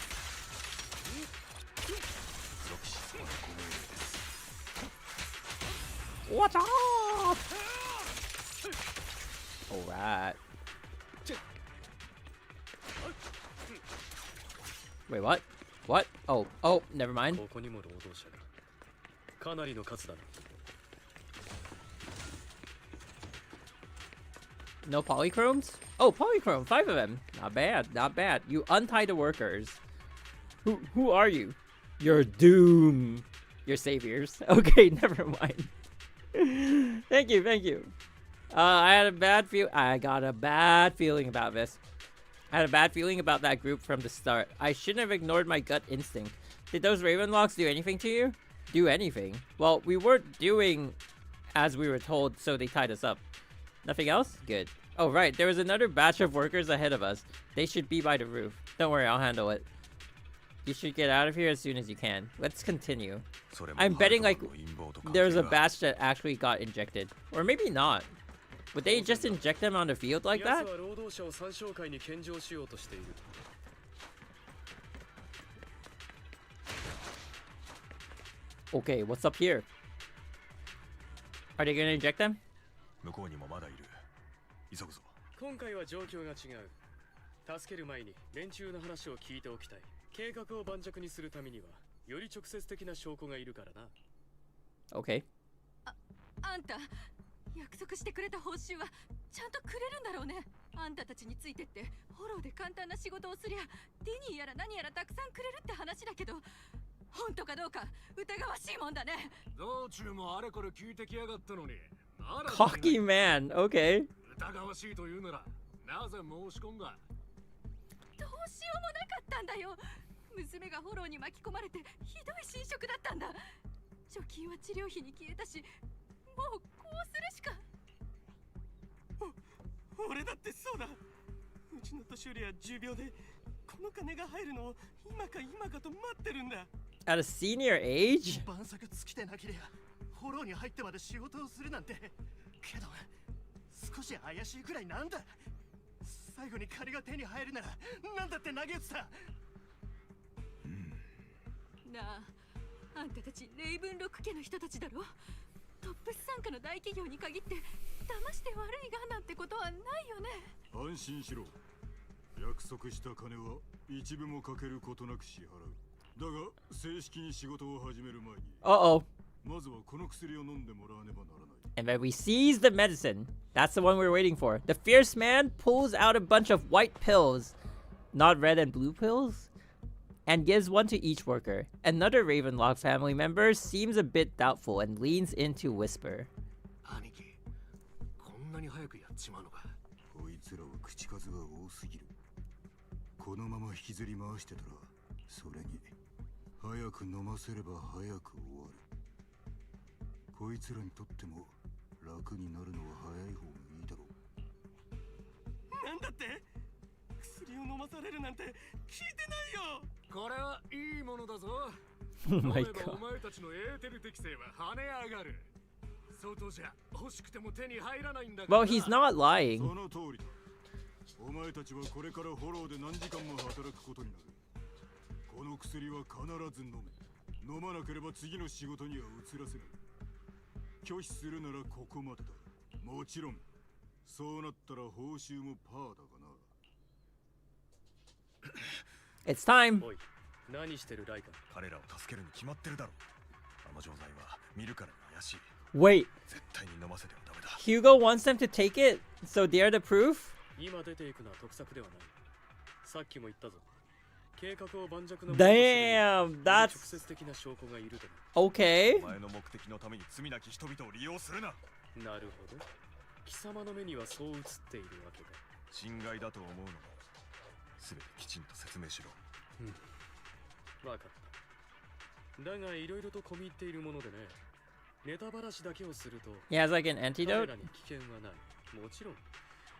A: What up? Alright. Wait, what? What? Oh, never mind.
J: ここにも労働者がかなりの数だな。
A: No polychromes? Oh, polychrome, 5 of them. Not bad, not bad. You untie the workers. Who are you? You're Doom. You're saviors. Okay, never mind. Thank you. I got a bad feeling about this. I had a bad feeling about that group from the start. I shouldn't have ignored my gut instinct. Did those Ravenlocks do anything to you? Do anything? Well, we weren't doing as we were told, so they tied us up. Nothing else? Good. Oh, right. There was another batch of workers ahead of us. They should be by the roof. Don't worry, I'll handle it. You should get out of here as soon as you can. Let's continue. I'm betting, like, there's a batch that actually got injected. Or maybe not. Would they just inject them on the field like that? Okay, what's up here? Are they gonna inject them?
D: 向こうにもまだいる。急ぐぞ。
J: 今回は状況が違う。助ける前に連中の話を聞いておきたい。計画を盤石にするためにはより直接的な証拠がいるからな。
A: Okay.
F: あんた、約束してくれた報酬はちゃんとくれるんだろうね。あんたたちについてってフォローで簡単な仕事をすりゃディニーやら何やらたくさんくれるって話だけど、本当かどうか疑わしいもんだね。
E: 道中もあれこれ聞いてきやがったのに。
A: Cocky man. Okay.
E: 疑わしいというならなぜ申し込んだ？
F: どうしようもなかったんだよ。娘がフォローに巻き込まれてひどい侵食だったんだ。貯金は治療費に消えたし、もうこうするしか。
I: 俺だってそうだ。うちの年寄りは10秒でこの金が入るのを今かと待ってるんだ。
A: At a senior age?
I: 晩作尽きてなけりゃフォローに入ってまで仕事をするなんて。けど少し怪しいくらいなんだ。最後に借りが手に入るならなんだって投げ打つさ。
F: なあ、あんたたちレイブンロック家の人たちだろ。トップス傘下の大企業に限って騙して悪いがなんてことはないよね。
K: 安心しろ。約束した金は一部もかけることなく支払う。だが正式に仕事を始める前に
A: Uh-oh.
K: まずはこの薬を飲んでもらわねばならない。
A: And then we seize the medicine. That's the one we're waiting for. The fierce man pulls out a bunch of white pills, not red and blue pills, and gives one to each worker. Another Ravenlock family member seems a bit doubtful and leans in to whisper.
E: 兄貴、こんなに早くやっちまうのか。
K: こいつらは口数が多すぎる。このまま引きずり回してたら、それに早く飲ませれば早く終わる。こいつらにとっても楽になるのは早い方がいいだろう。
I: なんだって？薬を飲まされるなんて聞いてないよ。
E: これはいいものだぞ。
A: Oh my
E: 飲めば
A: god.
E: お前たちのエーテル適性は跳ね上がる。外じゃ欲しくても手に入らないんだから。
A: Well, he's not lying.
K: その通りだ。お前たちはこれからフォローで何時間も働くことになる。この薬は必ず飲め。飲まなければ次の仕事には移らせない。拒否するならここまでだ。もちろん、そうなったら報酬もパーだがな。
A: It's time.
J: おい、何してるライカ。
D: 彼らを助けるに決まってるだろう。あの錠剤は見るからに怪しい。
A: Wait,
D: 絶対に飲ませてはダメだ。
A: Hugo wants them to take it, so they're the proof?
J: 今出ていくのは得策ではない。さっきも言ったぞ。計画を盤石なものとするに
A: Damn,
J: 直
A: that's
J: 接的な証拠がいると。
A: okay.
D: お前の目的のために罪なき人々を利用するな。
J: なるほど。貴様の目にはそう映っているわけだ。
D: 侵害だと思うのも全てきちんと説明しろ。
J: わかった。だがいろいろと込み入っているものでね。ネタばらしだけをすると
A: He has like an
J: 彼
A: antidote?
J: らに危険はない。もちろん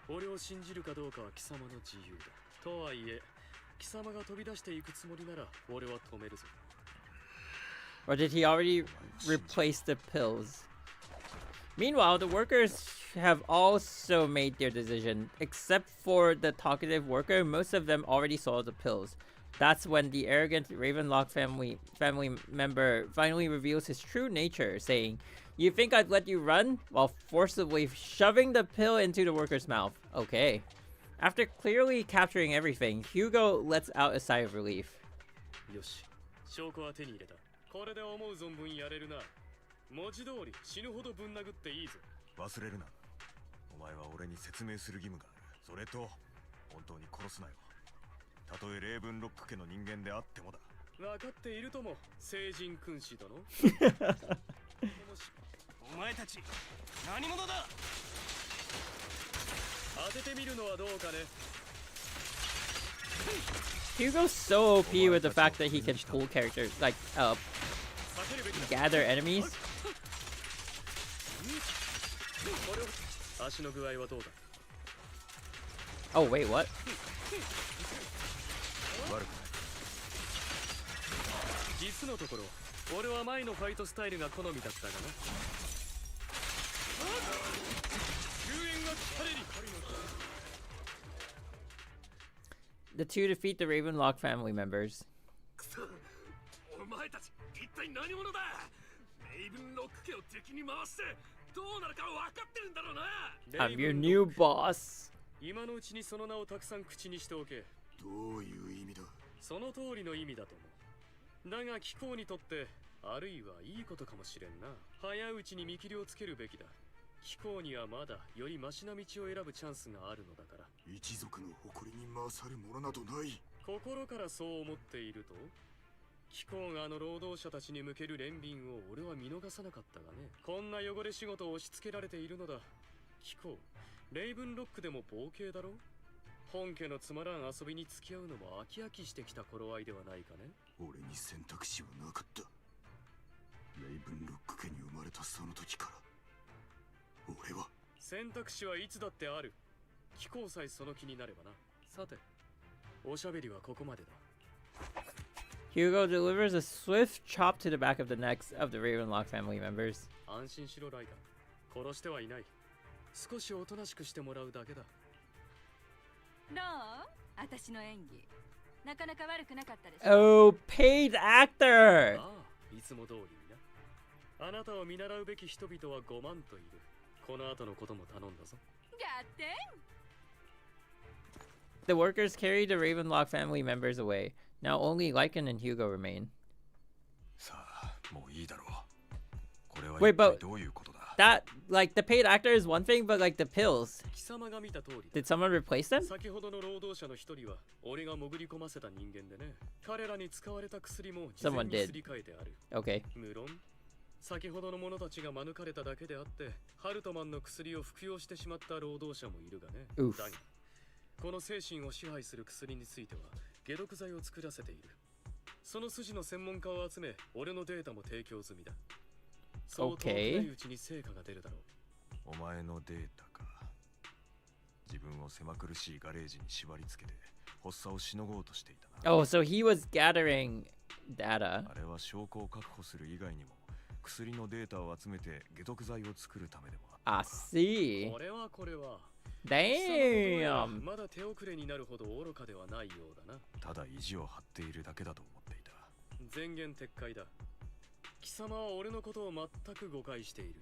J: 俺を信じるかどうかは貴様の自由だ。とはいえ貴様が飛び出していくつもりなら俺は止めるぞ。
A: Or did he already replace the pills? Meanwhile, the workers have also made their decision. Except for the talkative worker, most of them already saw the pills. That's when the arrogant Ravenlock family member finally reveals his true nature, saying, You think I'd let you run while forcibly shoving the pill into the worker's mouth? Okay. After clearly capturing everything, Hugo lets out a sigh of relief.
J: よし、証拠は手に入れた。これで思う存分やれるな。文字通り死ぬほどぶん殴っていいぞ。
D: 忘れるな。お前は俺に説明する義務がある。それと本当に殺すなよ。たとえレイブンロック家の人間であってもだ。
J: 分かっているとも、聖人君子殿。
I: お前たち何者だ。
J: 当ててみるのはどうかね。
A: Hugo's so OP with the fact that he can pull characters, like, gather enemies.
J: 足の具合はどうだ。
A: Oh, wait, what?
D: 悪くない。
J: 実のところ、俺は前のファイトスタイルが好みだったがな。救援が来たれり。
A: The two defeat the Ravenlock family members.
E: くそ、お前たち一体何者だ。レイブンロック家を敵に回してどうなるか分かってるんだろうな。
A: I'm your new boss.
J: 今のうちにその名をたくさん口にしておけ。
K: どういう意味だ。
J: その通りの意味だと思う。だが貴公にとってあるいはいいことかもしれんな。早いうちに見切りをつけるべきだ。貴公にはまだよりマシな道を選ぶチャンスがあるのだから。
K: 一族の誇りに勝るものなどない。
J: 心からそう思っていると。貴公が労働者たちに向ける憐憫を俺は見逃さなかったがね。こんな汚れ仕事を押し付けられているのだ。貴公、レイブンロックでも冒険だろ。本家のつまらん遊びに付き合うのも飽き飽きしてきた頃合いではないかね。
K: 俺に選択肢はなかった。レイブンロック家に生まれたその時から俺は。
J: 選択肢はいつだってある。貴公さえその気になればな。さて、おしゃべりはここまでだ。
A: Hugo delivers a swift chop to the back of the necks of the Ravenlock family members.
J: 安心しろライガン。殺してはいない。少しおとなしくしてもらうだけだ。
L: どう？私の演技なかなか悪くなかったでしょ。
A: Oh, paid actor!
J: ああ、いつも通りにな。あなたを見習うべき人々は5万といる。この後のことも頼んだぞ。
L: ガッテン。
A: The workers carry the Ravenlock family members away. Now only Lycan and Hugo remain.
D: さあ、もういいだろう。これは
A: Wait,
D: 一体
A: but
D: どういうことだ。
A: that, like, the paid actor is one thing, but like the pills.
J: 貴様が見た通りだ。
A: Did someone replace them?
J: 先ほどの労働者の一人は俺が潜り込ませた人間でね。彼らに使われた薬も事前
A: Someone
J: に
A: did.
J: すり替えてある。
A: Okay.
J: 無論、先ほどの者たちが免れただけであって、ハルトマンの薬を服用してしまった労働者もいるがね。
A: Oof.
J: だが、この精神を支配する薬については解毒剤を作らせている。その筋の専門家を集め、俺のデータも提供済みだ。そう遠くないうちに成果が出るだろう。
D: お前のデータか。自分を狭苦しいガレージに縛り付けて発作をしのごうとしていたな。
A: Oh, so he was gathering data.
D: あれは証拠を確保する以外にも薬のデータを集めて解毒剤を作るためでもあった。
A: I see.
J: これはこれは。
A: Damn.
J: まだ手遅れになるほど愚かではないようだな。
D: ただ意地を張っているだけだと思っていた。
J: 前言撤回だ。貴様は俺のことを全く誤解している。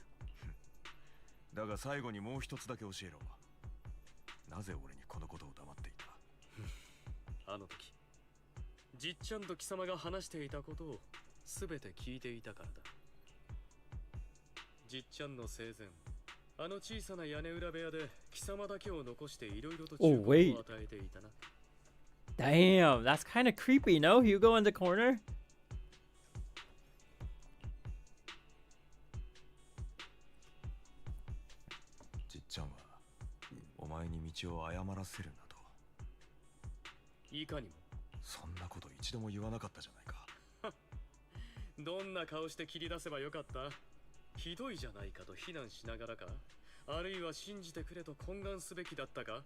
D: だが最後にもう一つだけ教えろ。なぜ俺にこのことを黙っていた。
J: あの時、じっちゃんと貴様が話していたことを全て聞いていたからだ。じっちゃんの生前、あの小さな屋根裏部屋で貴様だけを残していろいろと忠告を与えていたな。
A: Damn, that's kind of creepy, no? Hugo in the corner?
D: じっちゃんはお前に道を誤らせるなと。
J: いかにも。
D: そんなこと一度も言わなかったじゃないか。
J: どんな顔して切り出せばよかった？ひどいじゃないかと非難しながらか、あるいは信じてくれと懇願すべきだったか？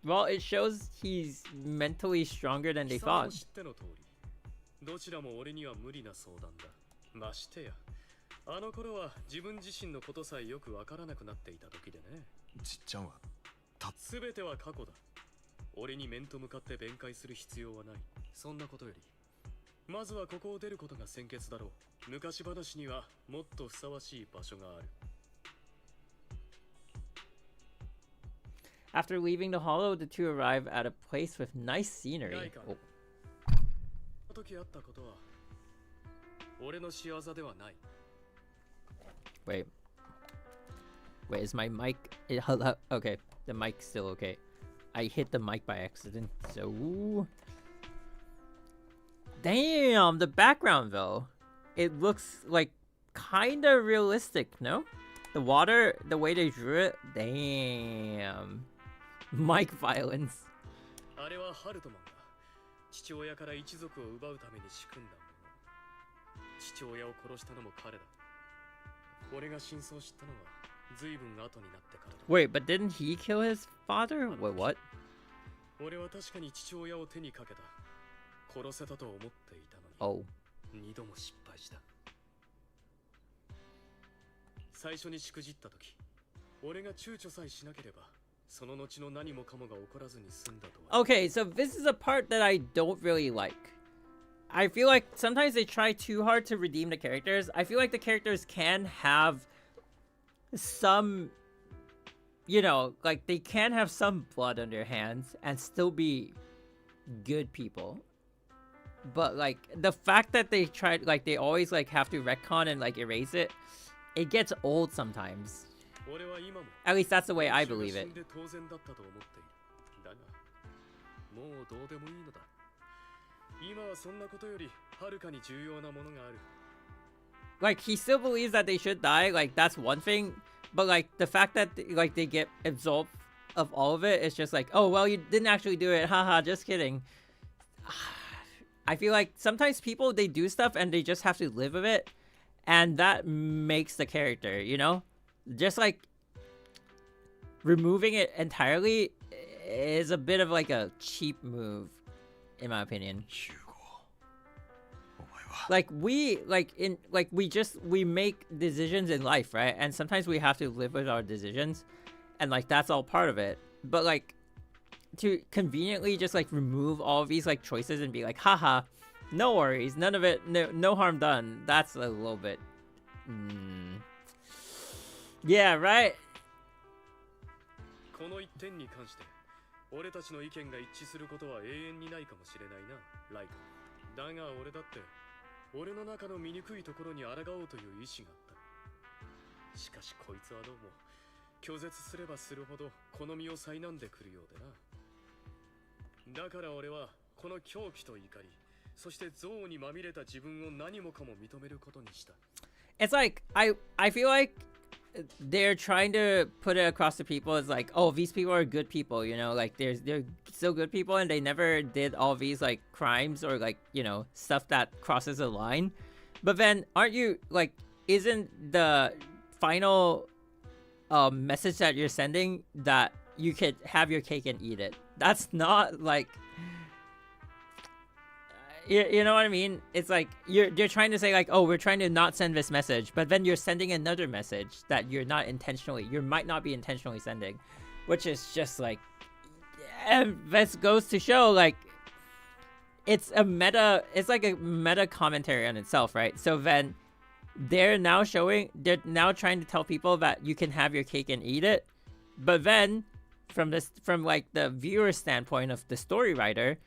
A: Well, it shows he's mentally stronger than they
J: 貴様
A: thought.
J: も知っての通り、どちらも俺には無理な相談だ。ましてや、あの頃は自分自身のことさえよくわからなくなっていた時でね。
D: じっちゃんは
J: 全ては過去だ。俺に面と向かって弁解する必要はない。そんなことより、まずはここを出ることが先決だろう。昔話にはもっとふさわしい場所がある。
A: After leaving the hollow, the two arrive at a place with nice scenery. Oh.
J: 時あったことは俺の仕業ではない。
A: Wait. Wait, is my mic... Hello? Okay, the mic's still okay. I hit the mic by accident, so... Damn, the background though. It looks like kinda realistic, no? The water, the way they drew it, damn. Mic violence.
J: あれはハルトマンが父親から一族を奪うために仕組んだもの。父親を殺したのも彼だ。俺が真相を知ったのは随分後になってからだ。
A: Wait, but didn't he kill his father? Wait, what?
J: 俺は確かに父親を手にかけた。殺せたと思っていたのに。
A: Oh.
J: 二度も失敗した。最初にしくじった時、俺が躊躇さえしなければ、その後の何もかもが起こらずに済んだとは。
A: Okay, so this is a part that I don't really like. I feel like sometimes they try too hard to redeem the characters. I feel like the characters can have some, you know, like they can have some blood on their hands and still be good people. But like the fact that they try, like they always like have to retcon and like erase it, it gets old sometimes. At least that's the way I believe it. Like he still believes that they should die, like that's one thing, but like the fact that like they get absolved of all of it, it's just like, oh well, you didn't actually do it, haha, just kidding. I feel like sometimes people, they do stuff and they just have to live with it, and that makes the character, you know? Just like removing it entirely is a bit of like a cheap move, in my opinion. Like we make decisions in life, right? And sometimes we have to live with our decisions, and like that's all part of it. But like to conveniently just like remove all of these like choices and be like, haha, no worries, none of it, no harm done. That's a little bit, yeah, right.
J: この一点に関して俺たちの意見が一致することは永遠にないかもしれないな、ライカ。だが俺だって俺の中の醜いところに抗おうという意志があった。しかしこいつはどうも拒絶すればするほど好みを災難でくるようでな。だから俺はこの狂気と怒り、そして憎悪にまみれた自分を何もかも認めることにした。
A: It's like I feel like they're trying to put it across to people as like, oh, these people are good people, you know, like they're still good people and they never did all these like crimes or like, you know, stuff that crosses a line. But then aren't you like, isn't the final message that you're sending that you could have your cake and eat it? That's not like, you know what I mean? It's like you're trying to say like, oh, we're trying to not send this message, but then you're sending another message that you might not be intentionally sending, which is just like, and this goes to show like it's like a meta commentary on itself, right? So then they're now trying to tell people that you can have your cake and eat it, but then from like the viewer standpoint of the story writer,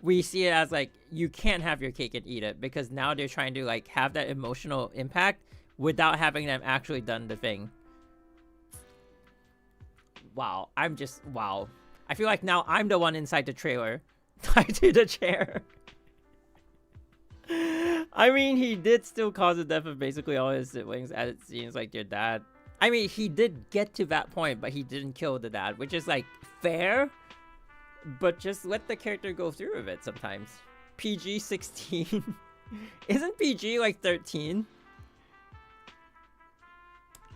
A: we see it as like you can't have your cake and eat it, because now they're trying to like have that emotional impact without having them actually done the thing. Wow, wow. I feel like now I'm the one inside the trailer tied to the chair. I mean, he did still cause the death of basically all his siblings, as it seems like your dad. I mean, he did get to that point, but he didn't kill the dad, which is like fair. But just let the character go through with it sometimes. PG 16. Isn't PG like 13?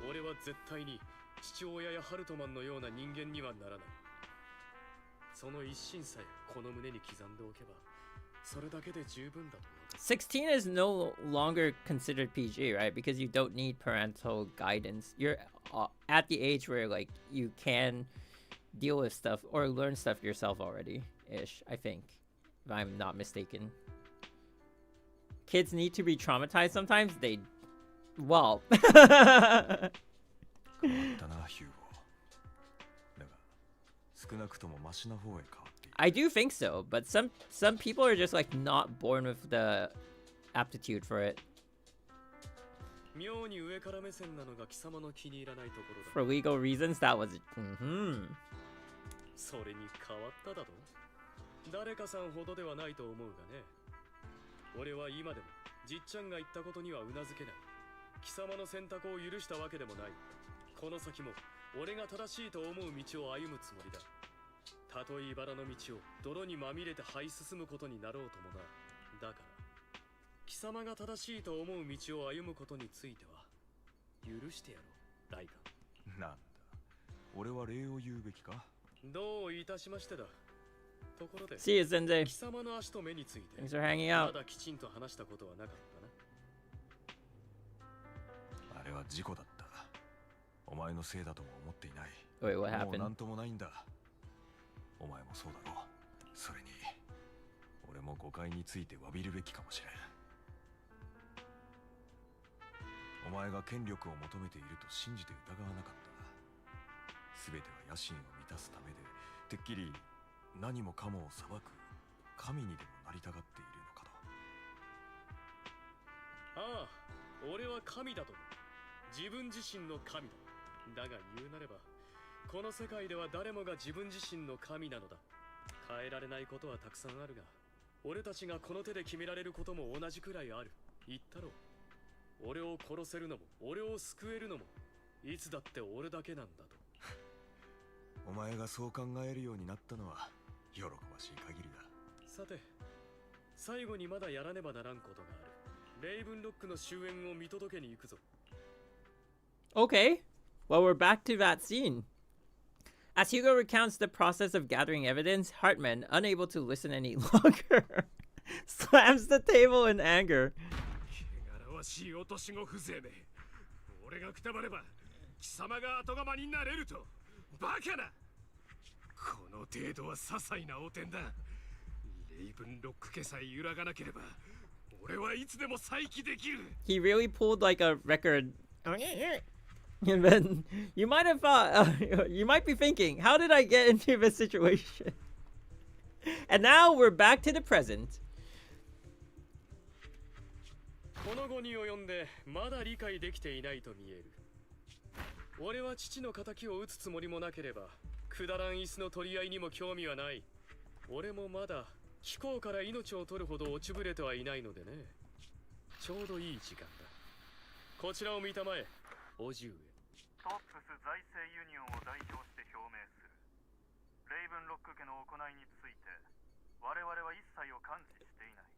J: 俺は絶対に父親やハルトマンのような人間にはならない。その一心さえこの胸に刻んでおけば、それだけで十分だと思う。
A: 16 is no longer considered PG, right? Because you don't need parental guidance. You're at the age where like you can deal with stuff or learn stuff yourself already ish, I think, if I'm not mistaken. kids need to be traumatized sometimes, they... Well... I do think so, but some people are just like not born with the aptitude for it. For legal reasons, that was... See you, Sensei. Thanks for hanging out. Wait, what happened? Okay, well, we're back to that scene. As Hugo recounts the process of gathering evidence, Hartman, unable to listen any longer, slams the table in anger. He really pulled like a record. And then you might have thought, you might be thinking, how did I get into this situation? And now we're back to the present.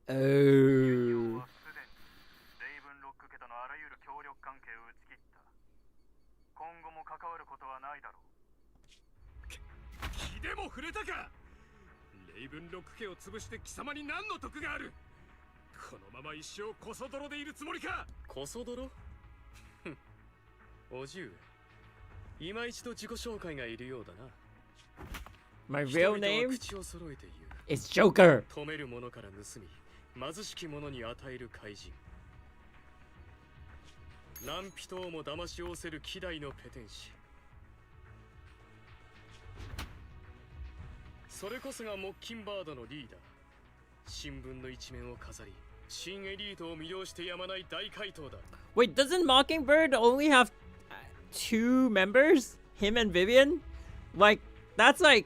A: Oh. My real name is Joker. Wait, doesn't Mockingbird only have 2 members? Him and Vivian? Like, that's like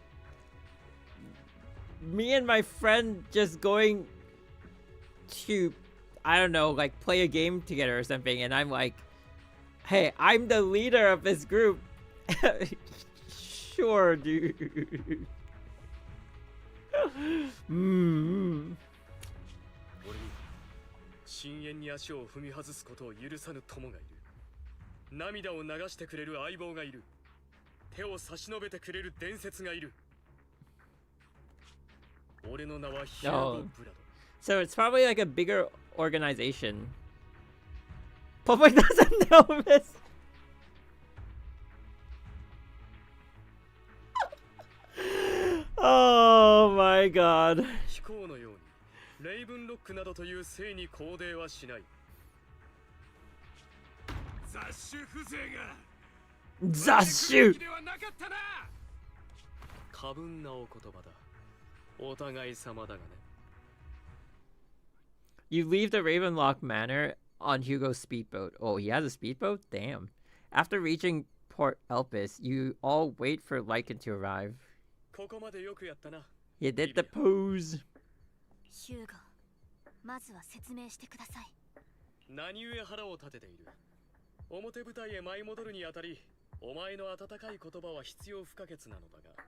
A: me and my friend just going to, I don't know, like play a game together or something, and I'm like, hey, I'm the leader of this group. Sure, dude. Oh. So it's probably like a bigger organization. Public doesn't know this. Oh my god.
J: レイブンロックなどという姓に肯定はしない。
K: 雑種風情が
A: 雑種
K: ではなかったな。
J: 過分なお言葉だ。お互い様だがね。
A: You leave the Ravenlock Manor on Hugo's speedboat. Oh, he has a speedboat? Damn. After reaching Port Elpis, you all wait for Lycan to arrive.
J: ここまでよくやったな。
A: You did the pose.
C: ヒューゴ、まずは説明してください。
J: 何故腹を立てている。表舞台へ舞い戻るにあたり、お前の温かい言葉は必要不可欠なのだが。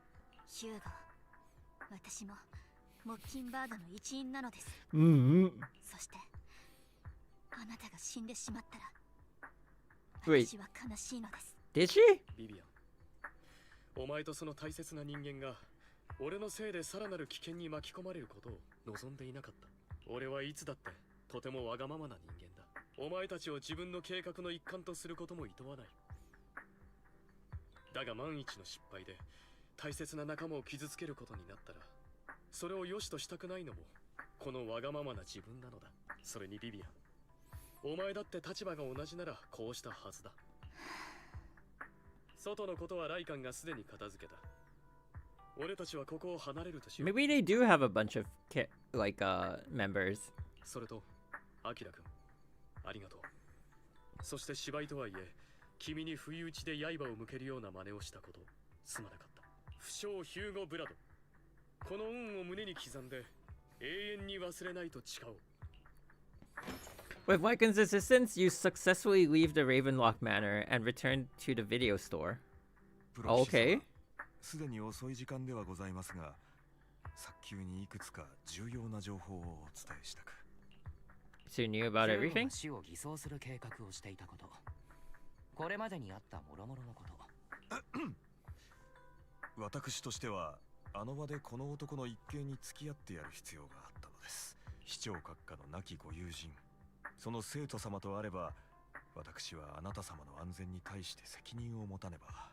C: ヒューゴ、私もモッキンバードの一員なのです。そしてあなたが死んでしまったら、私は悲しいのです。
A: Did she?
J: ビビアン、お前とその大切な人間が俺のせいでさらなる危険に巻き込まれることを望んでいなかった。俺はいつだってとてもわがままな人間だ。お前たちを自分の計画の一環とすることも厭わない。だが万一の失敗で大切な仲間を傷つけることになったら、それを良しとしたくないのもこのわがままな自分なのだ。それにビビアン、お前だって立場が同じならこうしたはずだ。外のことはライカンがすでに片付けた。俺たちはここを離れるとしよう。
A: Maybe they do have a bunch of members.
J: それとアキラ君、ありがとう。そして芝居とはいえ、君に不意打ちで刃を向けるような真似をしたこと、すまなかった。不肖ヒューゴ・ブラド、この運を胸に刻んで永遠に忘れないと誓おう。
A: With Lycan's assistance, you successfully leave the Ravenlock Manor and return to the video store. Okay.
D: すでに遅い時間ではございますが、早急にいくつか重要な情報をお伝えしたく。
A: So you knew about everything?
B: 死を偽装する計画をしていたこと、これまでにあった諸々のこと。
D: 私としてはあの場でこの男の一件に付き合ってやる必要があったのです。市長閣下の亡きご友人、その生徒様とあれば、私はあなた様の安全に対して責任を持たねば。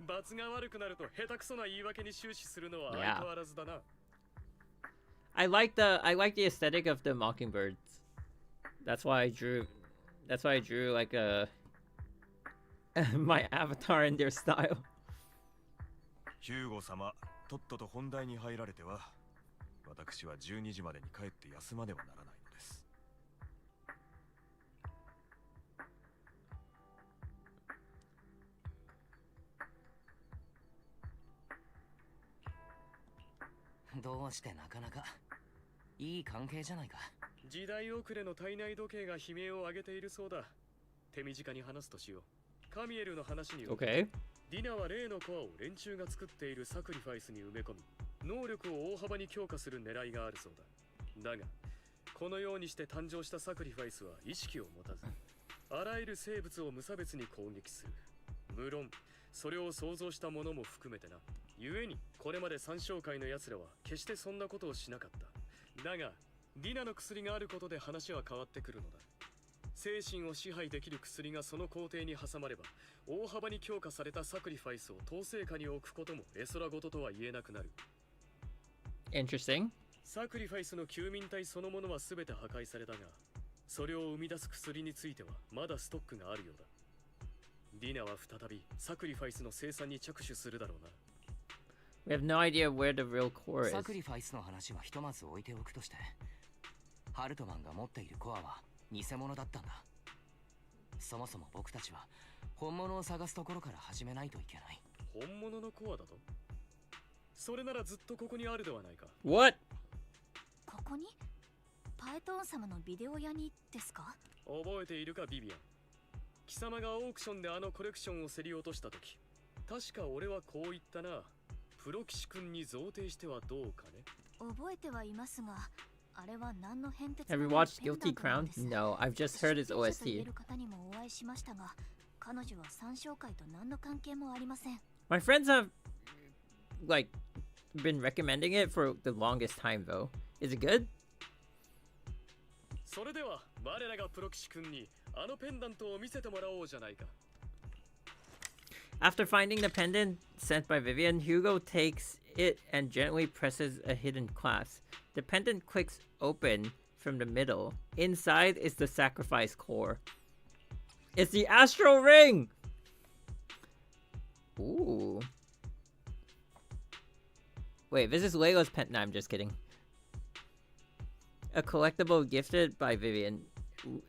J: 罰が悪くなると下手くそな言い訳に終始するのは相変わらずだな。
A: I like the aesthetic of the Mockingbirds. That's why I drew like a my avatar in their style.
D: ヒューゴ様、とっとと本題に入られては。私は12時までに帰って休まねばならないのです。
B: どうしてなかなかいい関係じゃないか。
J: 時代遅れの体内時計が悲鳴を上げているそうだ。手短に話すとしよう。カミエルの話によると、
A: Okay.
J: ディナは例のコアを連中が作っているサクリファイスに埋め込み、能力を大幅に強化する狙いがあるそうだ。だがこのようにして誕生したサクリファイスは意識を持たず、あらゆる生物を無差別に攻撃する。無論それを想像した者も含めてな。故にこれまで三将会の奴らは決してそんなことをしなかった。だがディナの薬があることで話は変わってくるのだ。精神を支配できる薬がその工程に挟まれば、大幅に強化されたサクリファイスを統制下に置くことも絵空事とは言えなくなる。
A: Interesting.
J: サクリファイスの休眠体そのものは全て破壊されたが、それを生み出す薬についてはまだストックがあるようだ。ディナは再びサクリファイスの生産に着手するだろうな。
A: We have no idea where the real core
B: サ
A: is.
B: クリファイスの話はひとまず置いておくとして、ハルトマンが持っているコアは偽物だったんだ。そもそも僕たちは本物を探すところから始めないといけない。
J: 本物のコアだと？それならずっとここにあるではないか。
A: What?
C: ここにパエトーン様のビデオ屋にですか？
J: 覚えているかビビアン。貴様がオークションであのコレクションを競り落とした時、確か俺はこう言ったな。プロ騎士君に贈呈してはどうかね。
C: 覚えてはいますが、あれは何の変哲
A: Have you
C: もない
A: watched
C: ペンダ
A: Guilty
C: ントなん
A: Crown?
C: です。
A: No, I've just heard his
C: 出品者と言え
A: OST.
C: る方にもお会いしましたが、彼女は三将会と何の関係もありません。
A: My friends have like been recommending it for the longest time though. Is it good?
J: それでは我らがプロ騎士君にあのペンダントを見せてもらおうじゃないか。
A: After finding the pendant sent by Vivian, Hugo takes it and gently presses a hidden clasp. The pendant clicks open from the middle. Inside is the sacrifice core. It's the astral ring! Ooh. Wait, this is Layla's pen. Nah, I'm just kidding. A collectible gifted by Vivian.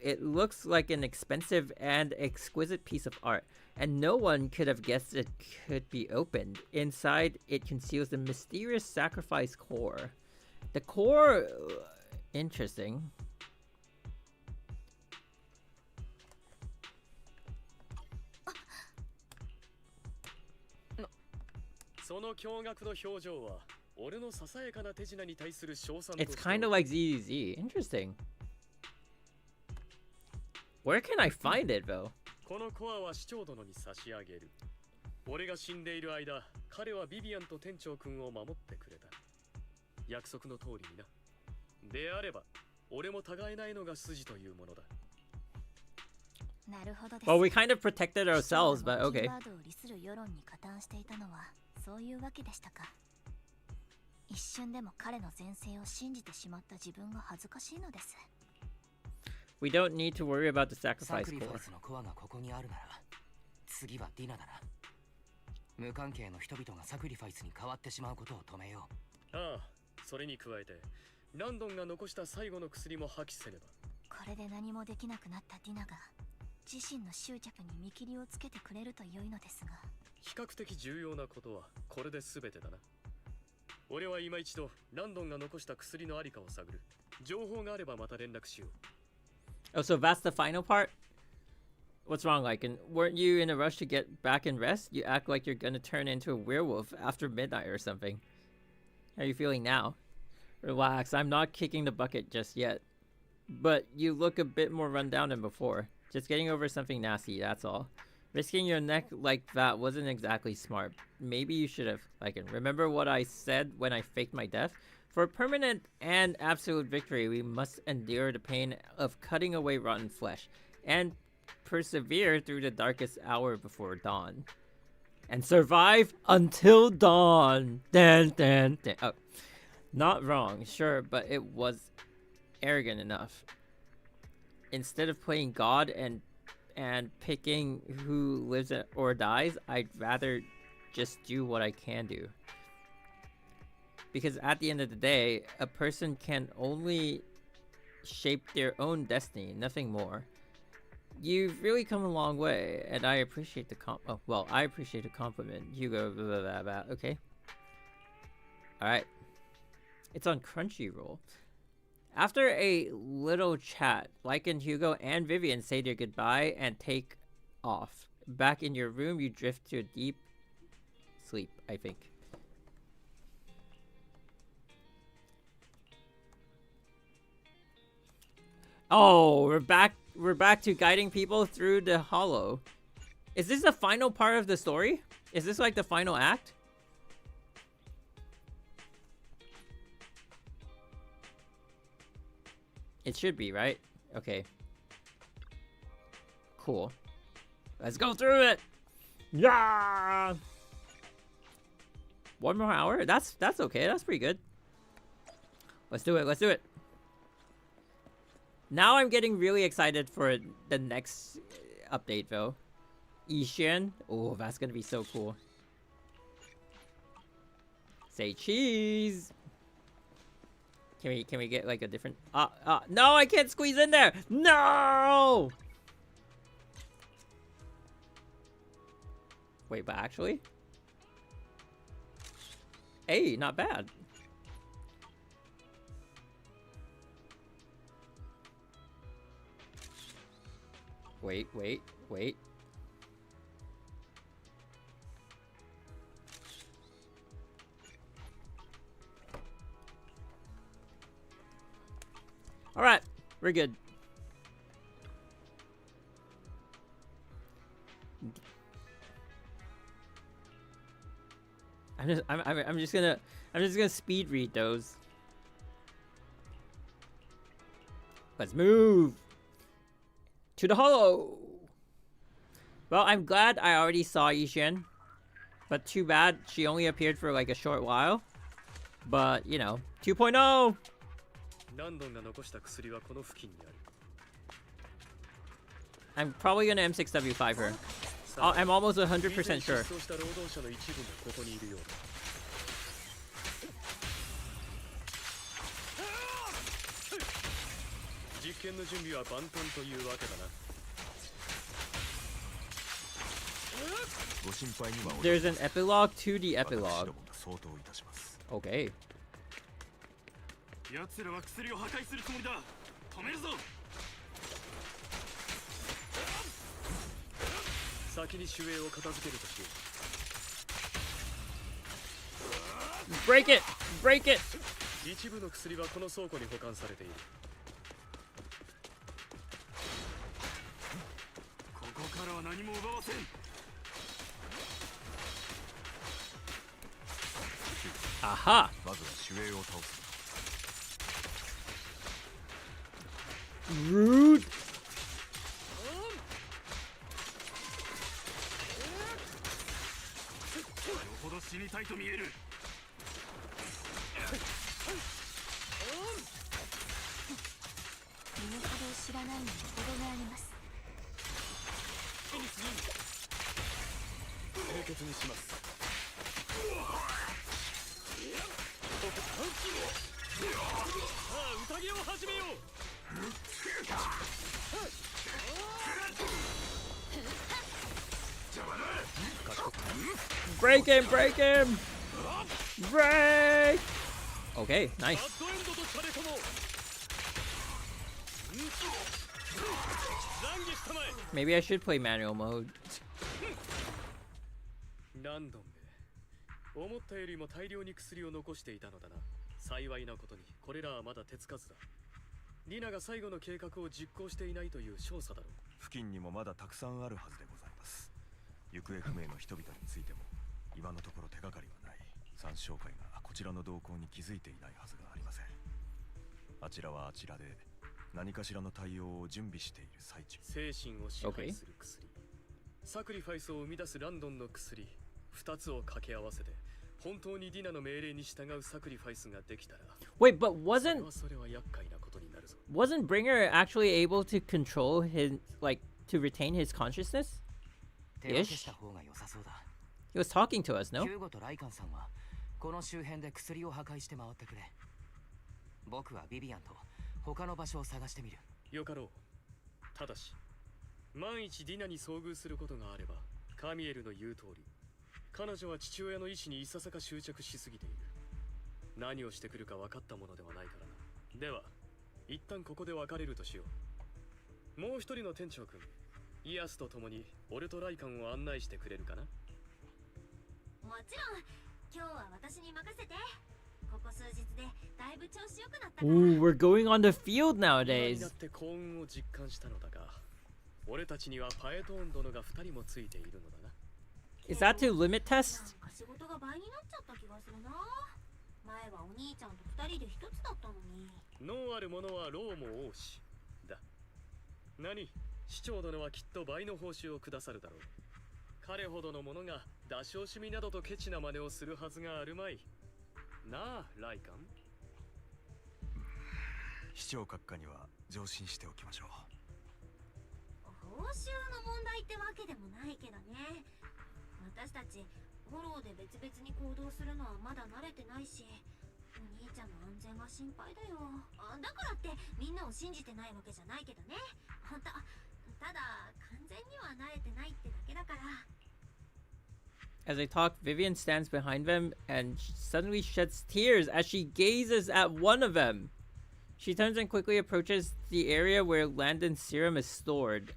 A: It looks like an expensive and exquisite piece of art, and no one could have guessed it could be opened. Inside, it conceals the mysterious sacrifice core. The core... interesting.
J: It's
A: kind of like ZZZ. Interesting. Where can I find it, though?
J: このコアは市長殿に差し上げる。俺が死んでいる間、彼はビビアンと店長君を守ってくれた。約束の通りにな。であれば、俺も互いないのが筋というものだ。
C: なるほどです。
A: Well, we kind of protected ourselves, but okay.
C: モッキンバードを利する世論に加担していたのはそういうわけでしたか。一瞬でも彼の前世を信じてしまった自分が恥ずかしいのです。
A: We don't need to worry about the sacrifice core.
B: サクリファイスのコアがここにあるなら、次はディナだな。無関係の人々がサクリファイスに変わってしまうことを止めよう。
J: ああ、それに加えて、ランドンが残した最後の薬も破棄せねば。
C: これで何もできなくなったディナが自身の執着に見切りをつけてくれると良いのですが。
J: 比較的重要なことはこれで全てだな。俺は今一度ランドンが残した薬のありかを探る。情報があればまた連絡しよう。
A: Oh, so that's the final part? What's wrong, Lycan? Weren't you in a rush to get back and rest? You act like you're gonna turn into a werewolf after midnight or something. How are you feeling now? Relax, I'm not kicking the bucket just yet. But you look a bit more run down than before. Just getting over something nasty, that's all. Risking your neck like that wasn't exactly smart. Maybe you should have, Lycan. Remember what I said when I faked my death? For permanent and absolute victory, we must endure the pain of cutting away rotten flesh, and persevere through the darkest hour before dawn. And survive until dawn! Dun, dun, dun. Oh, not wrong, sure, but it was arrogant enough. Instead of playing God and picking who lives or dies, I'd rather just do what I can do. Because at the end of the day, a person can only shape their own destiny, nothing more. You've really come a long way, and I appreciate the I appreciate a compliment. Hugo, blah, blah, blah, blah. Okay. Alright. It's on Crunchyroll. After a little chat, Lycan, Hugo, and Vivian say their goodbye and take off. Back in your room, you drift to a deep sleep, I think. Oh, we're back to guiding people through the hollow. Is this the final part of the story? Is this like the final act? It should be, right? Okay. Cool. Let's go through it. Yeah. 1 more hour? That's okay. That's pretty good. Let's do it. Let's do it. Now I'm getting really excited for the next update, though. Ishin. Oh, that's gonna be so cool. Say cheese. Can we get like a different? No, I can't squeeze in there. No. Wait, but actually, hey, not bad. Wait. All right, we're good. I'm just gonna speed read those. Let's move to the hollow. Well, I'm glad I already saw Ishin. But too bad she only appeared for like a short while. But, you know, 2.0!
J: ランドンが残した薬はこの付近にある。
A: I'm probably gonna M6W5 her. I'm almost 100% sure.
J: 失踪した労働者の一部もここにいるようだ。実験の準備は万端というわけだな。
D: ご心配には
A: There's an epilogue to the epilogue.
D: 相当いたします。
A: Okay.
H: 奴らは薬を破壊するつもりだ。止めるぞ。
J: 先に守衛を片付けるとしよう。
A: Break it! Break it!
J: 一部の薬はこの倉庫に保管されている。
H: ここからは何も奪わせん。
A: Aha!
D: まずは守衛を倒す。
A: Rude!
H: よほど死にたいと見える。
C: 身の程を知らないにも程があります。
J: 清潔にします。 宴を始めよう。
A: Break him! Break him! Break! Okay, nice. Maybe I should play manual mode.
J: ランドンめ、思ったよりも大量に薬を残していたのだな。幸いなことにこれらはまだ手つかずだ。リナが最後の計画を実行していないという証左だろう。
D: 付近にもまだたくさんあるはずでございます。行方不明の人々についても今のところ手がかりはない。参照会がこちらの動向に気づいていないはずがありません。あちらはあちらで何かしらの対応を準備している最中。
J: 精神を支配する薬、サクリファイスを生み出すランドンの薬、2つを掛け合わせて本当にディナの命令に従うサクリファイスができたら。
A: Wait, but wasn't
J: それは厄介なことになるぞ。
A: wasn't Bringer actually able to control his, like, to retain his consciousness?
B: 手分けした方が良さそうだ。
A: He was talking to us, no?
B: ヒューゴとライカンさんはこの周辺で薬を破壊して回ってくれ。僕はビビアンと他の場所を探してみる。
J: よかろう。ただし万一ディナに遭遇することがあれば、カミエルの言う通り、彼女は父親の意志にいささか執着しすぎている。何をしてくるか分かったものではないからな。では一旦ここで別れるとしよう。もう一人の店長君、イアスと共に俺とライカンを案内してくれるかな。
C: もちろん。今日は私に任せて。ここ数日でだいぶ調子良くなったから。
A: Ooh, we're going on the field
J: 今に
A: nowadays.
J: なって幸運を実感したのだが、俺たちにはパエトーン殿が2人もついているのだな。
A: Is that to limit test?
C: なんか仕事が倍になっちゃった気がするな。前はお兄ちゃんと2人で一つだったのに。
J: 脳ある者は老も多しだ。何、市長殿はきっと倍の報酬をくださるだろう。彼ほどの者が出し惜しみなどとケチな真似をするはずがあるまい。なあ、ライカン。
D: 市長閣下には上申しておきましょう。
C: 報酬の問題ってわけでもないけどね。私たちフォローで別々に行動するのはまだ慣れてないし、お兄ちゃんの安全が心配だよ。だからってみんなを信じてないわけじゃないけどね。ただ完全には慣れてないってだけだから。
A: As they talk, Vivian stands behind them and suddenly sheds tears as she gazes at one of them. She turns and quickly approaches the area where Landon's serum is stored.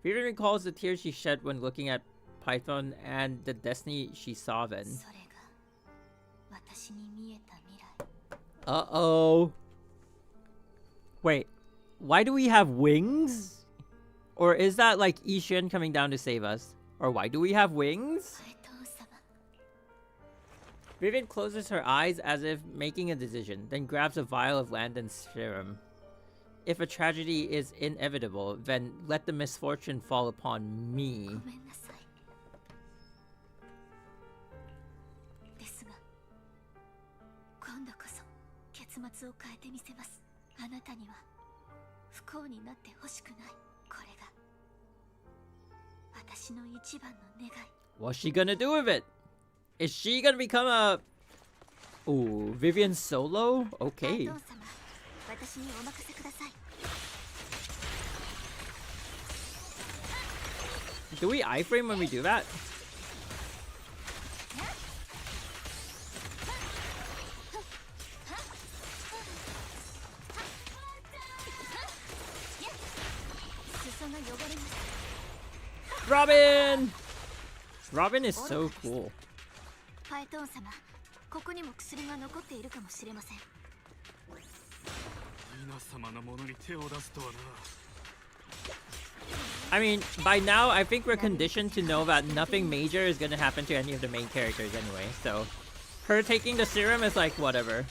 A: Vivian recalls the tears she shed when looking at Python and the destiny she saw then.
C: それが私に見えた未来。
A: Uh-oh. Wait, why do we have wings? Or is that like Ishin coming down to save us? Or why do we have wings? Vivian closes her eyes as if making a decision, then grabs a vial of Landon's serum. If a tragedy is inevitable, then let the misfortune fall upon me.
C: 結末を変えてみせます。あなたには不幸になってほしくない。これが私の一番の願い。
A: What's she gonna do with it? Is she gonna become a... Ooh, Vivian Solo?
C: バイ
A: Okay.
C: トン様、私にお任せください。
A: Do we iframe when we do that?
C: 裾が汚れます。
A: Robin! Robin is so cool.
C: パイトン様、ここにも薬が残っているかもしれません。
H: 皆様のものに手を出すとはな。
A: I mean, by now, I think we're conditioned to know that nothing major is gonna happen to any of the main characters anyway, so... Her taking the serum is like, whatever.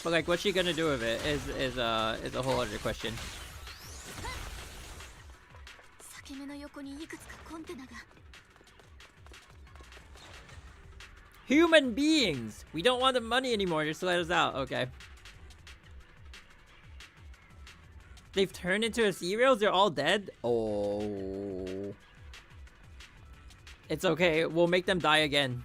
A: But like, what's she gonna do with it is a whole other question.
C: 裂け目の横にいくつかコンテナが。
A: Human beings! We don't want the money anymore, just let us out. Okay. They've turned into ethereals? They're all dead? Oh. It's okay, we'll make them die again.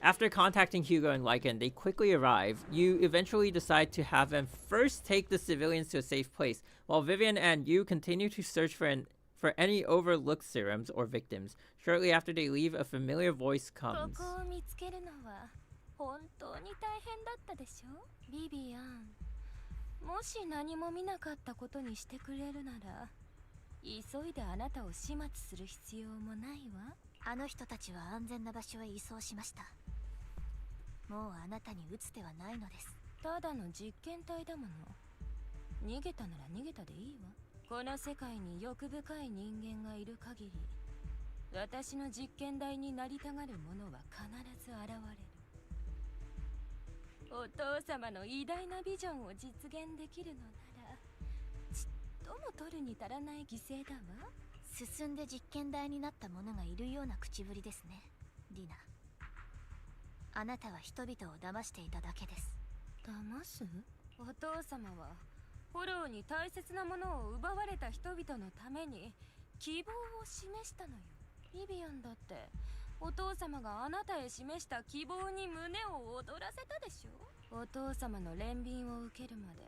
A: After contacting Hugo and Lycan, they quickly arrive. You eventually decide to have them first take the civilians to a safe place, while Vivian and you continue to search for any overlooked serums or victims. Shortly after they leave, a familiar voice
G: こ
A: comes.
G: こを見つけるのは本当に大変だったでしょ。ビビアン、もし何も見なかったことにしてくれるなら、急いであなたを始末する必要もないわ。
C: あの人たちは安全な場所へ移送しました。もうあなたに打つ手はないのです。
G: ただの実験体だもの。逃げたなら逃げたでいいわ。この世界に欲深い人間がいる限り、私の実験台になりたがる者は必ず現れる。お父様の偉大なビジョンを実現できるのなら、ちっとも取るに足らない犠牲だわ。
C: 進んで実験台になった者がいるような口ぶりですね、ディナ。あなたは人々を騙していただけです。
G: 騙す？お父様はフォローに大切なものを奪われた人々のために希望を示したのよ。ビビアンだってお父様があなたへ示した希望に胸を躍らせたでしょ。お父様の憐憫を受けるまで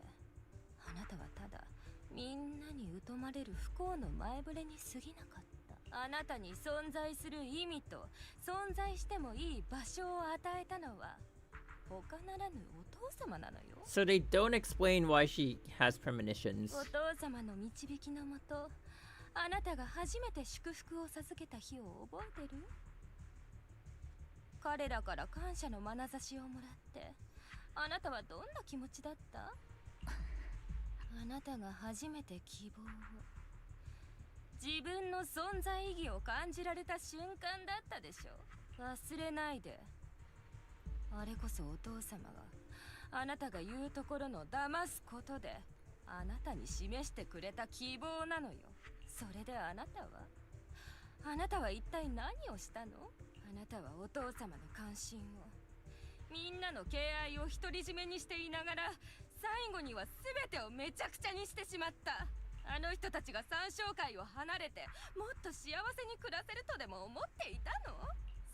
G: あなたはただみんなに疎まれる不幸の前触れに過ぎなかった。あなたに存在する意味と存在してもいい場所を与えたのは他ならぬお父様なのよ。
A: So they don't explain why she has premonitions.
G: お父様の導きのもと、あなたが初めて祝福を授けた日を覚えてる？彼らから感謝の眼差しをもらってあなたはどんな気持ちだった？あなたが初めて希望を、自分の存在意義を感じられた瞬間だったでしょ。忘れないで。あれこそお父様があなたが言うところの騙すことであなたに示してくれた希望なのよ。それであなたは一体何をしたの？あなたはお父様の関心を、みんなの敬愛を独り占めにしていながら、最後には全てをめちゃくちゃにしてしまった。あの人たちが三小界を離れてもっと幸せに暮らせるとでも思っていたの？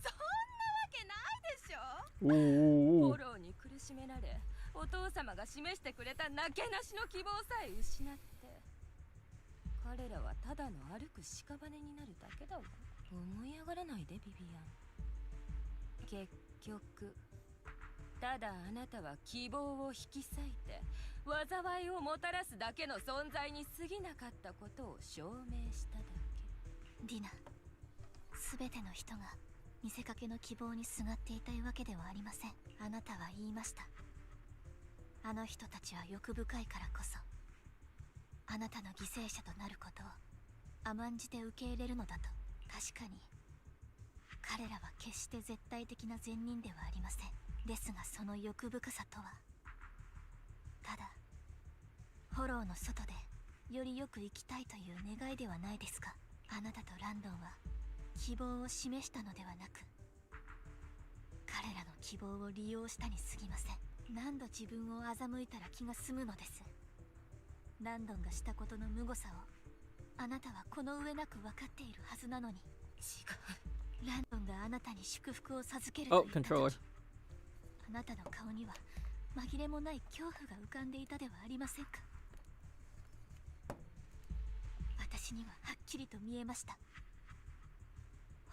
G: そんなわけないでしょ。フォローに苦しめられ、お父様が示してくれたなけなしの希望さえ失って、彼らはただの歩く屍になるだけだわ。思い上がらないでビビアン。結局ただあなたは希望を引き裂いて災いをもたらすだけの存在に過ぎなかったことを証明しただ
C: け。ディナ、全ての人が見せかけの希望にすがっていたいわけではありません。あなたは言いました。あの人たちは欲深いからこそあなたの犠牲者となることを甘んじて受け入れるのだと。確かに彼らは決して絶対的な善人ではありません。ですがその欲深さとはただフォローの外でよりよく生きたいという願いではないですか。あなたとランドンは希望を示したのではなく、彼彼らの希望を利用したに過ぎません。何度自分を欺いたら気が済むのです。ランドンがしたことの無誤さをあなたはこの上なく分かっているはずなのに。違う。ランドンがあなたに祝福を授けると言った時、あなたの顔には紛れもない恐怖が浮かんでいたではありませんか。私にははっきりと見えました。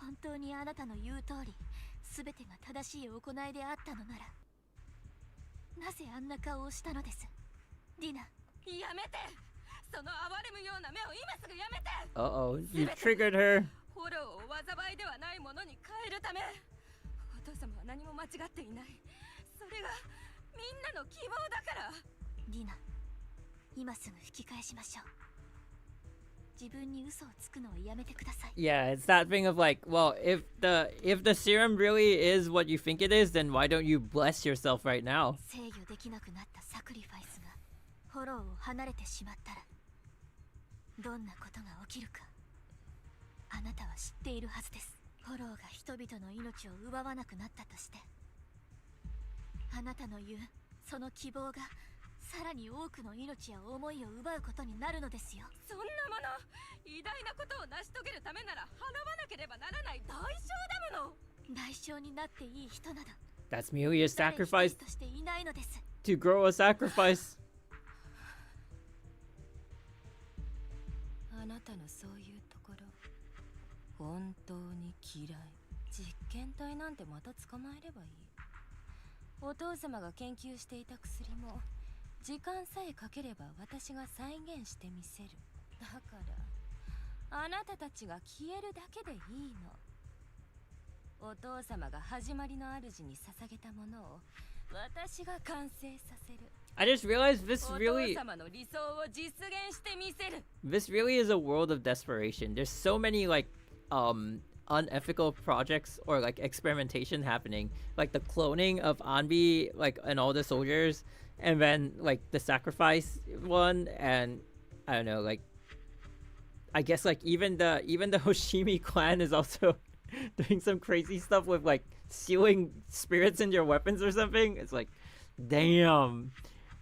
C: 本当にあなたの言う通り全てが正しい行いであったのなら、なぜあんな顔をしたのです、ディナ。
L: やめて、その哀れむような目を今すぐやめて。
A: Uh-oh, you triggered her.
L: フォローを災いではないものに変えるため、お父様は何も間違っていない。それがみんなの希望だから。
C: ディナ、今すぐ引き返しましょう。自分に嘘をつくのをやめてください。
A: Yeah, it's that thing of like, well, if the serum really is what you think it is, then why don't you bless yourself right now?
C: 制御できなくなったサクリファイスがフォローを離れてしまったら、どんなことが起きるかあなたは知っているはずです。フォローが人々の命を奪わなくなったとして、あなたの言うその希望がさらに多くの命や思いを奪うことになるのですよ。
L: そんなもの、偉大なことを成し遂げるためなら払わなければならない代償だもの。
C: 代償になっていい人など
A: That's merely a
C: 誰一
A: sacrifice
C: 人としていないのです。
A: to grow a sacrifice.
L: あなたのそういうところ本当に嫌い。実験体なんてまた捕まえればいい。お父様が研究していた薬も時間さえかければ私が再現してみせる。だからあなたたちが消えるだけでいいの。お父様が始まりの主に捧げたものを私が完成させる。
A: I just realized this
L: お
A: really
L: 父様の理想を実現してみせる。
A: this really is a world of desperation. There's so many like unethical projects or like experimentation happening, like the cloning of Anbi, like, and all the soldiers, and then like the sacrifice one, and I don't know, like I guess like even the Hoshimi clan is also doing some crazy stuff with like sealing spirits in your weapons or something. It's like, damn,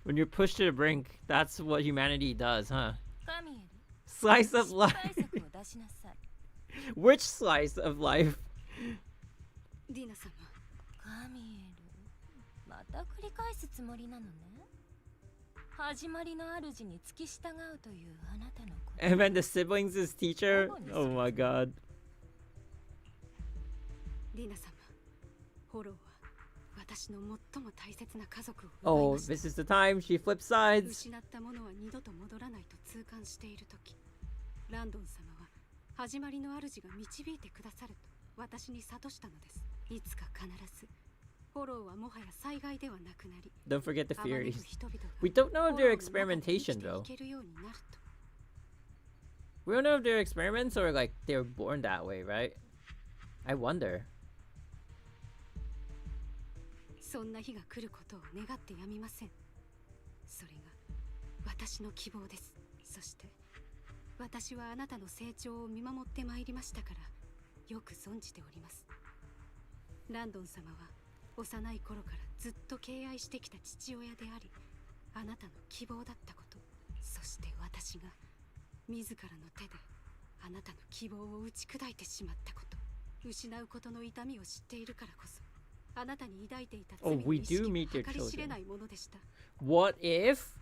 A: when you're pushed to the brink, that's what humanity does, huh? Slice of life. Which slice of life?
F: ディナ様。
L: カミエル、また繰り返すつもりなのね。始まりの主に付き従うというあなたのこと。
A: And then the siblings' teacher. Oh my god.
F: ディナ様、フォローは私の最も大切な家族を奪い
A: Oh,
F: ました。
A: this is the time she flips sides.
F: 失ったものは二度と戻らないと痛感しているとき、ランドン様は始まりの主が導いてくださると私に諭したのです。いつか必ずフォローはもはや災害ではなくなり、
A: Don't forget the
F: あまね
A: Furies.
F: く人々が
A: We don't know if
F: フォ
A: they're
F: ローの中で生き
A: experimentation
F: てい
A: though.
F: けるようになると。
A: We don't know if they're experiments or like they were born that way, right? I wonder.
F: そんな日が来ることを願ってやみません。それが私の希望です。そして私はあなたの成長を見守ってまいりましたからよく存じております。ランドン様は幼い頃からずっと敬愛してきた父親であり、あなたの希望だったこと、そして私が自らの手であなたの希望を打ち砕いてしまったこと、失うことの痛みを知っているからこそあなたに抱いていた罪の
A: we
F: 意識
A: do
F: は
A: meet your
F: 計り知れ
A: children.
F: ないものでした。
A: What if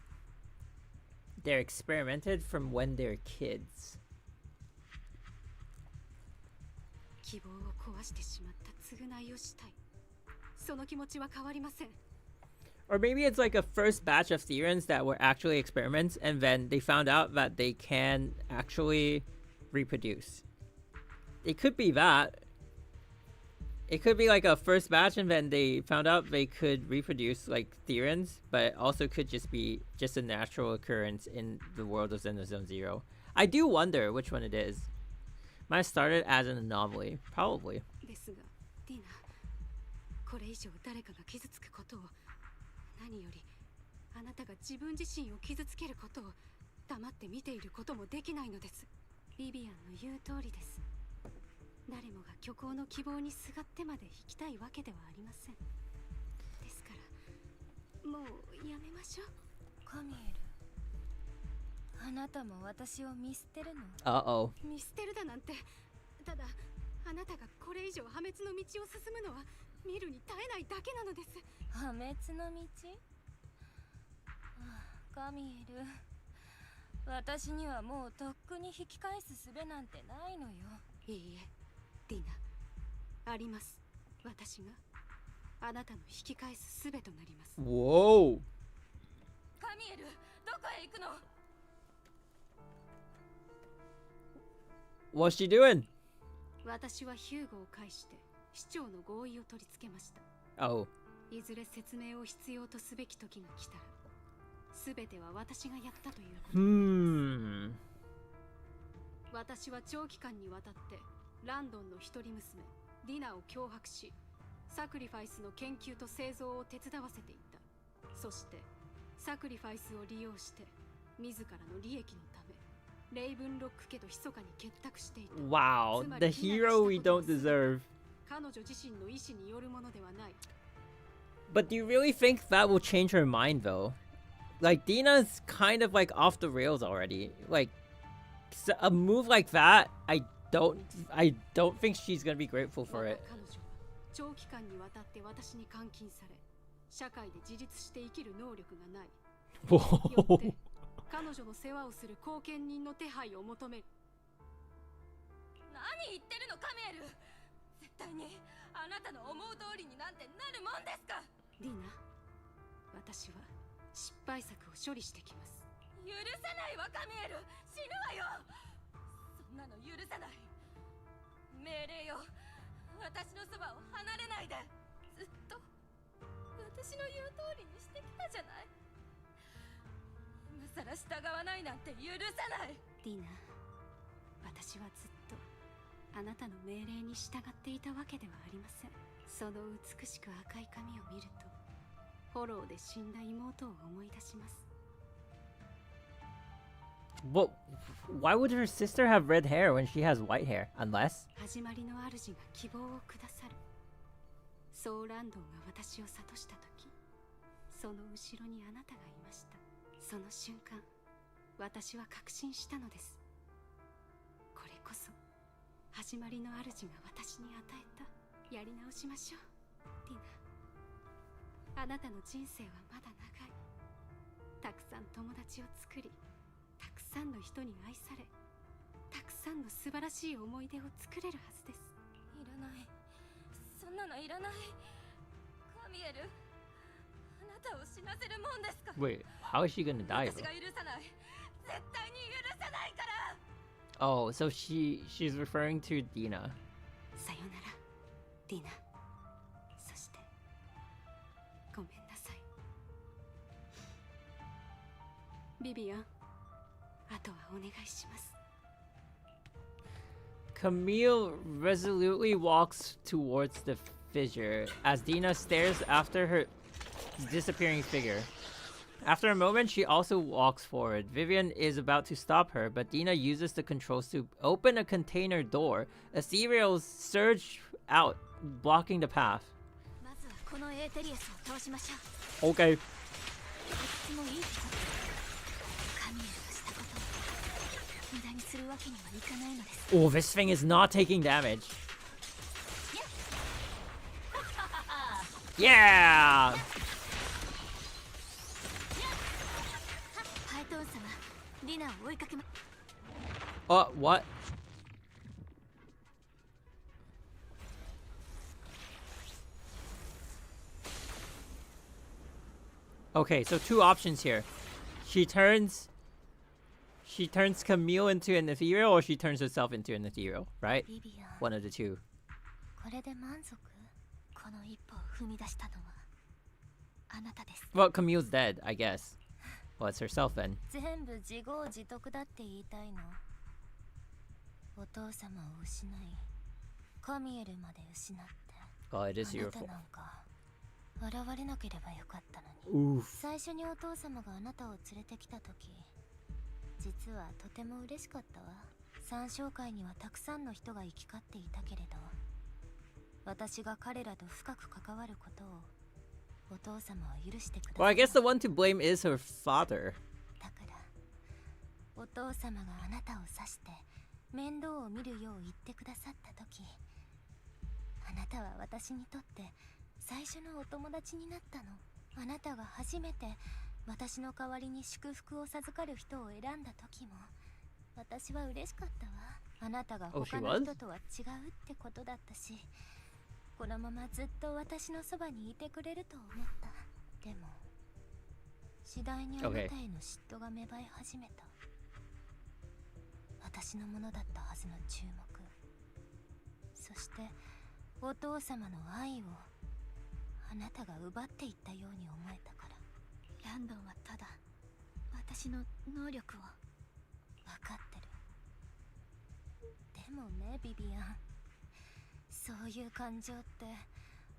A: they're experimented from when they're kids?
F: 希望を壊してしまった償いをしたい。その気持ちは変わりません。
A: Or maybe it's like a first batch of Therans that were actually experiments, and then they found out that they can actually reproduce. It could be that. It could be like a first batch, and then they found out they could reproduce like Therans, but it also could just be just a natural occurrence in the world of Xenozone Zero. I do wonder which one it is. Might have started as an anomaly, probably.
F: ですが、ディナ、これ以上誰かが傷つくことを、何よりあなたが自分自身を傷つけることを黙って見ていることもできないのです。ビビアンの言う通りです。誰もが虚構の希望にすがってまで生きたいわけではありません。ですからもうやめましょう。
L: カミエル、あなたも私を見捨てるの？
A: Uh-oh.
F: 見捨てるだなんて。ただあなたがこれ以上破滅の道を進むのは見るに耐えないだけなのです。
L: 破滅の道？カミエル、私にはもうとっくに引き返す術なんてないのよ。
F: いいえ、ディナ、あります。私があなたの引き返す術となります。
A: Whoa.
L: カミエル、どこへ行くの？
A: What's she doing?
F: 私はヒューゴを介して市長の合意を取り付けました。
A: Oh.
F: いずれ説明を必要とすべき時が来たら、すべては私がやったということです。私は長期間にわたってランドンの一人娘ディナを脅迫し、サクリファイスの研究と製造を手伝わせていた。そしてサクリファイスを利用して自らの利益のためレイブンロック家と密かに結託していた。
A: Wow, the hero we don't deserve.
F: 彼女自身の意思によるものではない。
A: But do you really think that will change her mind though? Like Dina's kind of like off the rails already. Like a move like that, I don't think she's gonna be grateful for it.
F: 彼女は長期間にわたって私に監禁され、社会で自立して生きる能力がない。よって彼女の世話をする後見人の手配を求める。
L: 何言ってるのカミエル。絶対にあなたの思う通りになんてなるもんですか。
F: ディナ、私は失敗作を処理してきます。
L: 許さないわカミエル、死ぬわよ。そんなの許さない。命令よ、私のそばを離れないで。ずっと私の言う通りにしてきたじゃない。今さら従わないなんて許さない。
F: ディナ、私はずっとあなたの命令に従っていたわけではありません。その美しく赤い髪を見ると、フォローで死んだ妹を思い出します。
A: But why would her sister have red hair when she has white hair? Unless
F: 始まりの主が希望をくださる。そうランドンが私を諭した時、その後ろにあなたがいました。その瞬間、私は確信したのです。これこそ始まりの主が私に与えた。やり直しましょう、ディナ。あなたの人生はまだ長い。たくさん友達を作り、たくさんの人に愛され、たくさんの素晴らしい思い出を作れるはずです。
L: いらない、そんなのいらない。カミエル、あなたを死なせるもんですか。
A: wait, how is she gonna die?
L: 私が許さない。絶対に許さないから。
A: Oh, so she's referring to Dina.
F: さよなら、ディナ。そしてごめんなさい。ビビアン、あとはお願いします。
A: Camille resolutely walks towards the fissure as Dina stares after her disappearing figure. After a moment, she also walks forward. Vivian is about to stop her, but Dina uses the controls to open a container door. Ethereals surge out, blocking the path.
G: まずはこのエーテリアスを倒しましょう。
A: Okay.
G: いつもいいとこカミエルがしたことを無駄にするわけにはいかないのです。
A: Oh, this thing is not taking damage. Yeah!
G: パイトン様、ディナを追いかけま。
A: What? Okay, so two options here. She turns Camille into an ethereal, or she turns herself into an ethereal, right?
G: ビビアン、
A: One of the two.
G: これで満足？この一歩を踏み出したのはあなたです。
A: Well, Camille's dead, I guess. Well, it's herself then.
L: 全部自業自得だって言いたいの。お父様を失い、カミエルまで失って、
A: Oh, it is
L: あ
A: your
L: なた
A: fault.
L: なんか現れなければよかったのに。
A: Oof.
L: 最初にお父様があなたを連れてきた時、実はとても嬉しかったわ。三章会にはたくさんの人が行き交っていたけれど、私が彼らと深く関わることをお父様は許してください。
A: Well, I guess the one to blame is her father.
L: だからお父様があなたを指して面倒を見るよう言ってくださった時、あなたは私にとって最初のお友達になったの。あなたが初めて私の代わりに祝福を授かる人を選んだ時も私は嬉しかったわ。あなたが他の人とは違うってことだったし、このままずっと私のそばにいてくれると思った。でも次第にあなたへの嫉妬が芽生え始めた。私のものだったはずの注目、そしてお父様の愛をあなたが奪っていったように思えたから。
C: ランドンはただ私の能力を。
L: 分かってる。でもねビビアン、そういう感情って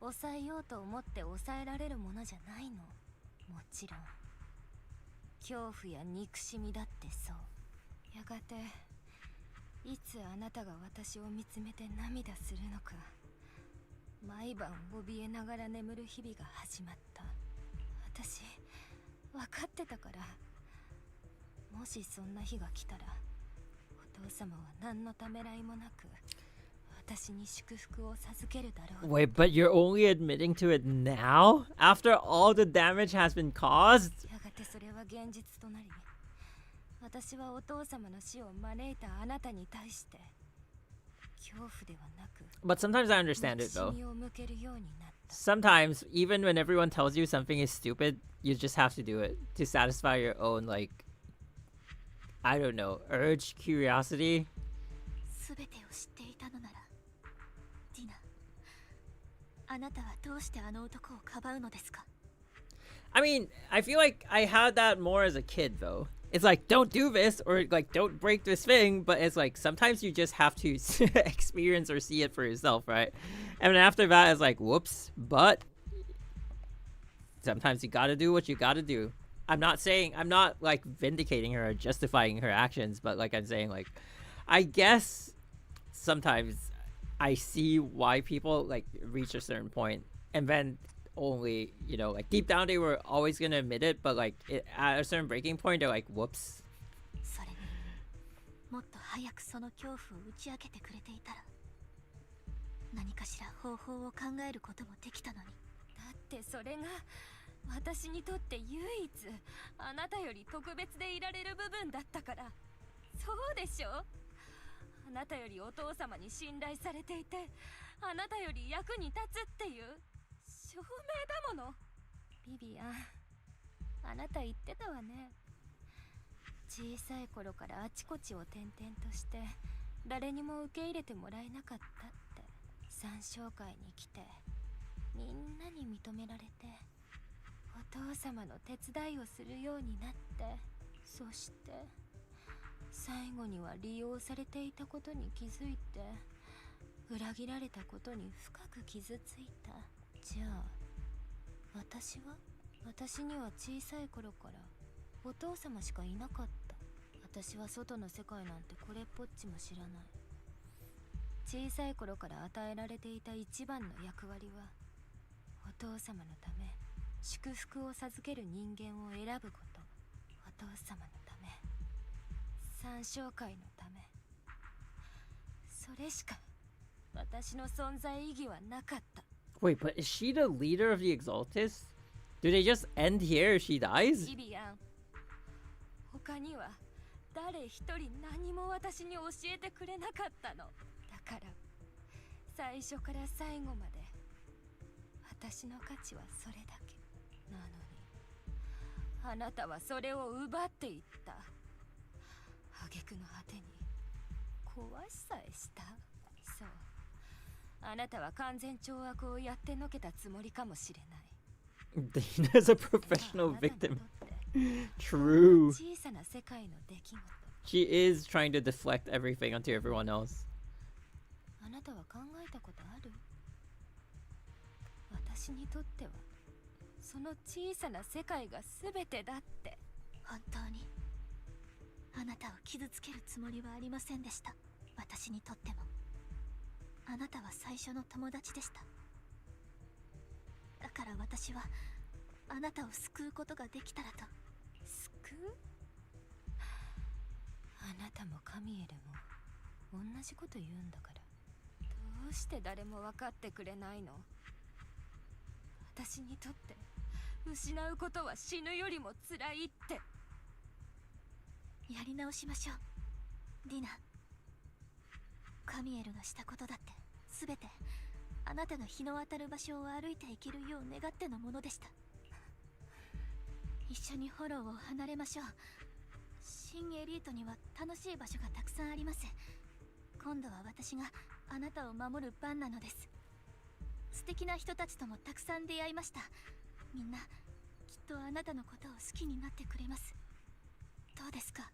L: 抑えようと思って抑えられるものじゃないの。もちろん恐怖や憎しみだってそう。やがていつあなたが私を見つめて涙するのか、毎晩怯えながら眠る日々が始まった。私分かってたから、もしそんな日が来たらお父様は何のためらいもなく私に祝福を授けるだろう。
A: Wait, but you're only admitting to it now? After all the damage has been caused?
L: やがてそれは現実となり、私はお父様の死を招いたあなたに対して恐怖ではなく、
A: But sometimes I understand it
L: 憎し
A: though.
L: みを向けるようになった。
A: Sometimes, even when everyone tells you something is stupid, you just have to do it to satisfy your own, like, I don't know, urge, curiosity.
C: すべてを知っていたのなら、ディナ、あなたはどうしてあの男をかばうのですか？
A: I mean, I feel like I had that more as a kid though. It's like, don't do this or like don't break this thing, but it's like sometimes you just have to experience or see it for yourself, right? And then after that it's like, whoops, but sometimes you gotta do what you gotta do. I'm not like vindicating her or justifying her actions, but like I'm saying, like, I guess sometimes I see why people like reach a certain point and then only, you know, like deep down they were always gonna admit it, but like at a certain breaking point they're like, whoops.
C: それにもっと早くその恐怖を打ち明けてくれていたら、何かしら方法を考えることもできたのに。
L: だってそれが私にとって唯一あなたより特別でいられる部分だったから。そうでしょ。あなたよりお父様に信頼されていて、あなたより役に立つっていう証明だもの。ビビアン、あなた言ってたわね。小さい頃からあちこちを転々として誰にも受け入れてもらえなかったって。三章会に来てみんなに認められてお父様の手伝いをするようになって、そして最後には利用されていたことに気づいて裏切られたことに深く傷ついた。じゃあ私には小さい頃からお父様しかいなかった。私は外の世界なんてこれっぽっちも知らない。小さい頃から与えられていた一番の役割はお父様のため祝福を授ける人間を選ぶこと。お父様のため、三章会のため、それしか私の存在意義はなかった。
A: Wait, but is she the leader of the Exaltists? Do they just end here if she dies?
L: ビビアン、他には誰一人何も私に教えてくれなかったの。だから最初から最後まで私の価値はそれだけなのに、あなたはそれを奪っていった。挙句の果てに壊しさえした。そう、あなたは完全懲悪をやってのけたつもりかもしれない。
A: Dana's a professional victim. True.
L: 小さな世界の出来事。
A: She is trying to deflect everything onto everyone else.
L: あなたは考えたことある？私にとってはその小さな世界が全てだって。
C: 本当にあなたを傷つけるつもりはありませんでした。私にとってもあなたは最初の友達でした。だから私はあなたを救うことができたらと。
L: 救う？あなたもカミエルも同じこと言うんだから、どうして誰も分かってくれないの？私にとって失うことは死ぬよりも辛いって。
C: やり直しましょう、ディナ。カミエルがしたことだって全てあなたが日の当たる場所を歩いていけるよう願ってのものでした。一緒にフォローを離れましょう。新エリートには楽しい場所がたくさんあります。今度は私があなたを守る番なのです。素敵な人たちともたくさん出会いました。みんなきっとあなたのことを好きになってくれます。どうですか、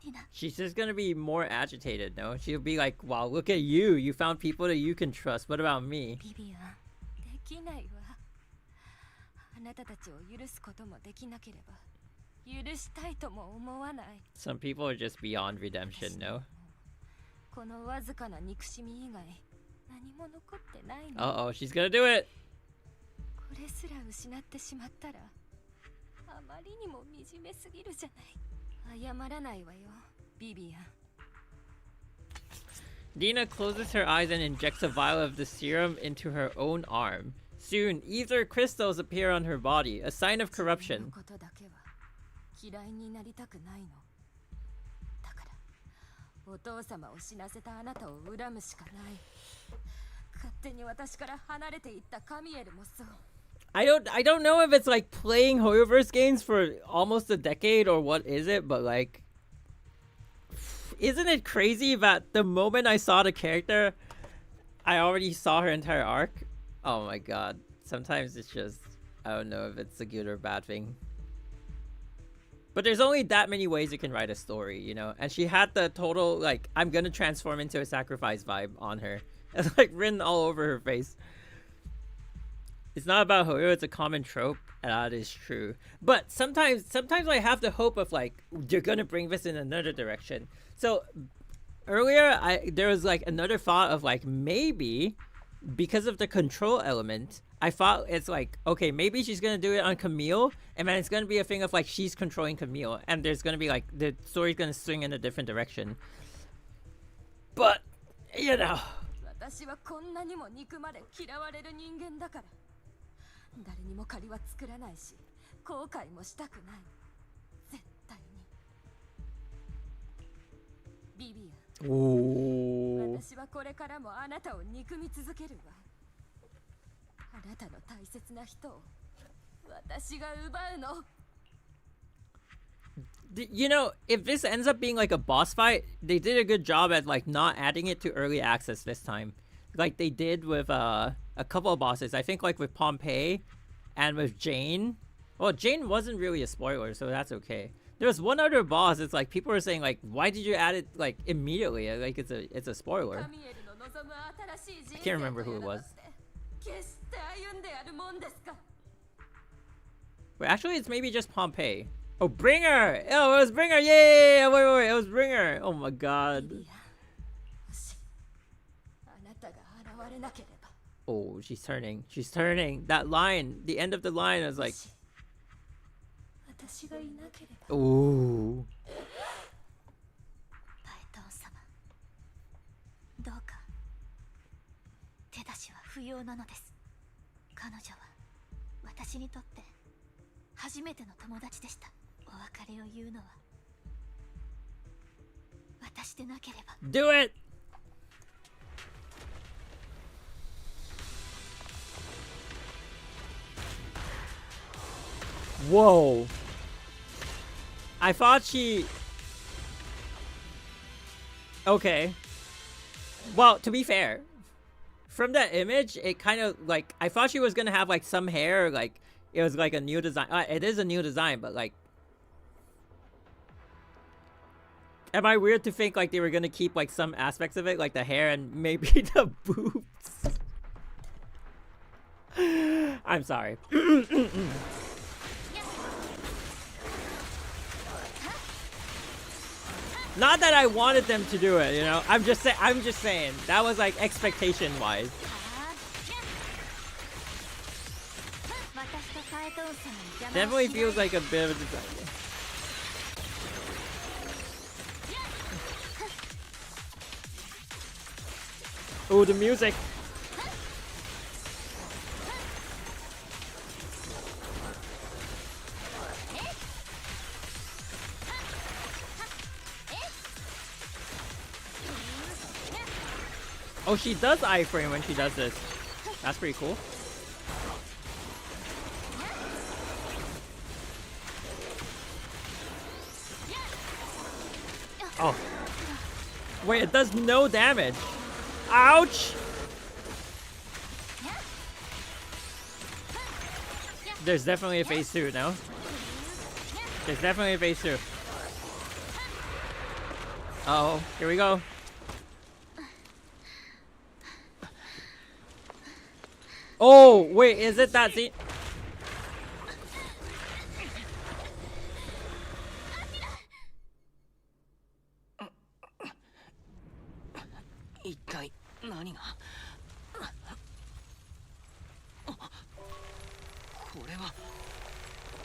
C: ディナ。
A: She's just gonna be more agitated, no? She'll be like, wow, look at you. You found people that you can trust. What about me?
L: ビビアン、できないわ。あなたたちを許すこともできなければ許したいとも思わない。
A: Some people are just beyond redemption, no?
L: このわずかな憎しみ以外何も残ってないの。
A: Uh-oh, she's gonna do it!
L: これすら失ってしまったらあまりにも惨めすぎるじゃない。謝らないわよ、ビビアン。
A: Dina closes her eyes and injects a vial of the serum into her own arm. Soon, ether crystals appear on her body, a sign of corruption.
L: ことだけは嫌いになりたくないの。だからお父様を死なせたあなたを恨むしかない。勝手に私から離れていったカミエルもそう。
A: I don't know if it's like playing Hoyoverse games for almost a decade or what is it, but like, isn't it crazy that the moment I saw the character, I already saw her entire arc? Oh my god. Sometimes it's just, I don't know if it's a good or bad thing. But there's only that many ways you can write a story, you know? And she had the total, like, I'm gonna transform into a sacrifice vibe on her. It's like written all over her face. It's not about Hoyo, it's a common trope, and that is true. But sometimes I have the hope of like, you're gonna bring this in another direction. So earlier, there was like another thought of like, maybe because of the control element, I thought it's like, okay, maybe she's gonna do it on Camille, and then it's gonna be a thing of like, she's controlling Camille, and there's gonna be like, the story's gonna swing in a different direction. But, you know.
L: 私はこんなにも憎まれ嫌われる人間だから誰にも借りは作らないし後悔もしたくない絶対にビビアン。
A: おー。
L: 私はこれからもあなたを憎み続けるわ。あなたの大切な人を私が奪うの。
A: You know, if this ends up being like a boss fight, they did a good job at like not adding it to early access this time, like they did with a couple of bosses. I think like with Pompeii and with Jane. Well, Jane wasn't really a spoiler, so that's okay. There was one other boss. It's like people were saying like, why did you add it like immediately? Like it's a spoiler. I can't remember who it was. Wait, actually, it's maybe just Pompeii. Oh, Bringer! Oh, it was Bringer! Yay! Wait, it was Bringer! Oh my god. Oh, she's turning. She's turning. That line, the end of the line is like... Ooh.
C: パイトン様、どうか手出しは不要なのです。彼女は私にとって初めての友達でした。お別れを言うのは私でなければ。
A: Do it! Whoa. I thought she... Okay. Well, to be fair, from that image, it kind of like... I thought she was gonna have like some hair, like it was like a new design. It is a new design, but like... Am I weird to think like they were gonna keep like some aspects of it, like the hair and maybe the boobs? I'm sorry. Not that I wanted them to do it, you know. I'm just saying that was like expectation wise. Definitely feels like a bit of a disaster. Oh, the music. Oh, she does iframe when she does this. That's pretty cool. Oh. Wait, it does no damage. Ouch! There's definitely a phase 2, no? There's definitely a phase 2. Uh-oh, here we go. Oh, wait, is it that scene?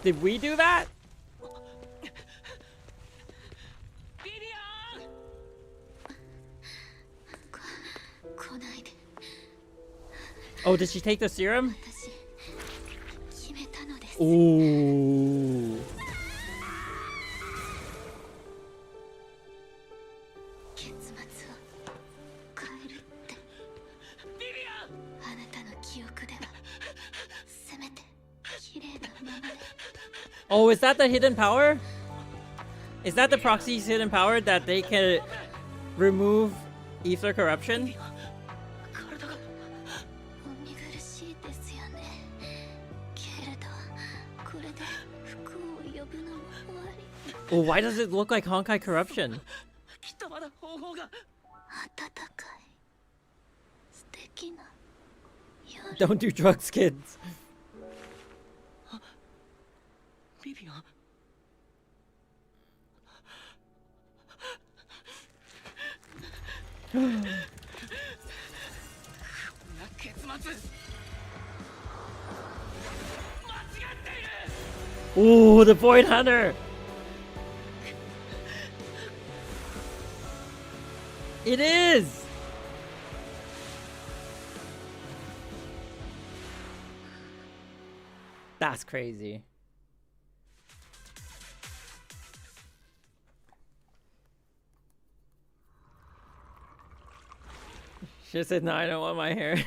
A: Did we do that? Oh, did she take the serum? Ooh. Oh, is that the hidden power? Is that the proxy's hidden power that they can remove ether corruption? Oh, why does it look like Honkai corruption? Don't do drugs, kids. Ooh, the Void Hunter! It is! That's crazy. She said, no, I don't want my hair.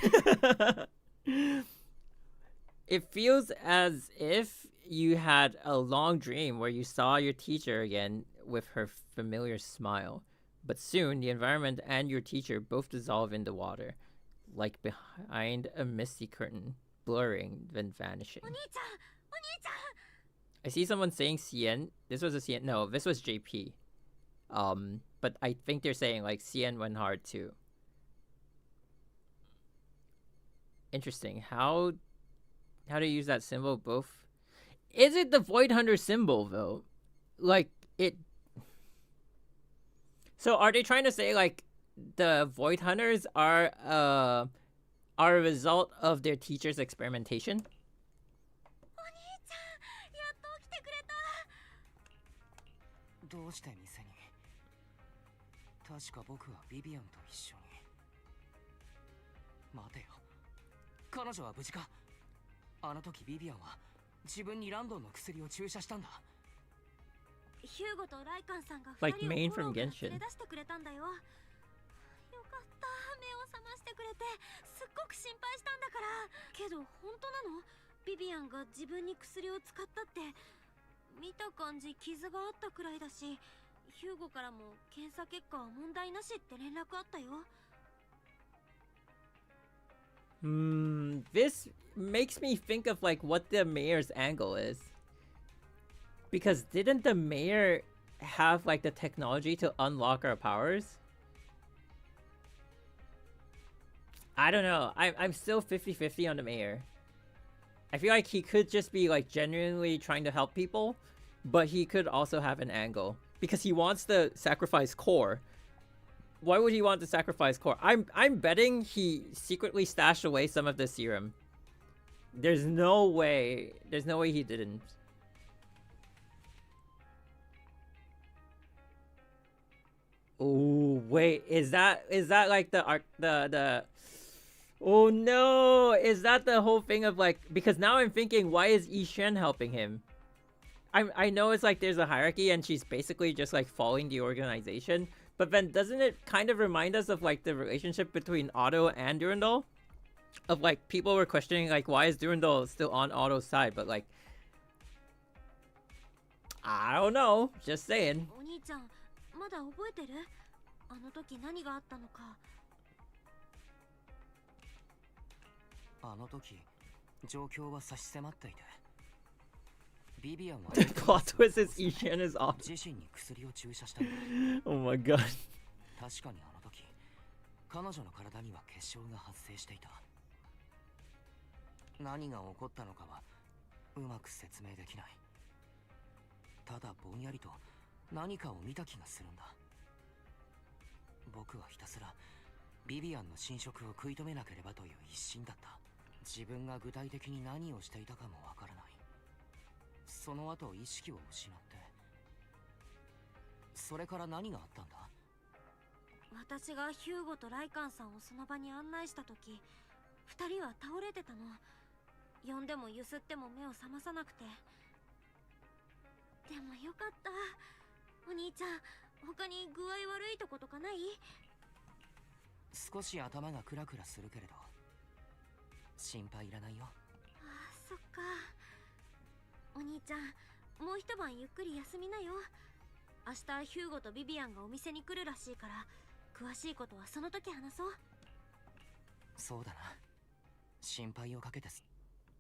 A: It feels as if you had a long dream where you saw your teacher again with her familiar smile. But soon, the environment and your teacher both dissolve into water, like behind a misty curtain, blurring, then vanishing. I see someone saying Cien. This was a Cien. No, this was JP. But I think they're saying, like, Cien went hard, too. Interesting. How to use that symbol both? Is it the Void Hunter symbol, though? Like, it... So are they trying to say, like, the Void Hunters are a result of their teacher's experimentation? Like Main from Genshin. This makes me think of like what the mayor's angle is. Because didn't the mayor have like the technology to unlock our powers? I don't know. I'm still 50-50 on the mayor. I feel like he could just be like genuinely trying to help people, but he could also have an angle. because he wants to sacrifice core. Why would he want to sacrifice core? I'm betting he secretly stashed away some of the serum. There's no way he didn't. Oh wait, is that like the oh no, is that the whole thing of like, because now I'm thinking, why is Ishen helping him? I know it's like there's a hierarchy and she's basically just like following the organization, but then doesn't it kind of remind us of like the relationship between Otto and Durandal? Of like, people were questioning like, why is Durandal still on Otto's side, but like, I don't know, just saying.
G: お兄ちゃんまだ覚えてる？あの時何があったのか。
B: あの時状況は差し迫っていて、ビビアンは
A: The plot twist is Ishen is off.
B: 自身に薬を注射したんだ。
A: Oh my god.
B: 確かにあの時彼女の体には結晶が発生していた。何が起こったのかはうまく説明できない。ただぼんやりと何かを見た気がするんだ。僕はひたすらビビアンの侵食を食い止めなければという一心だった。自分が具体的に何をしていたかもわからない。その後意識を失って、それから何があったんだ？
G: 私がヒューゴとライカンさんをその場に案内した時、二人は倒れてたの。呼んでもゆすっても目を覚まさなくて。でもよかった。お兄ちゃん、他に具合悪いとことかない？
B: 少し頭がクラクラするけれど心配いらないよ。
G: ああ、そっか。お兄ちゃん、もう一晩ゆっくり休みなよ。明日ヒューゴとビビアンがお店に来るらしいから、詳しいことはその時話そう。
B: そうだな。心配をかけてす。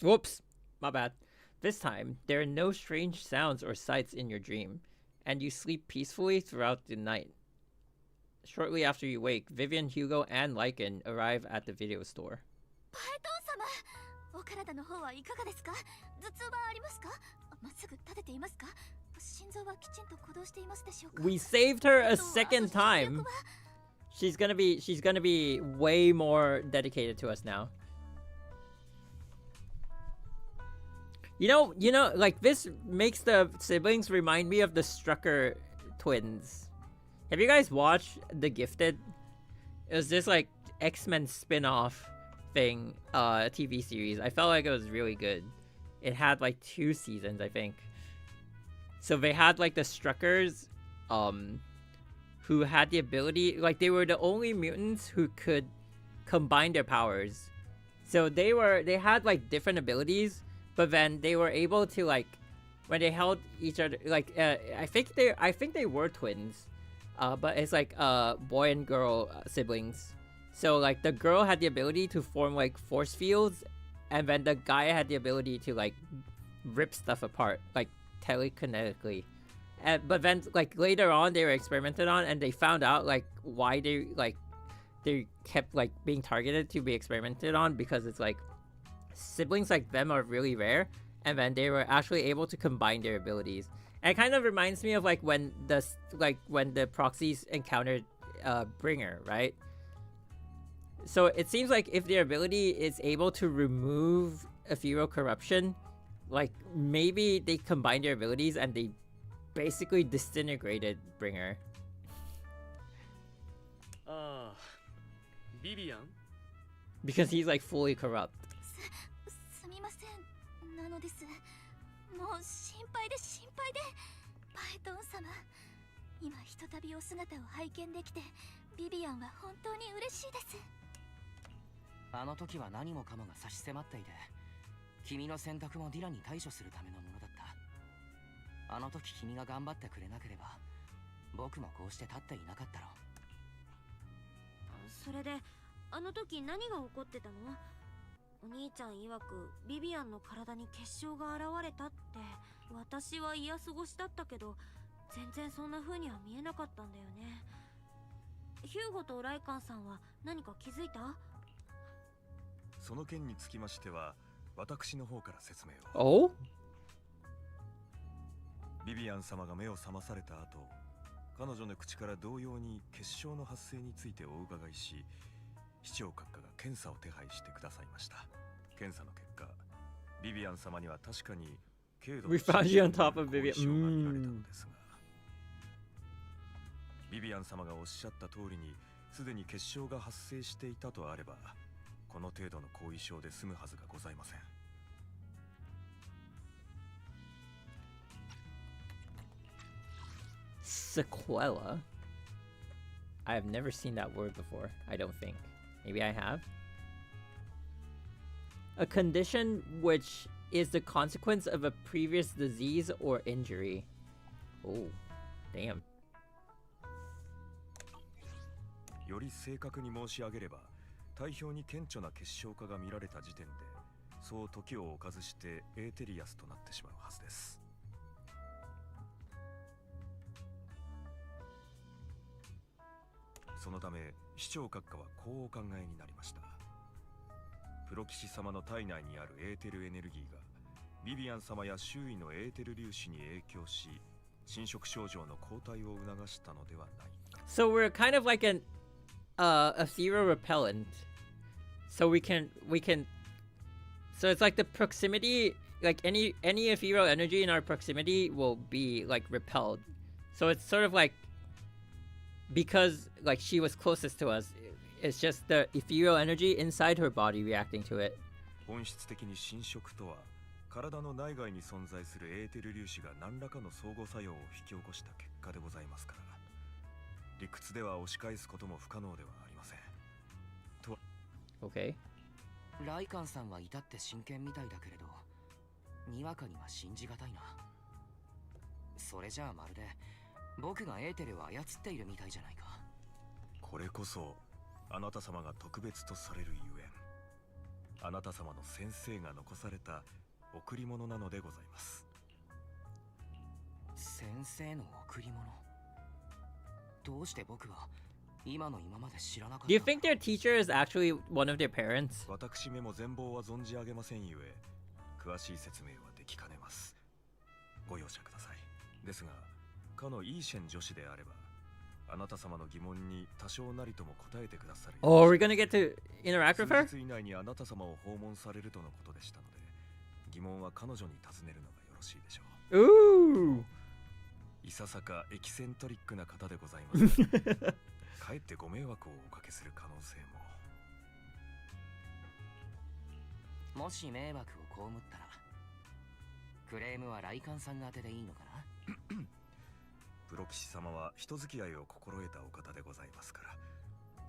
A: Whoops, my bad. This time, there are no strange sounds or sights in your dream, and you sleep peacefully throughout the night. Shortly after you wake, Vivian, Hugo, and Lycan arrive at the video store.
C: パエトン様、お体の方はいかがですか？頭痛はありますか？まっすぐ立てていますか？心臓はきちんと鼓動していますでしょうか？
A: We saved her a second time. She's gonna be way more dedicated to us now. You know, like this makes the siblings remind me of the Strucker twins. Have you guys watched The Gifted? It was this like X-Men spin-off thing, TV series. I felt like it was really good. It had like 2 seasons, I think. So they had like the Struckers, who had the ability, like they were the only mutants who could combine their powers. So they had like different abilities, but then they were able to like, when they held each other, like I think they were twins, but it's like boy and girl siblings. So like the girl had the ability to form like force fields, and then the guy had the ability to like rip stuff apart, like telekinetically. But then like later on they were experimented on, and they found out like why they kept like being targeted to be experimented on, because it's like siblings like them are really rare, and then they were actually able to combine their abilities. And it kind of reminds me of like when the proxies encountered Bringer, right? So it seems like if their ability is able to remove ethereal corruption, like maybe they combined their abilities and they basically disintegrated Bringer.
J: Vivian?
A: Because he's like fully corrupt.
C: すみません。なのです。もう心配で心配で。パエトン様、今ひとたびお姿を拝見できて、ビビアンは本当に嬉しいです。
B: あの時は何もかもが差し迫っていて、君の選択もディラに対処するためのものだった。あの時君が頑張ってくれなければ、僕もこうして立っていなかったろう。
G: それで、あの時何が起こってたの？お兄ちゃん曰くビビアンの体に結晶が現れたって。私は嫌過ごしだったけど、全然そんな風には見えなかったんだよね。ヒューゴとライカンさんは何か気づいた？
D: その件につきましては私の方から説明を。
A: Oh?
D: ビビアン様が目を覚まされた後、彼女の口から同様に結晶の発生についてお伺いし、市長閣下が検査を手配してくださいました。検査の結果、ビビアン様には確かに軽度の
A: We found you on top of
D: 後遺
A: Vivian.
D: 症が見られたのですが、ビビアン様がおっしゃった通りにすでに結晶が発生していたとあれば、この程度の後遺症で済むはずがございません。
A: Sequela? I've never seen that word before, I don't think. Maybe I have? A condition which is the consequence of a previous disease or injury. Oh, damn.
D: より正確に申し上げれば、体表に顕著な結晶化が見られた時点で、そう時を置かずしてエーテリアスとなってしまうはずです。そのため市長閣下はこうお考えになりました。プロ騎士様の体内にあるエーテルエネルギーがビビアン様や周囲のエーテル粒子に影響し、侵食症状の後退を促したのではないか。
A: So we're kind of like an ethereal repellent. So we can so it's like the proximity, like any ethereal energy in our proximity will be like repelled. So it's sort of like, because like she was closest to us, it's just the ethereal energy inside her body reacting to it.
D: 本質的に侵食とは、体の内外に存在するエーテル粒子が何らかの相互作用を引き起こした結果でございますから、理屈では押し返すことも不可能ではありません。と
A: Okay.
B: ライカンさんは至って真剣みたいだけれど、にわかには信じがたいな。それじゃあまるで僕がエーテルを操っているみたいじゃないか。
D: これこそあなた様が特別とされるゆえん、あなた様の先生が残された贈り物なのでございます。
B: 先生の贈り物。どうして僕は今の今まで知らなかった。
A: Do you think their teacher is actually one of their parents?
D: 私めも全貌は存じ上げませんゆえ、詳しい説明はできかねます。ご容赦ください。ですが、かのイーシェン女子であれば、あなた様の疑問に多少なりとも答えてくださる。
A: Oh, we're gonna get to interact with her?
D: 数日以内にあなた様を訪問されるとのことでしたので、疑問は彼女に尋ねるのがよろしいでしょう。
A: Ooh.
D: いささかエキセントリックな方でございます。かえってご迷惑をおかけする可能性も。
B: もし迷惑を被ったら、クレームはライカンさん宛てでいいのかな。
D: プロ騎士様は人付き合いを心得たお方でございますから、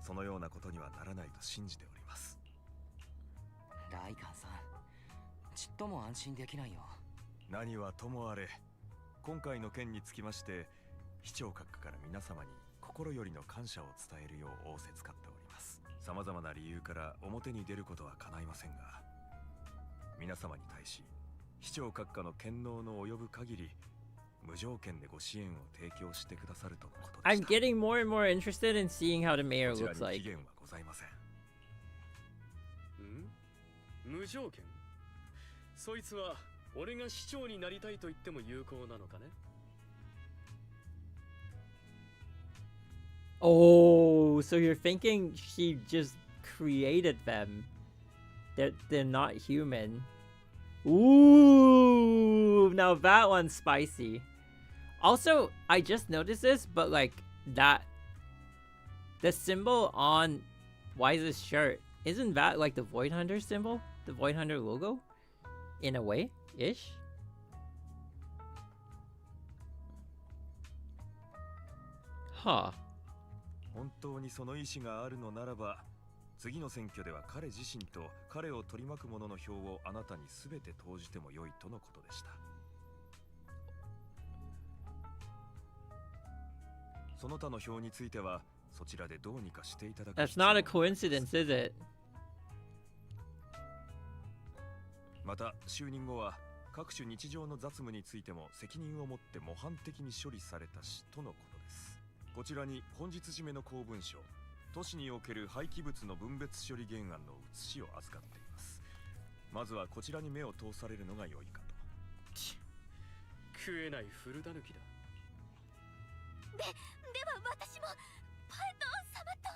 D: そのようなことにはならないと信じております。
B: ライカンさん、ちっとも安心できないよ。
D: 何はともあれ、今回の件につきまして市長閣下から皆様に心よりの感謝を伝えるよう仰せつかっております。さまざまな理由から表に出ることは叶いませんが、皆様に対し市長閣下の権能の及ぶ限り無条件でご支援を提供してくださるとのことでした。
A: I'm getting more and more interested in seeing how the mayor
D: こちら
A: looks
D: に
A: like.
D: 期限はございません。
J: 無条件？そいつは俺が市長になりたいと言っても有効なのかね。
A: Oh, so you're thinking she just created them? They're not human. Ooh, now that one's spicy. Also, I just noticed this, but like that, the symbol on Wise's shirt, isn't that like the Void Hunter symbol? The Void Hunter logo? In a way, ish? Huh.
D: 本当にその意思があるのならば、次の選挙では彼自身と彼を取り巻く者の票をあなたに全て投じても良いとのことでした。その他の票についてはそちらでどうにかしていただく。
A: That's not a coincidence, is it?
D: また就任後は各種日常の雑務についても責任を持って模範的に処理されたしとのことです。こちらに本日締めの公文書、都市における廃棄物の分別処理原案の写しを預かっています。まずはこちらに目を通されるのが良いかと。
J: 食えない古だぬきだ。
C: では私もパエトン様と。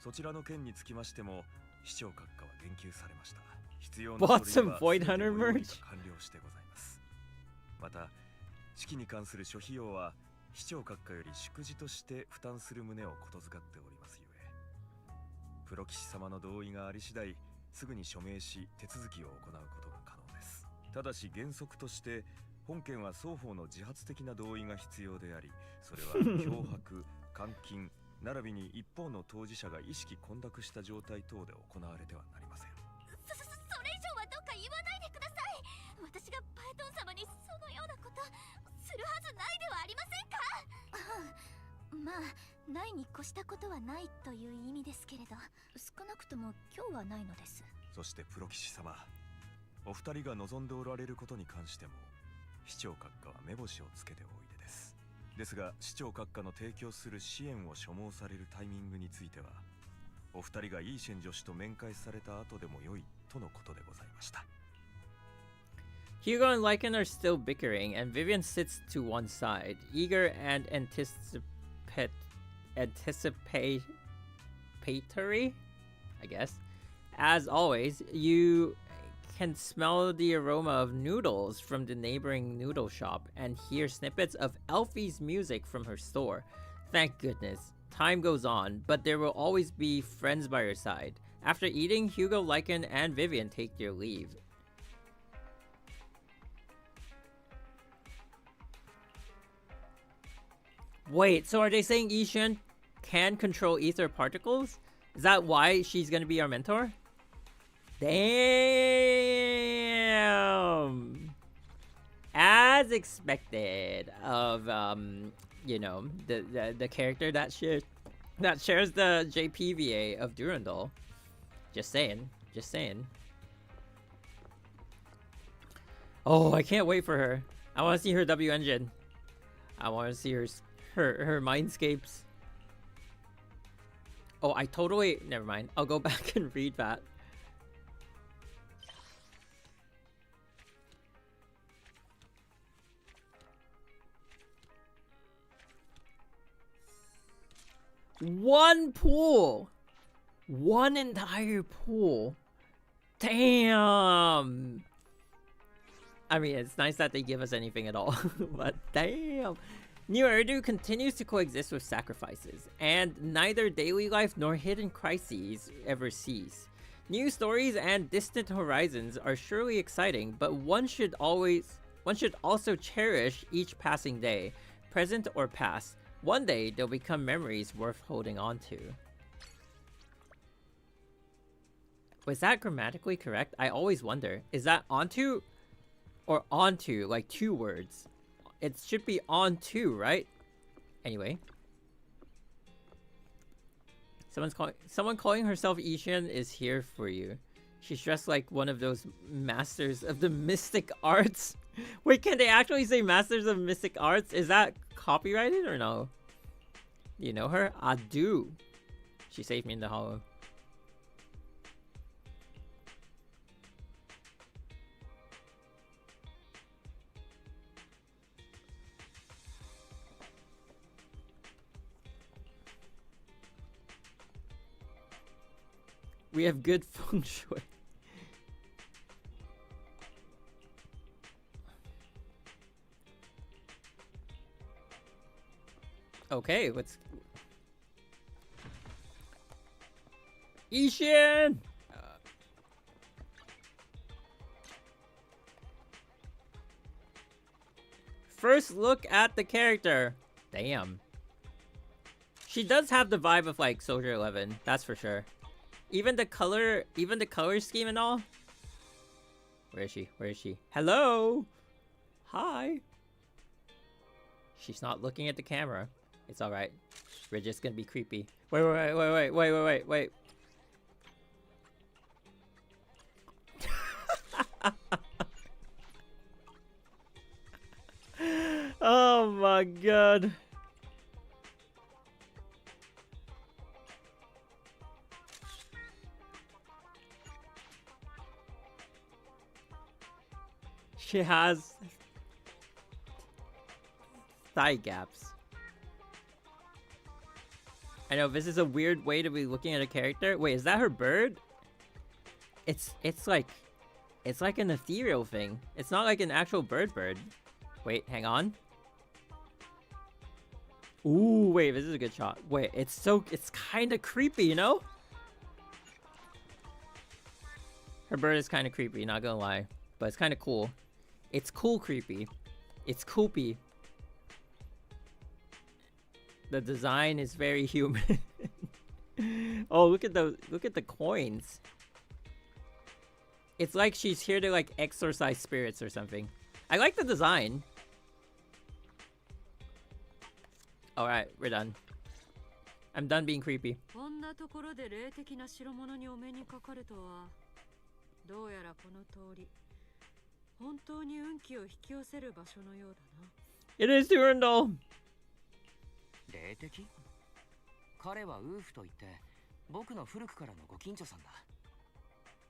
D: そちらの件につきましても市長閣下は言及されました。必要な
A: Bought
D: 書類
A: some
D: は
A: Void
D: 全て
A: Hunter
D: ご用意が
A: merch?
D: 完了してございます。また式に関する諸費用は市長閣下より祝辞として負担する旨をことづかっておりますゆえ、プロ騎士様の同意があり次第すぐに署名し手続きを行うことが可能です。ただし原則として本件は双方の自発的な同意が必要であり、それは脅迫、監禁並びに一方の当事者が意識混濁した状態等で行われてはなりません。
C: それ以上はどうか言わないでください。私がパエトン様にそのようなことするはずないではありませんか。まあないに越したことはないという意味ですけれど、少なくとも今日はないのです。
D: そしてプロ騎士様、お二人が望んでおられることに関しても市長閣下は目星をつけておいでです。ですが市長閣下の提供する支援を所望されるタイミングについてはお二人がイーシェン女子と面会された後でも良いとのことでございました。
A: Hugo and Lycan are still bickering, and Vivian sits to one side, eager and anticipatory, I guess. As always, you can smell the aroma of noodles from the neighboring noodle shop and hear snippets of Elfie's music from her store. Thank goodness. Time goes on, but there will always be friends by your side. After eating, Hugo, Lycan, and Vivian take their leave. Wait, so are they saying Ishan can control ether particles? Is that why she's gonna be our mentor? Damn! As expected of you know, the character that shares the JPVA of Durandal. Just saying. Oh, I can't wait for her. I want to see her W engine. I want to see her mindscapes. Oh, I totally... Never mind. I'll go back and read that. One pool! One entire pool. Damn! I mean, it's nice that they give us anything at all, but damn! New Eridu continues to coexist with sacrifices, and neither daily life nor hidden crises ever cease. New stories and distant horizons are surely exciting, but one should also cherish each passing day, present or past. One day, they'll become memories worth holding on to. Was that grammatically correct? I always wonder. Is that onto or onto, like 2 words? It should be on to, right? Anyway. Someone calling herself Ishan is here for you. She's dressed like one of those masters of the mystic arts. Wait, can they actually say masters of mystic arts? Is that copyrighted or no? You know her? I do. She saved me in the hollow. We have good feng shui. Okay, let's... Ishan! First look at the character. Damn. She does have the vibe of like Soldier 11, that's for sure. Even the color scheme and all. Where is she? Where is she? Hello? Hi. She's not looking at the camera. It's alright. We're just gonna be creepy. Wait. Oh my god. She has thigh gaps. I know this is a weird way to be looking at a character. Wait, is that her bird? It's like an ethereal thing. It's not like an actual bird. Wait, hang on. Ooh, wait, this is a good shot. Wait, it's kind of creepy, you know? Her bird is kind of creepy, not gonna lie. But it's kind of cool. It's cool creepy. It's coopy. The design is very human. Oh, look at the coins. It's like she's here to like exorcise spirits or something. I like the design. Alright, we're done. I'm done being creepy.
F: こんなところで霊的な代物にお目にかかるとは、どうやらこの通り、本当に運気を引き寄せる場所のようだな。
A: It is Durandal!
B: 霊的？彼はウーフと言って、僕の古くからのご近所さんだ。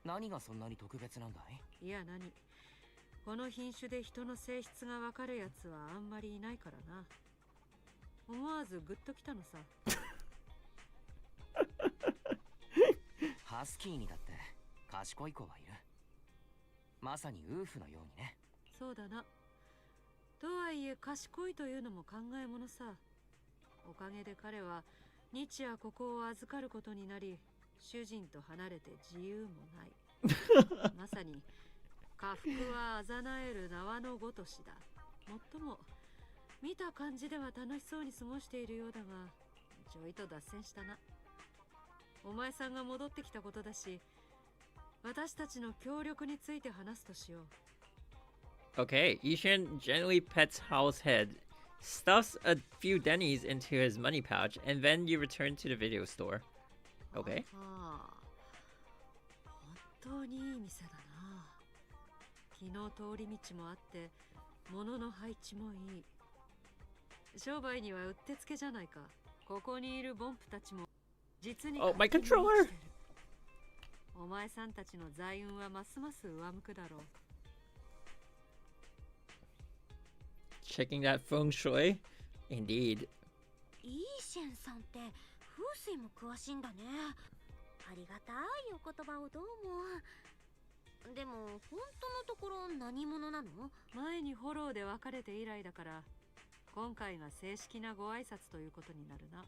B: 何がそんなに特別なんだい？
F: いや何、この品種で人の性質がわかるやつはあんまりいないからな。思わずグッときたのさ。
B: ハスキーにだって賢い子はいる。まさにウーフのようにね。
F: そうだな。とはいえ賢いというのも考えものさ。おかげで彼は日夜ここを預かることになり、主人と離れて自由もない。まさに下腹はあざなえる縄のごとしだ。もっとも見た感じでは楽しそうに過ごしているようだが、ちょいと脱線したな。お前さんが戻ってきたことだし、私たちの協力について話すとしよう。
A: Okay, Ishan gently pets Howl's head, stuffs a few dennies into his money pouch, and then you return to the video store. Okay.
F: 本当にいい店だな。昨日通り道もあって、物の配置もいい。商売にはうってつけじゃないか。ここにいるボンプたちも実に。
A: Oh, my controller!
F: お前さんたちの財運はますます上向くだろう。
A: Checking that feng shui? Indeed.
G: イーシェンさんって風水も詳しいんだね。ありがたいお言葉をどうも。でも本当のところ何者なの？
F: 前にフォローで別れて以来だから、今回が正式なご挨拶ということになるな。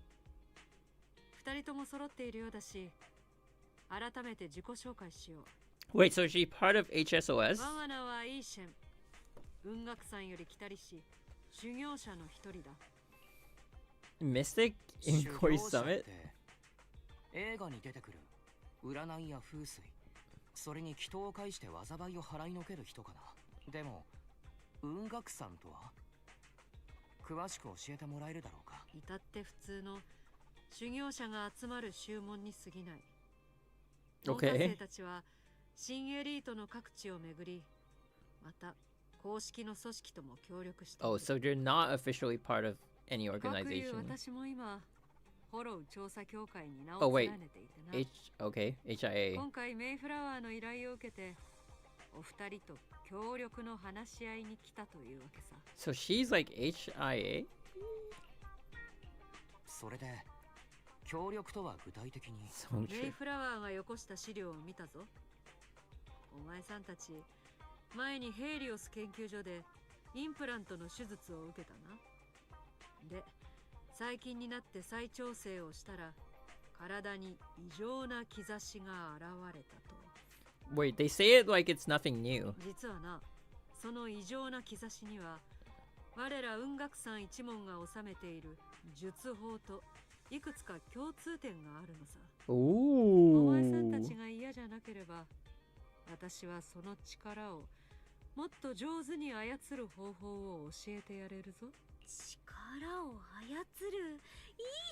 F: 二人とも揃っているようだし、改めて自己紹介しよ
A: う。Wait, so is she part of HSOS?
F: 我が名はイーシェン。雲岳山より来たりし、修行者の一人だ。
A: Mystic Inquiry Summit?
B: 映画に出てくる占いや風水、それに祈祷を介して災いを払いのける人かな。でも雲岳山とは詳しく教えてもらえるだろうか。
F: 至って普通の修行者が集まる宗門に過ぎない。門下生たちは新エリートの各地を巡り、また公式の組織とも協力している。
A: Oh, so you're not officially part of any organization.
F: 私も今フォロー調査協会に名を連ねていてな。
A: Okay, HIA.
F: 今回メイフラワーの依頼を受けて、お二人と協力の話し合いに来たというわけさ。
A: So she's like HIA?
B: それで協力とは具体的に。
F: メイフラワーがよこした資料を見たぞ。お前さんたち前にヘイリオス研究所でインプラントの手術を受けたな。で、最近になって再調整をしたら体に異常な兆しが現れたと。
A: Wait, they say it like it's nothing new.
F: 実はな、その異常な兆しには我ら雲岳山一門が治めている術法といくつか共通点があるのさ。お前さんたちが嫌じゃなければ、私はその力をもっと上手に操る方法を教えてやれるぞ。
G: 力を操る、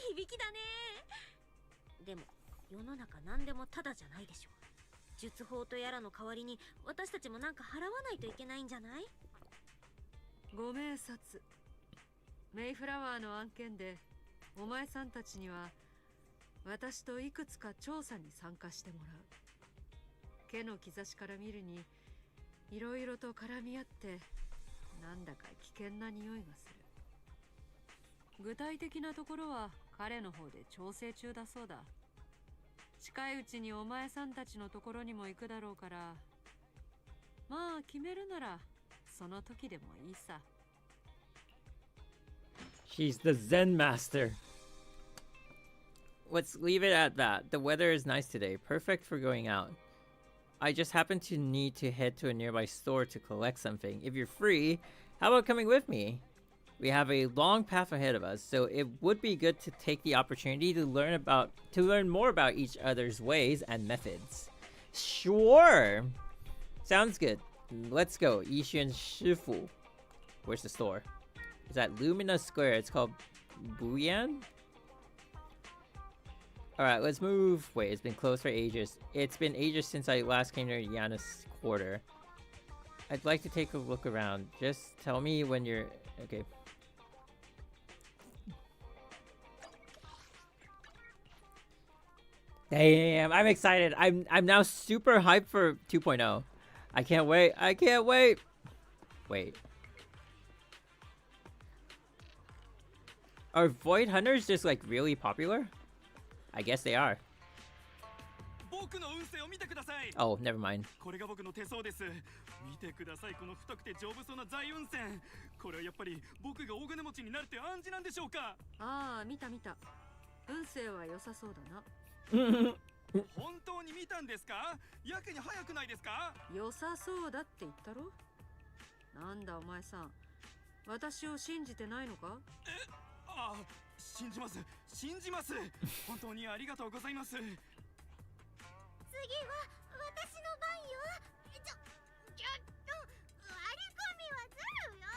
G: いい響きだね。でも世の中何でもただじゃないでしょ。術法とやらの代わりに私たちもなんか払わないといけないんじゃない？
F: ご明察。メイフラワーの案件でお前さんたちには私といくつか調査に参加してもらう。毛の兆しから見るにいろいろと絡み合ってなんだか危険な匂いがする。具体的なところは彼の方で調整中だそうだ。近いうちにお前さんたちのところにも行くだろうから、まあ決めるならその時でもいいさ。
A: She's the Zen master. Let's leave it at that. The weather is nice today, perfect for going out. I just happen to need to head to a nearby store to collect something. If you're free, how about coming with me? We have a long path ahead of us, so it would be good to take the opportunity to learn more about each other's ways and methods. Sure. Sounds good. Let's go. Yixuan Shifu. Where's the store? It's at Lumina Square. It's called Buyan? Alright, let's move. Wait, it's been closed for ages. It's been ages since I last came to Yanis Quarter. I'd like to take a look around. Just tell me when you're... Okay. Damn, I'm excited. I'm now super hyped for 2.0. I can't wait. I can't wait. Wait. Are Void Hunters just like really popular? I guess they are. Oh, never mind.
H: これが僕の手相です。見てください、この太くて丈夫そうな財運線。これはやっぱり僕が大金持ちになるって暗示なんでしょうか。
F: ああ、見た見た。運勢は良さそうだな。
H: 本当に見たんですか？やけに早くないですか？
F: 良さそうだって言ったろ。なんだお前さん、私を信じてないのか？
H: ああ、信じます。信じます。本当にありがとうございます。
C: 次は私の番よ。ちょっと割り込みはずるよ。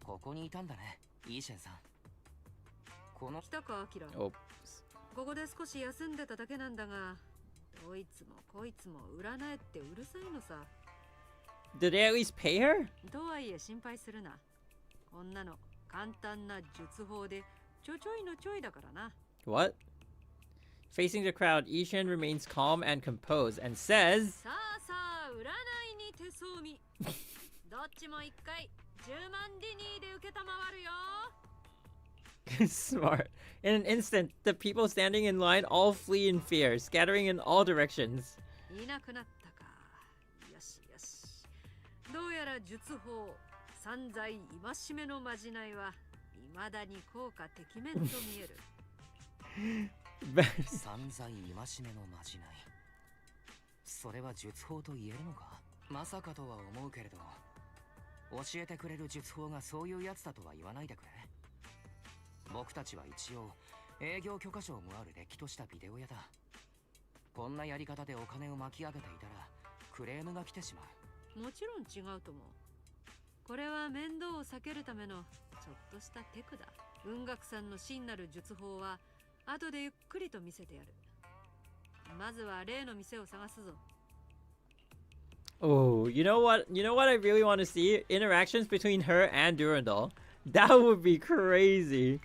B: ここにいたんだね、イーシェンさん。この
F: 来たか、アキラ。
A: Oh.
F: ここで少し休んでただけなんだが、どいつもこいつも占えってうるさいのさ。
A: Did they at least pay her?
F: とはいえ心配するな。こんなの簡単な術法でちょいのちょいだからな。
A: What? Facing the crowd, Ishan remains calm and composed and says...
F: さあさあ、占いに手相見。どっちも一回10万ディニーで受けたまわるよ。
A: Smart. In an instant, the people standing in line all flee in fear, scattering in all directions.
F: いなくなったか。よしよし。どうやら術法、散財戒めのまじないは未だに効果てきめんと見える。
B: 散財戒めのまじない。それは術法と言えるのか？まさかとは思うけれど、教えてくれる術法がそういうやつだとは言わないでくれ。僕たちは一応営業許可証もあるれっきとしたビデオ屋だ。こんなやり方でお金を巻き上げていたらクレームが来てしまう。
F: もちろん違うと思う。これは面倒を避けるためのちょっとしたテクだ。雲岳さんの真なる術法は後でゆっくりと見せてやる。まずは例の店を探すぞ。
A: Oh, you know what? You know what I really want to see? Interactions between her and Durandal. That would be crazy.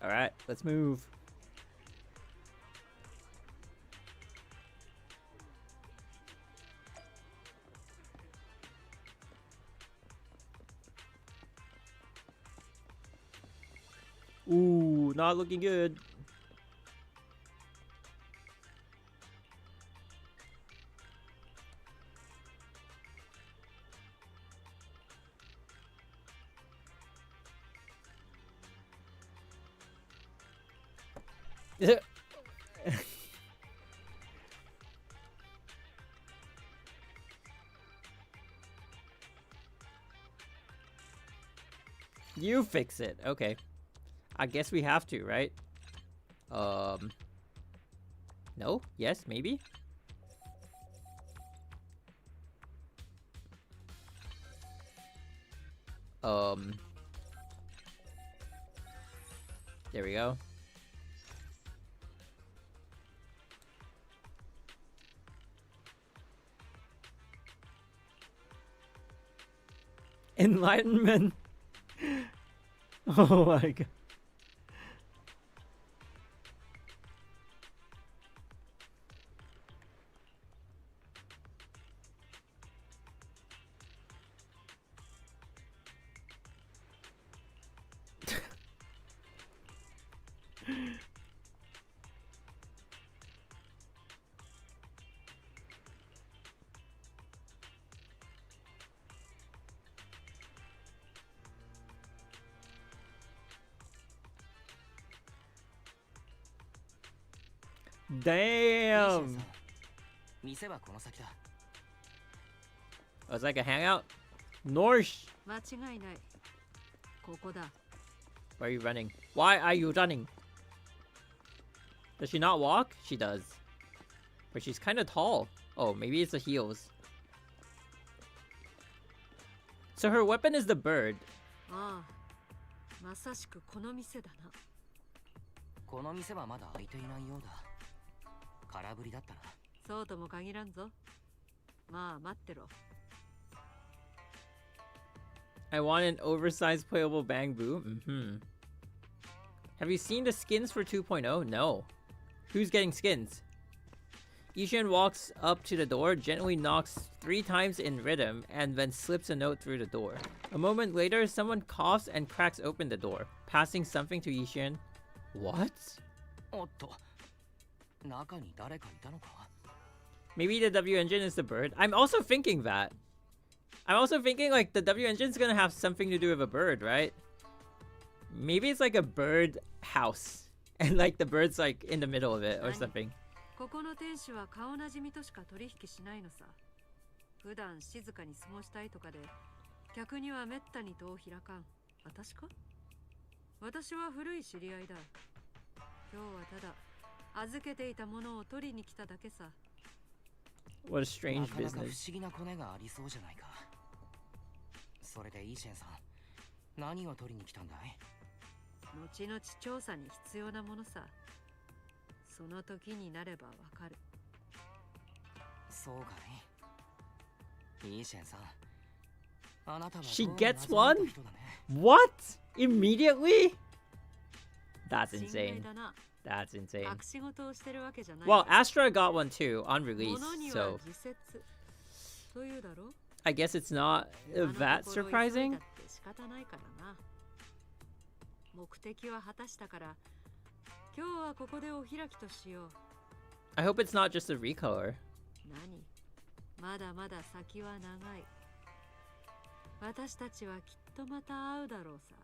A: All right, let's move. Ooh, not looking good. You fix it. Okay. I guess we have to, right? No? Yes? Maybe? There we go. Enlightenment. Oh my god. Damn. Oh, it's like a hangout? Norsh!
F: 間違いない。ここだ。
A: Why are you running? Why are you running? Does she not walk? She does. But she's kind of tall. Oh, maybe it's the heels. So her weapon is the bird.
F: ああ、まさしくこの店だな。
B: この店はまだ開いていないようだ。空振りだったな。
F: そうとも限らんぞ。まあ待ってろ。
A: I want an oversized playable bang boo. Have you seen the skins for 2.0? No. Who's getting skins? Ishan walks up to the door, gently knocks 3 times in rhythm, and then slips a note through the door. A moment later, someone coughs and cracks open the door, passing something to Ishan. What? Maybe the W engine is the bird? I'm also thinking that. I'm also thinking like the W engine's gonna have something to do with a bird, right? Maybe it's like a bird house. And like the bird's like in the middle of it or something.
F: ここの店主は顔なじみとしか取引しないのさ。普段静かに過ごしたいとかで、客にはめったに戸を開かん。私か？私は古い知り合いだ。今日はただ預けていたものを取りに来ただけさ。
A: What a strange
B: なかなか不
A: business.
B: 思議なコネがありそうじゃないか。それでイーシェンさん、何を取りに来たんだい？
F: 後々調査に必要なものさ。その時になればわかる。
B: そうかい。イーシェンさん、あなたは
A: She
B: どうも
A: gets
B: 謎
A: one?
B: めいた人だね。
A: What? Immediately? That's
F: 心
A: insane.
F: 外だな。
A: That's insane.
F: 隠し事をしてるわけじゃない。
A: Well, Astra got one too on release,
F: 物には
A: so
F: 自説というだろ。
A: I guess it's not
F: 今のところ
A: that
F: 急い
A: surprising.
F: だって仕方ないからな。目的は果たしたから、今日はここでお開きとしよう。
A: I hope it's not just a recolor.
F: 何？まだまだ先は長い。私たちはきっとまた会うだろうさ。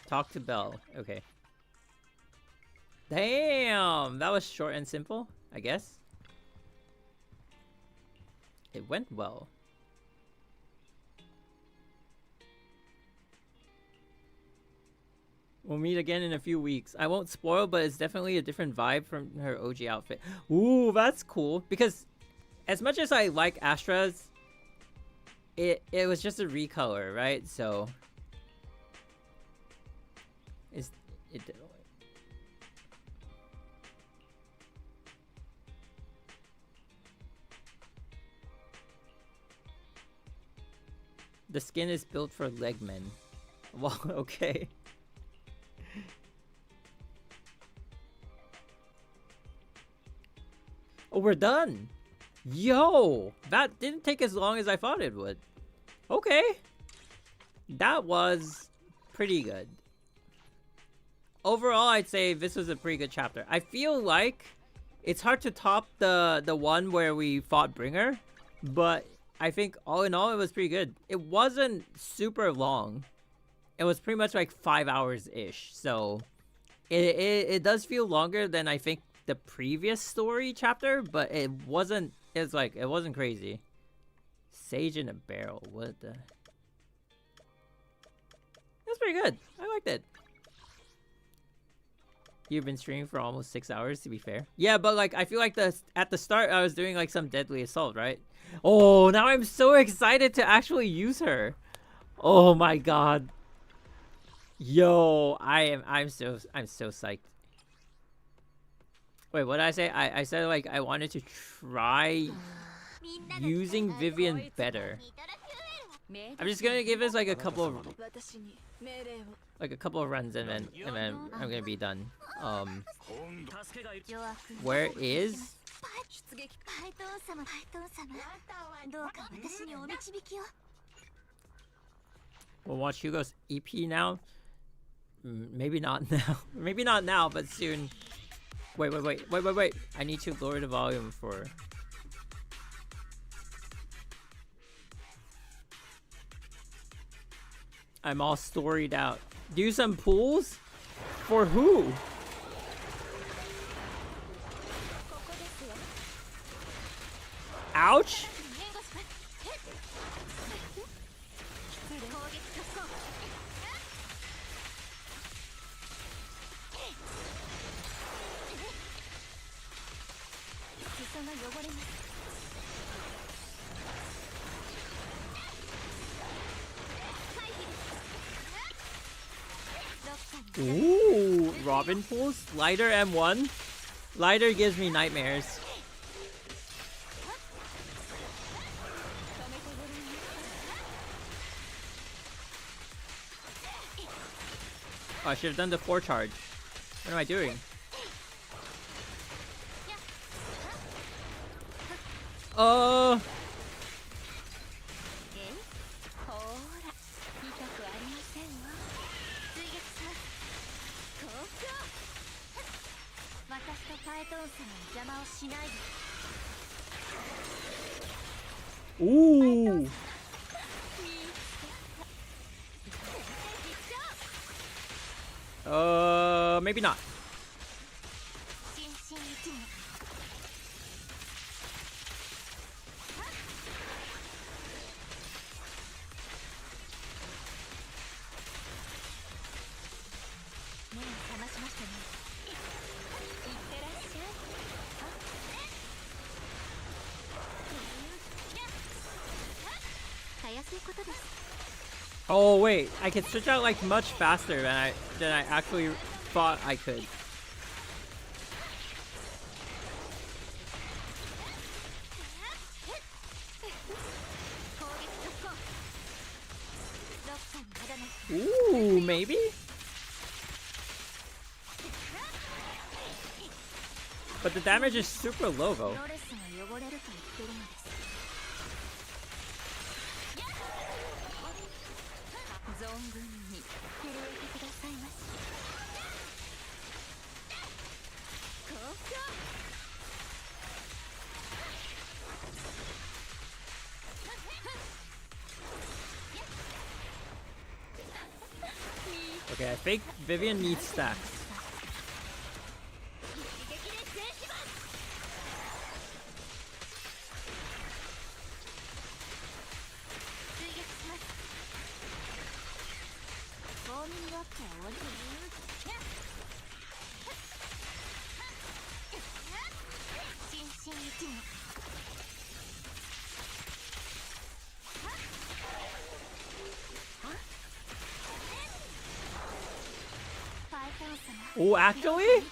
A: Talk to Belle. Okay. Damn! That was short and simple, I guess. It went well. We'll meet again in a few weeks. I won't spoil, but it's definitely a different vibe from her OG outfit. Ooh, that's cool. Because as much as I like Astra's, it was just a recolor, right? So it the skin is built for legmen. Well, okay. Oh, we're done. Yo, that didn't take as long as I thought it would. Okay. That was pretty good. Overall, I'd say this was a pretty good chapter. I feel like it's hard to top the one where we fought Bringer, but I think all in all, it was pretty good. It wasn't super long. It was pretty much like 5 hours-ish, so it does feel longer than I think the previous story chapter, but it wasn't crazy. Sage in a barrel, what the? That's pretty good. I liked it. You've been streaming for almost 6 hours, to be fair. Yeah, but like I feel like at the start I was doing like some deadly assault, right? Oh, now I'm so excited to actually use her. Oh my god. Yo, I'm so psyched. Wait, what did I say? I said like I wanted to try using Vivian better. I'm just gonna give this like a couple of runs and then I'm gonna be done. Where is? We'll watch Hugo's EP now. Maybe not now. Maybe not now, but soon. Wait. I need to lower the volume for. I'm all storied out. Do some pulls? For who? Ouch! Ooh, Robin pulls? Lighter M1? Lighter gives me nightmares. Oh, I should have done the 4 charge. What am I doing? Ooh. Maybe not. Oh wait, I can switch out like much faster than I actually thought I could. Ooh, maybe? But the damage is super low though. Okay, I think Vivian needs stacks. Oh, actually?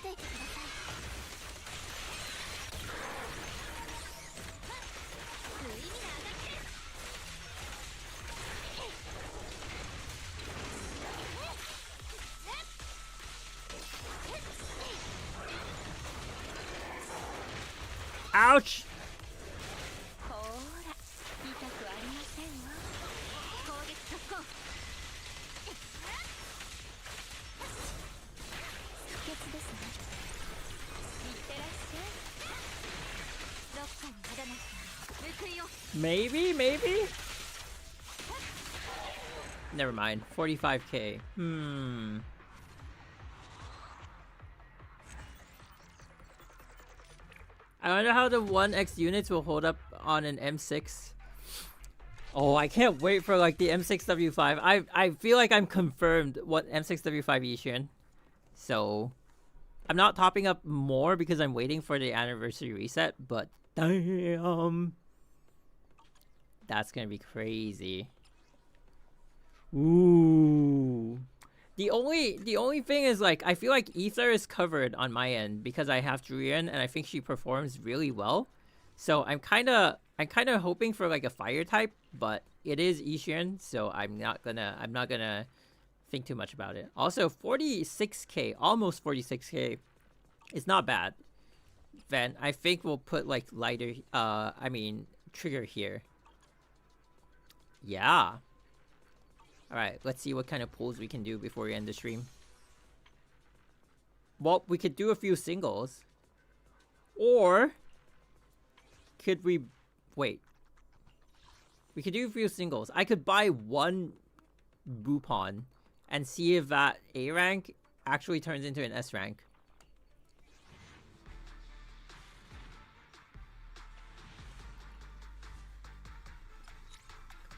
A: Ouch! Maybe? Never mind. 45k. I wonder how the 1x units will hold up on an M6. Oh, I can't wait for like the M6W5. I feel like I'm confirmed what M6W5 Yishin. So, I'm not topping up more because I'm waiting for the anniversary reset, but damn. That's gonna be crazy. Ooh. The only thing is, like, I feel like Ether is covered on my end because I have Julian and I think she performs really well. So I'm kind of hoping for like a fire type, but it is Ishion, so I'm not gonna think too much about it. Also, 46k, almost 46k, is not bad. Then I think we'll put like lighter, trigger here. Yeah. Alright, let's see what kind of pulls we can do before we end the stream. Well, we could do a few singles. Or could we... Wait. We could do a few singles. I could buy one Bupon and see if that A rank actually turns into an S rank.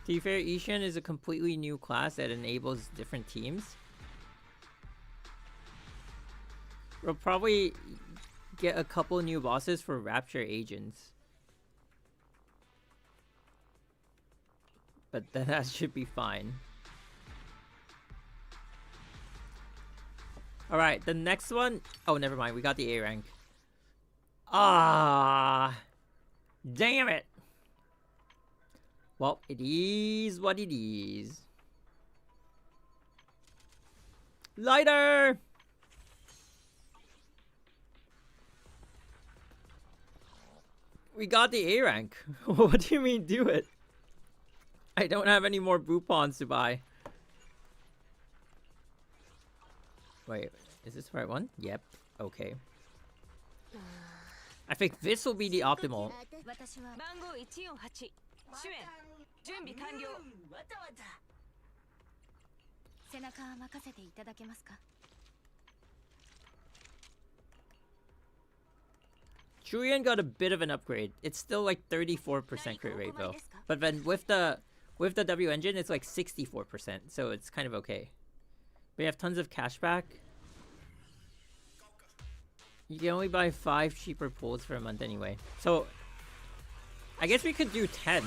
A: To be fair, Ishion is a completely new class that enables different teams. We'll probably get a couple new bosses for Rapture Agents. But then that should be fine. Alright, the next one... Oh, never mind. We got the A rank. Ah, damn it! Well, it is what it is. Lighter! We got the A rank. What do you mean do it? I don't have any more Bupons to buy. Wait, is this the right one? Yep. Okay. I think this will be the optimal.
F: 主演準備完了。背中は任せていただけますか。
A: Julian got a bit of an upgrade. It's still like 34% crit rate though. But then with the W engine, it's like 64%, so it's kind of okay. We have tons of cashback. You can only buy 5 cheaper pulls for a month anyway. So I guess we could do 10.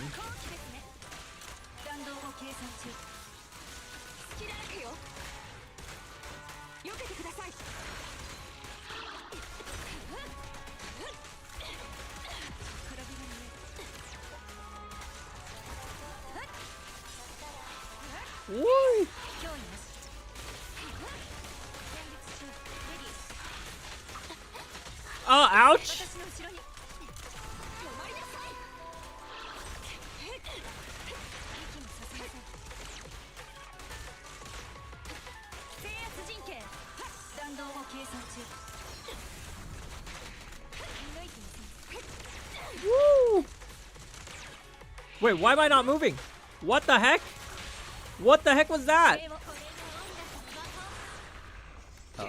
A: Woo! Oh, ouch! Woo! Wait, why am I not moving? What the heck? What the heck was that? No.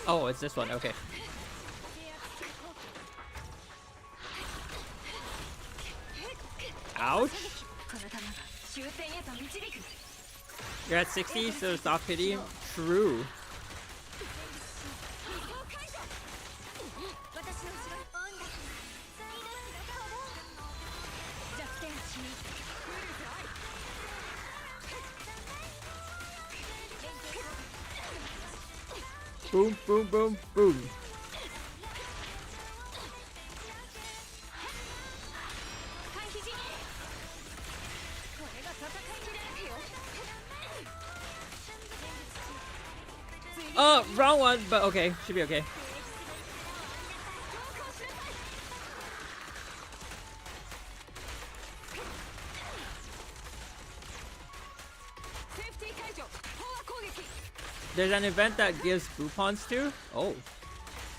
A: Oh, it's this one. Okay. Ouch. You're at 60, so soft pity. True. Boom, boom, boom, boom. Wrong one, but okay. Should be okay. There's an event that gives Bupons too? Oh.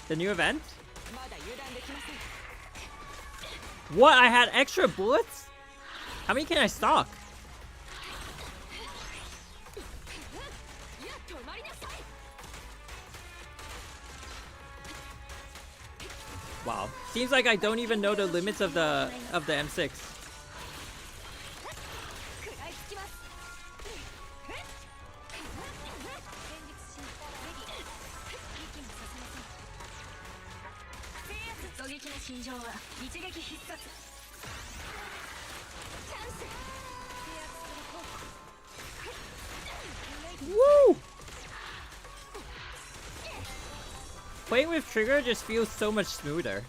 A: The new event? What? I had extra bullets? How many can I stock? Wow. Seems like I don't even know the limits of the M6.
G: 心情は一撃必殺。
A: Woo! Playing with Trigger just feels so much smoother.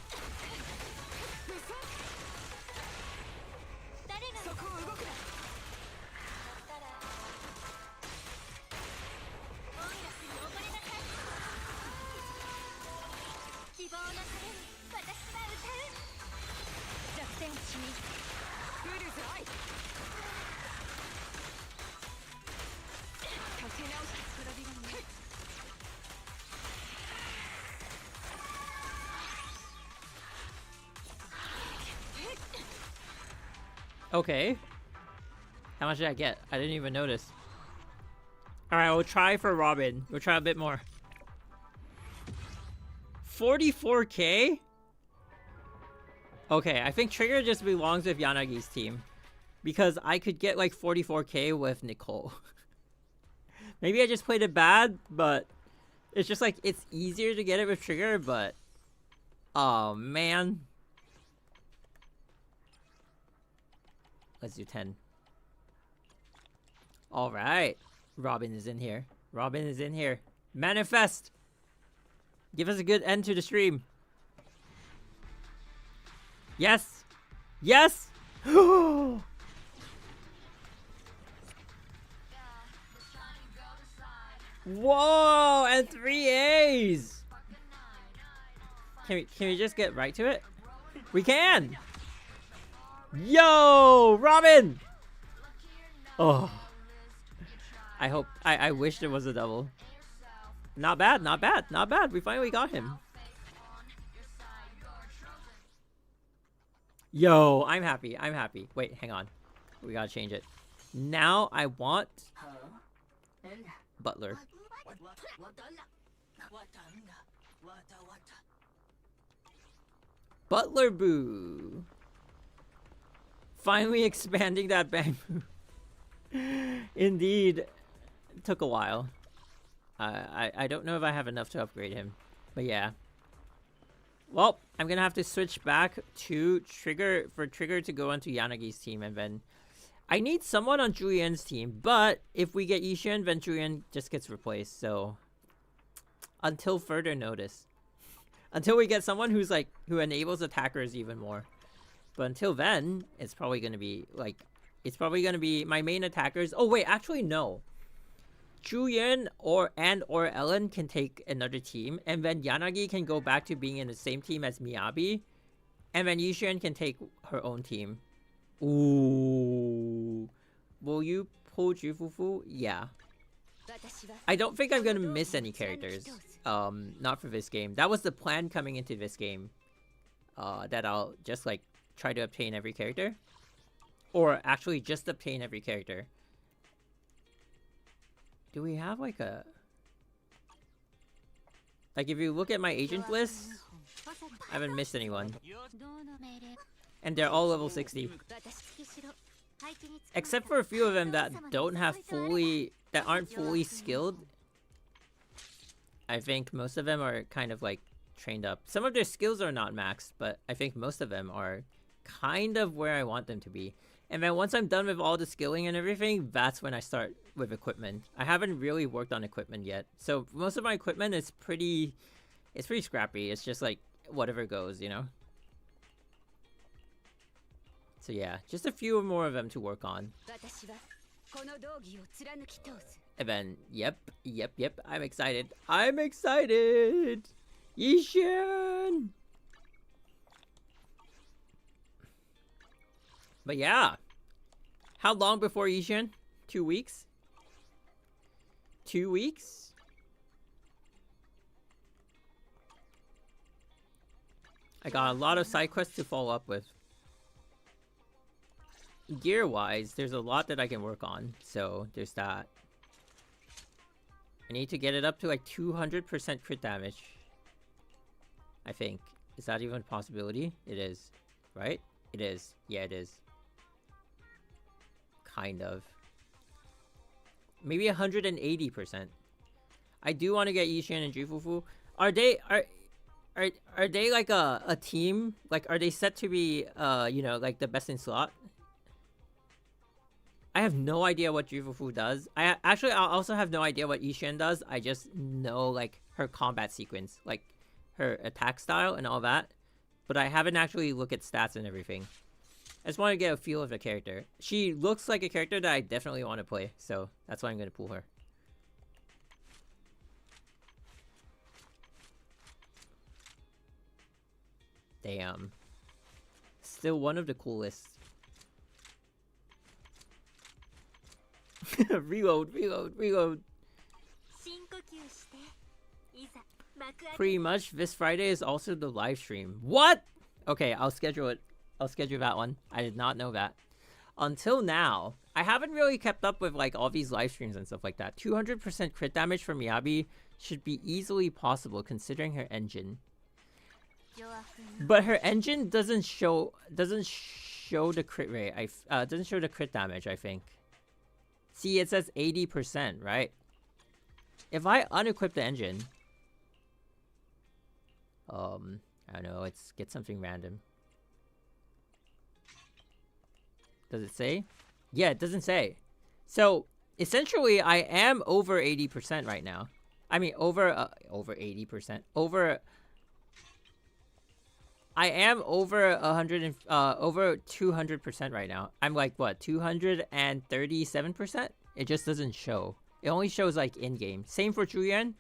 A: Okay. How much did I get? I didn't even notice. Alright, we'll try for Robin. We'll try a bit more. 44k? Okay, I think Trigger just belongs with Yanagi's team. Because I could get like 44k with Nicole. Maybe I just played it bad, but it's just like, it's easier to get it with Trigger, but... Oh, man. Let's do 10. Alright. Robin is in here. Robin is in here. Manifest! Give us a good end to the stream. Yes! Yes! Whoa! And 3 A's! Can we just get right to it? We can! Yo! Robin! Oh. I wish there was a double. Not bad, not bad, not bad. We finally got him. Yo, I'm happy, I'm happy. Wait, hang on. We gotta change it. Now I want... Butler. Butler Boo! Finally expanding that bamboo. Indeed. It took a while. I don't know if I have enough to upgrade him. But yeah. Well, I'm gonna have to switch back to Trigger for Trigger to go onto Yanagi's team, and then I need someone on Julian's team, but if we get Yishin, then Julian just gets replaced, so until further notice. Until we get someone who's like who enables attackers even more. But until then, it's probably gonna be like my main attackers. Oh wait, actually no. Julian or Ellen can take another team, and then Yanagi can go back to being in the same team as Miyabi, and then Yishin can take her own team. Ooh. Will you pull Jufufu? Yeah. I don't think I'm gonna miss any characters. Not for this game. That was the plan coming into this game. That I'll just like try to obtain every character. Or actually just obtain every character. Do we have like a... Like if you look at my agent list, I haven't missed anyone. And they're all level 60. Except for a few of them that don't have that aren't fully skilled. I think most of them are kind of like trained up. Some of their skills are not maxed, but I think most of them are kind of where I want them to be. And then once I'm done with all the skilling and everything, that's when I start with equipment. I haven't really worked on equipment yet. So most of my equipment is pretty scrappy. It's just like whatever goes, you know? So yeah, just a few more of them to work on. And then, yep, I'm excited. I'm excited! Yishin! But yeah. How long before Yishin? 2 weeks? 2 weeks? I got a lot of side quests to follow up with. Gear-wise, there's a lot that I can work on, so there's that. I need to get it up to like 200% crit damage. I think. Is that even a possibility? It is. Right? It is. Yeah, it is. Kind of. Maybe 180%. I do want to get Yishin and Jufufu. Are are they like a team? Like, are they set to be you know, like the best in slot? I have no idea what Jufufu does. I also have no idea what Ishin does. I just know like her combat sequence, like her attack style and all that. But I haven't actually looked at stats and everything. I just want to get a feel of the character. She looks like a character that I definitely want to play, so that's why I'm going to pull her. Damn. Still one of the coolest. Reload. Pretty much, this Friday is also the live stream. What? Okay, I'll schedule it. I'll schedule that one. I did not know that. Until now, I haven't really kept up with like all these live streams and stuff like that. 200% crit damage from Miyabi should be easily possible considering her engine. But her engine doesn't show the crit rate. Doesn't show the crit damage, I think. See, it says 80%, right? If I unequip the engine, I don't know, let's get something random. Does it say? Yeah, it doesn't say. So, essentially, I am over 80% right now. I mean, over 80%. I am over 200% right now. I'm like, what, 237%? It just doesn't show. It only shows like in-game. Same for Julian.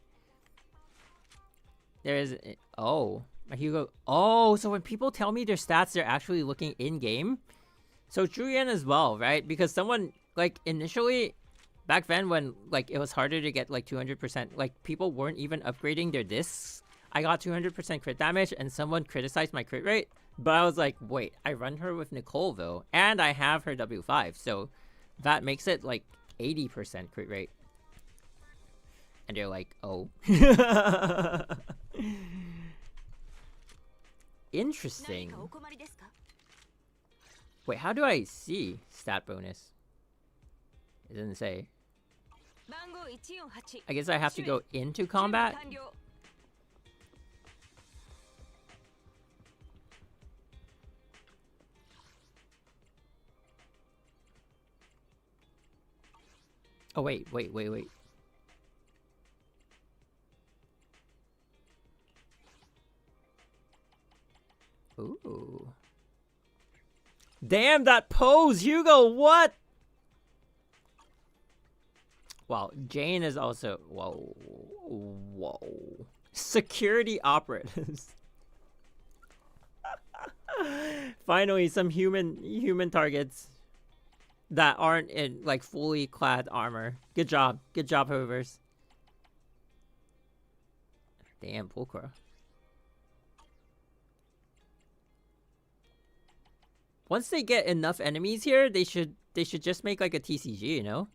A: There is, oh, my Hugo. Oh, so when people tell me their stats, they're actually looking in-game. So Julian as well, right? Because someone, like, initially, back then when, like, it was harder to get, like, 200%, like, people weren't even upgrading their discs. I got 200% crit damage, and someone criticized my crit rate. But I was like, wait, I run her with Nicole, though. And I have her W5, so that makes it, like, 80% crit rate. And they're like, oh. Interesting. Wait, how do I see stat bonus? It doesn't say. I guess I have to go into combat? Oh, wait. Ooh. Damn, that pose, Hugo, what? Wow, Jane is also, whoa. Security operatives. Finally, some human targets that aren't in, like, fully clad armor. Good job, Hoovers. Damn, Pulcra. Once they get enough enemies here, they should just make like a TCG, you know?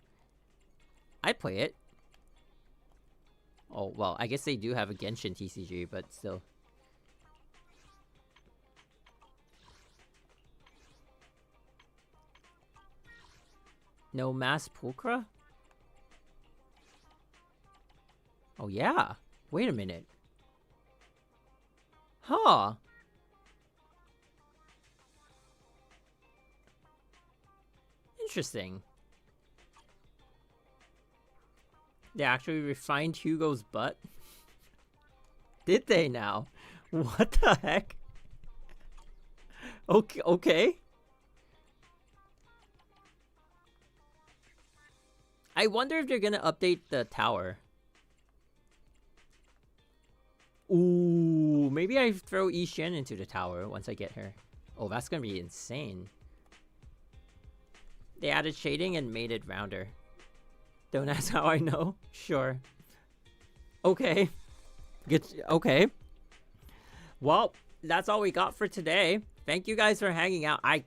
A: I'd play it. Oh, well, I guess they do have a Genshin TCG, but still. No mass Pulcra? Oh, yeah. Wait a minute. Huh. Interesting. They actually refined Hugo's butt? Did they now? What the heck? Okay. I wonder if they're gonna update the tower. Ooh, maybe I throw Yi Shen into the tower once I get her. Oh, that's gonna be insane. They added shading and made it rounder. Don't ask how I know. Sure. Okay. Okay. Well, that's all we got for today. Thank you guys for hanging out. I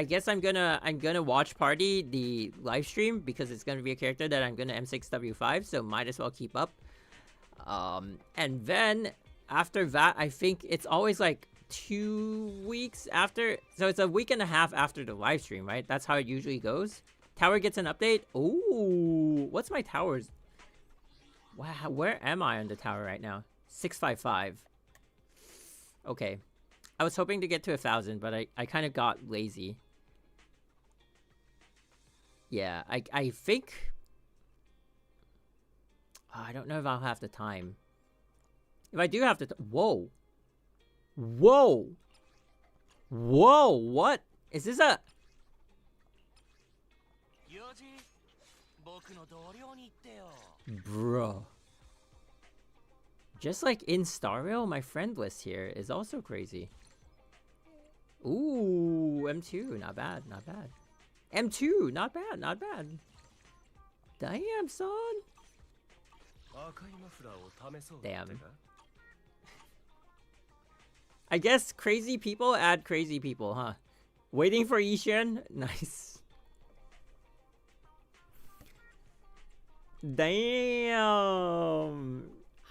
A: guess I'm gonna watch party the live stream because it's gonna be a character that I'm gonna M6W5, so might as well keep up. And then after that, I think it's always like 2 weeks after, so it's a week and a half after the live stream, right? That's how it usually goes. Tower gets an update. Ooh, what's my towers? Wow, where am I on the tower right now? 655. Okay. I was hoping to get to 1,000, but I kind of got lazy. Yeah, I think... Oh, I don't know if I'll have the time. If I do have the... Whoa. Whoa. Whoa, what? Is this a... Bro. Just like in Star Rail, my friend list here is also crazy. Ooh, M2, not bad, not bad. M2, not bad, not bad. Damn, son. Damn. I guess crazy people add crazy people, huh? Waiting for Ishan? Nice. Damn.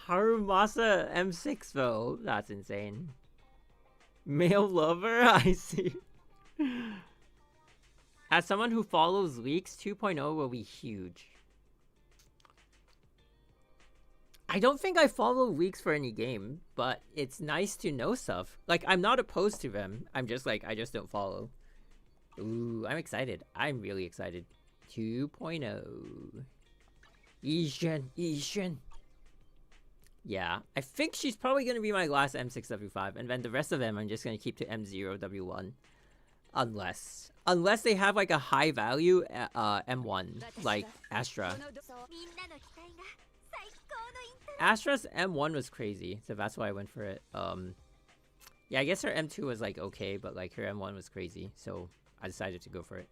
A: Harumasa M6 though. That's insane. Male lover? I see. As someone who follows leaks, 2.0 will be huge. I don't think I follow leaks for any game, but it's nice to know stuff. Like, I'm not opposed to them. I'm just like, I just don't follow. Ooh, I'm excited. I'm really excited. 2.0. Ishan. Yeah, I think she's probably going to be my last M6W5, and then the rest of them I'm just going to keep to M0W1. Unless they have like a high value M1, like Astra. Astra's M1 was crazy, so that's why I went for it. Yeah, I guess her M2 was like okay, but like her M1 was crazy, so I decided to go for it.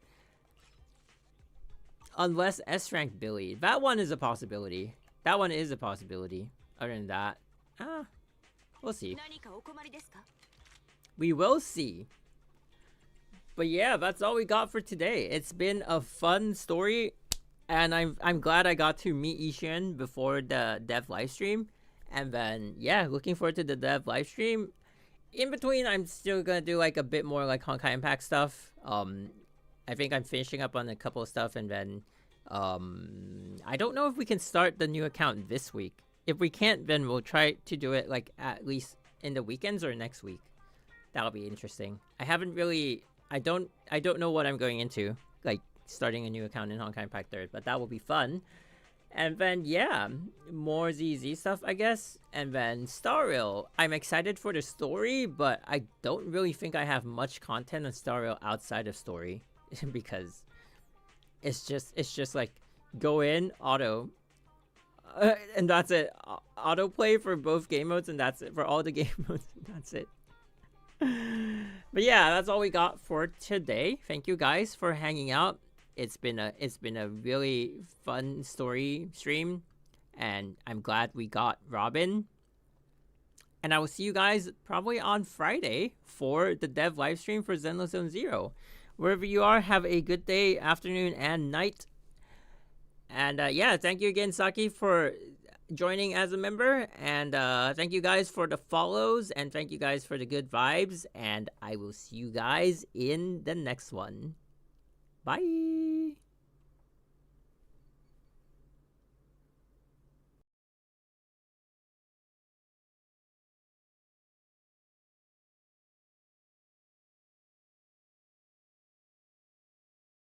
A: Unless S-rank Billy. That one is a possibility. That one is a possibility. Other than that, we'll see. We will see. But yeah, that's all we got for today. It's been a fun story, and I'm glad I got to meet Ishan before the dev livestream. And then yeah, looking forward to the dev livestream. In between, I'm still gonna do like a bit more like Honkai Impact stuff. I think I'm finishing up on a couple of stuff, and then I don't know if we can start the new account this week. If we can't, then we'll try to do it like at least in the weekends or next week. That'll be interesting. I haven't really... I don't know what I'm going into, like starting a new account in Honkai Impact 3rd, but that will be fun. And then yeah, more ZZ stuff, I guess. And then Star Rail. I'm excited for the story, but I don't really think I have much content on Star Rail outside of story because it's just like go in, auto, and that's it. Autoplay for both game modes, and that's it for all the game modes. That's it. But yeah, that's all we got for today. Thank you guys for hanging out. It's been a really fun story stream, and I'm glad we got Robin. And I will see you guys probably on Friday for the dev live stream for Zenless Zone Zero. Wherever you are, have a good day, afternoon, and night. And yeah, thank you again, Saki, for joining as a member. And thank you guys for the follows, and thank you guys for the good vibes. And I will see you guys in the next one. Bye!